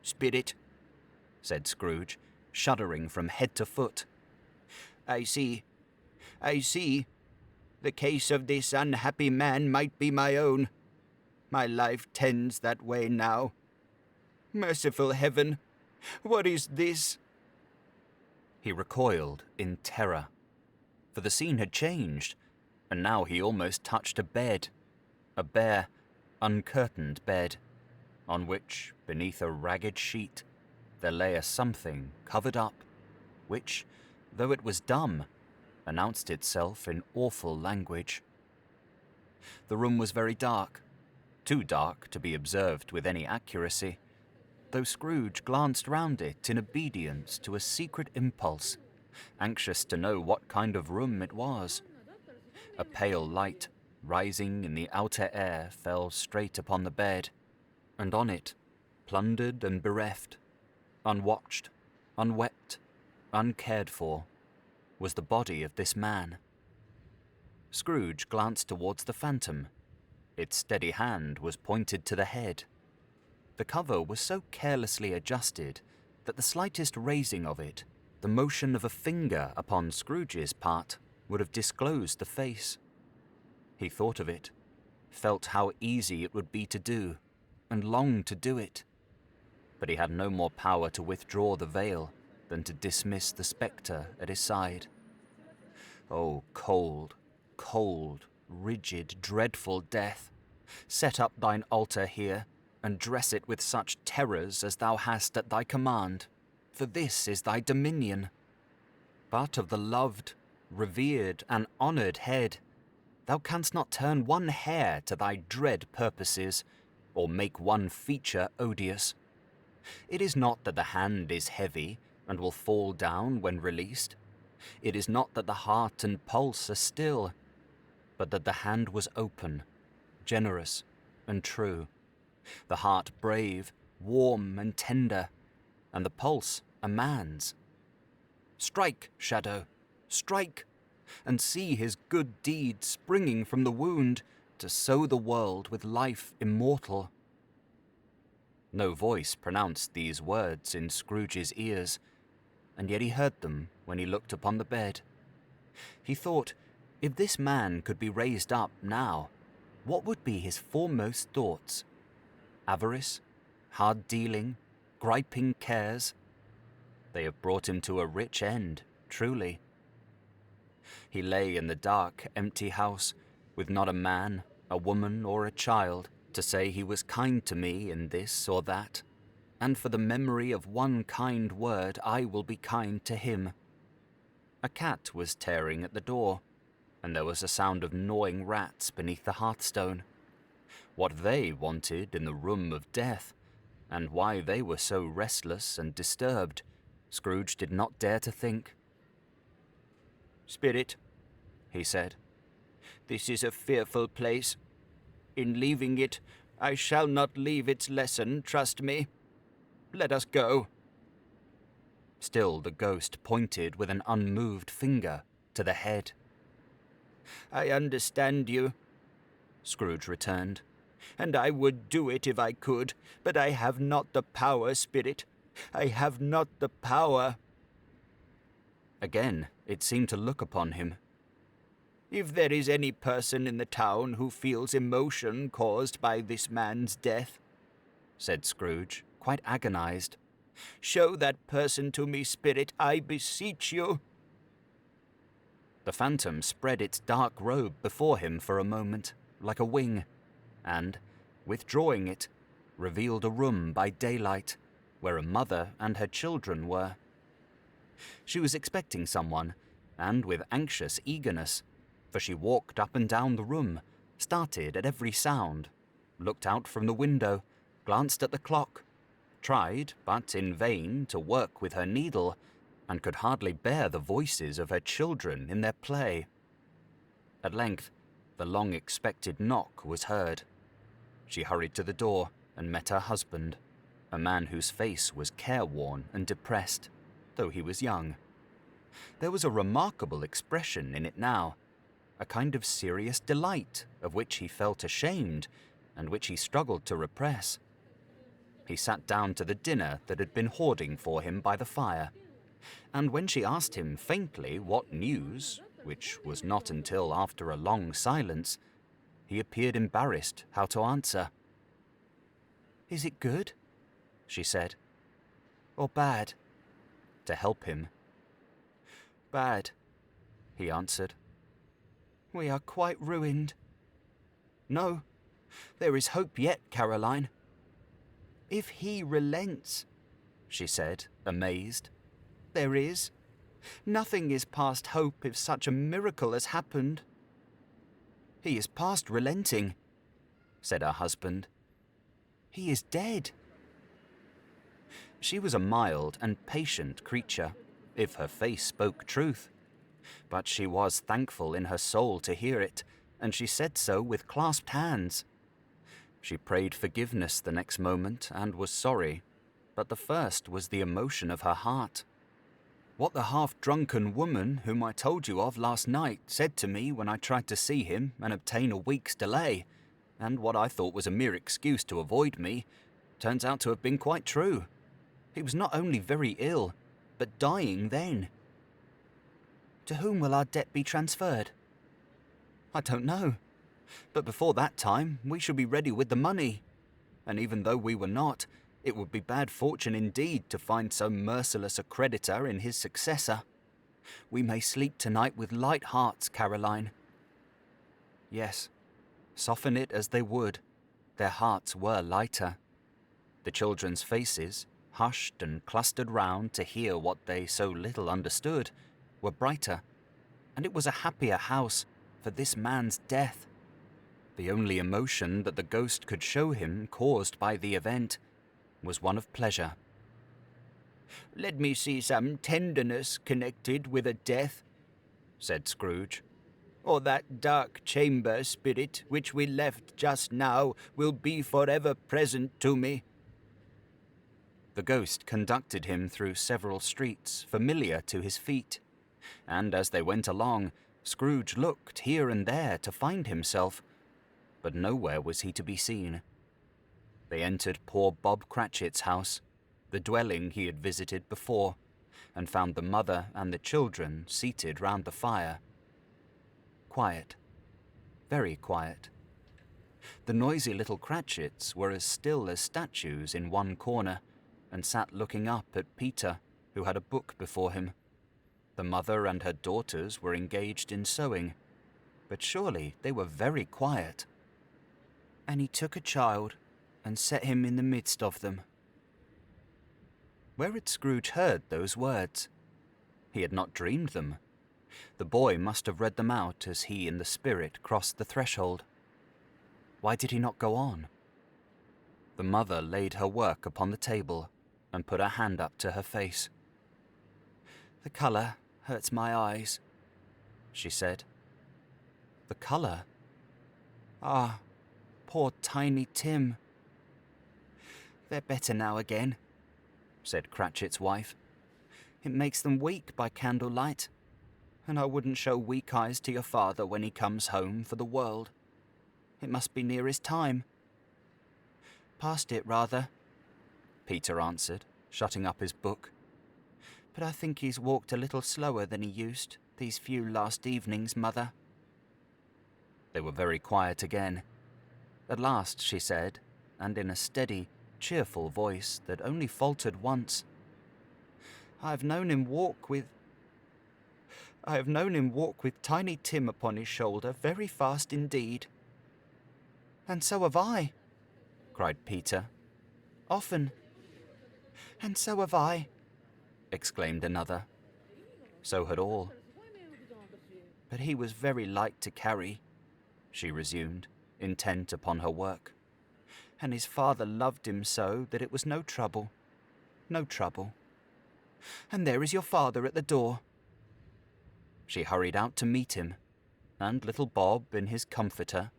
[SPEAKER 3] "Spirit," said Scrooge, shuddering from head to foot. I see. The case of this unhappy man might be my own. My life tends that way now. Merciful heaven, what is this?" He recoiled in terror, for the scene had changed, and now he almost touched a bed, a bare, uncurtained bed, on which, beneath a ragged sheet, there lay a something covered up, which, though it was dumb, announced itself in awful language. The room was very dark, too dark to be observed with any accuracy, though Scrooge glanced round it in obedience to a secret impulse, anxious to know what kind of room it was. A pale light, rising in the outer air, fell straight upon the bed, and on it, plundered and bereft, unwatched, unwept, uncared for, was the body of this man. Scrooge glanced towards the phantom. Its steady hand was pointed to the head. The cover was so carelessly adjusted that the slightest raising of it, the motion of a finger upon Scrooge's part, would have disclosed the face. He thought of it,
[SPEAKER 2] felt how easy it would be to do, and longed to do it. But he had no more power to withdraw the veil than to dismiss the spectre at his side. Oh, cold, cold, rigid, dreadful death, set up thine altar here, and dress it with such terrors as thou hast at thy command, for this is thy dominion. But of the loved, revered, and honoured head, thou canst not turn one hair to thy dread purposes, or make one feature odious. It is not that the hand is heavy, and will fall down when released. It is not that the heart and pulse are still, but that the hand was open, generous, and true, the heart brave, warm, and tender, and the pulse a man's. Strike, Shadow, strike, and see his good deed springing from the wound to sow the world with life immortal. No voice pronounced these words in Scrooge's ears, and yet he heard them when he looked upon the bed. He thought, if this man could be raised up now, what would be his foremost thoughts? Avarice, hard dealing, griping cares? They have brought him to a rich end, truly. He lay in the dark, empty house, with not a man, a woman, or a child to say he was kind to me in this or that, and for the memory of one kind word I will be kind to him. A cat was tearing at the door, and there was a sound of gnawing rats beneath the hearthstone. What they wanted in the room of death, and why they were so restless and disturbed, Scrooge did not dare to think. "Spirit," he said, "this is a fearful place. In leaving it, I shall not leave its lesson, trust me. Let us go." Still the ghost pointed with an unmoved finger to the head. "I understand you," Scrooge returned, "and I would do it if I could, but I have not the power, Spirit. I have not the power." Again it seemed to look upon him. "If there is any person in the town who feels emotion caused by this man's death," said Scrooge, quite agonized, "show that person to me, Spirit, I beseech you." The phantom spread its dark robe before him for a moment, like a wing, and, withdrawing it, revealed a room by daylight, where a mother and her children were. She was expecting someone, and with anxious eagerness, for she walked up and down the room, started at every sound, looked out from the window, glanced at the clock, tried, but in vain, to work with her needle, and could hardly bear the voices of her children in their play. At length, the long-expected knock was heard. She hurried to the door and met her husband, a man whose face was careworn and depressed, though he was young. There was a remarkable expression in it now, a kind of serious delight of which he felt ashamed and which he struggled to repress. He sat down to the dinner that had been hoarding for him by the fire, and when she asked him faintly what news, which was not until after a long silence, he appeared embarrassed how to answer. "Is it good?" she said. "Or bad?" to help him. "Bad," he answered. "We are quite ruined." "No, there is hope yet, Caroline." "If he relents," she said, amazed. "There is. Nothing is past hope if such a miracle has happened." "He is past relenting," said her husband. "He is dead." She was a mild and patient creature, if her face spoke truth. But she was thankful in her soul to hear it, and she said so with clasped hands. She prayed forgiveness the next moment and was sorry, but the first was the emotion of her heart. What the half-drunken woman whom I told you of last night said to me when I tried to see him and obtain a week's delay, and what I thought was a mere excuse to avoid me, turns out to have been quite true. He was not only very ill, but dying then. "To whom will our debt be transferred?" "I don't know.
[SPEAKER 3] But before that time, we shall be ready with the money. And even though we were not, it would be bad fortune indeed to find so merciless a creditor in his successor. We may sleep tonight with light hearts, Caroline." Yes, soften it as they would, their hearts were lighter. The children's faces, hushed and clustered round to hear what they so little understood, were brighter, and it was a happier house for this man's death. The only emotion that the ghost could show him caused by the event was one of pleasure. "Let me see some tenderness connected with a death," said Scrooge. "Or that dark chamber spirit which we left just now will be forever present to me." The ghost conducted him through several streets familiar to his feet, and as they went along, Scrooge looked here and there to find himself, but nowhere was he to be seen. They entered poor Bob Cratchit's house, the dwelling he had visited before, and found the mother and the children seated round the fire. Quiet. Very quiet. The noisy little Cratchits were as still as statues in one corner, and sat looking up at Peter, who had a book before him. The mother and her daughters were engaged in sewing, but surely they were very quiet. "And he took a child and set him in the midst of them." Where had Scrooge heard those words? He had not dreamed them. The boy must have read them out as he in the spirit crossed the threshold. Why did he not go on? The mother laid her work upon the table and put her hand up to her face. "The colour hurts my eyes," she said. "The colour? Ah, poor Tiny Tim." "They're better now again," said Cratchit's wife. "It makes them weak by candlelight, and I wouldn't show weak eyes to your father when he comes home for the world. It must be near his time." "Past it, rather," Peter answered, shutting up his book. "But I think he's walked a little slower than he used these few last evenings, Mother." They were very quiet again. At last she said, and in a steady, cheerful voice that only faltered once, I have known him walk with Tiny Tim upon his shoulder very fast indeed." "And so have I," cried Peter. "Often." "And so have I," exclaimed another. So had all. "But he was very light to carry," she resumed, intent upon her work. "And his father loved him so that it was no trouble. No trouble. And there is your father at the door." She hurried out to meet him, and little Bob in his comforter,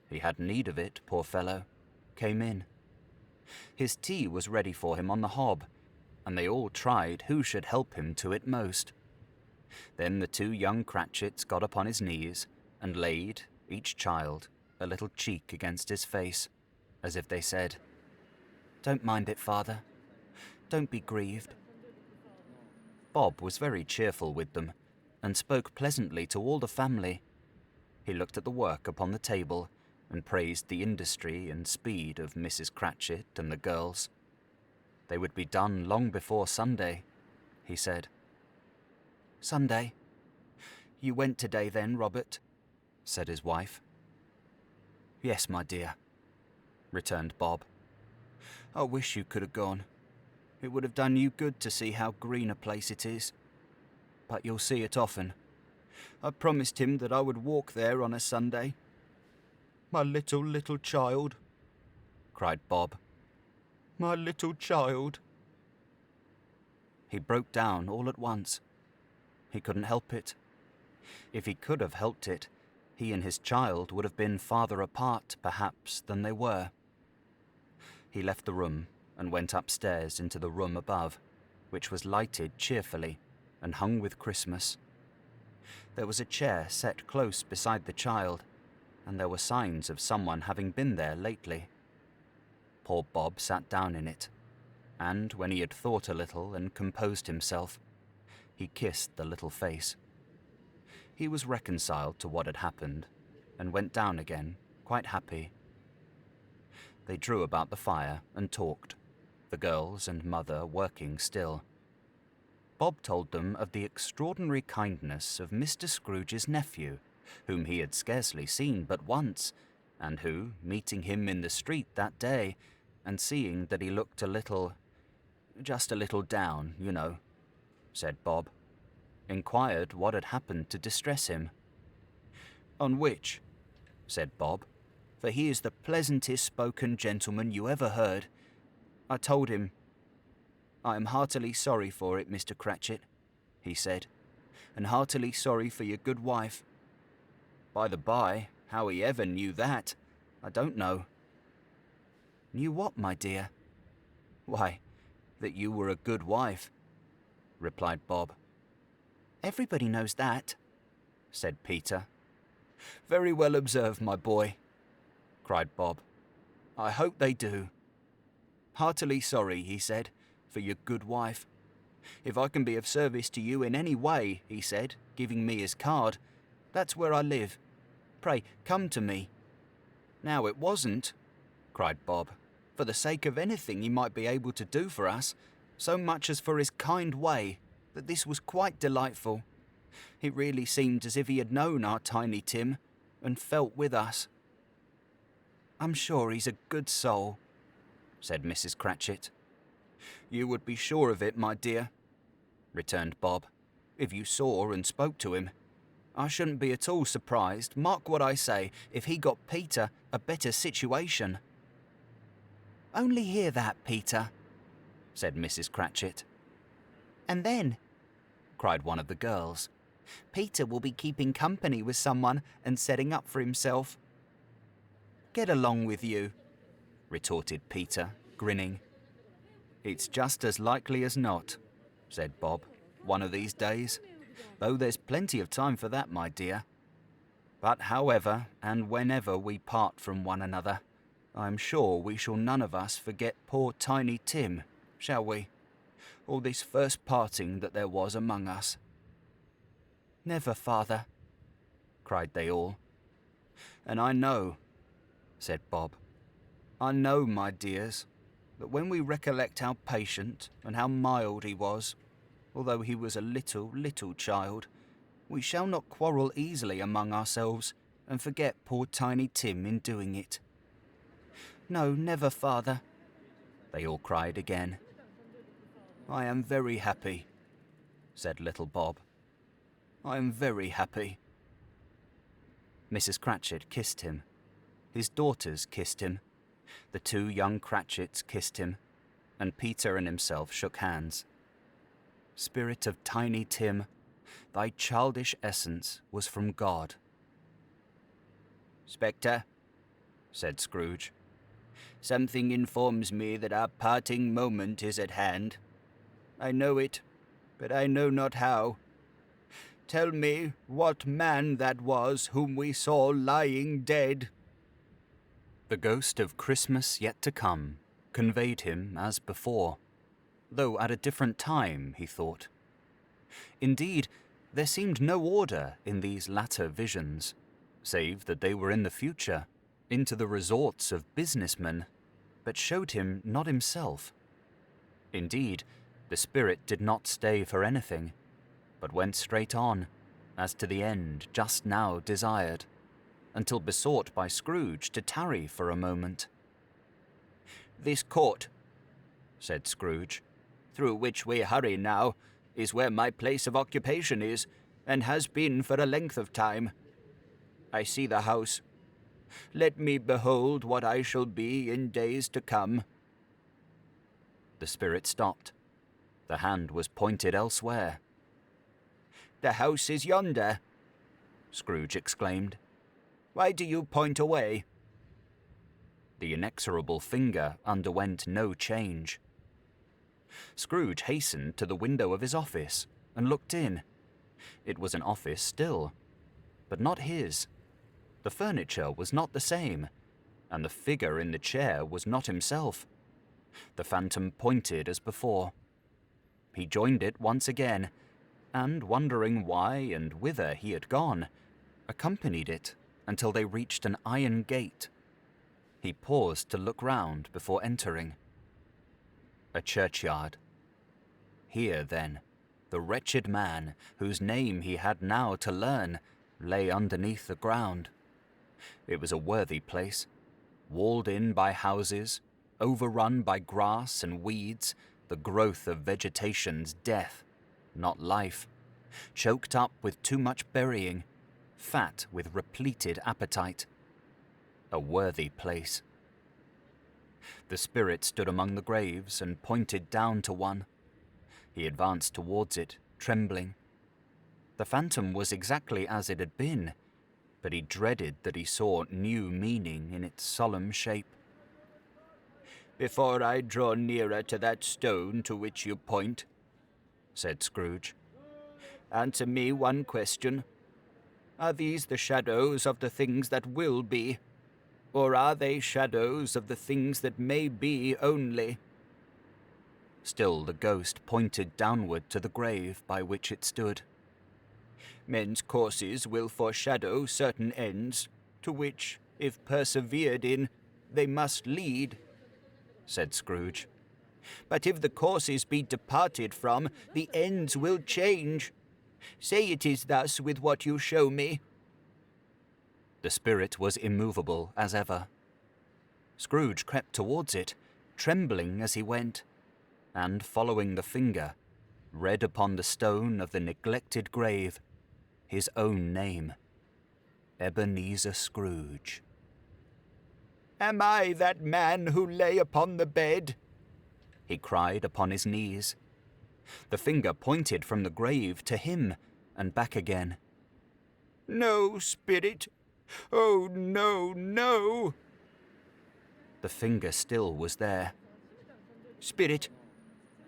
[SPEAKER 3] he had need of it, poor fellow, came in. His tea was ready for him on the hob, and they all tried who should help him to it most. Then the two young Cratchits got upon his knees and laid, each child, a little cheek against his face, as if they said, "Don't mind it, Father. Don't be grieved." Bob was very cheerful with them, and spoke pleasantly to all the family. He looked at the work upon the table, and praised the industry and speed of Mrs. Cratchit and the girls. They would be done long before Sunday, he said. "Sunday? You went today then, Robert?" said his wife. "Yes, my dear," returned Bob. "I wish you could have gone. It would have done you good to see how green a place it is. But you'll see it often. I promised him that I would walk there on a Sunday." "My little child," cried Bob. "My little child." He broke down all at once. He couldn't help it. If he could have helped it, he and his child would have been farther apart, perhaps, than they were. He left the room and went upstairs into the room above, which was lighted cheerfully and hung with Christmas. There was a chair set close beside the child, and there were signs of someone having been there lately. Poor Bob sat down in it, and when he had thought a little and composed himself, he kissed the little face. He was reconciled to what had happened,
[SPEAKER 2] and went down again, quite happy. They drew about the fire and talked, the girls and mother working still. Bob told them of the extraordinary kindness of Mr. Scrooge's nephew, whom he had scarcely seen but once, and who, meeting him in the street that day, and seeing that he looked just a little down, you know, said Bob, inquired what had happened to distress him. On which, said Bob, for he is the pleasantest spoken gentleman you ever heard, I told him, I am heartily sorry for it, Mr. Cratchit, he said, and heartily sorry for your good wife. By the by, how he ever knew that, I don't know. Knew what, my dear? Why, that you were a good wife, replied Bob. Everybody knows that, said Peter. Very well observed, my boy, cried Bob. I hope they do. Heartily sorry, he said, for your good wife. If I can be of service to you in any way, he said, giving me his card, that's where I live. Pray, come to me. Now it wasn't, cried Bob, for the sake of anything he might be able to do for us, so much as for his kind way, that this was quite delightful. It really seemed as if he had known our Tiny Tim, and felt with us. I'm sure he's a good soul, said Mrs. Cratchit. You would be sure of it, my dear, returned Bob, if you saw and spoke to him. I shouldn't be at all surprised, mark what I say, if he got Peter a better situation. Only hear that, Peter, said Mrs. Cratchit. And then, cried one of the girls, Peter will be keeping company with someone and setting up for himself. Get along with you, retorted Peter, grinning. It's just as likely as not, said Bob, one of these days, though there's plenty of time for that, my dear. But however and whenever we part from one another, I'm sure we shall none of us forget poor Tiny Tim, shall we? Or this first parting that there was among us. Never, father, cried they all. And I know, said Bob, I know, my dears, that when we recollect how patient and how mild he was, although he was a little, little child, we shall not quarrel easily among ourselves and forget poor Tiny Tim in doing it. No, never, father, they all cried again. I am very happy, said little Bob. I am very happy. Mrs. Cratchit kissed him. His daughters kissed him. The two young Cratchits kissed him, and Peter and himself shook hands. Spirit of Tiny Tim, thy childish essence was from God. Spectre, said Scrooge, something informs me that our parting moment is at hand. I know it, but I know not how. Tell me what man that was whom we saw lying dead. The ghost of Christmas yet to come conveyed him as before, though at a different time, he thought. Indeed, there seemed no order in these latter visions, save that they were in the future, into the resorts of businessmen, but showed him not himself. Indeed, the spirit did not stay for anything, but went straight on, as to the end just now desired, until besought by Scrooge to tarry for a moment. This court, said Scrooge, through which we hurry now, is where my place of occupation is, and has been for a length of time. I see the house. Let me behold what I shall be in days to come. The spirit stopped. The hand was pointed elsewhere. The house is yonder, Scrooge exclaimed. Why do you point away? The inexorable finger underwent no change. Scrooge hastened to the window of his office and looked in. It was an office still, but not his. The furniture was not the same, and the figure in the chair was not himself. The phantom pointed as before. He joined it once again, and, wondering why and whither he had gone, accompanied it until they reached an iron gate. He paused to look round before entering. A churchyard. Here, then, the wretched man, whose name he had now to learn, lay underneath the ground. It was a worthy place, walled in by houses, overrun by grass and weeds, the growth of vegetation's death, not life, choked up with too much burying, fat with repleted appetite. A worthy place. The spirit stood among the graves and pointed down to one. He advanced towards it, trembling. The phantom was exactly as it had been, but he dreaded that he saw new meaning in its solemn shape.
[SPEAKER 3] "Before I draw nearer to that stone to which you point," said Scrooge, "answer me one question. Are these the shadows of the things that will be, or are they shadows of the things that may be only?"
[SPEAKER 2] Still the ghost pointed downward to the grave by which it stood.
[SPEAKER 3] "Men's courses will foreshadow certain ends, to which, if persevered in, they must lead," said Scrooge. "But if the courses be departed from, the ends will change. Say it is thus with what you show me."
[SPEAKER 2] The spirit was immovable as ever. Scrooge crept towards it, trembling as he went, and, following the finger, read upon the stone of the neglected grave his own name, Ebenezer Scrooge.
[SPEAKER 3] "Am I that man who lay upon the bed?"
[SPEAKER 2] he cried upon his knees. The finger pointed from the grave to him and back again.
[SPEAKER 3] "No, spirit. Oh, no, no."
[SPEAKER 2] The finger still was there.
[SPEAKER 3] "Spirit,"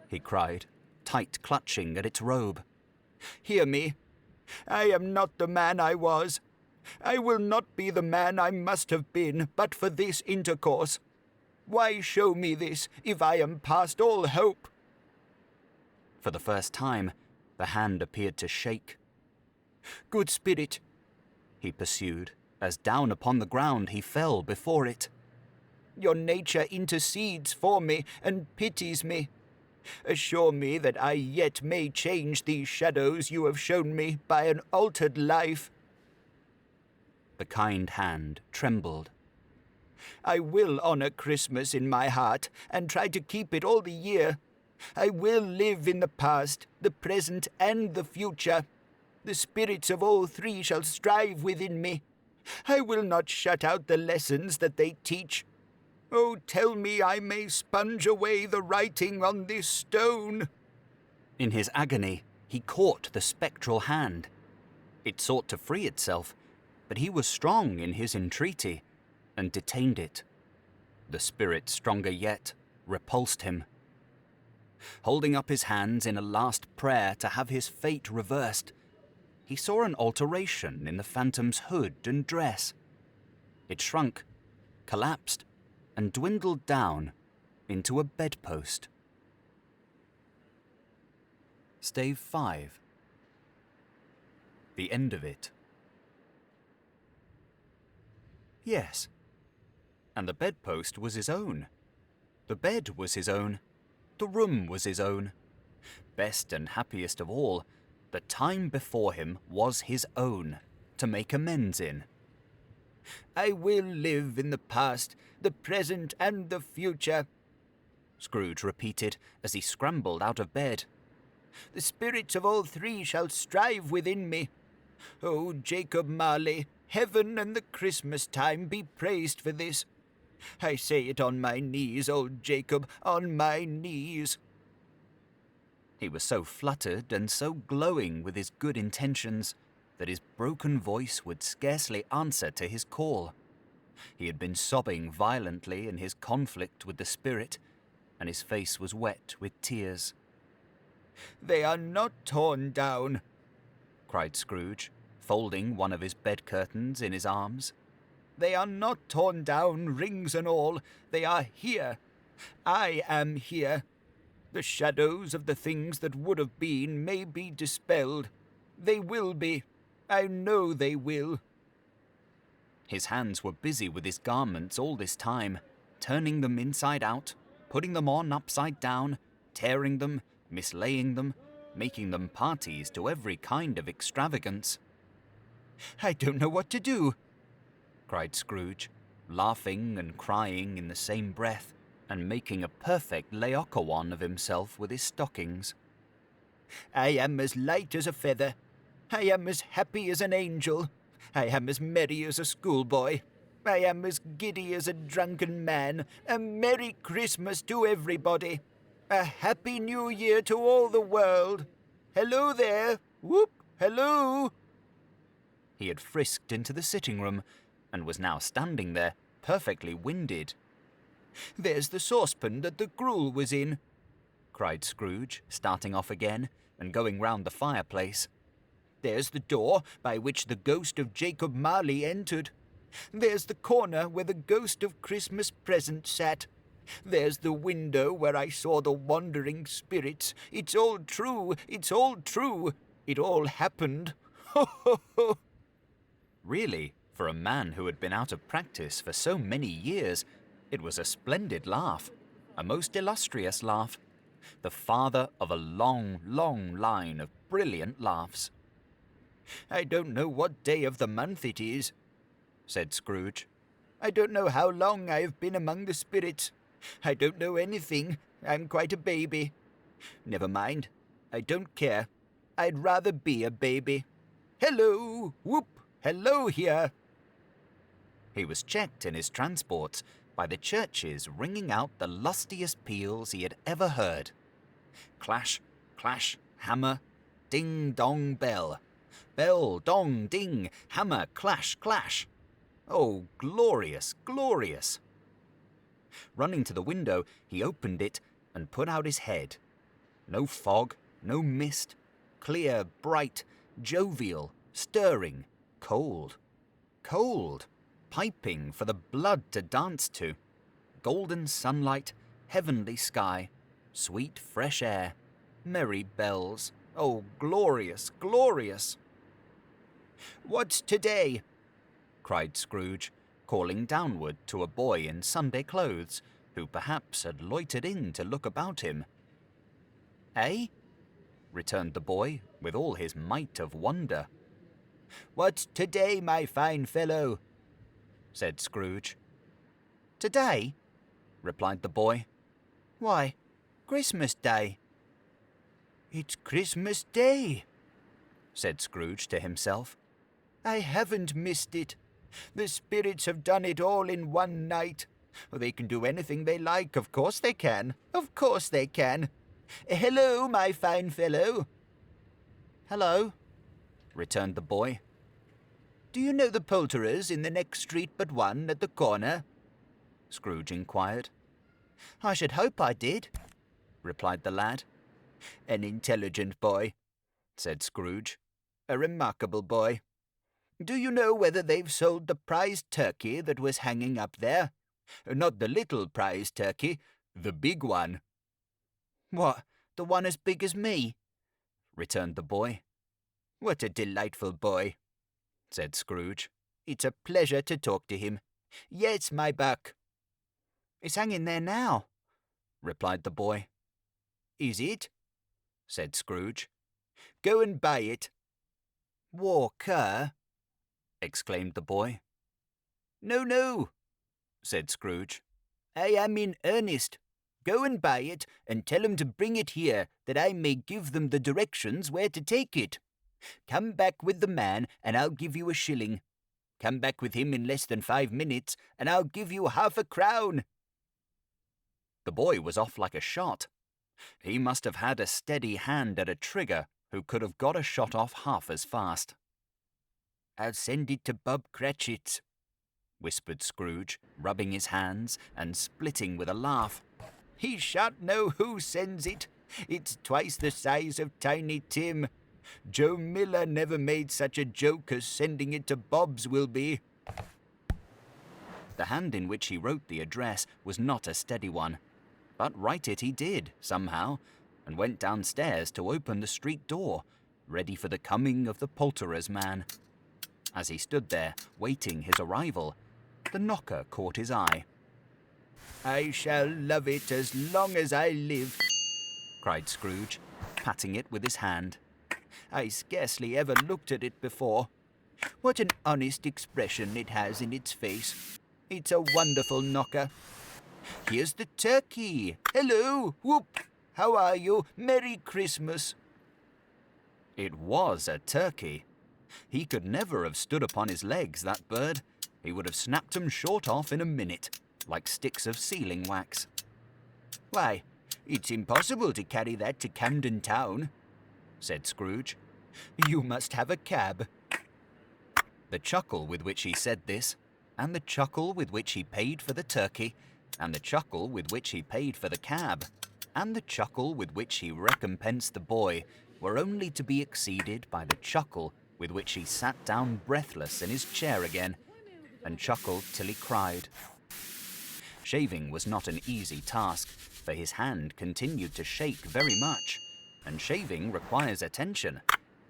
[SPEAKER 2] he cried, tight clutching at its robe.
[SPEAKER 3] "Hear me. I am not the man I was. I will not be the man I must have been but for this intercourse. Why show me this, if I am past all hope?"
[SPEAKER 2] For the first time, the hand appeared to shake.
[SPEAKER 3] "Good spirit,"
[SPEAKER 2] he pursued, as down upon the ground he fell before it.
[SPEAKER 3] "Your nature intercedes for me and pities me. Assure me that I yet may change these shadows you have shown me by an altered life."
[SPEAKER 2] The kind hand trembled.
[SPEAKER 3] "I will honor Christmas in my heart and try to keep it all the year. I will live in the past, the present, and the future. The spirits of all three shall strive within me. I will not shut out the lessons that they teach. Oh, tell me I may sponge away the writing on this stone."
[SPEAKER 2] In his agony, he caught the spectral hand. It sought to free itself, but he was strong in his entreaty, and detained it. The spirit, stronger yet, repulsed him. Holding up his hands in a last prayer to have his fate reversed, he saw an alteration in the phantom's hood and dress. It shrunk, collapsed, and dwindled down into a bedpost. Stave 5. The end of it. Yes, and the bedpost was his own. The bed was his own. The room was his own. Best and happiest of all, the time before him was his own, to make amends in.
[SPEAKER 3] "I will live in the past, the present, and the future,"
[SPEAKER 2] Scrooge repeated as he scrambled out of bed.
[SPEAKER 3] "The spirits of all three shall strive within me. Oh, Jacob Marley, heaven and the Christmas time be praised for this. I say it on my knees, old Jacob, on my knees."
[SPEAKER 2] He was so fluttered and so glowing with his good intentions that his broken voice would scarcely answer to his call. He had been sobbing violently in his conflict with the spirit, and his face was wet with tears.
[SPEAKER 3] "They are not torn down,"
[SPEAKER 2] cried Scrooge, folding one of his bed curtains in his arms.
[SPEAKER 3] "They are not torn down, rings and all. They are here. I am here. The shadows of the things that would have been may be dispelled. They will be. I know they will."
[SPEAKER 2] His hands were busy with his garments all this time, turning them inside out, putting them on upside down, tearing them, mislaying them, making them parties to every kind of extravagance. "I don't know what to do," cried Scrooge, laughing and crying in the same breath, and making a perfect Laocoon of himself with his stockings. "I am as light as a feather. I am as happy as an angel. I am as merry as a schoolboy. I am as giddy as a drunken man. A Merry Christmas to everybody. A Happy New Year to all the world. Hello there! Whoop! Hello!" He had frisked into the sitting room, and was now standing there, perfectly winded. "There's the saucepan that the gruel was in," cried Scrooge, starting off again, and going round the fireplace. "There's the door by which the ghost of Jacob Marley entered. There's the corner where the ghost of Christmas Present sat. There's the window where I saw the wandering spirits. It's all true, it's all true. It all happened. Ho, ho, ho!" Really, for a man who had been out of practice for so many years, it was a splendid laugh, a most illustrious laugh, the father of a long, long line of brilliant laughs. "I don't know what day of the month it is," said Scrooge. "I don't know how long I have been among the spirits. I don't know anything. I'm quite a baby. Never mind. I don't care. I'd rather be a baby. Hello! Whoop! Hello here!" He was checked in his transports by the churches ringing out the lustiest peals he had ever heard. Clash, clash, hammer, ding, dong, bell. Bell, dong, ding, hammer, clash, clash. Oh, glorious, glorious! Running to the window, he opened it and put out his head. No fog, no mist, clear, bright, jovial, stirring, cold, cold, piping for the blood to dance to. Golden sunlight, heavenly sky, sweet fresh air, merry bells. Oh, glorious, glorious! "What's today?" cried Scrooge, calling downward to a boy in Sunday clothes, who perhaps had loitered in to look about him. "Eh?" returned the boy, with all his might of wonder. "What's today, my fine fellow?" said Scrooge. "Today?" replied the boy. "Why, Christmas Day." "It's Christmas Day," said Scrooge to himself. "I haven't missed it. The spirits have done it all in one night. They can do anything they like, of course they can. Of course they can. Hello, my fine fellow." "Hello," returned the boy. "Do you know the poulterers in the next street but one at the corner?" Scrooge inquired. "I should hope I did," replied the lad. "An intelligent boy," said Scrooge. "A remarkable boy. Do you know whether they've sold the prize turkey that was hanging up there? Not the little prize turkey, the big one." "What, the one as big as me?" returned the boy. "What a delightful boy," said Scrooge. "It's a pleasure to talk to him. Yes, my buck." "It's hanging there now," replied the boy. "Is it?" said Scrooge. "Go and buy it." "Walker!" exclaimed the boy. "No, no," said Scrooge. "I am in earnest. Go and buy it, and tell 'em to bring it here, that I may give them the directions where to take it. Come back with the man, and I'll give you a shilling. Come back with him in less than 5 minutes, and I'll give you half a crown." The boy was off like a shot. He must have had a steady hand at a trigger who could have got a shot off half as fast. "I'll send it to Bob Cratchit's," whispered Scrooge, rubbing his hands and splitting with a laugh. "He shan't know who sends it. It's twice the size of Tiny Tim. Joe Miller never made such a joke as sending it to Bob's will be." The hand in which he wrote the address was not a steady one, but write it he did, somehow, and went downstairs to open the street door, ready for the coming of the poulterer's man. As he stood there, waiting his arrival, the knocker caught his eye.
[SPEAKER 3] "I shall love it as long as I live,"
[SPEAKER 2] cried Scrooge, patting it with his hand.
[SPEAKER 3] "I scarcely ever looked at it before. What an honest expression it has in its face. It's a wonderful knocker. Here's the turkey. Hello, whoop. How are you? Merry Christmas."
[SPEAKER 2] It was a turkey. He could never have stood upon his legs, that bird. He would have snapped 'em short off in a minute, like sticks of sealing wax.
[SPEAKER 3] "Why, it's impossible to carry that to Camden Town," said Scrooge. "You must have a cab."
[SPEAKER 2] The chuckle with which he said this, and the chuckle with which he paid for the turkey, and the chuckle with which he paid for the cab, and the chuckle with which he recompensed the boy, were only to be exceeded by the chuckle with which he sat down breathless in his chair again, and chuckled till he cried. Shaving was not an easy task, for his hand continued to shake very much, and shaving requires attention,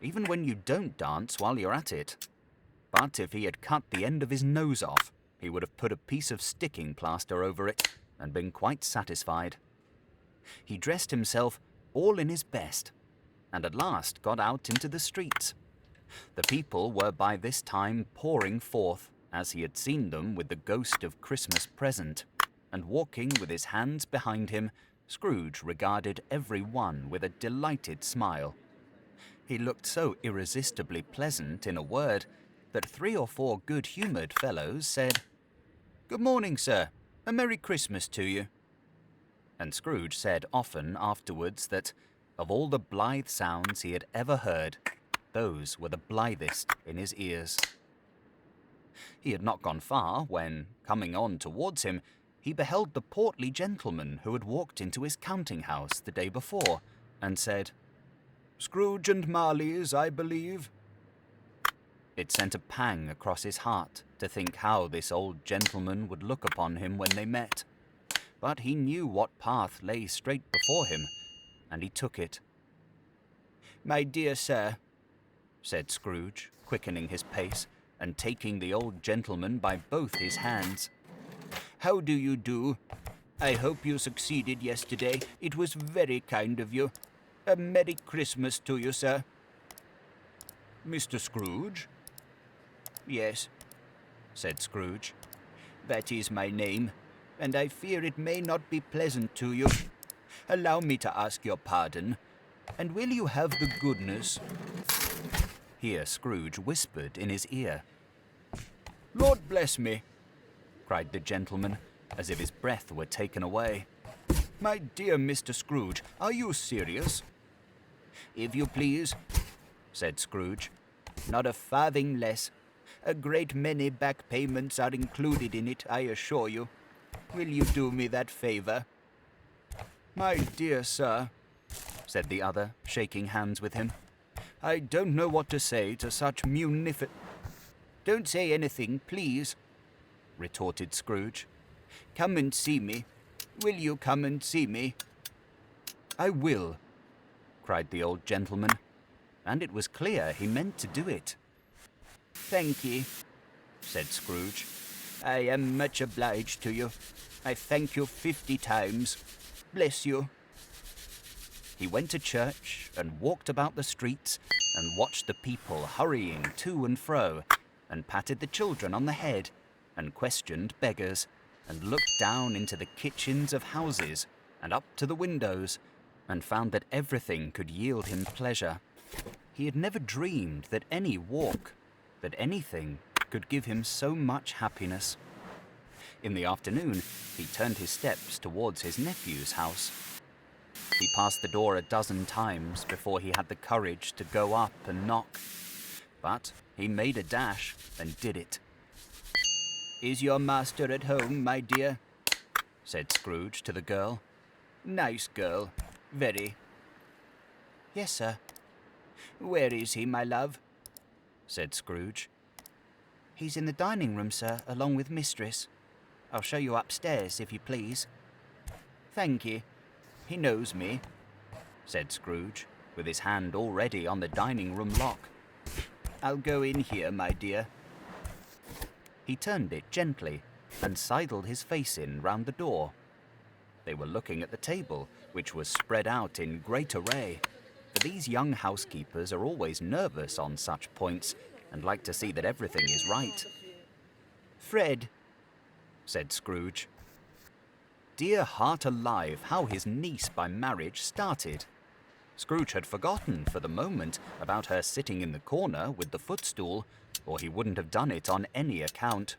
[SPEAKER 2] even when you don't dance while you're at it. But if he had cut the end of his nose off, he would have put a piece of sticking plaster over it and been quite satisfied. He dressed himself all in his best, and at last got out into the streets. The people were by this time pouring forth, as he had seen them with the ghost of Christmas present, and walking with his hands behind him, Scrooge regarded every one with a delighted smile. He looked so irresistibly pleasant, in a word, that 3 or 4 good-humoured fellows said, "Good morning, sir. A Merry Christmas to you." And Scrooge said often afterwards that, of all the blithe sounds he had ever heard, those were the blithest in his ears. He had not gone far when, coming on towards him, he beheld the portly gentleman who had walked into his counting-house the day before, and said, "Scrooge and Marley's, I believe." It sent a pang across his heart to think how this old gentleman would look upon him when they met. But he knew what path lay straight before him, and he took it.
[SPEAKER 3] "My dear sir,"
[SPEAKER 2] said Scrooge, quickening his pace, and taking the old gentleman by both his hands.
[SPEAKER 3] "how do you do? I hope you succeeded yesterday. It was very kind of you. A Merry Christmas to you, sir."
[SPEAKER 2] "Mr. Scrooge?"
[SPEAKER 3] "Yes,"
[SPEAKER 2] said Scrooge.
[SPEAKER 3] "that is my name, and I fear it may not be pleasant to you. Allow me to ask your pardon, and will you have the goodness—"
[SPEAKER 2] Here Scrooge whispered in his ear.
[SPEAKER 3] "Lord bless me,"
[SPEAKER 2] cried the gentleman, as if his breath were taken away.
[SPEAKER 3] "My dear Mr. Scrooge, are you serious?" "If you please," said Scrooge. "Not a farthing less. A great many back payments are included in it, I assure you. Will you do me that favour?"
[SPEAKER 2] "My dear sir," said the other, shaking hands with him,
[SPEAKER 3] "I don't know what to say to such "Don't say anything, please," retorted Scrooge. "Come and see me. Will you come and see me?"
[SPEAKER 2] "I will," cried the old gentleman, and it was clear he meant to do it.
[SPEAKER 3] "Thank ye," said Scrooge. "I am much obliged to you. I thank you 50 times. Bless you."
[SPEAKER 2] He went to church and walked about the streets and watched the people hurrying to and fro, and patted the children on the head, and questioned beggars, and looked down into the kitchens of houses and up to the windows, and found that everything could yield him pleasure. He had never dreamed that any walk, that anything, could give him so much happiness. In the afternoon, he turned his steps towards his nephew's house. He passed the door a dozen times before he had the courage to go up and knock. But he made a dash and did it.
[SPEAKER 3] "Is your master at home, my dear?"
[SPEAKER 2] said Scrooge to the girl.
[SPEAKER 3] "Nice girl. Very."
[SPEAKER 1] "Yes, sir."
[SPEAKER 3] "Where is he, my love?"
[SPEAKER 2] said Scrooge.
[SPEAKER 1] "He's in the dining room, sir, along with mistress. I'll show you upstairs, if you please."
[SPEAKER 3] "Thank ye. He knows me,"
[SPEAKER 2] said Scrooge, with his hand already on the dining room lock. I'll go in here, my dear. He turned it gently and sidled his face in round the door. They were looking at the table, which was spread out in great array, for these young housekeepers are always nervous on such points and like to see that everything is right. Fred, said Scrooge. Dear heart alive, how his niece by marriage started. Scrooge had forgotten for the moment about her sitting in the corner with the footstool, or he wouldn't have done it on any account.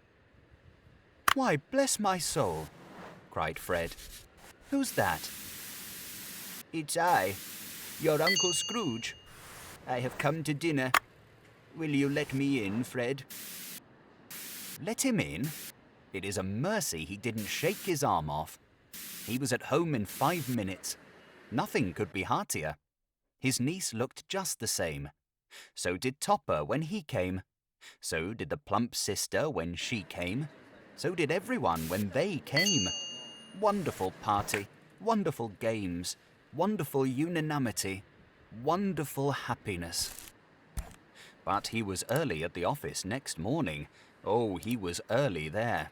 [SPEAKER 2] Why, bless my soul, cried Fred. Who's that? It's I, your Uncle Scrooge. I have come to dinner. Will you let me in, Fred? Let him in? It is a mercy he didn't shake his arm off. He was at home in 5 minutes. Nothing could be heartier. His niece looked just the same. So did Topper when he came. So did the plump sister when she came. So did everyone when they came. Wonderful party, wonderful games, wonderful unanimity, wonderful happiness. But he was early at the office next morning. Oh, he was early there.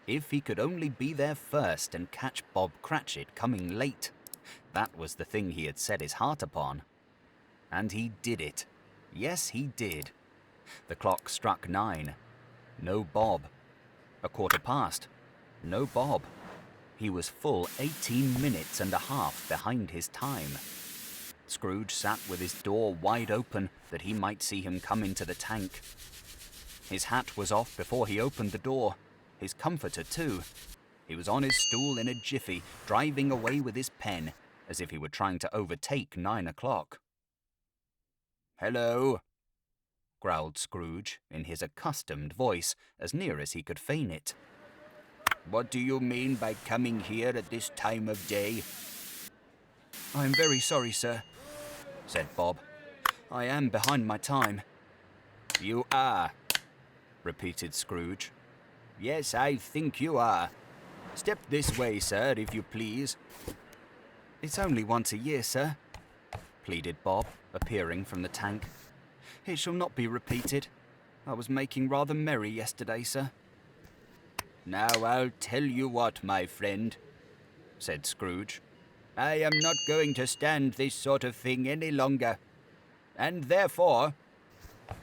[SPEAKER 2] If he could only be there first and catch Bob Cratchit coming late. That was the thing he had set his heart upon. And he did it. Yes, he did. The clock struck 9. No Bob. 1:15. No Bob. He was full 18 minutes and a half behind his time. Scrooge sat with his door wide open that he might see him come into the tank. His hat was off before he opened the door. His comforter, too. He was on his stool in a jiffy, driving away with his pen, as if he were trying to overtake 9 o'clock. "Hello," growled Scrooge, in his accustomed voice, as near as he could feign it. "What do you mean by coming here at this time of day?" "I am very sorry, sir," said Bob. "I am behind my time." "You are," repeated Scrooge. "Yes, I think you are. Step this way, sir, if you please." "It's only once a year, sir," pleaded Bob, appearing from the tank. "It shall not be repeated. I was making rather merry yesterday, sir." "Now I'll tell you what, my friend," said Scrooge. "I am not going to stand this sort of thing any longer. And therefore,"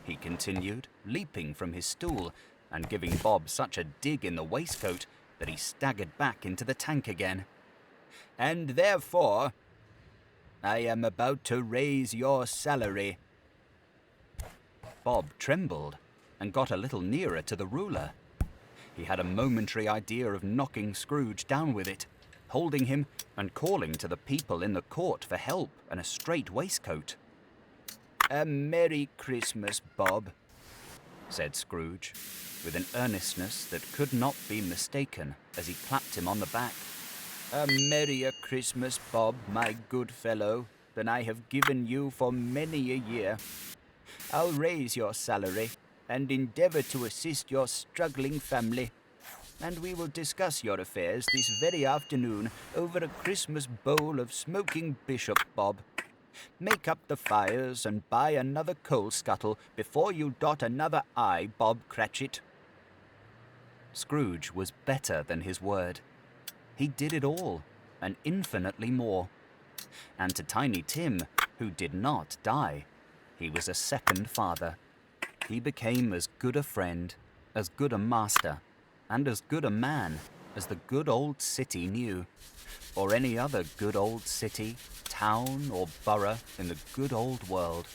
[SPEAKER 2] he continued, leaping from his stool and giving Bob such a dig in the waistcoat that he staggered back into the tank again. "And therefore, I am about to raise your salary." Bob trembled and got a little nearer to the ruler. He had a momentary idea of knocking Scrooge down with it, holding him and calling to the people in the court for help and a straight waistcoat. "A Merry Christmas, Bob," said Scrooge, with an earnestness that could not be mistaken as he clapped him on the back. "A merrier Christmas, Bob, my good fellow, than I have given you for many a year. I'll raise your salary and endeavour to assist your struggling family, and we will discuss your affairs this very afternoon over a Christmas bowl of smoking bishop, Bob. Make up the fires and buy another coal scuttle before you dot another I, Bob Cratchit." Scrooge was better than his word. He did it all, and infinitely more. And to Tiny Tim, who did not die, he was a second father. He became as good a friend, as good a master, and as good a man as the good old city knew, or any other good old city, town, or borough in the good old world.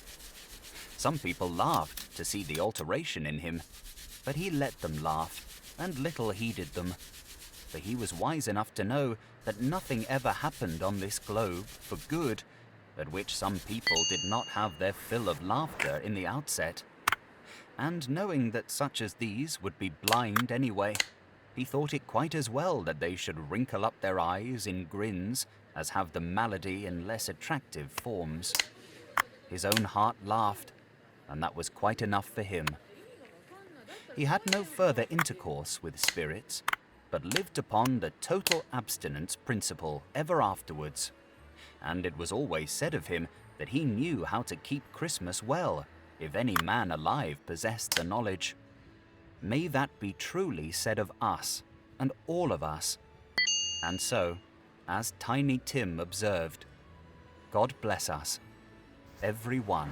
[SPEAKER 2] Some people laughed to see the alteration in him, but he let them laugh, and little heeded them, for he was wise enough to know that nothing ever happened on this globe for good, at which some people did not have their fill of laughter in the outset. And knowing that such as these would be blind anyway, he thought it quite as well that they should wrinkle up their eyes in grins as have the malady in less attractive forms. His own heart laughed, and that was quite enough for him. He had no further intercourse with spirits, but lived upon the total abstinence principle ever afterwards, and it was always said of him that he knew how to keep Christmas well, if any man alive possessed the knowledge. May that be truly said of us, and all of us. And so, as Tiny Tim observed, God bless us, every one.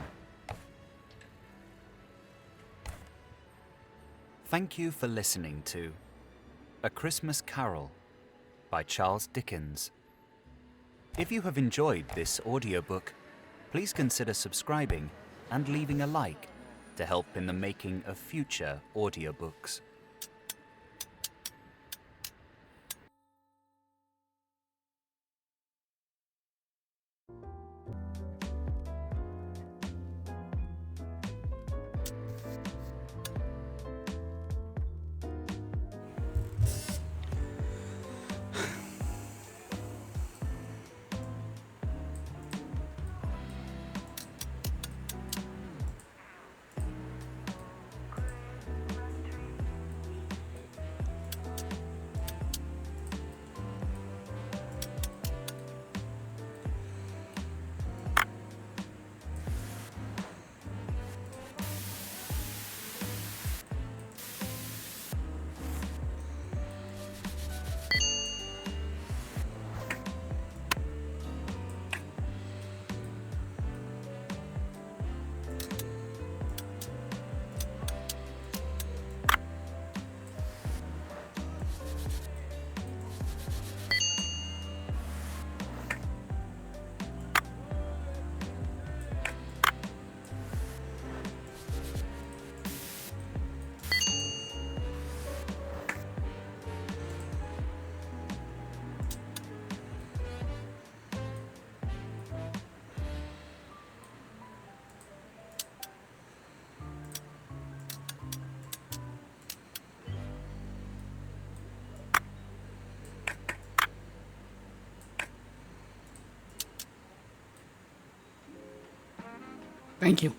[SPEAKER 2] Thank you for listening to A Christmas Carol by Charles Dickens. If you have enjoyed this audiobook, please consider subscribing and leaving a like to help in the making of future audiobooks.
[SPEAKER 1] Thank you.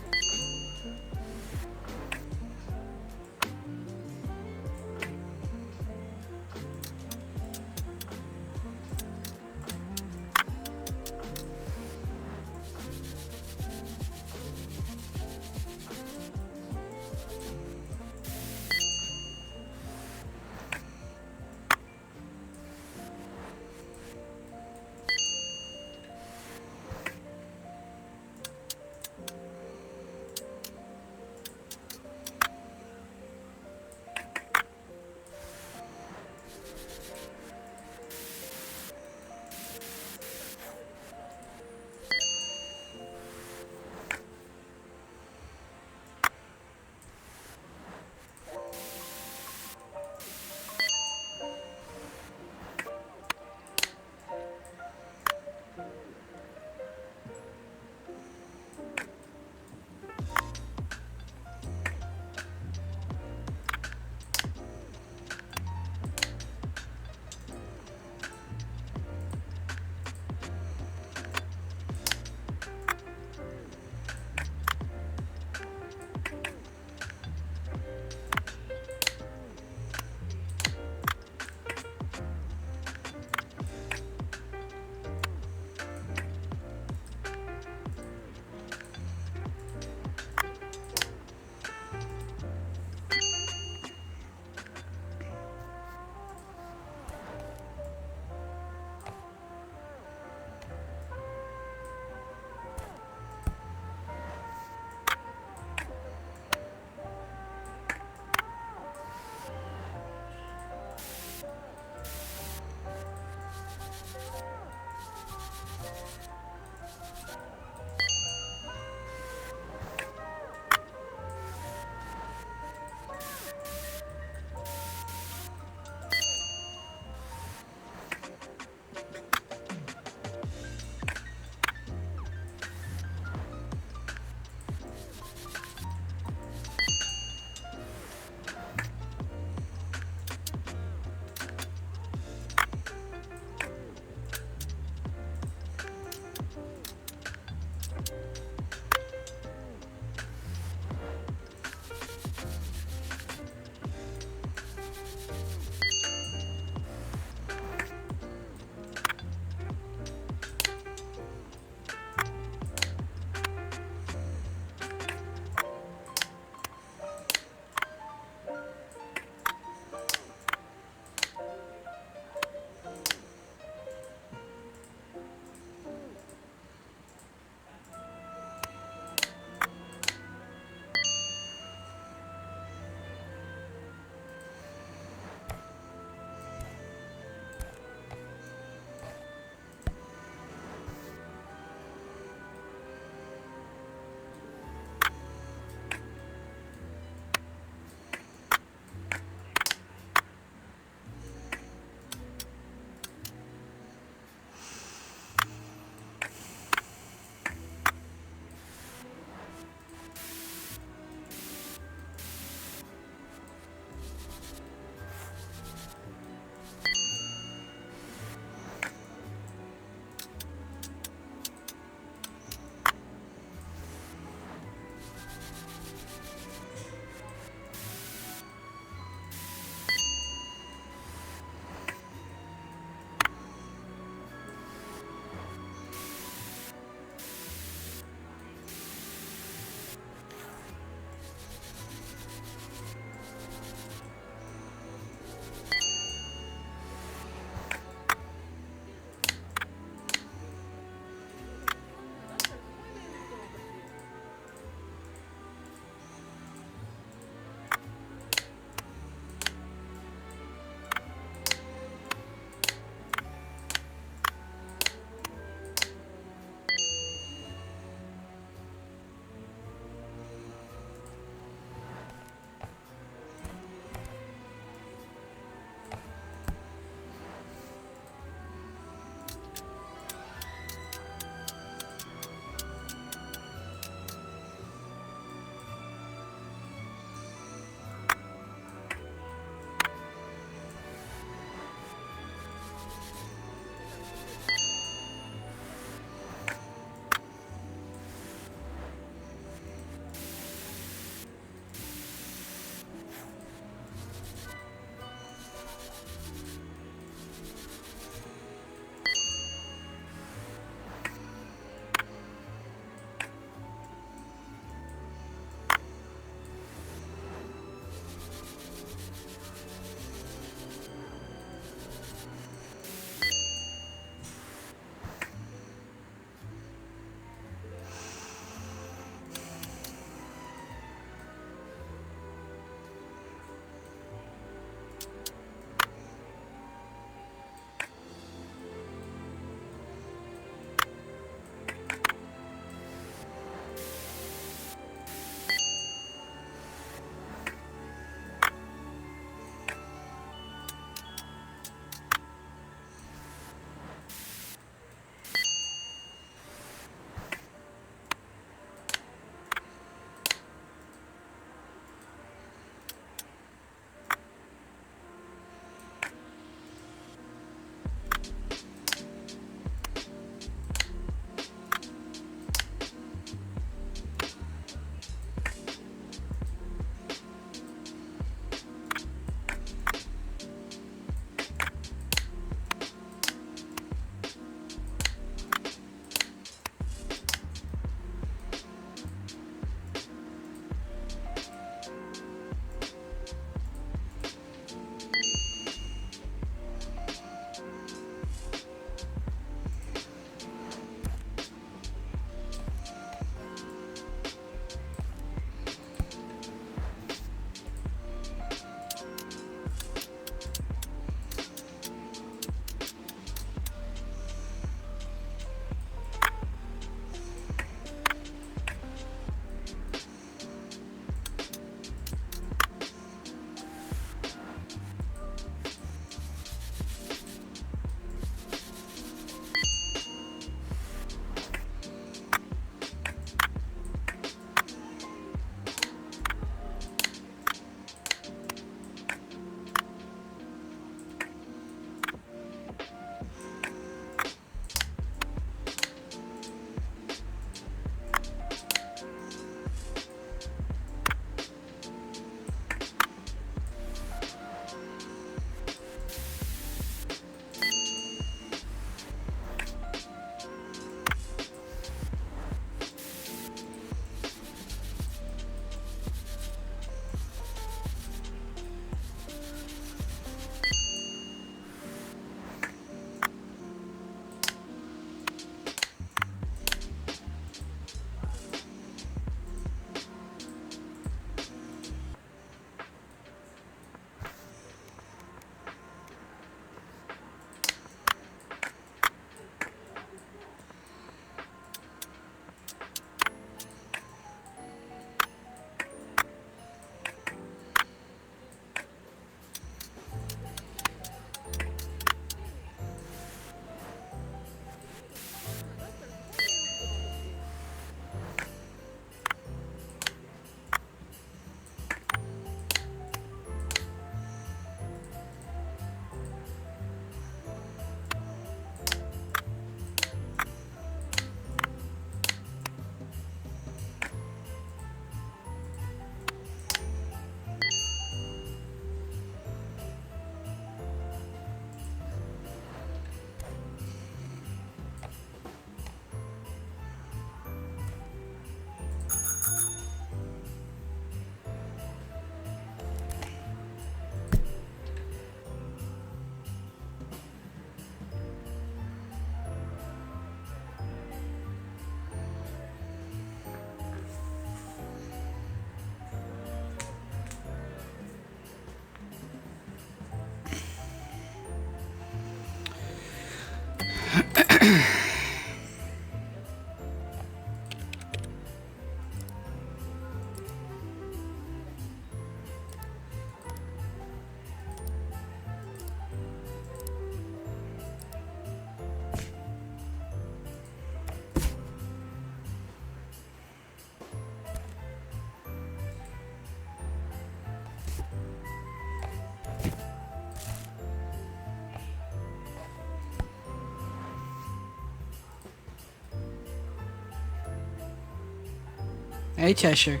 [SPEAKER 1] Hey, Cheshire.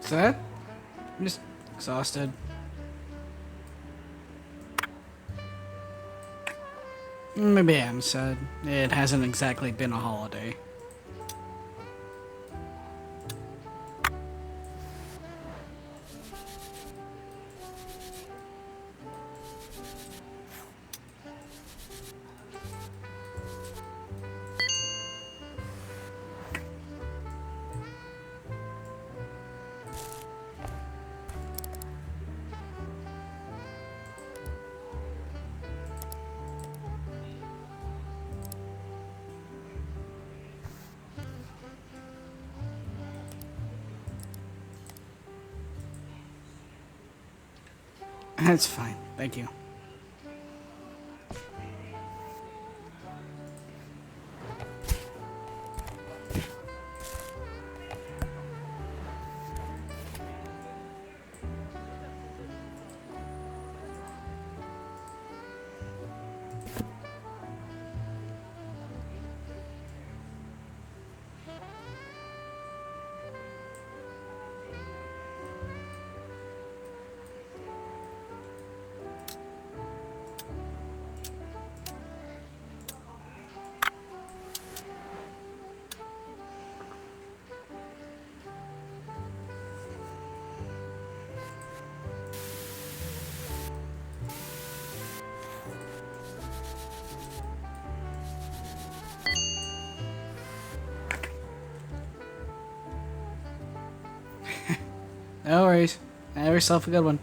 [SPEAKER 1] Is that? I'm just exhausted. Maybe I am sad. It hasn't exactly been a holiday. That's fine. Thank you. No worries. Have yourself a good one.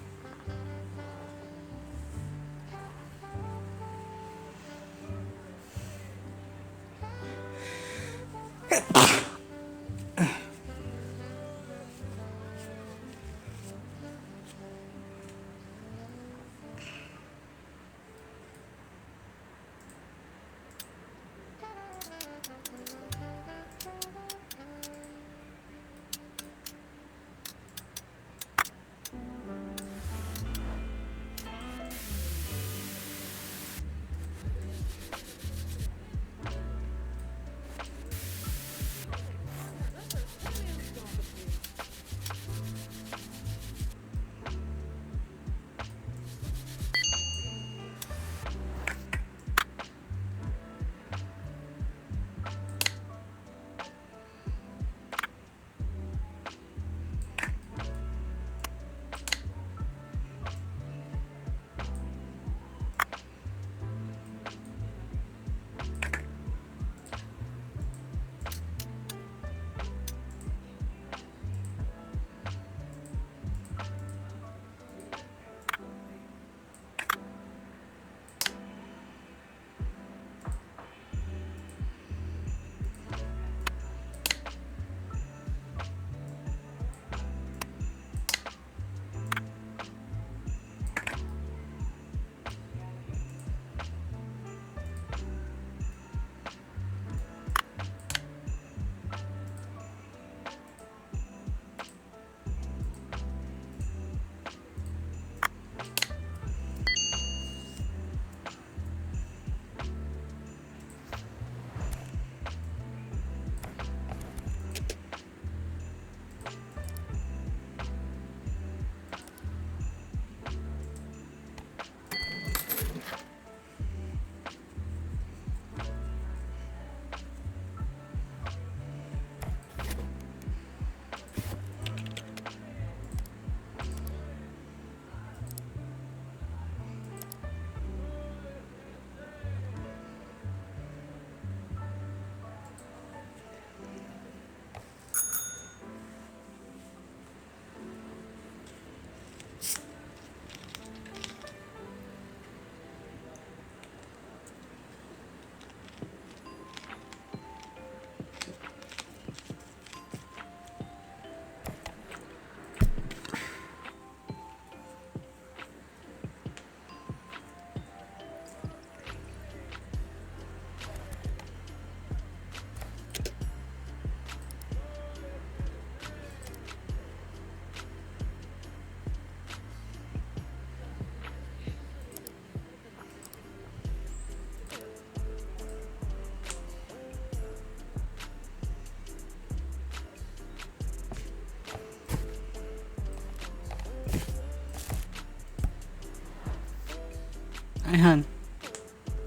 [SPEAKER 1] Hi, hon.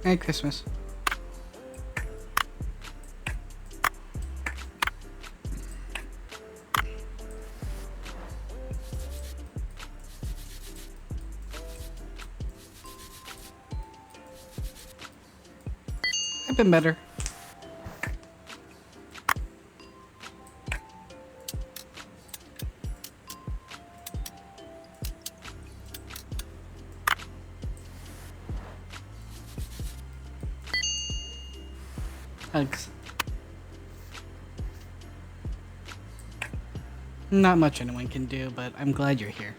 [SPEAKER 1] Merry Christmas. I've been better. Hugs. Not much anyone can do, but I'm glad you're here.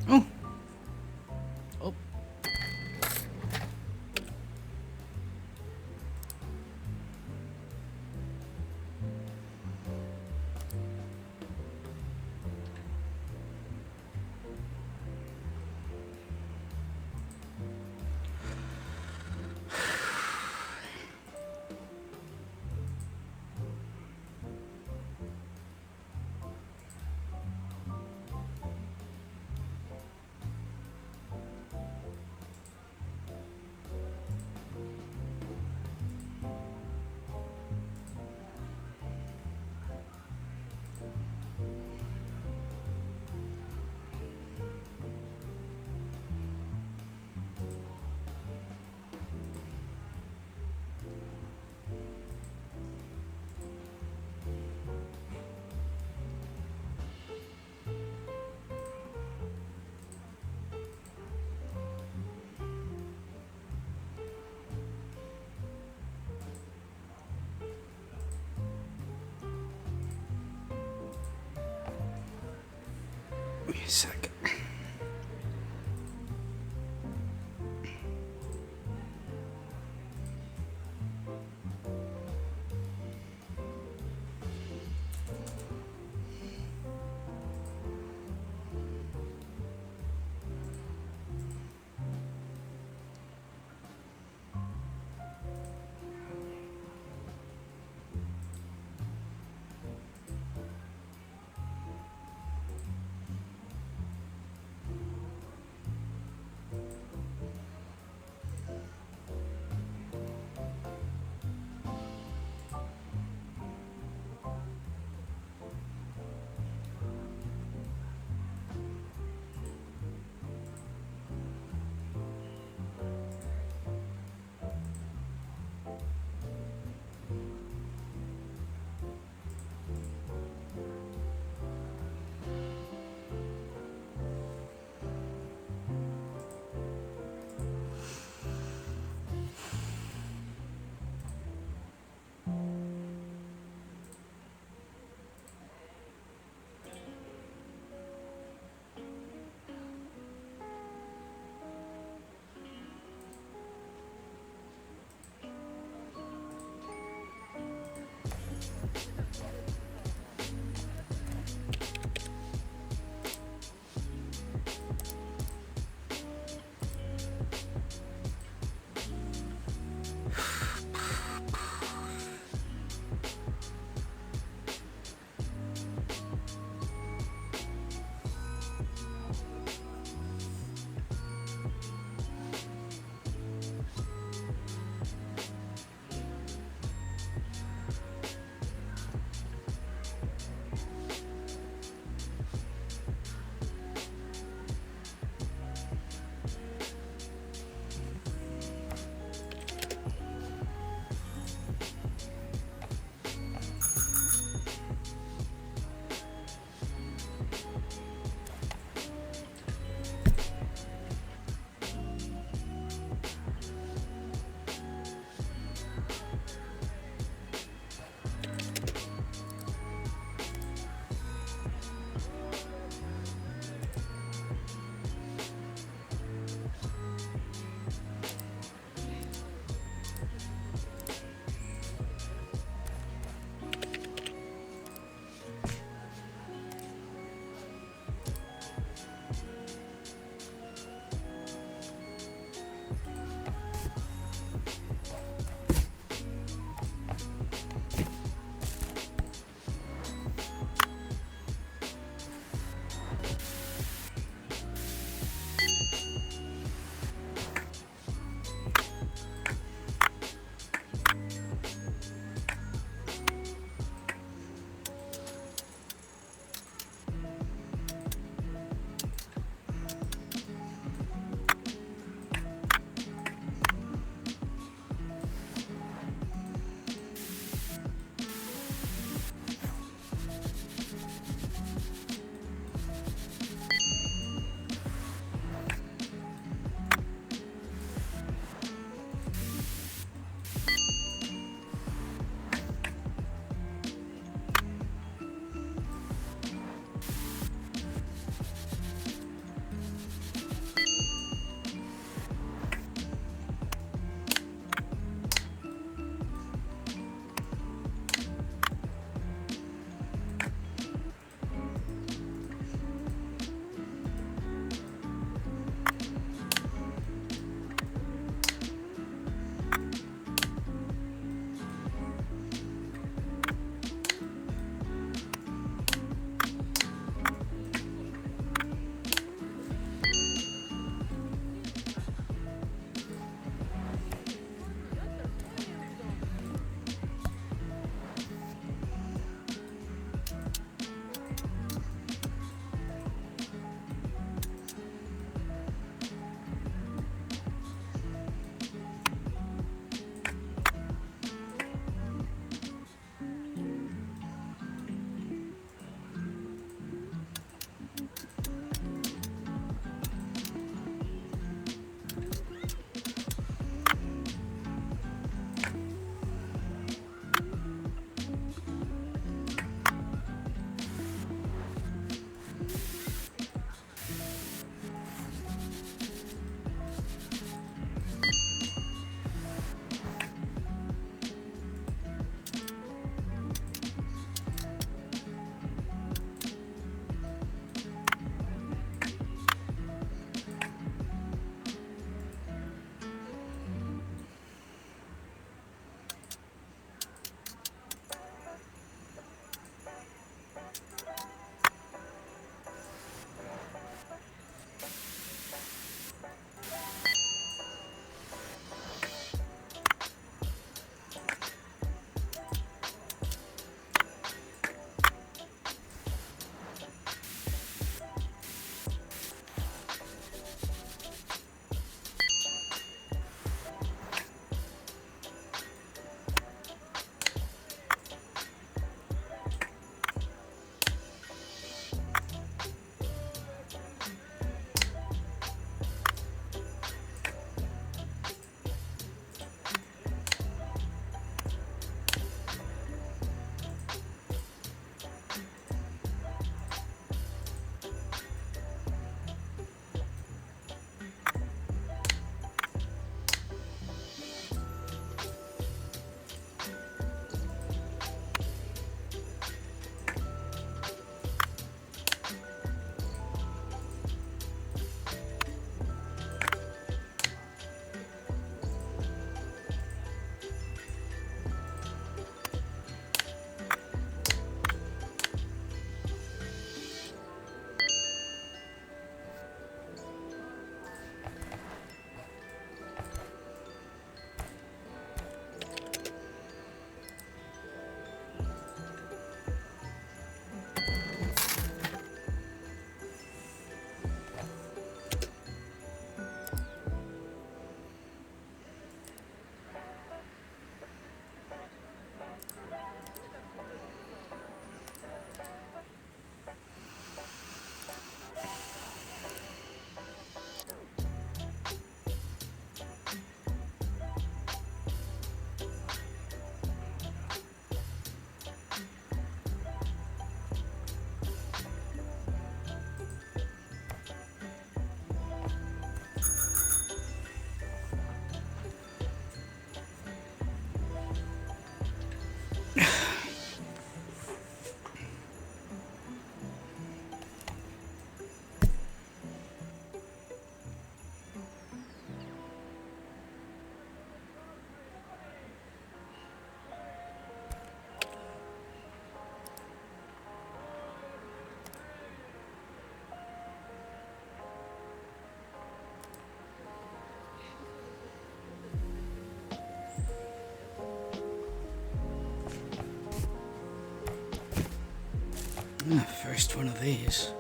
[SPEAKER 1] Oh. Oh. Give me a sec. First one of these.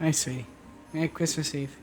[SPEAKER 1] I see. Merry Christmas Eve.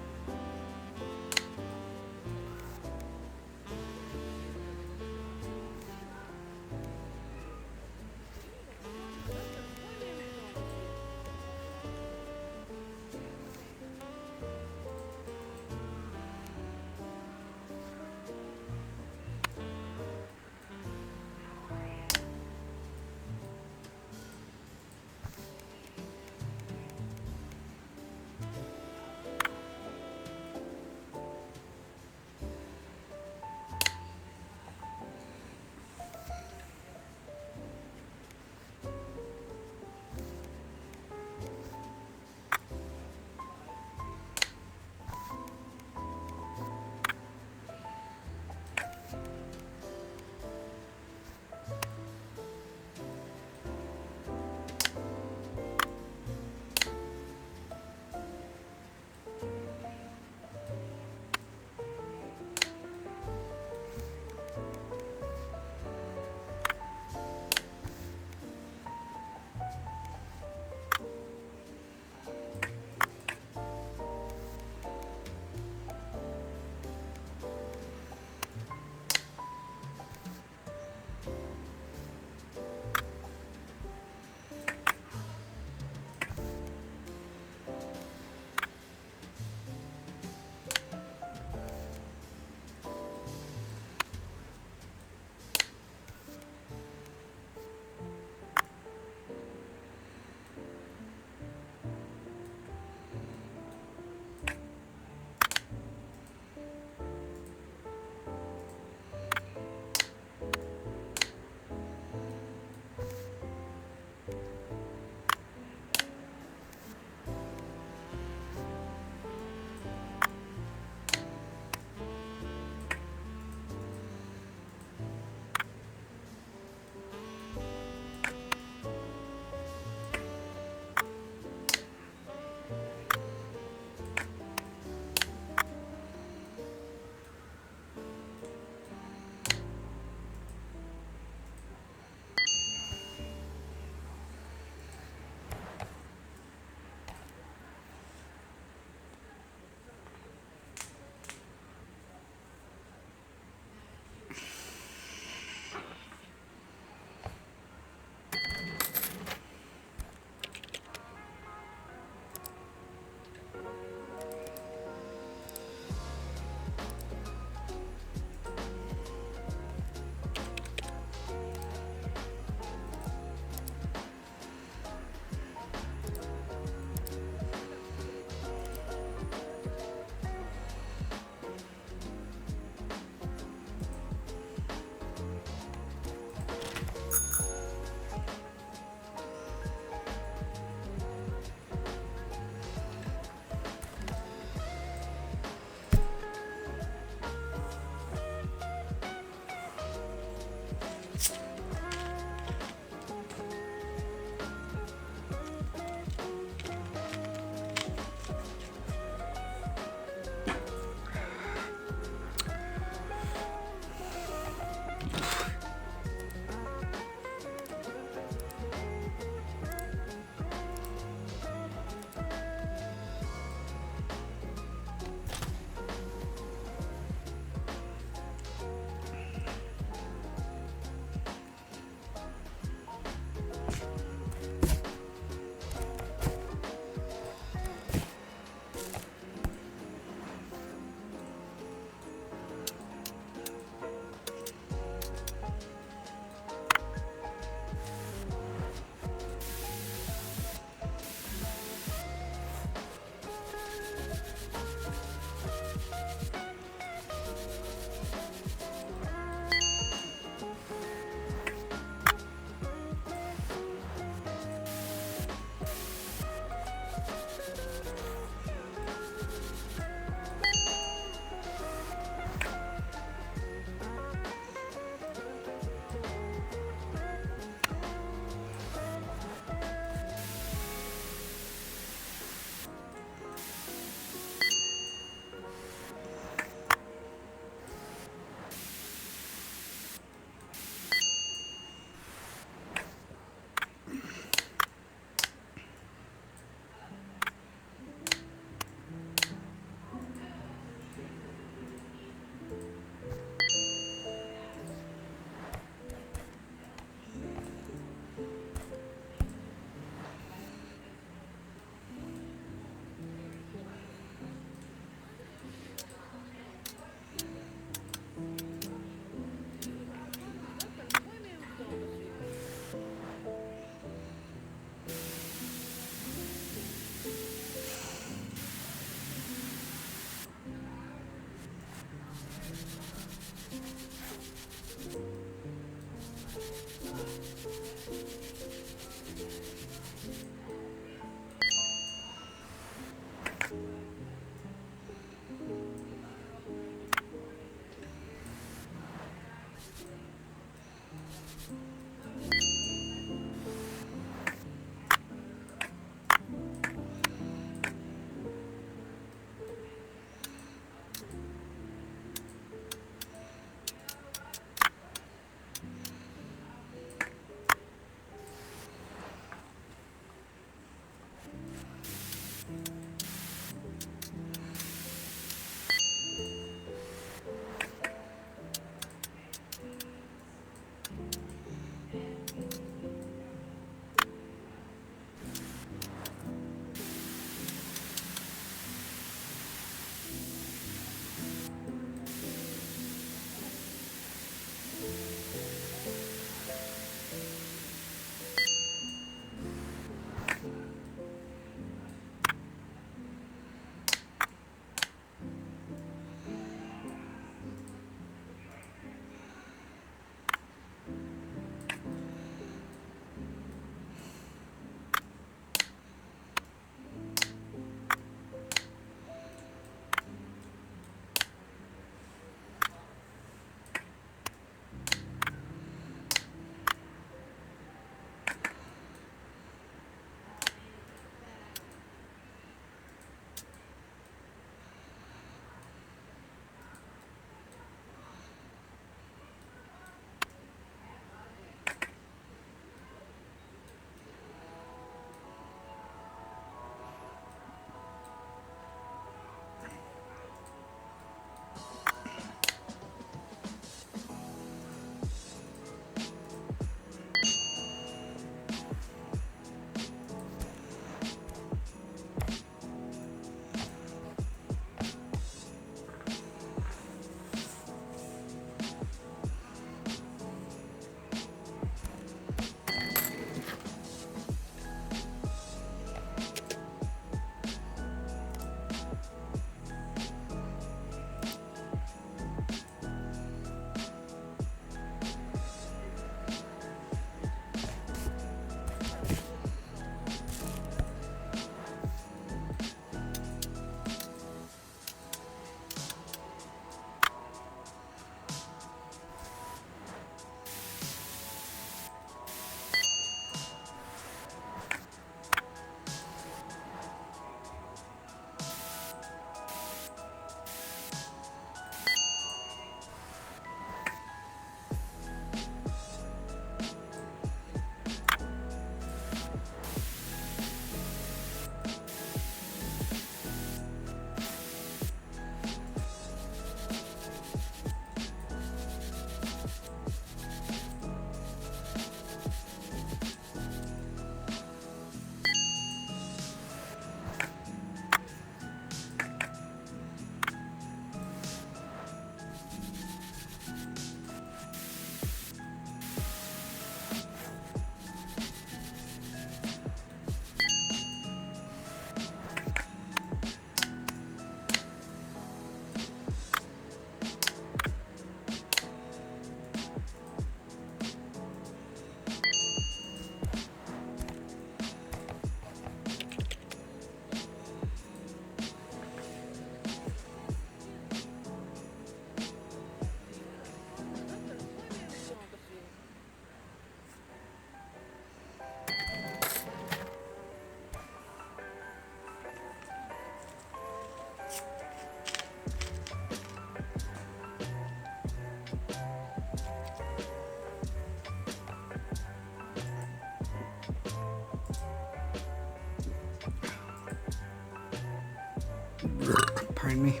[SPEAKER 1] Pardon me.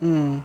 [SPEAKER 1] Hmm.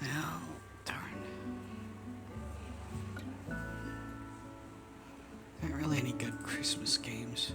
[SPEAKER 1] Oh, darn. Not really any good Christmas games.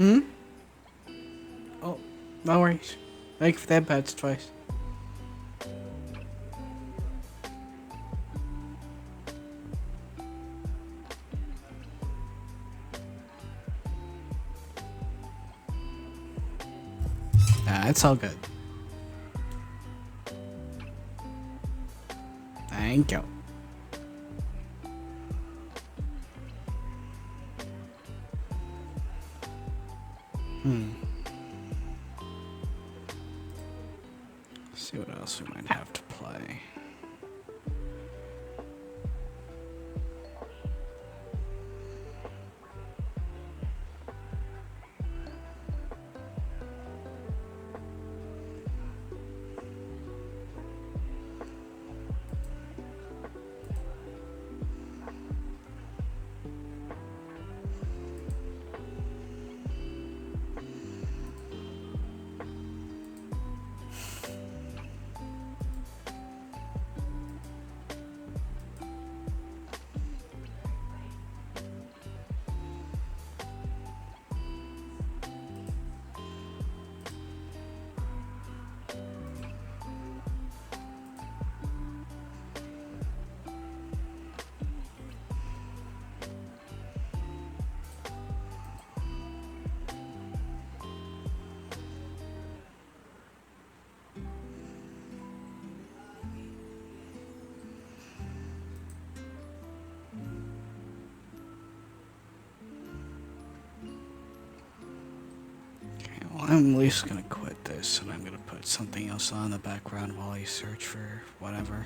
[SPEAKER 1] Oh, no worries. Thank you for that bad advice. Nah, it's all good. Thank you. Let's see what else we might have to play. Well, I'm at least gonna quit this, and I'm gonna put something else on in the background while I search for whatever.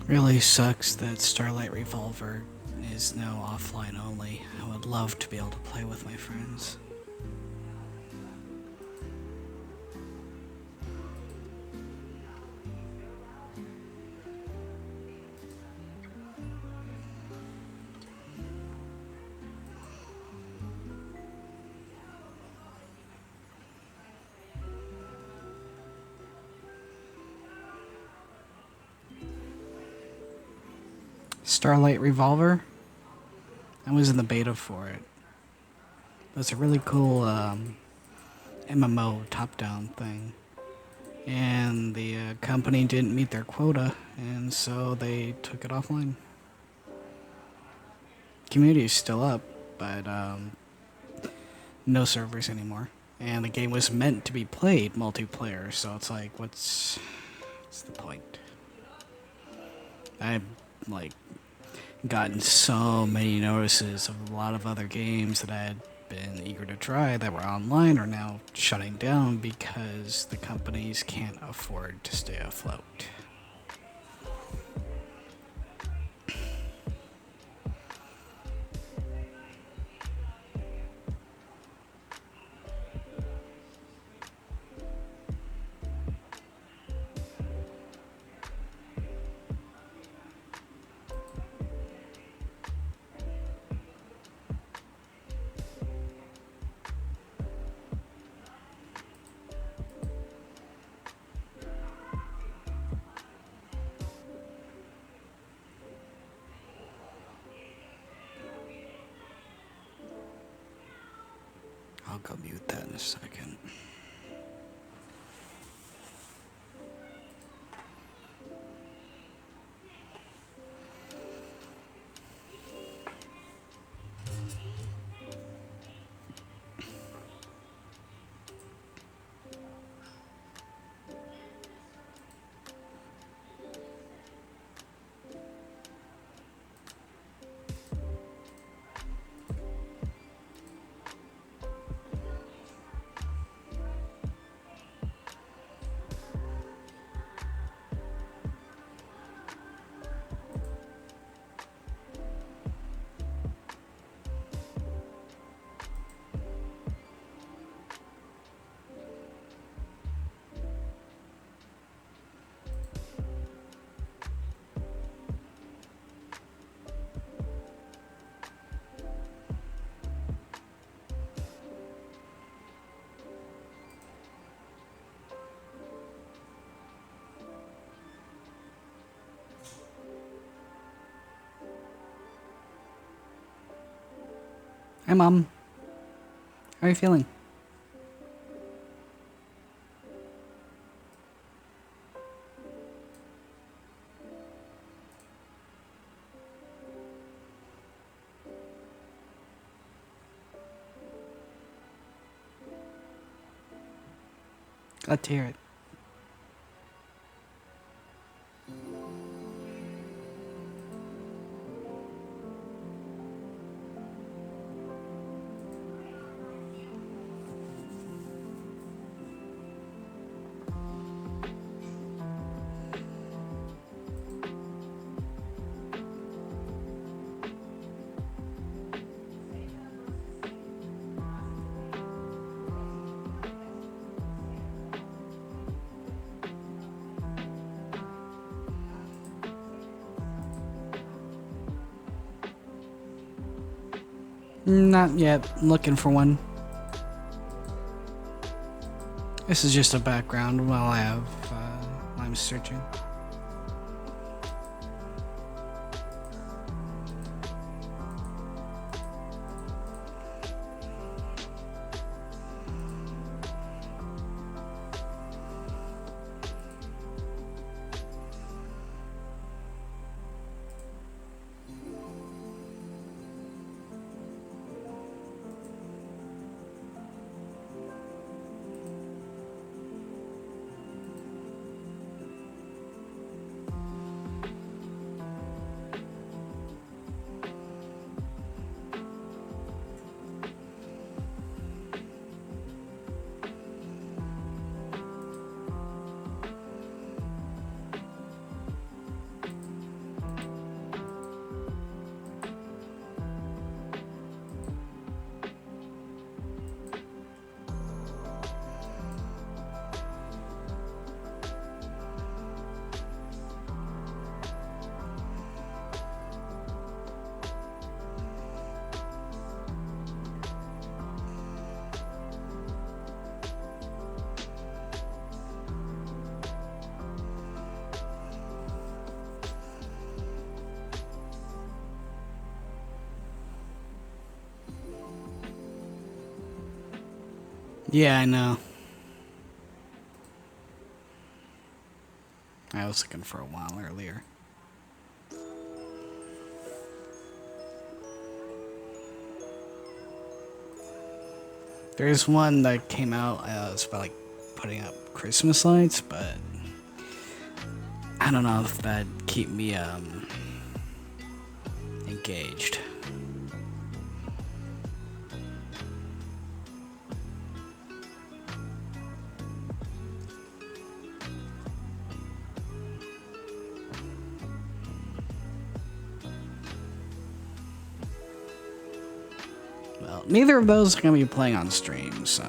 [SPEAKER 1] Really sucks that Starlight Revolver is now offline only. I would love to be able to play with my friends. Starlight Revolver. I was in the beta for it. It's a really cool MMO top-down thing. And the company didn't meet their quota, and so they took it offline. Community is still up, but no servers anymore. And the game was meant to be played multiplayer, so it's like, what's the point? I've like gotten so many notices of a lot of other games that I had been eager to try that were online are now shutting down because the companies can't afford to stay afloat. I'll go mute that in a second. Hi, Mom. How are you feeling? Glad to hear it. Not yet. Looking for one. This is just a background while I'm searching. Yeah, I know. I was looking for a while earlier. There's one that came out, it's about like putting up Christmas lights, but I don't know if that'd keep me engaged. Well, neither of those are gonna be playing on stream, so.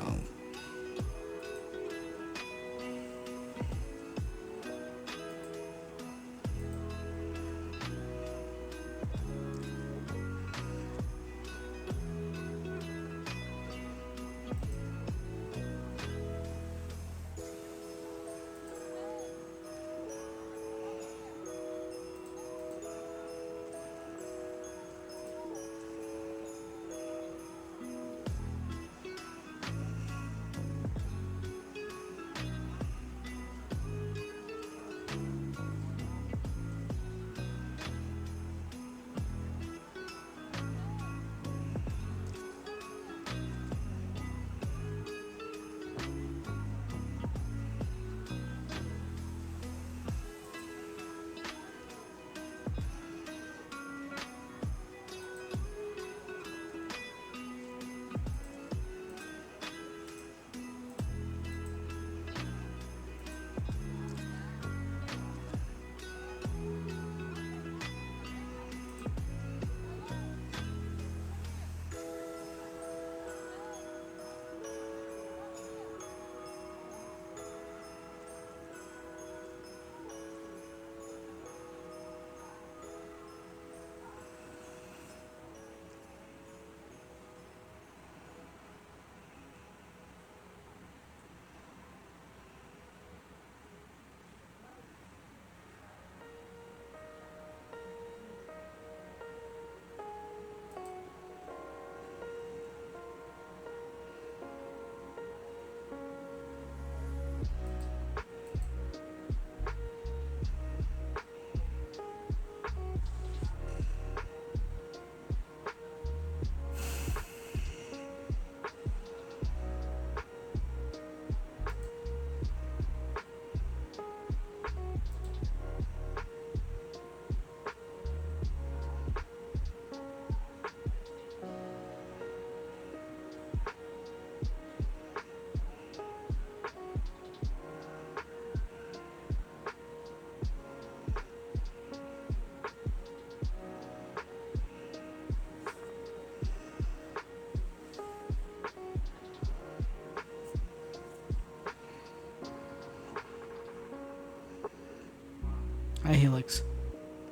[SPEAKER 1] Hi, Helix.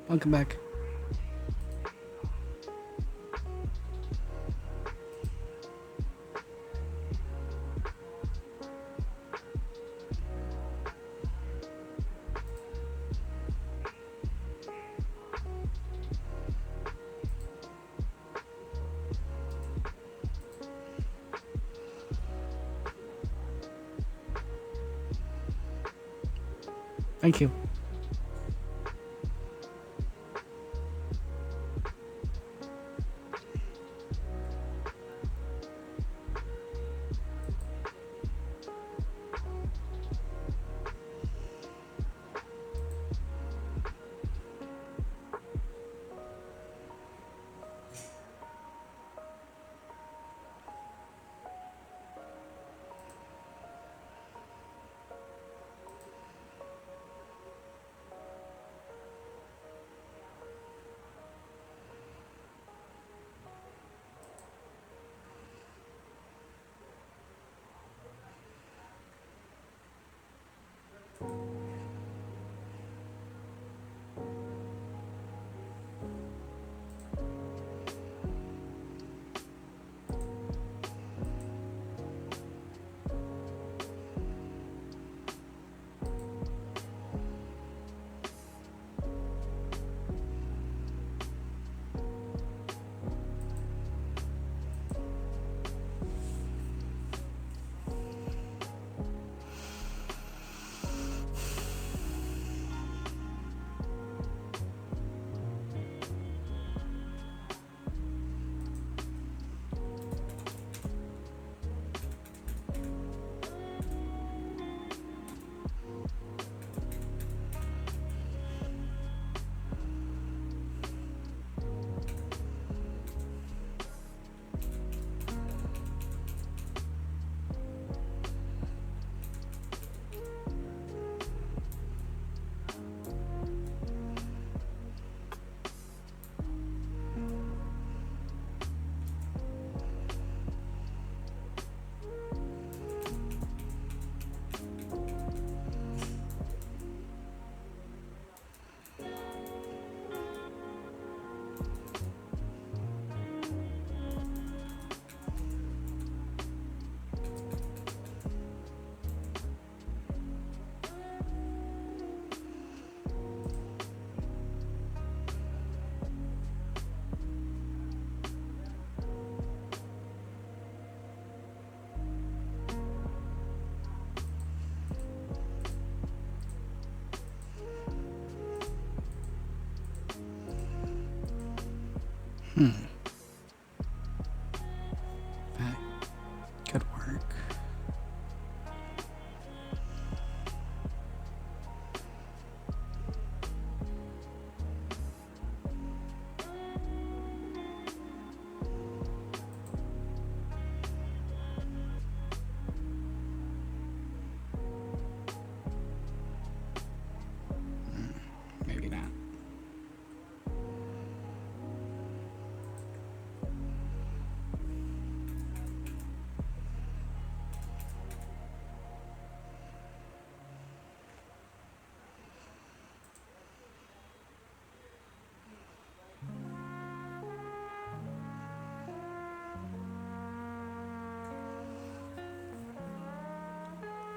[SPEAKER 1] Welcome back. Thank you.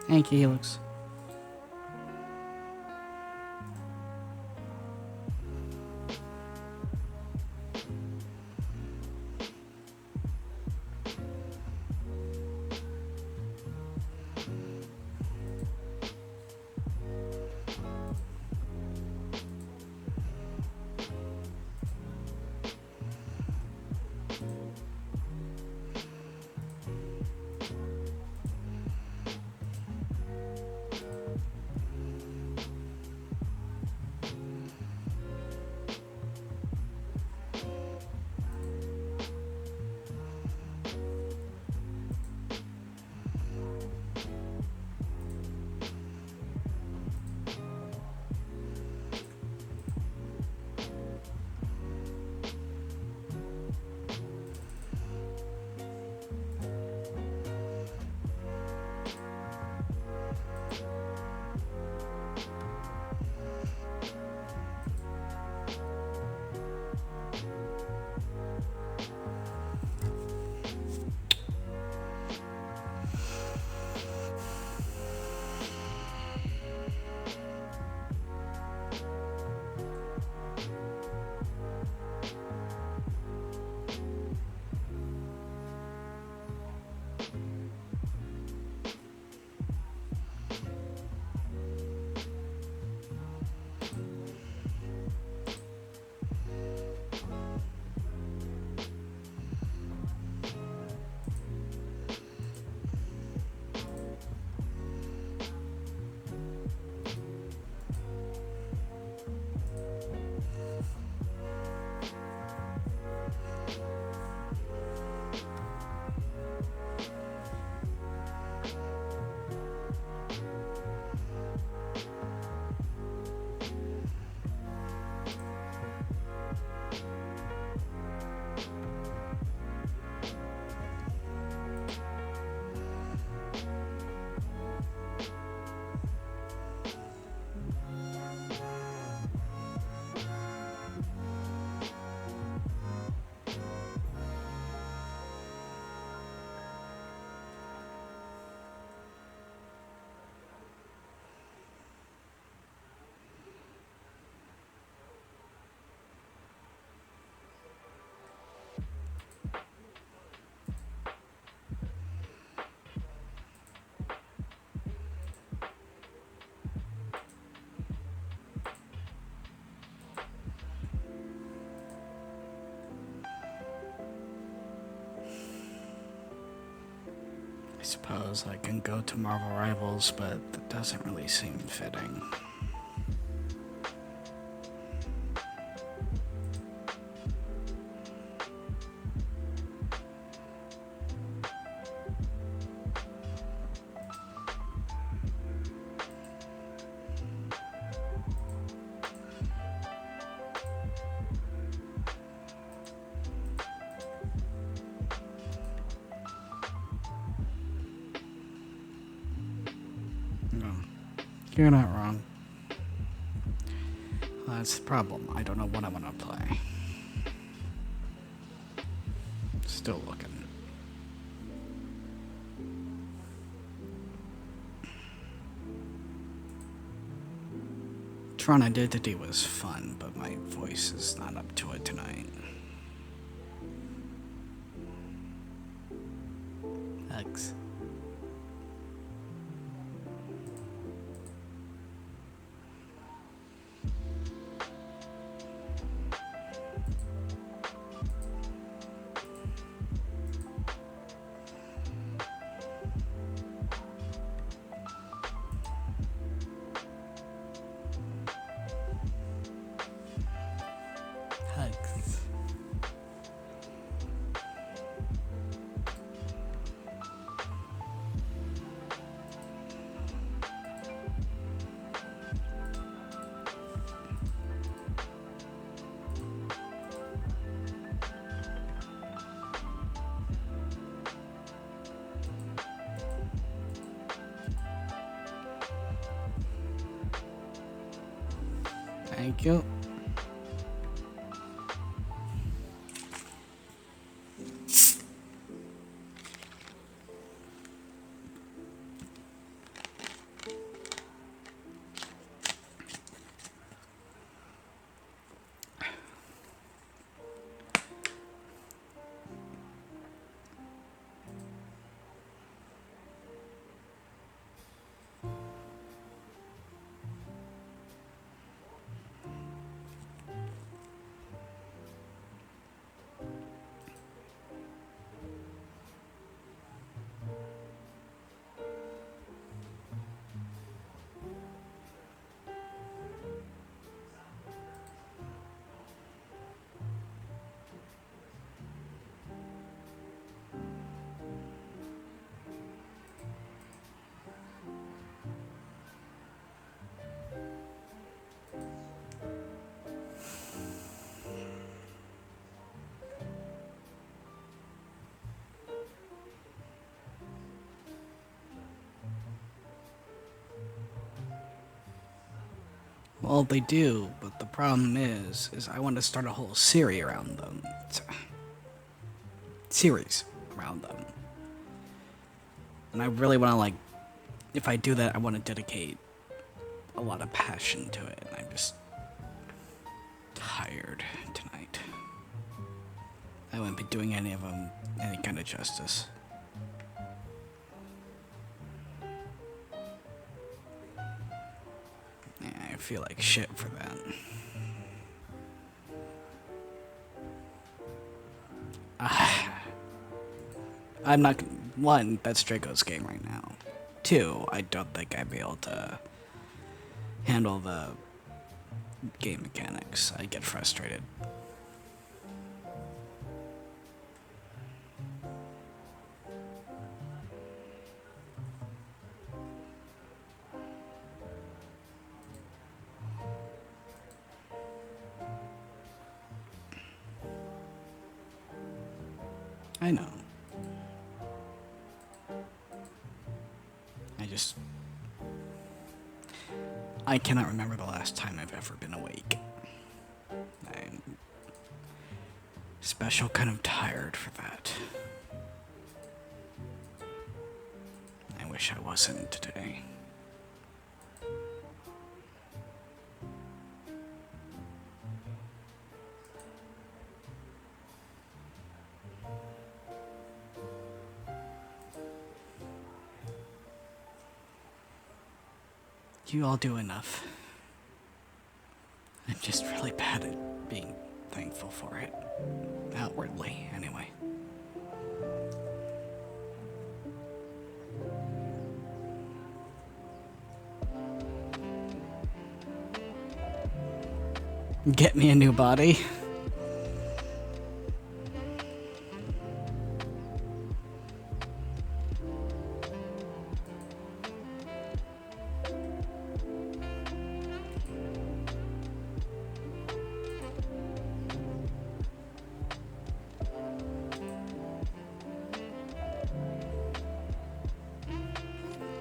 [SPEAKER 1] Thank you, Helix. I suppose I can go to Marvel Rivals, but that doesn't really seem fitting. No, you're not wrong. Well, that's the problem. I don't know what I want to play. Still looking. Tron Identity was fun, but my voice is not up to it tonight. Hugs. Hugs. Thank you. Well, they do, but the problem is I want to start a whole series around them. Series around them. And I really want to, like, if I do that, I want to dedicate a lot of passion to it. And I'm just tired tonight. I wouldn't be doing any of them any kind of justice. Yeah, I feel like shit for that. I'm not. One, that's Draco's game right now. Two, I don't think I'd be able to handle the game mechanics. I get frustrated. I know. I cannot remember the last time I've ever been awake. I'm special kind of tired for that. I wish I wasn't today. You all do enough. I'm just really bad at being thankful for it. Outwardly, anyway. Get me a new body.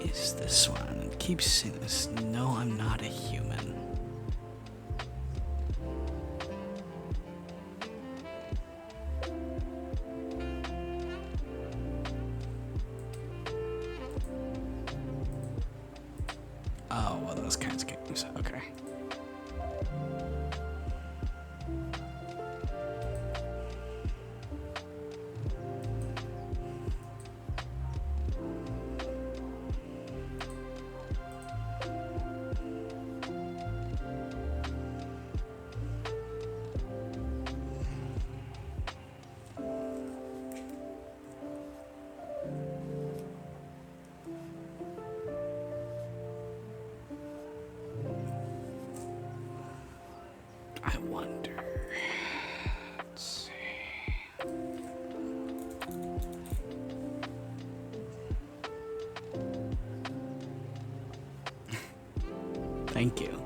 [SPEAKER 1] Is this one? It keeps saying this. No, I'm not a human. Oh, well, those kinds of games. Okay. I wonder. Let's see. Thank you.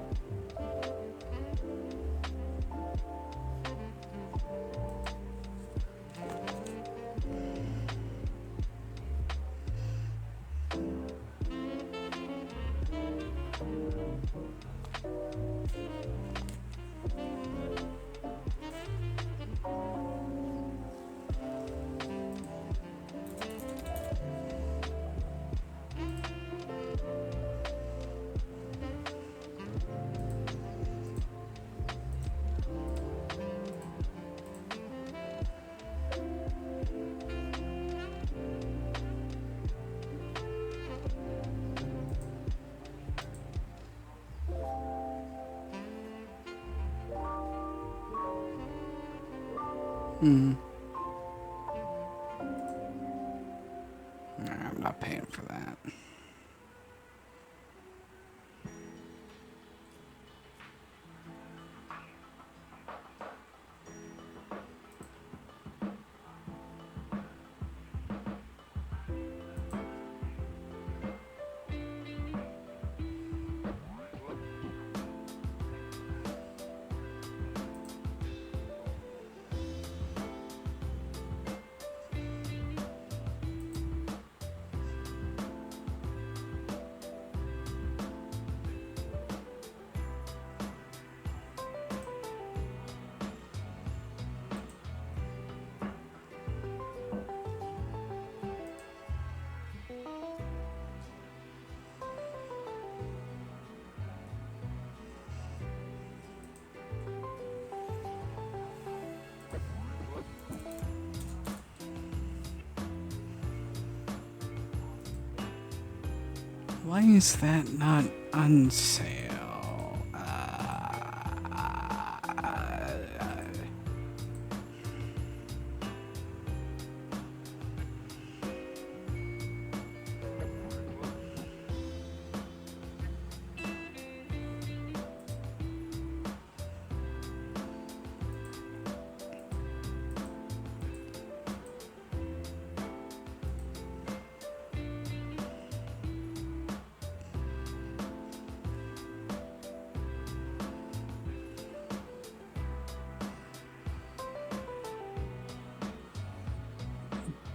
[SPEAKER 1] I'm not paying for that. Why is that not on sale?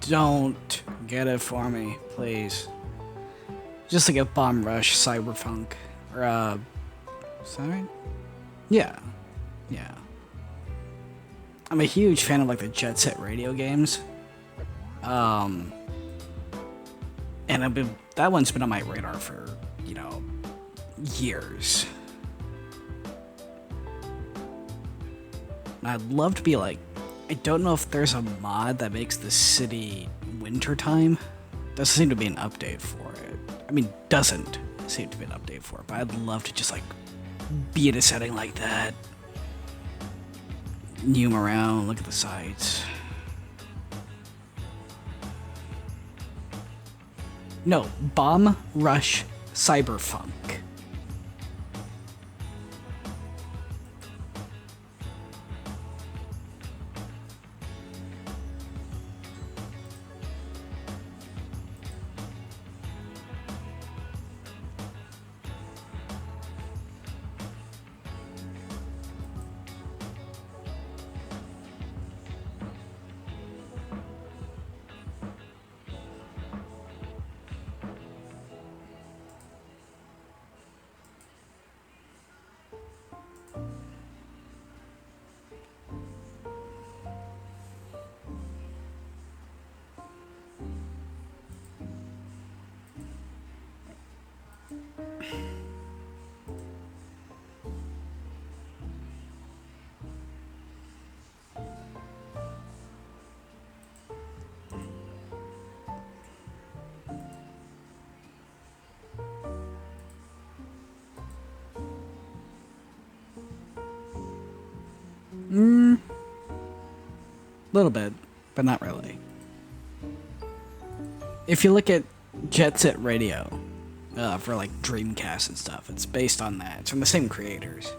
[SPEAKER 1] Don't get it for me, please. Just like a Bomb Rush Cyberpunk. Or, is that right? Yeah. Yeah. I'm a huge fan of, like, the Jet Set Radio games. And that one's been on my radar for, years. And I'd love to be like, I don't know if there's a mod that makes the city wintertime. Doesn't seem to be an update for it. I mean, doesn't seem to be an update for it, but I'd love to just, like, be in a setting like that. Noom around, look at the sights. No, Bomb Rush Cyberpunk. Little bit, but not really. If you look at Jet Set Radio, for like Dreamcast and stuff, it's based on that. It's from the same creators.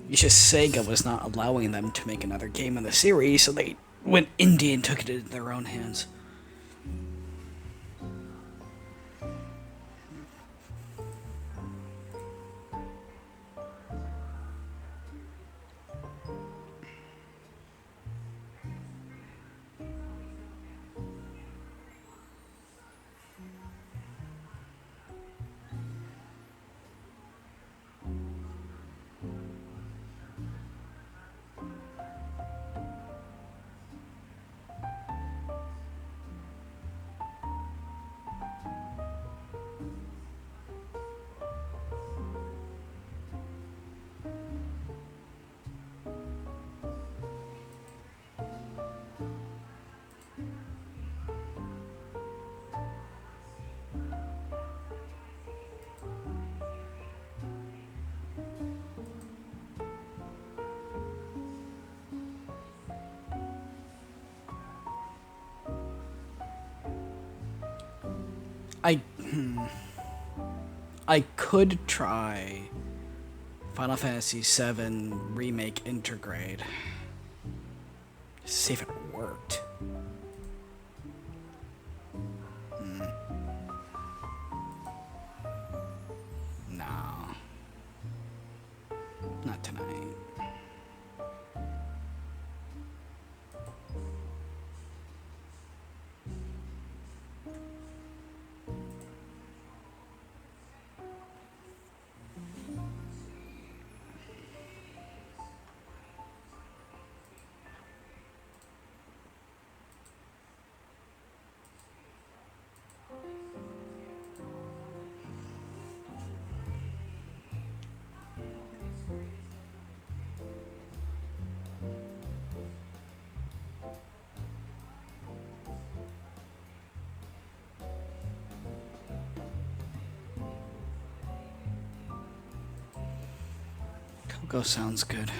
[SPEAKER 1] It's just Sega was not allowing them to make another game in the series, so they went indie and took it into their own hands. I could try Final Fantasy VII Remake Intergrade. Just see if it worked. No. Not tonight. Poco sounds good.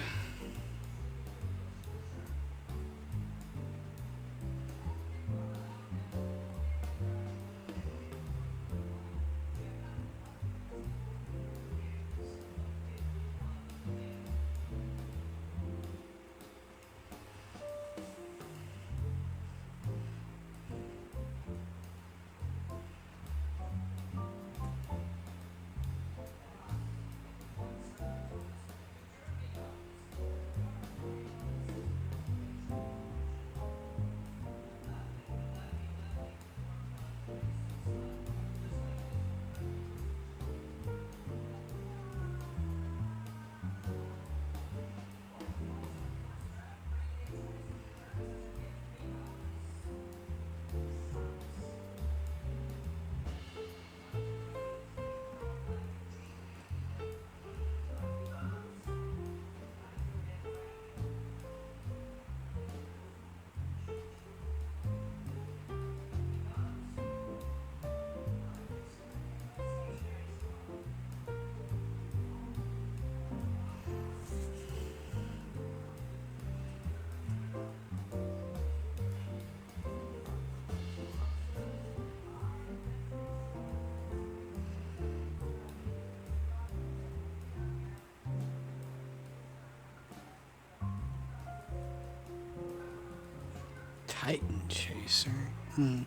[SPEAKER 1] Titan Chaser. I'm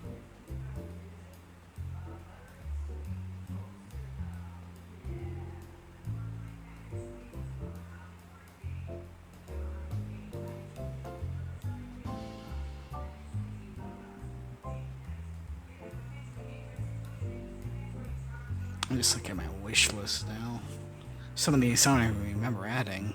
[SPEAKER 1] just looking at my wish list now. Some of these I don't even remember adding.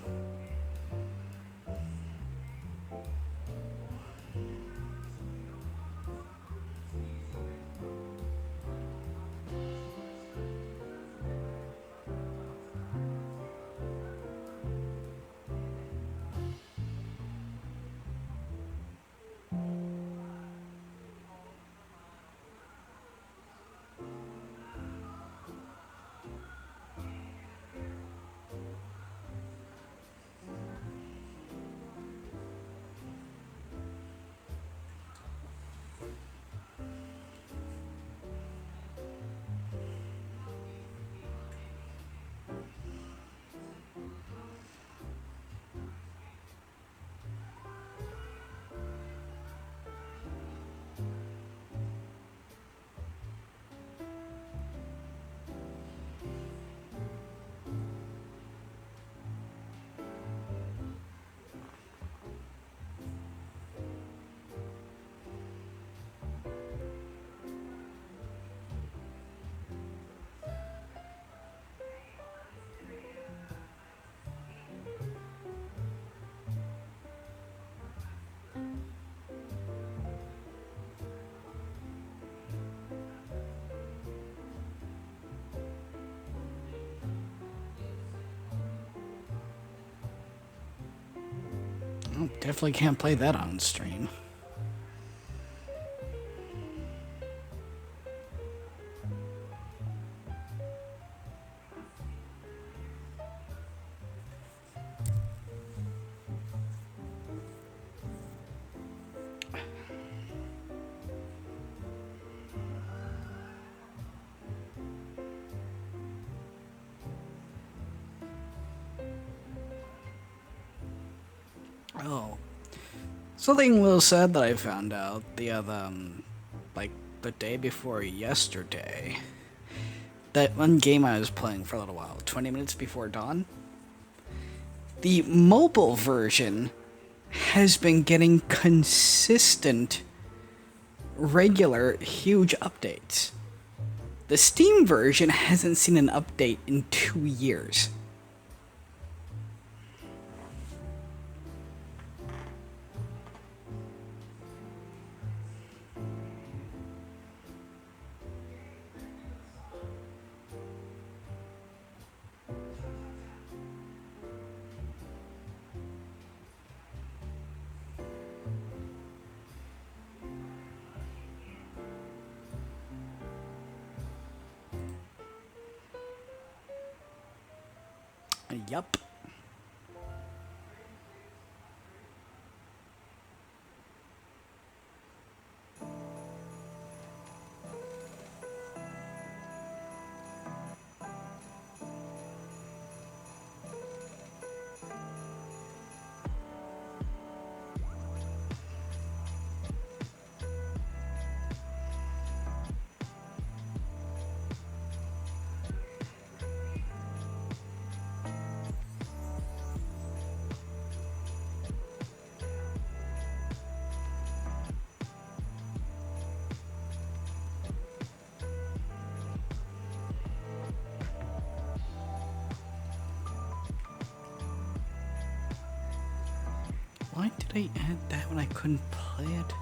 [SPEAKER 1] Oh, definitely can't play that on stream. Oh. Something Will said that I found out the other, like, the day before yesterday. That one game I was playing for a little while, 20 minutes before dawn. The mobile version has been getting consistent, regular, huge updates. The Steam version hasn't seen an update in 2 years. Yup. I add that when I couldn't play it?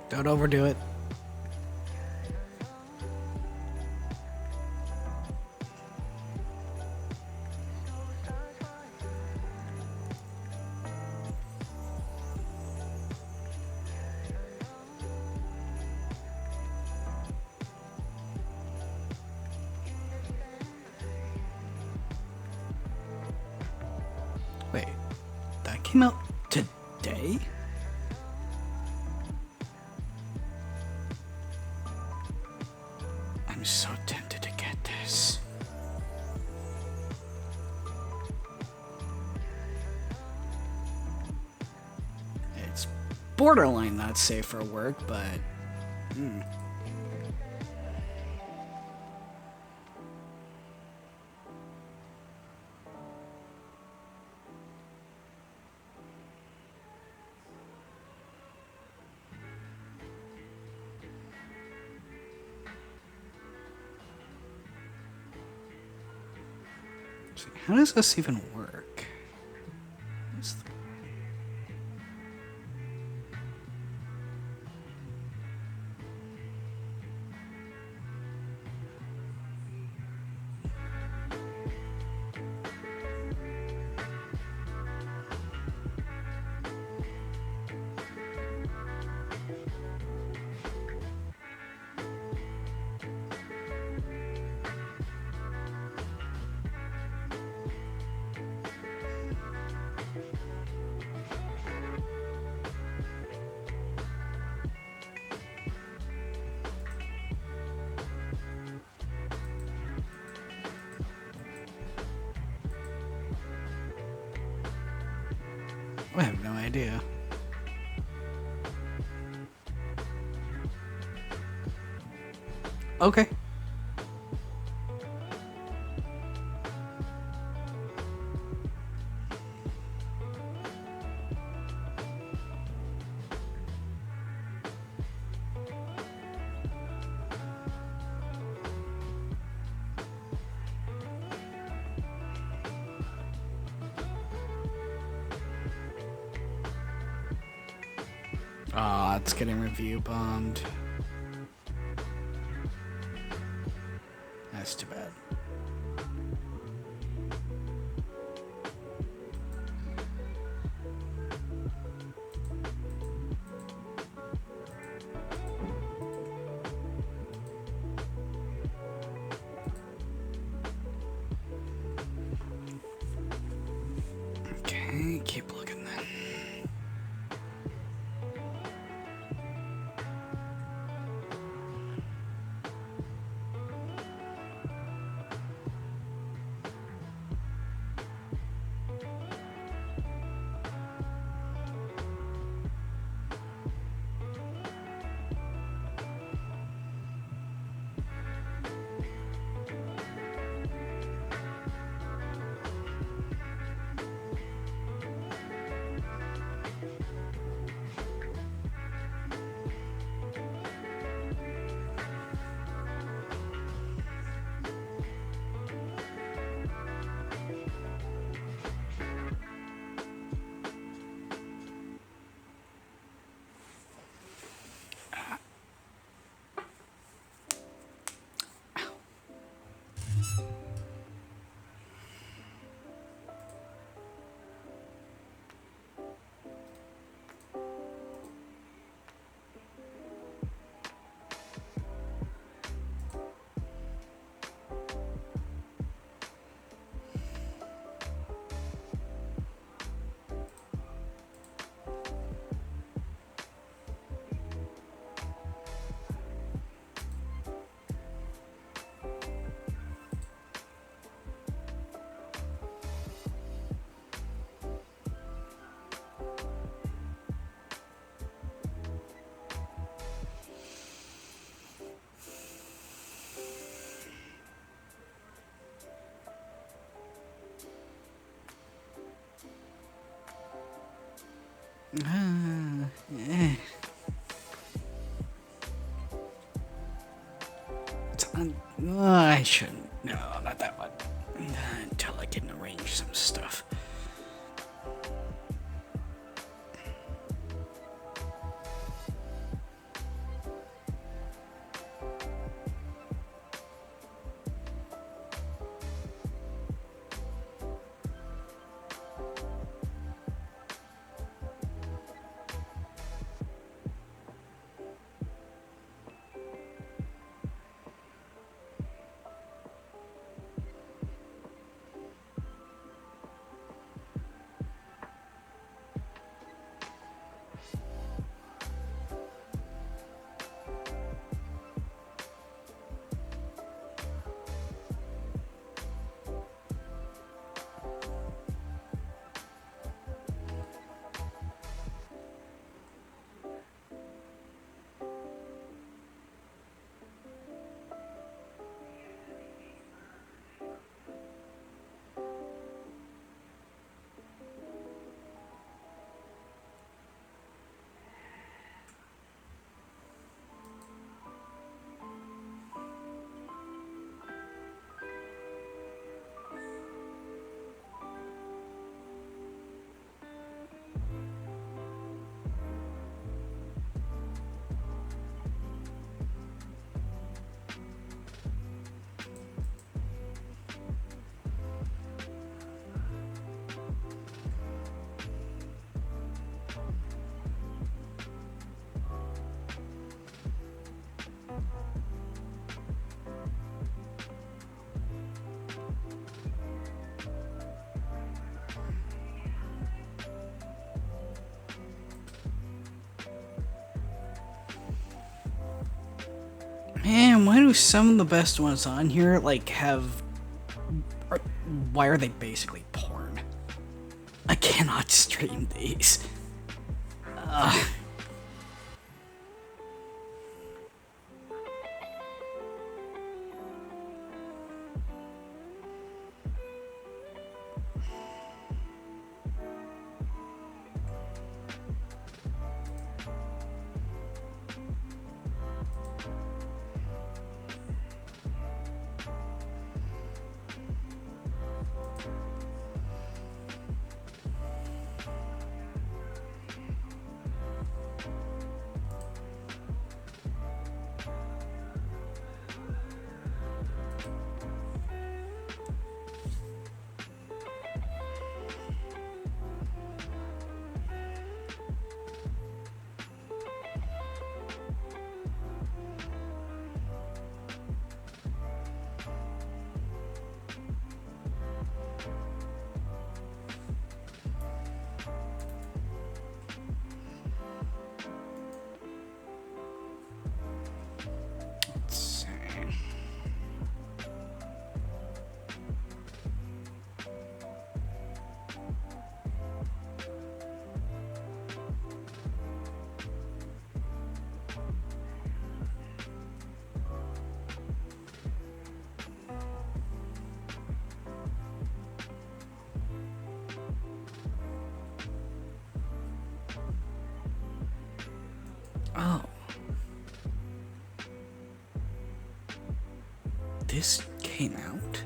[SPEAKER 1] Don't overdo it. Wait, that came out today? I'm so tempted to get this. It's borderline not safe for work, but... How does this even work? What's the... I have no idea. Okay. Ah, it's getting review bombed. That's too bad. Okay, keep looking then. Eh. I shouldn't. No, not that one. Until I can arrange some stuff. Man, why do some of the best ones on here, like, have... Why are they basically porn? I cannot stream these. Ugh. Oh. This came out?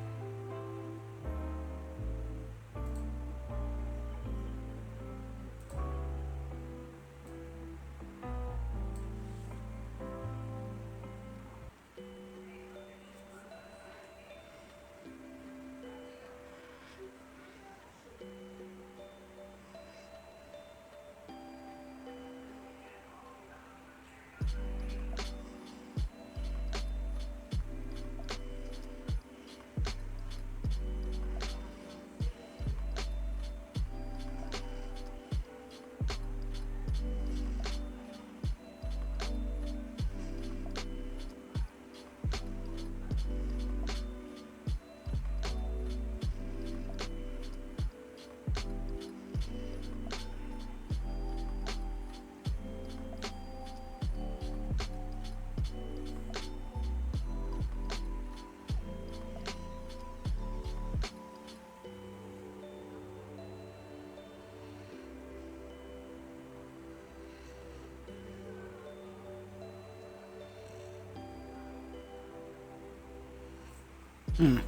[SPEAKER 1] Potential.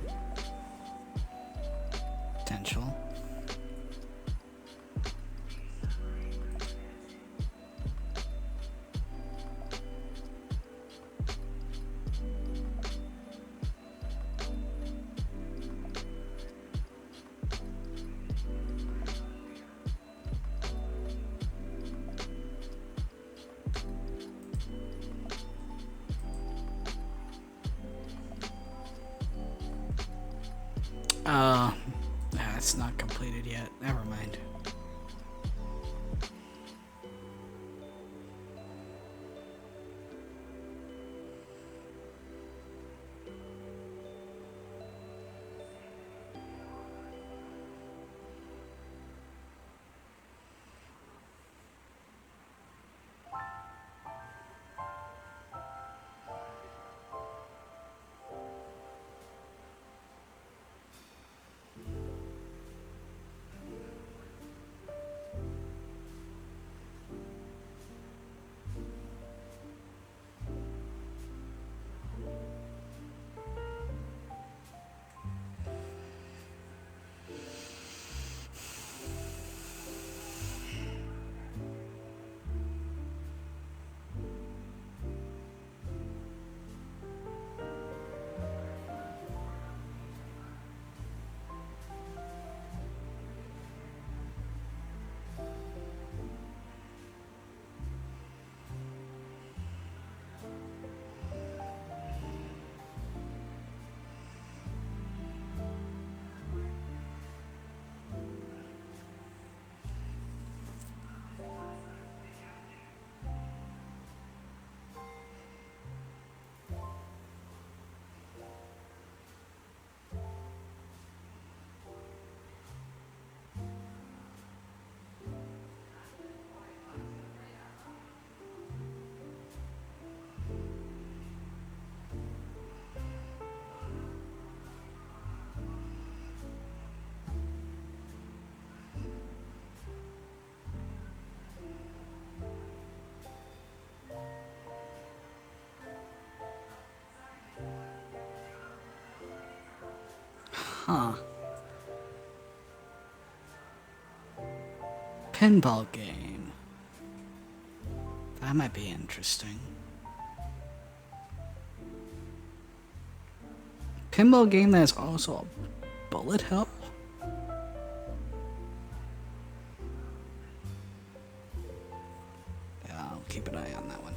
[SPEAKER 1] It's not completed yet. Never mind. Huh. Pinball game. That might be interesting. Pinball game that's also a bullet hell? Yeah, I'll keep an eye on that one.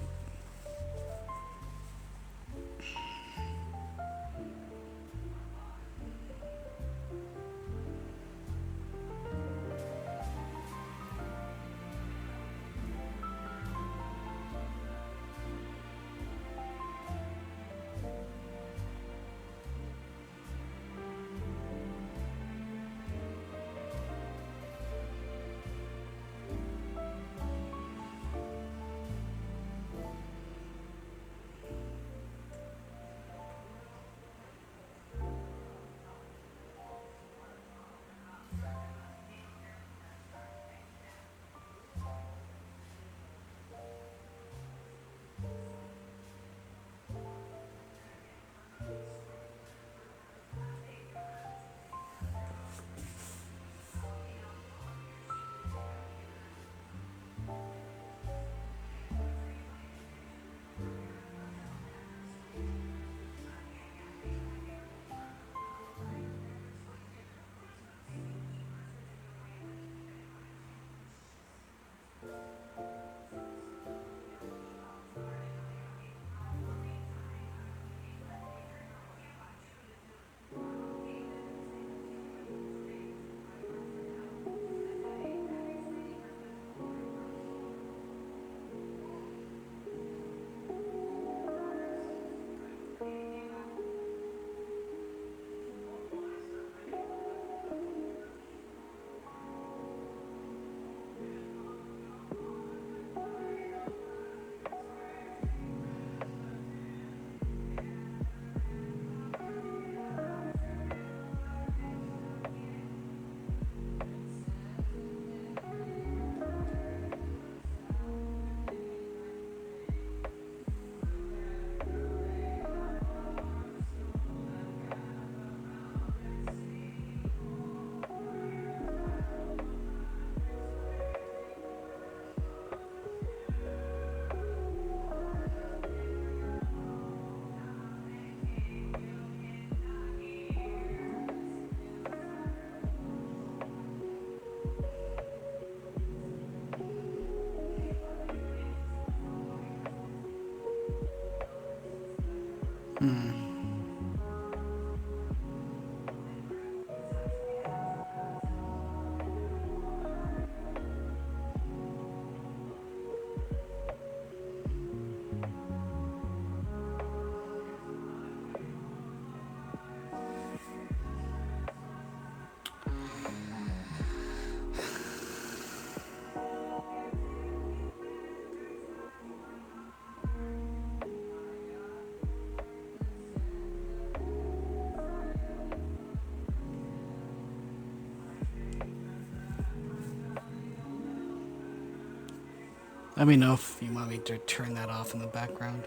[SPEAKER 1] Let me know if you want me to turn that off in the background.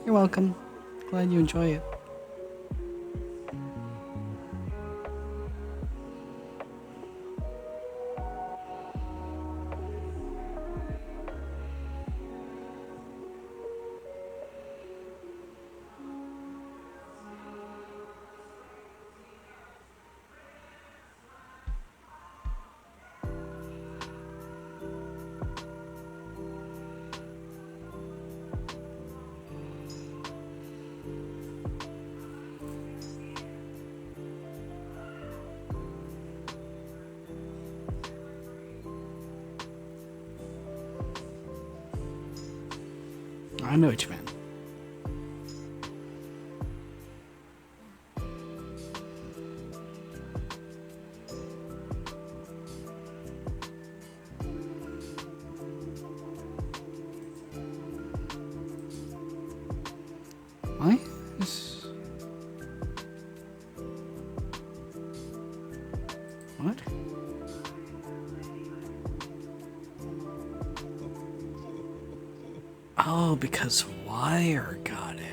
[SPEAKER 1] You're welcome. Glad you enjoy it. I know what you meant. Why is... What? Oh, because Wire got it.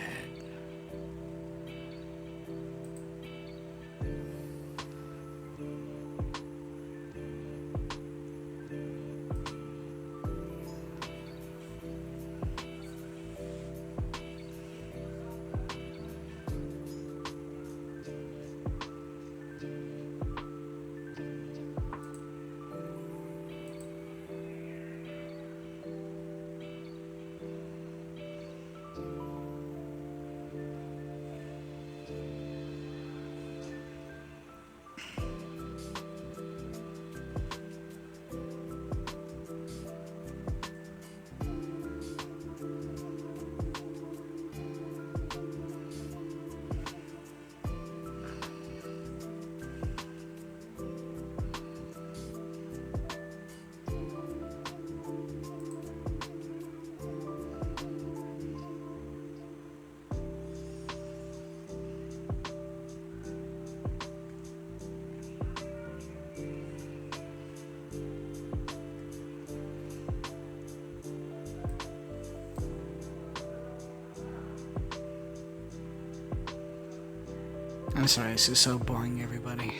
[SPEAKER 1] I'm sorry, this is so boring, everybody.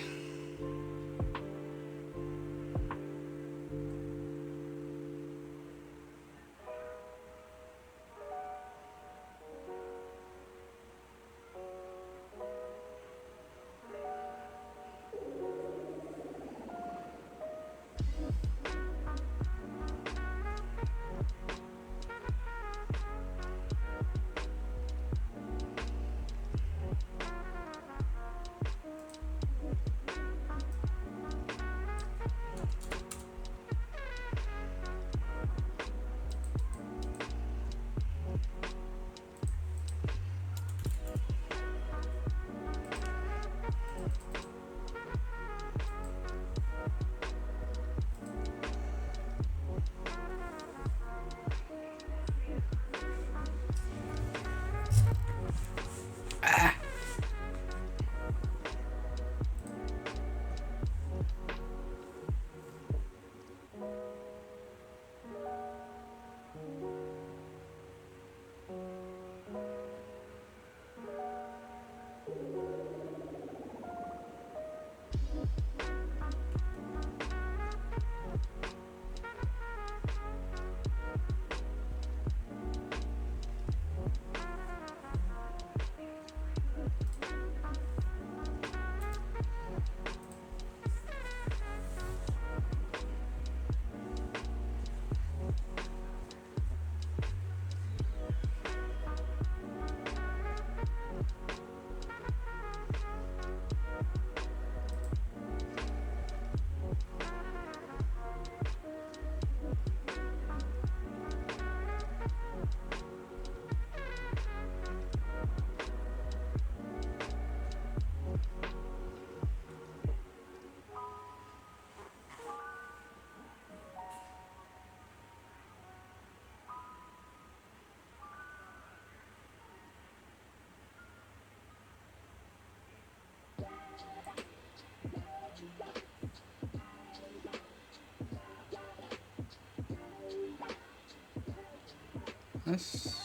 [SPEAKER 1] Christmas.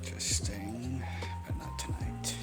[SPEAKER 1] Interesting, but not tonight.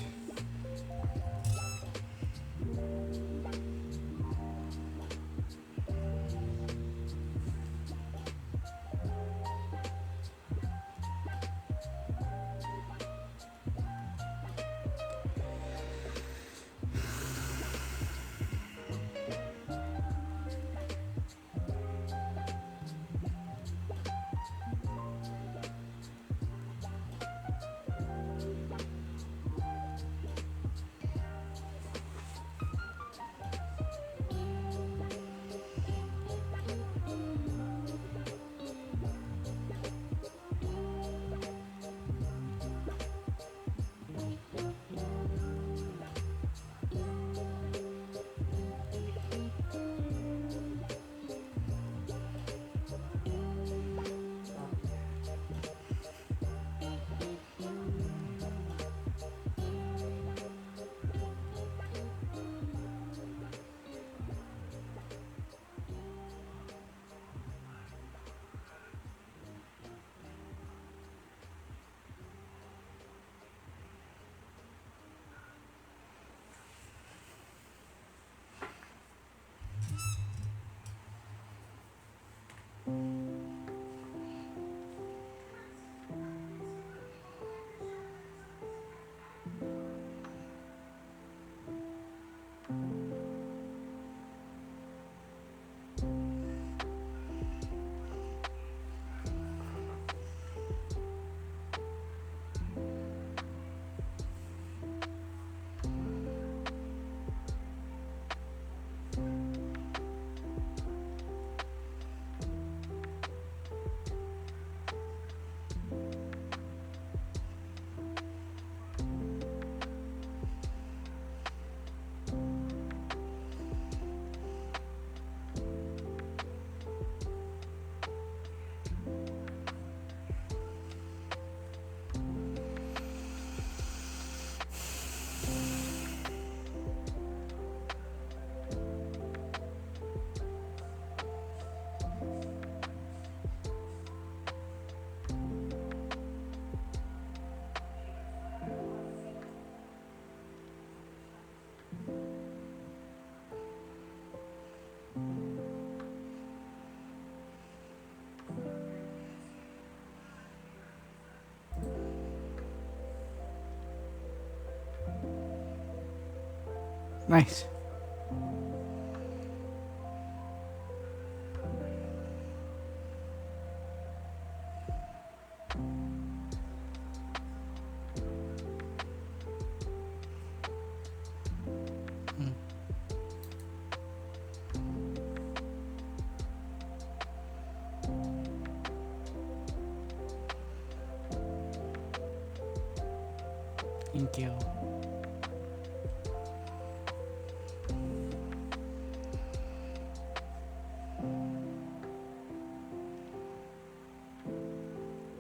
[SPEAKER 1] Nice. Thank you.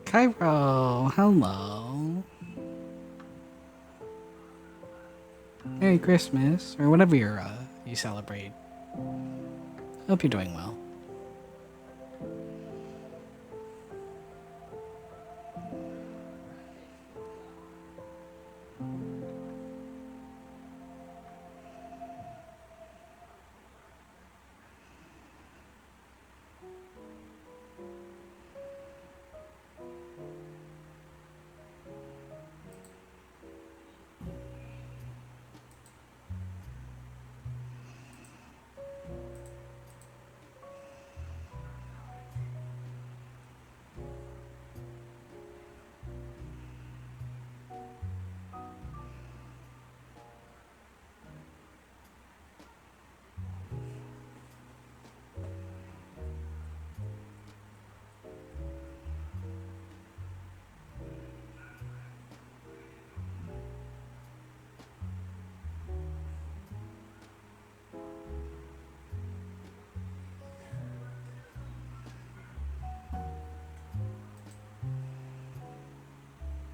[SPEAKER 1] Cairo, hello. Merry Christmas, or whatever you celebrate. Hope you're doing well.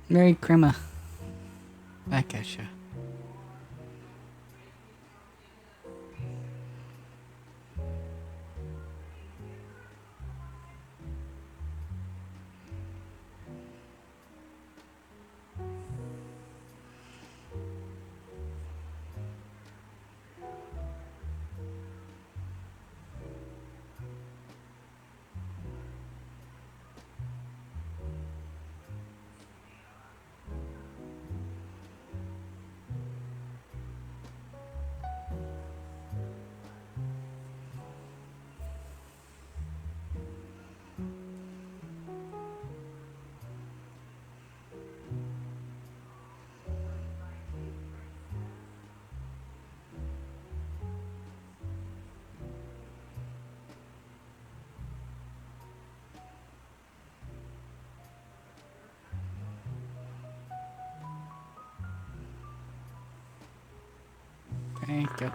[SPEAKER 1] Merry Crema. Back at ya. Thank you.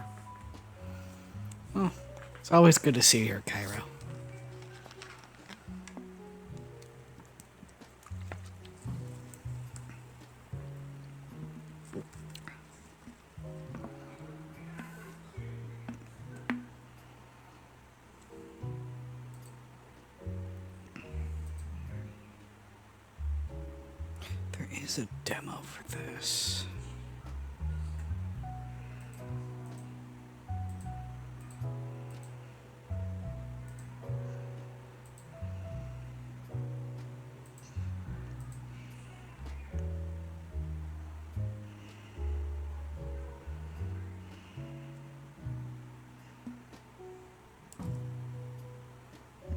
[SPEAKER 1] Oh, it's always good to see you here, Cairo. There is a demo for this.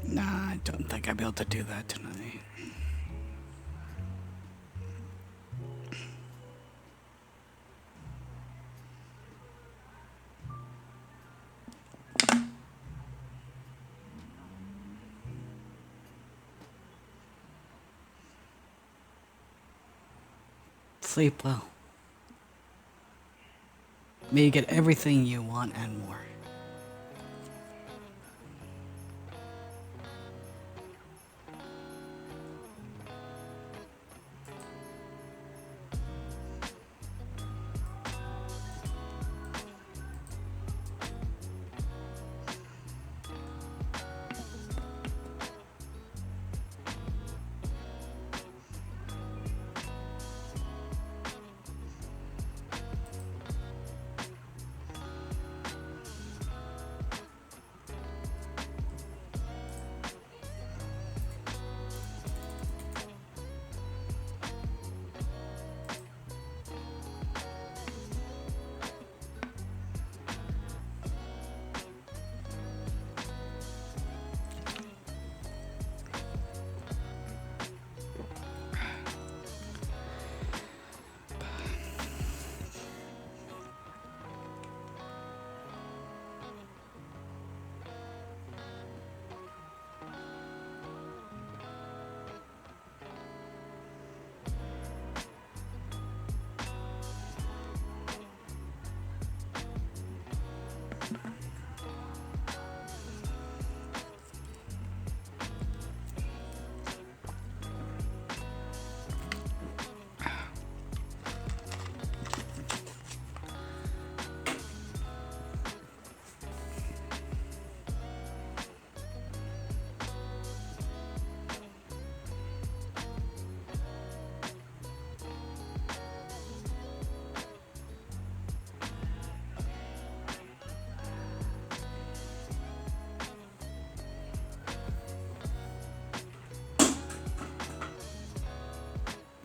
[SPEAKER 1] Nah, I don't think I'll be able to do that tonight. Sleep well. May you get everything you want and more.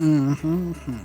[SPEAKER 1] Mm-hmm.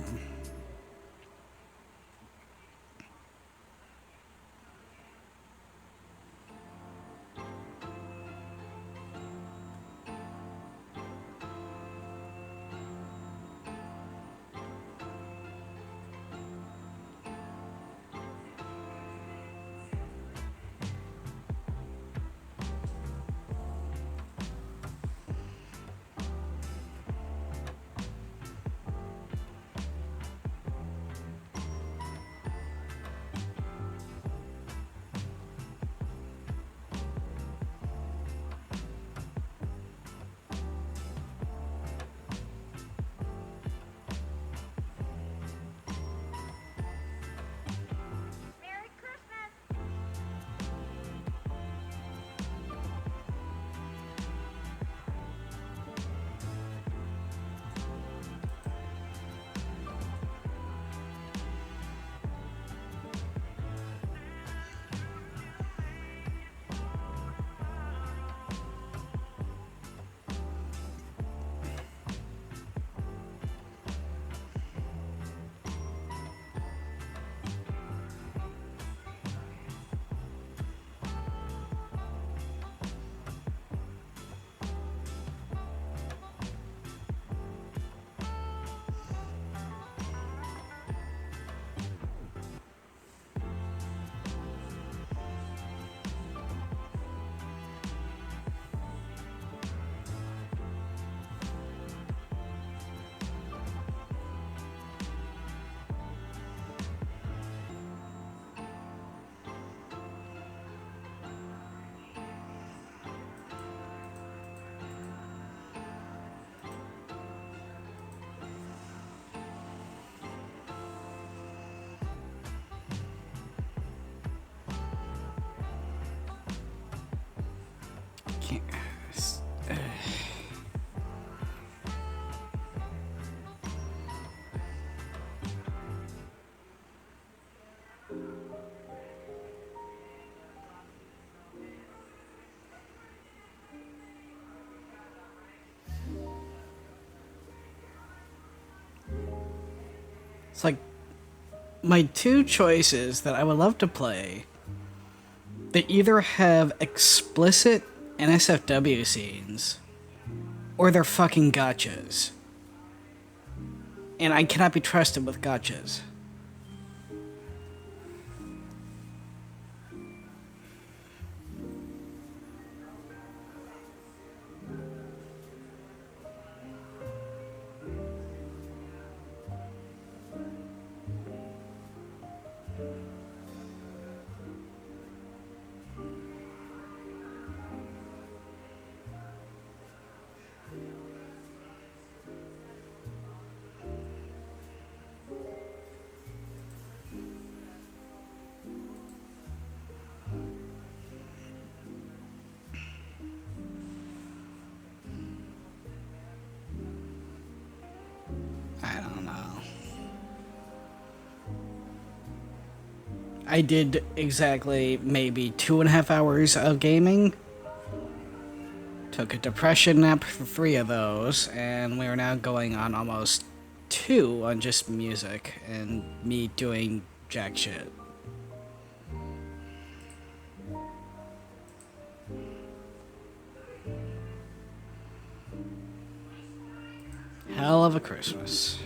[SPEAKER 1] It's like my two choices that I would love to play, they either have explicit NSFW scenes or they're fucking gotchas. And I cannot be trusted with gotchas. I don't know. I did exactly maybe 2.5 hours of gaming. Took a depression nap for 3 of those, and we are now going on almost 2 on just music and me doing jack shit. Hell of a Christmas.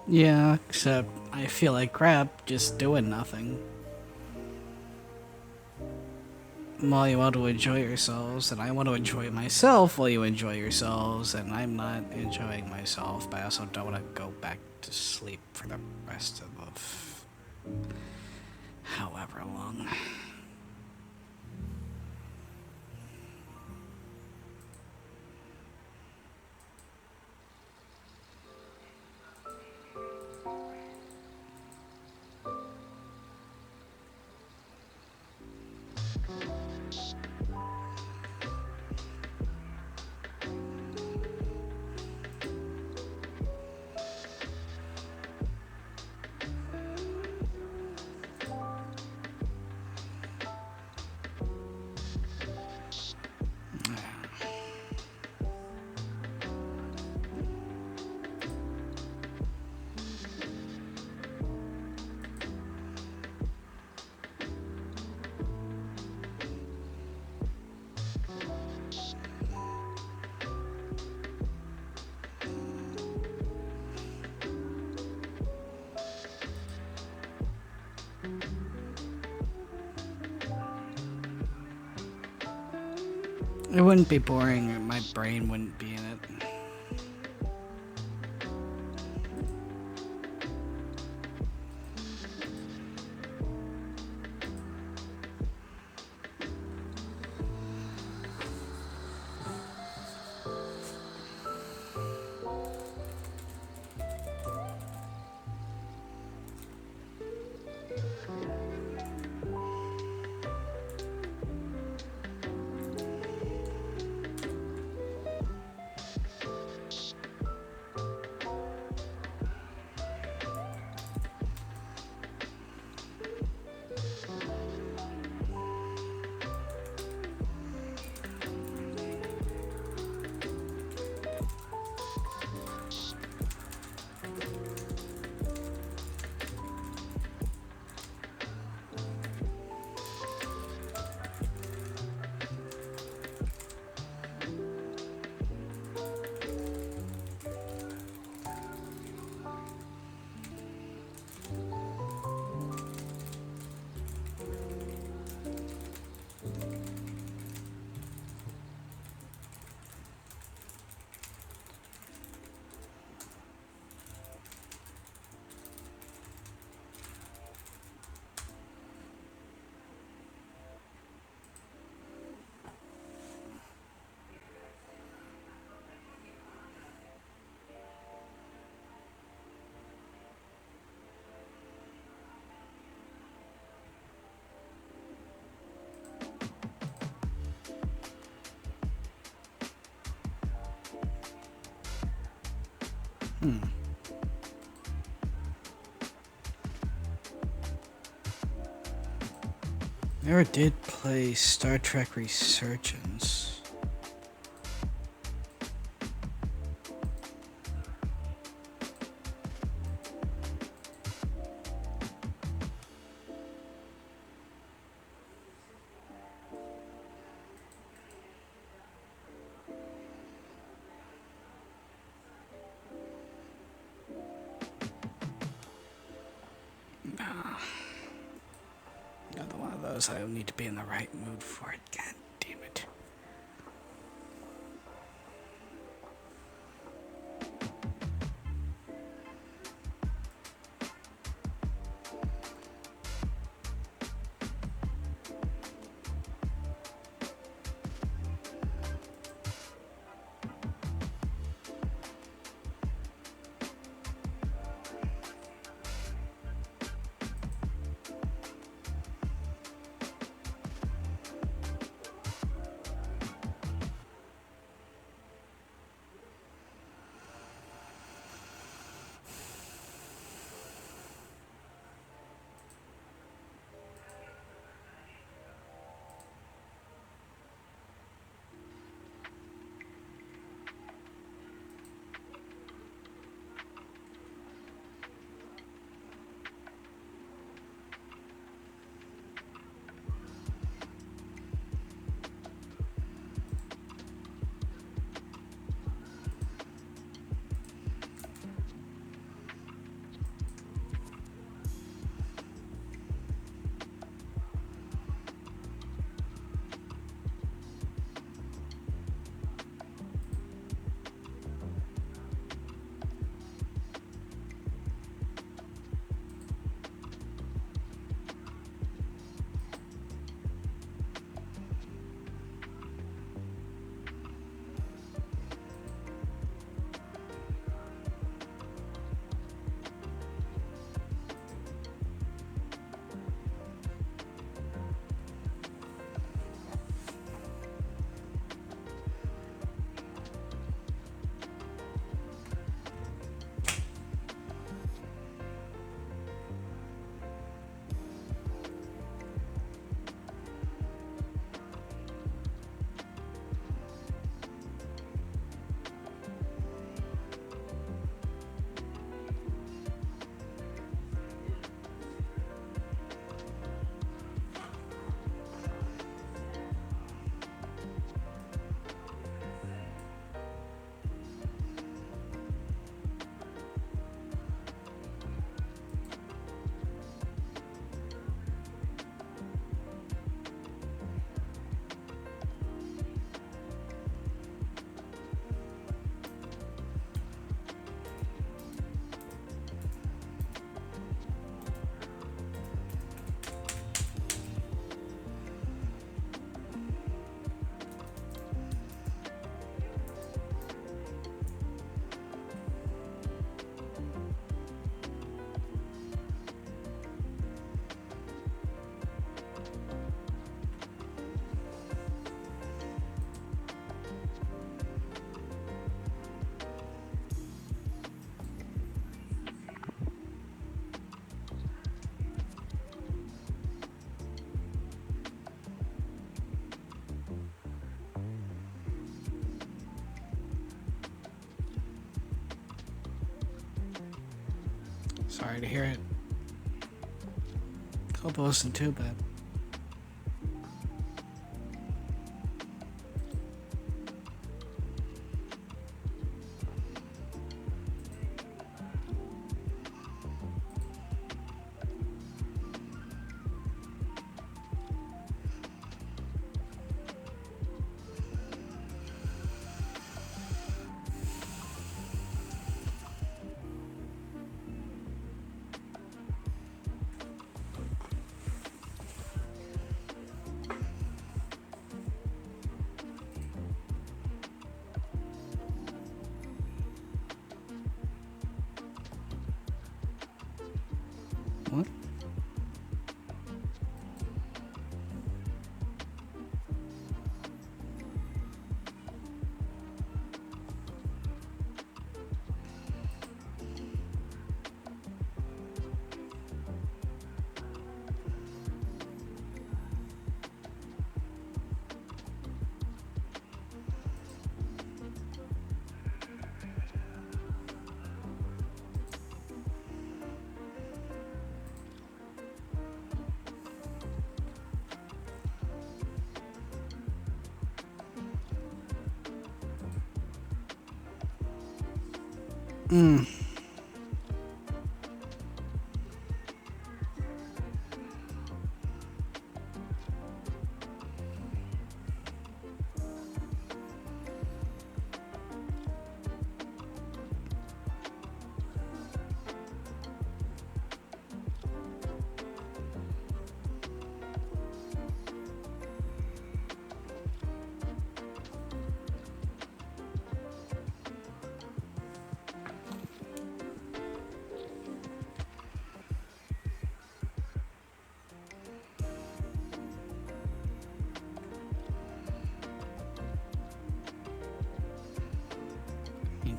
[SPEAKER 1] Yeah, except I feel like crap just doing nothing. While you want to enjoy yourselves, and I want to enjoy myself while you enjoy yourselves, and I'm not enjoying myself, but I also don't want to go back to sleep for the rest of the however long. It wouldn't be boring, or my brain wouldn't be in it. Never did play Star Trek Resurgence. Another one of those I need to be in the right mood for it. God damn it. Sorry to hear it. Hope it wasn't too bad.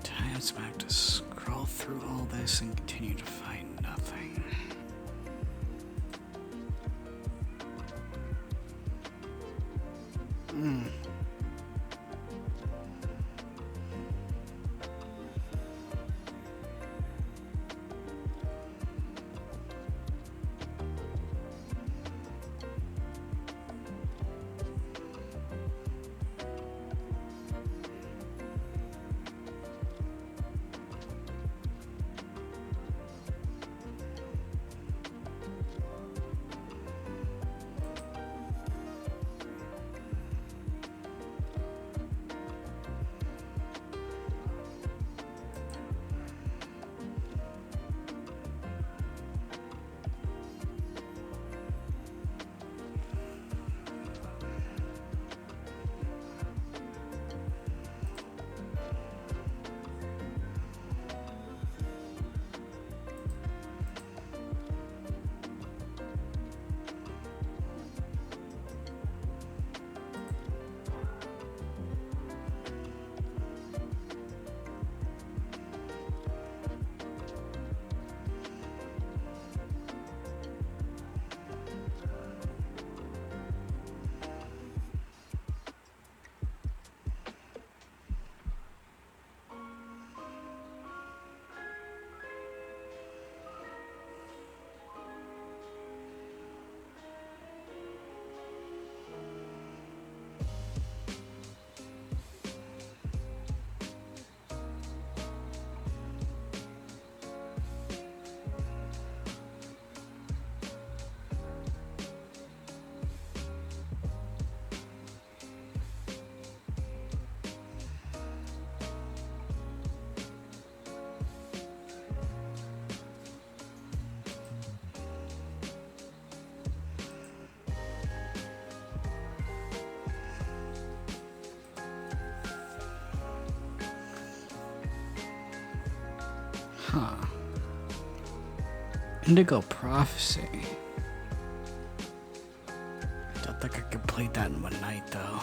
[SPEAKER 1] Times I have to scroll through all this and continue to find nothing. Huh. Indigo Prophecy. I don't think I can complete that in one night, though.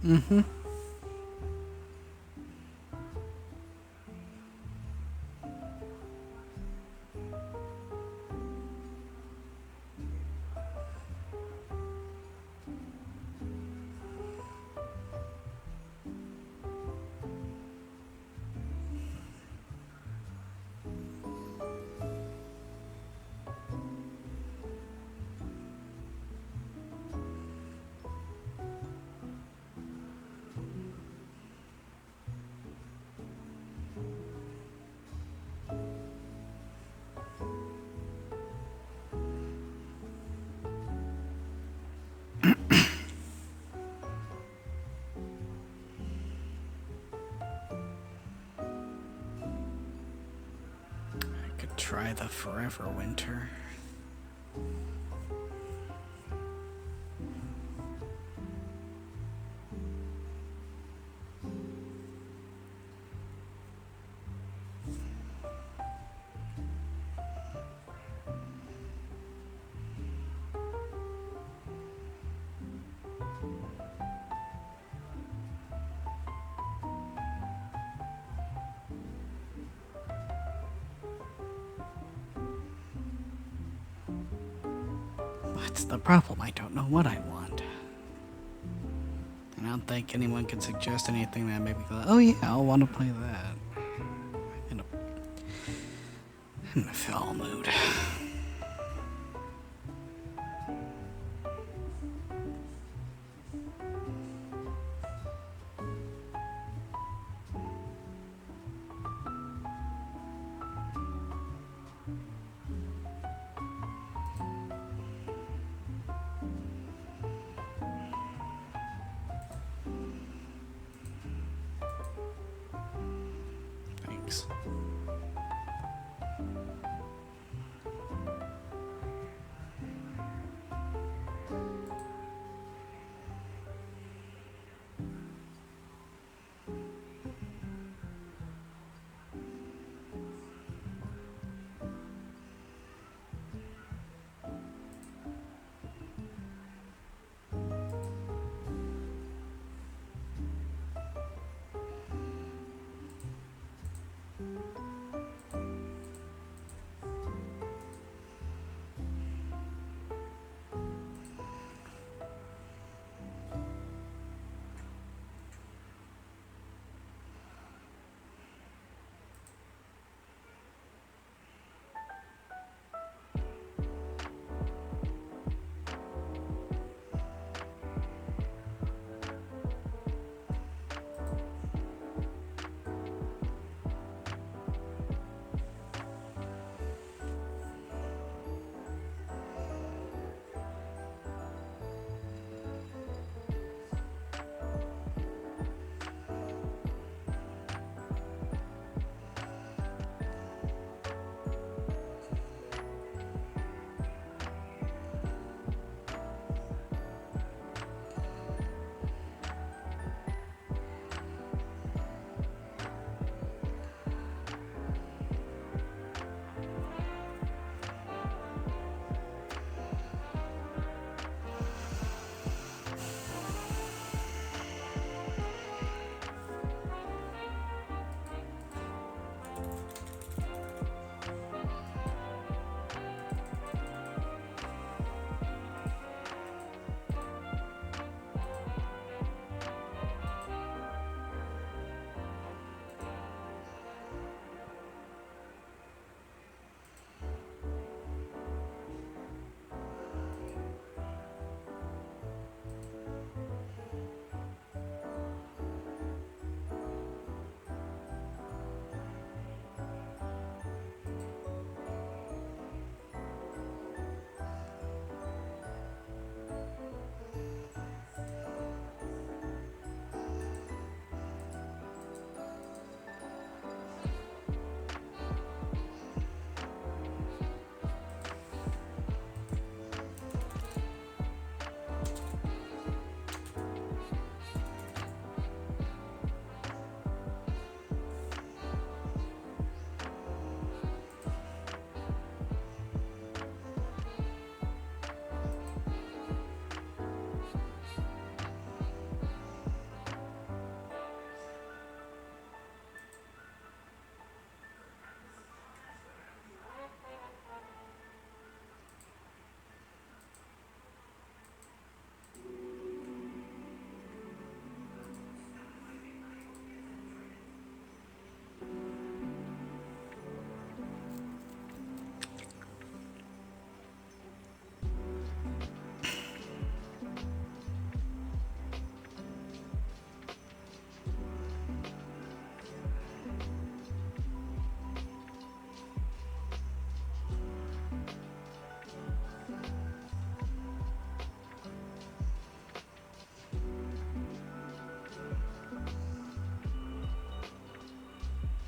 [SPEAKER 1] Mm-hmm. try the forever winter. What's the problem? I don't know what I want. I don't think anyone can suggest anything that made me go, oh yeah, I'll want to play that. I'm in a foul mood. Thanks.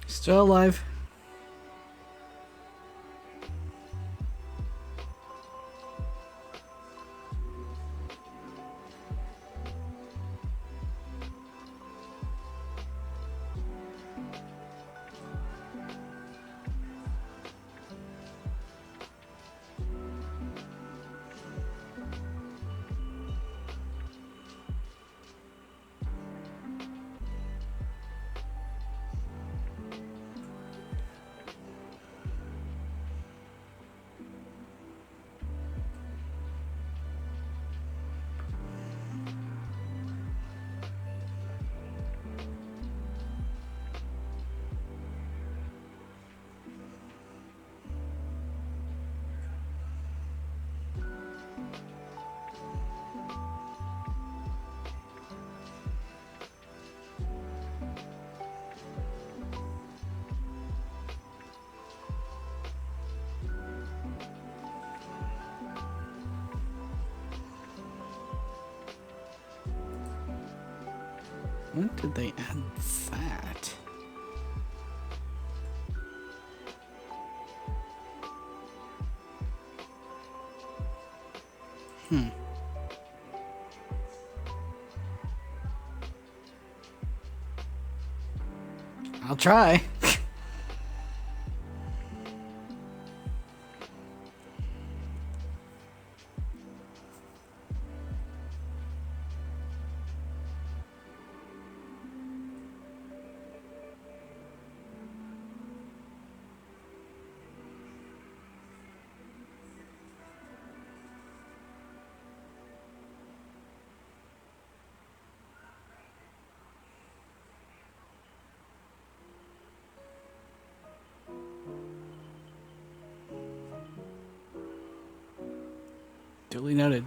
[SPEAKER 1] Still alive. When did they add that? I'll try. Duly noted.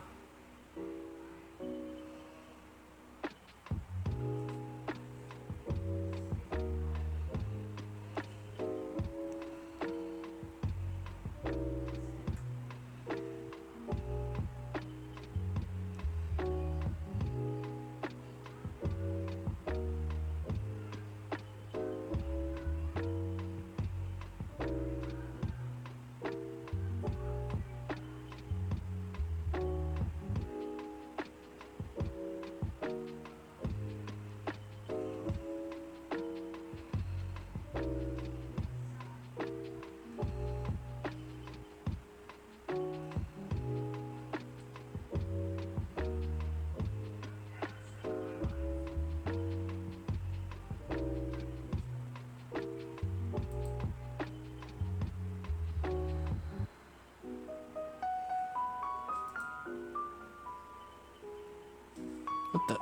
[SPEAKER 1] What the?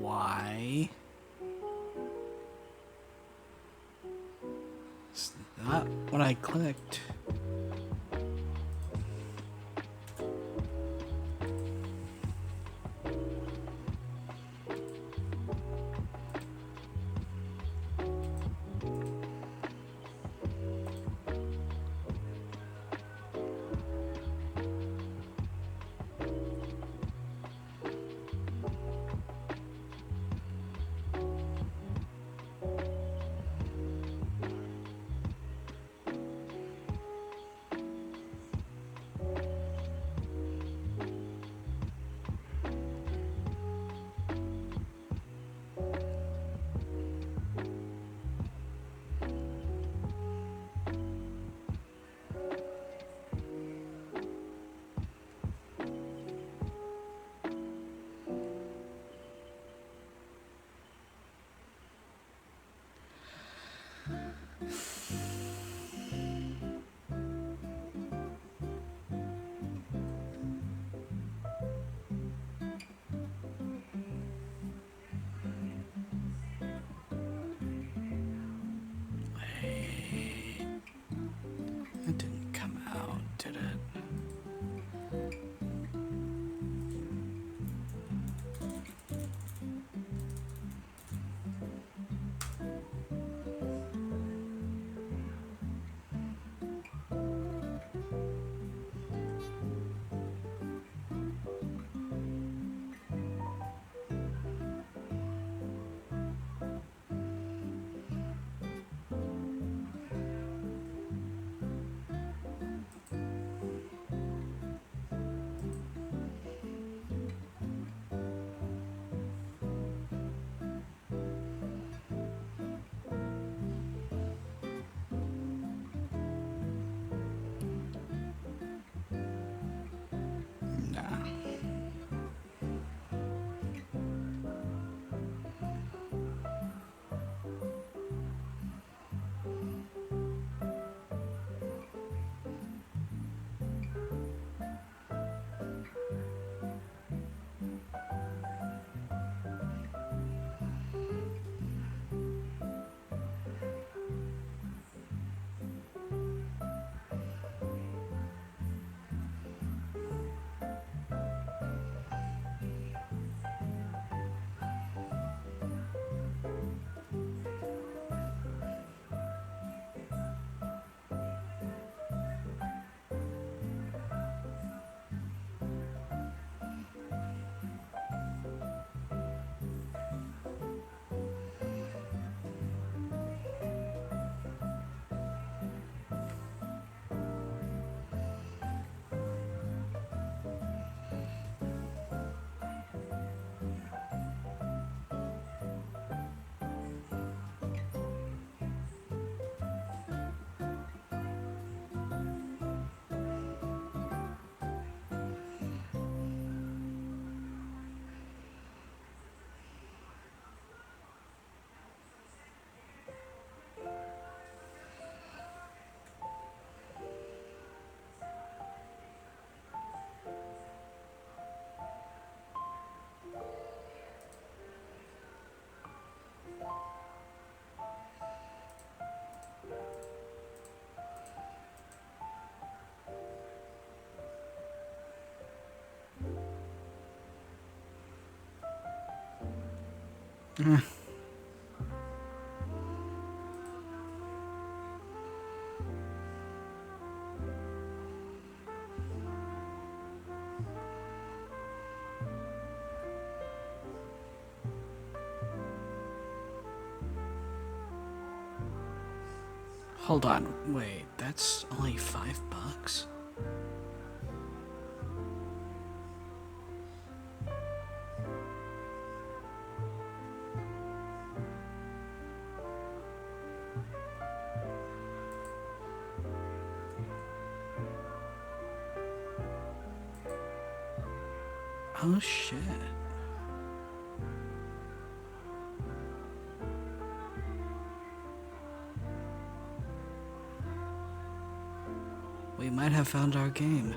[SPEAKER 1] Why? It's not what I clicked. Hold on, wait, that's only $5? Oh shit. We might have found our game.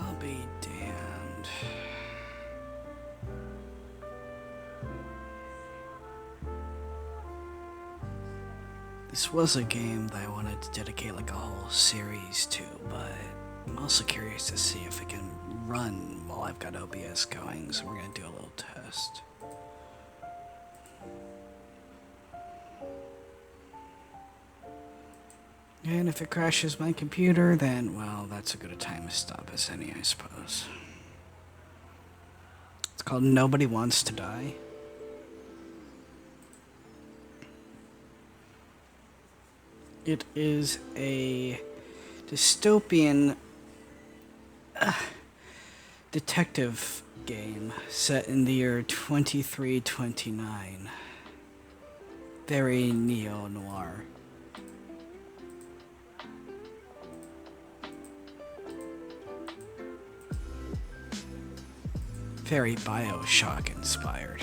[SPEAKER 1] I'll be damned. This was a game that I wanted to dedicate like a whole series to, but I'm also curious to see if it can run while I've got OBS going, so we're gonna do a little test. And if it crashes my computer, then, well, that's as good a time to stop as any, I suppose. It's called Nobody Wants to Die. It is a dystopian detective game set in the year 2329. Very neo-noir. Very BioShock inspired.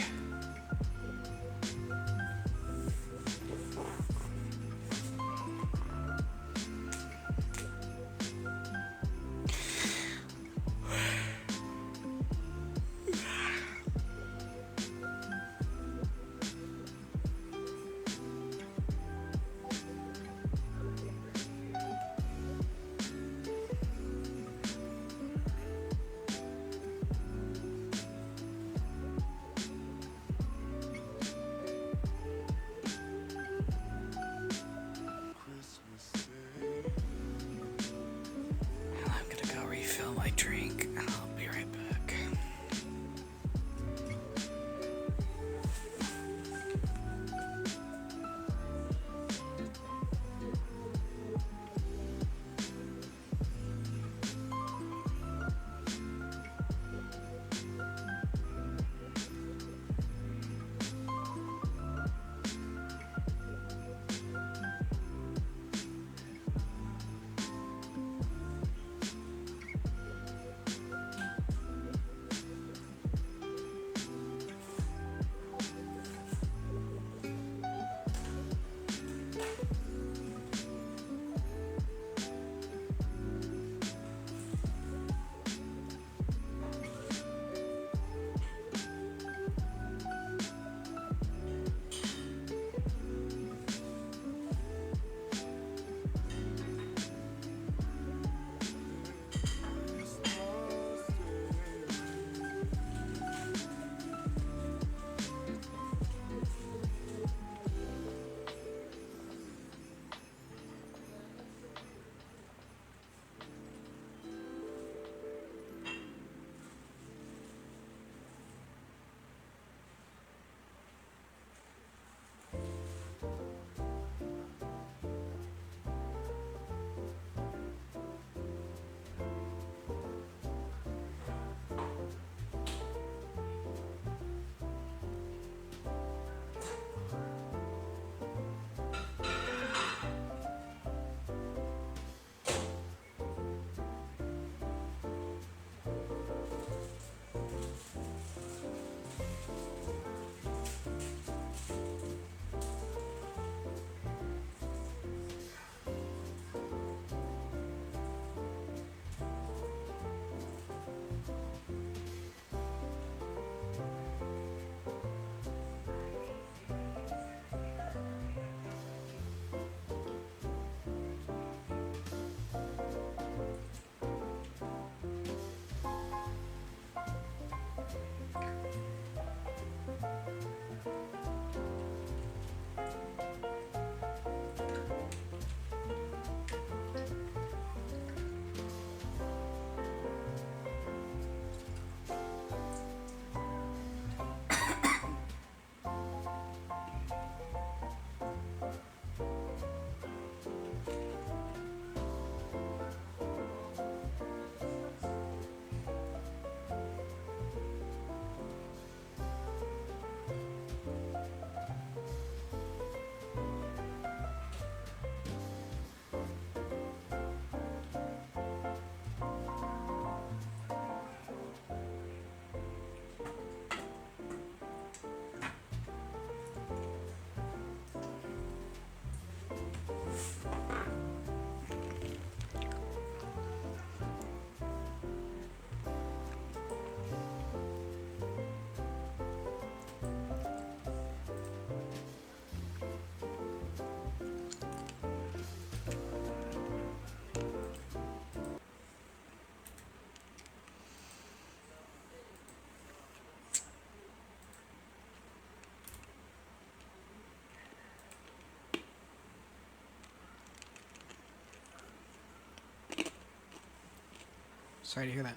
[SPEAKER 1] Sorry to hear that.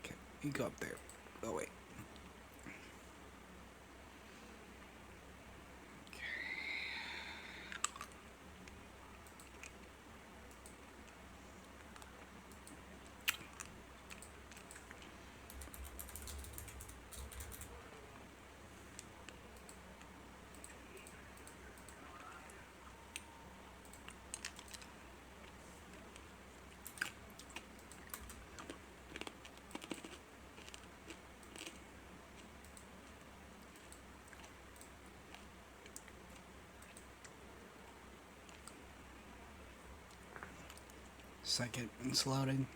[SPEAKER 1] Okay, you go up there. Oh, wait. Second, it's loading.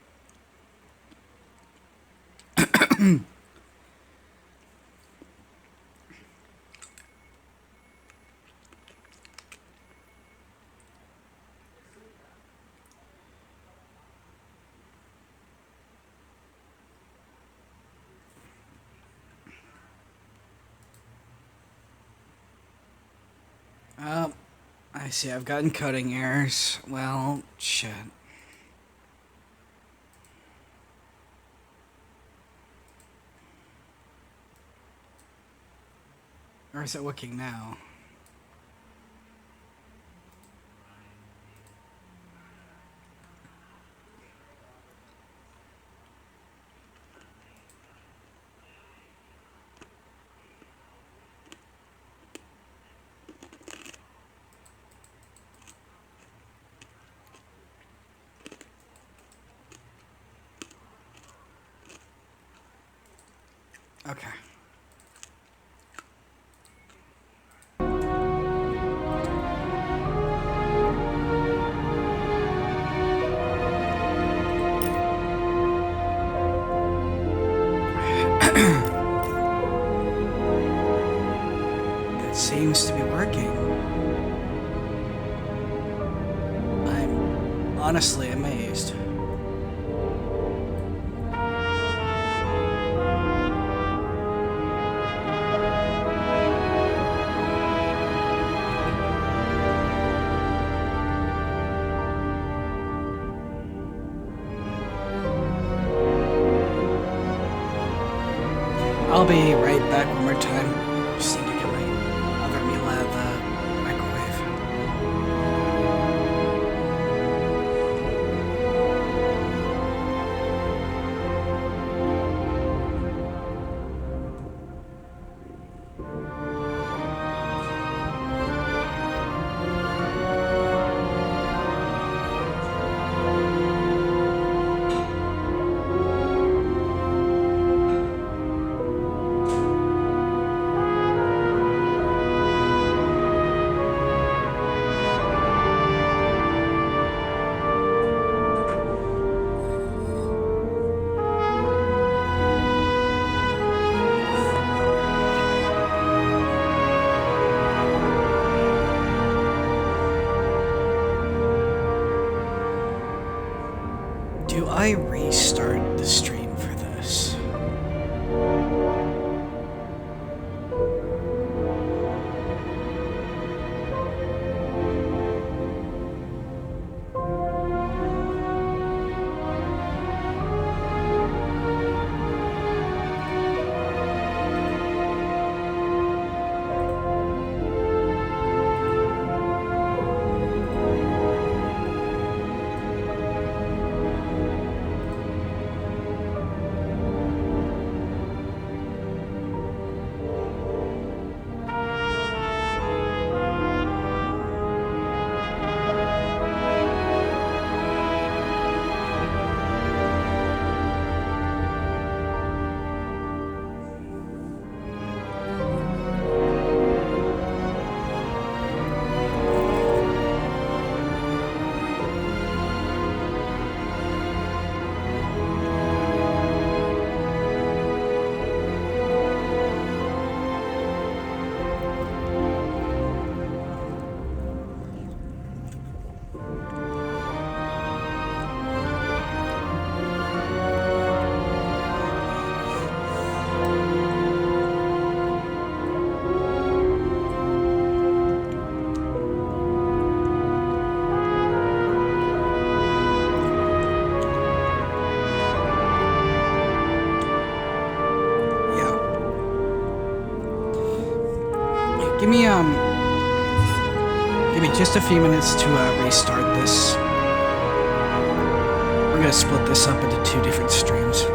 [SPEAKER 1] I see I've gotten coding errors. Well, shit. Or is it working now? Okay. It seems to be working. I'm honestly amazed. I'll be right back one more time. Just need to get my other meal out of the microwave. Do I restart the stream for this? Give me just a few minutes to restart this. We're gonna split this up into 2 different streams.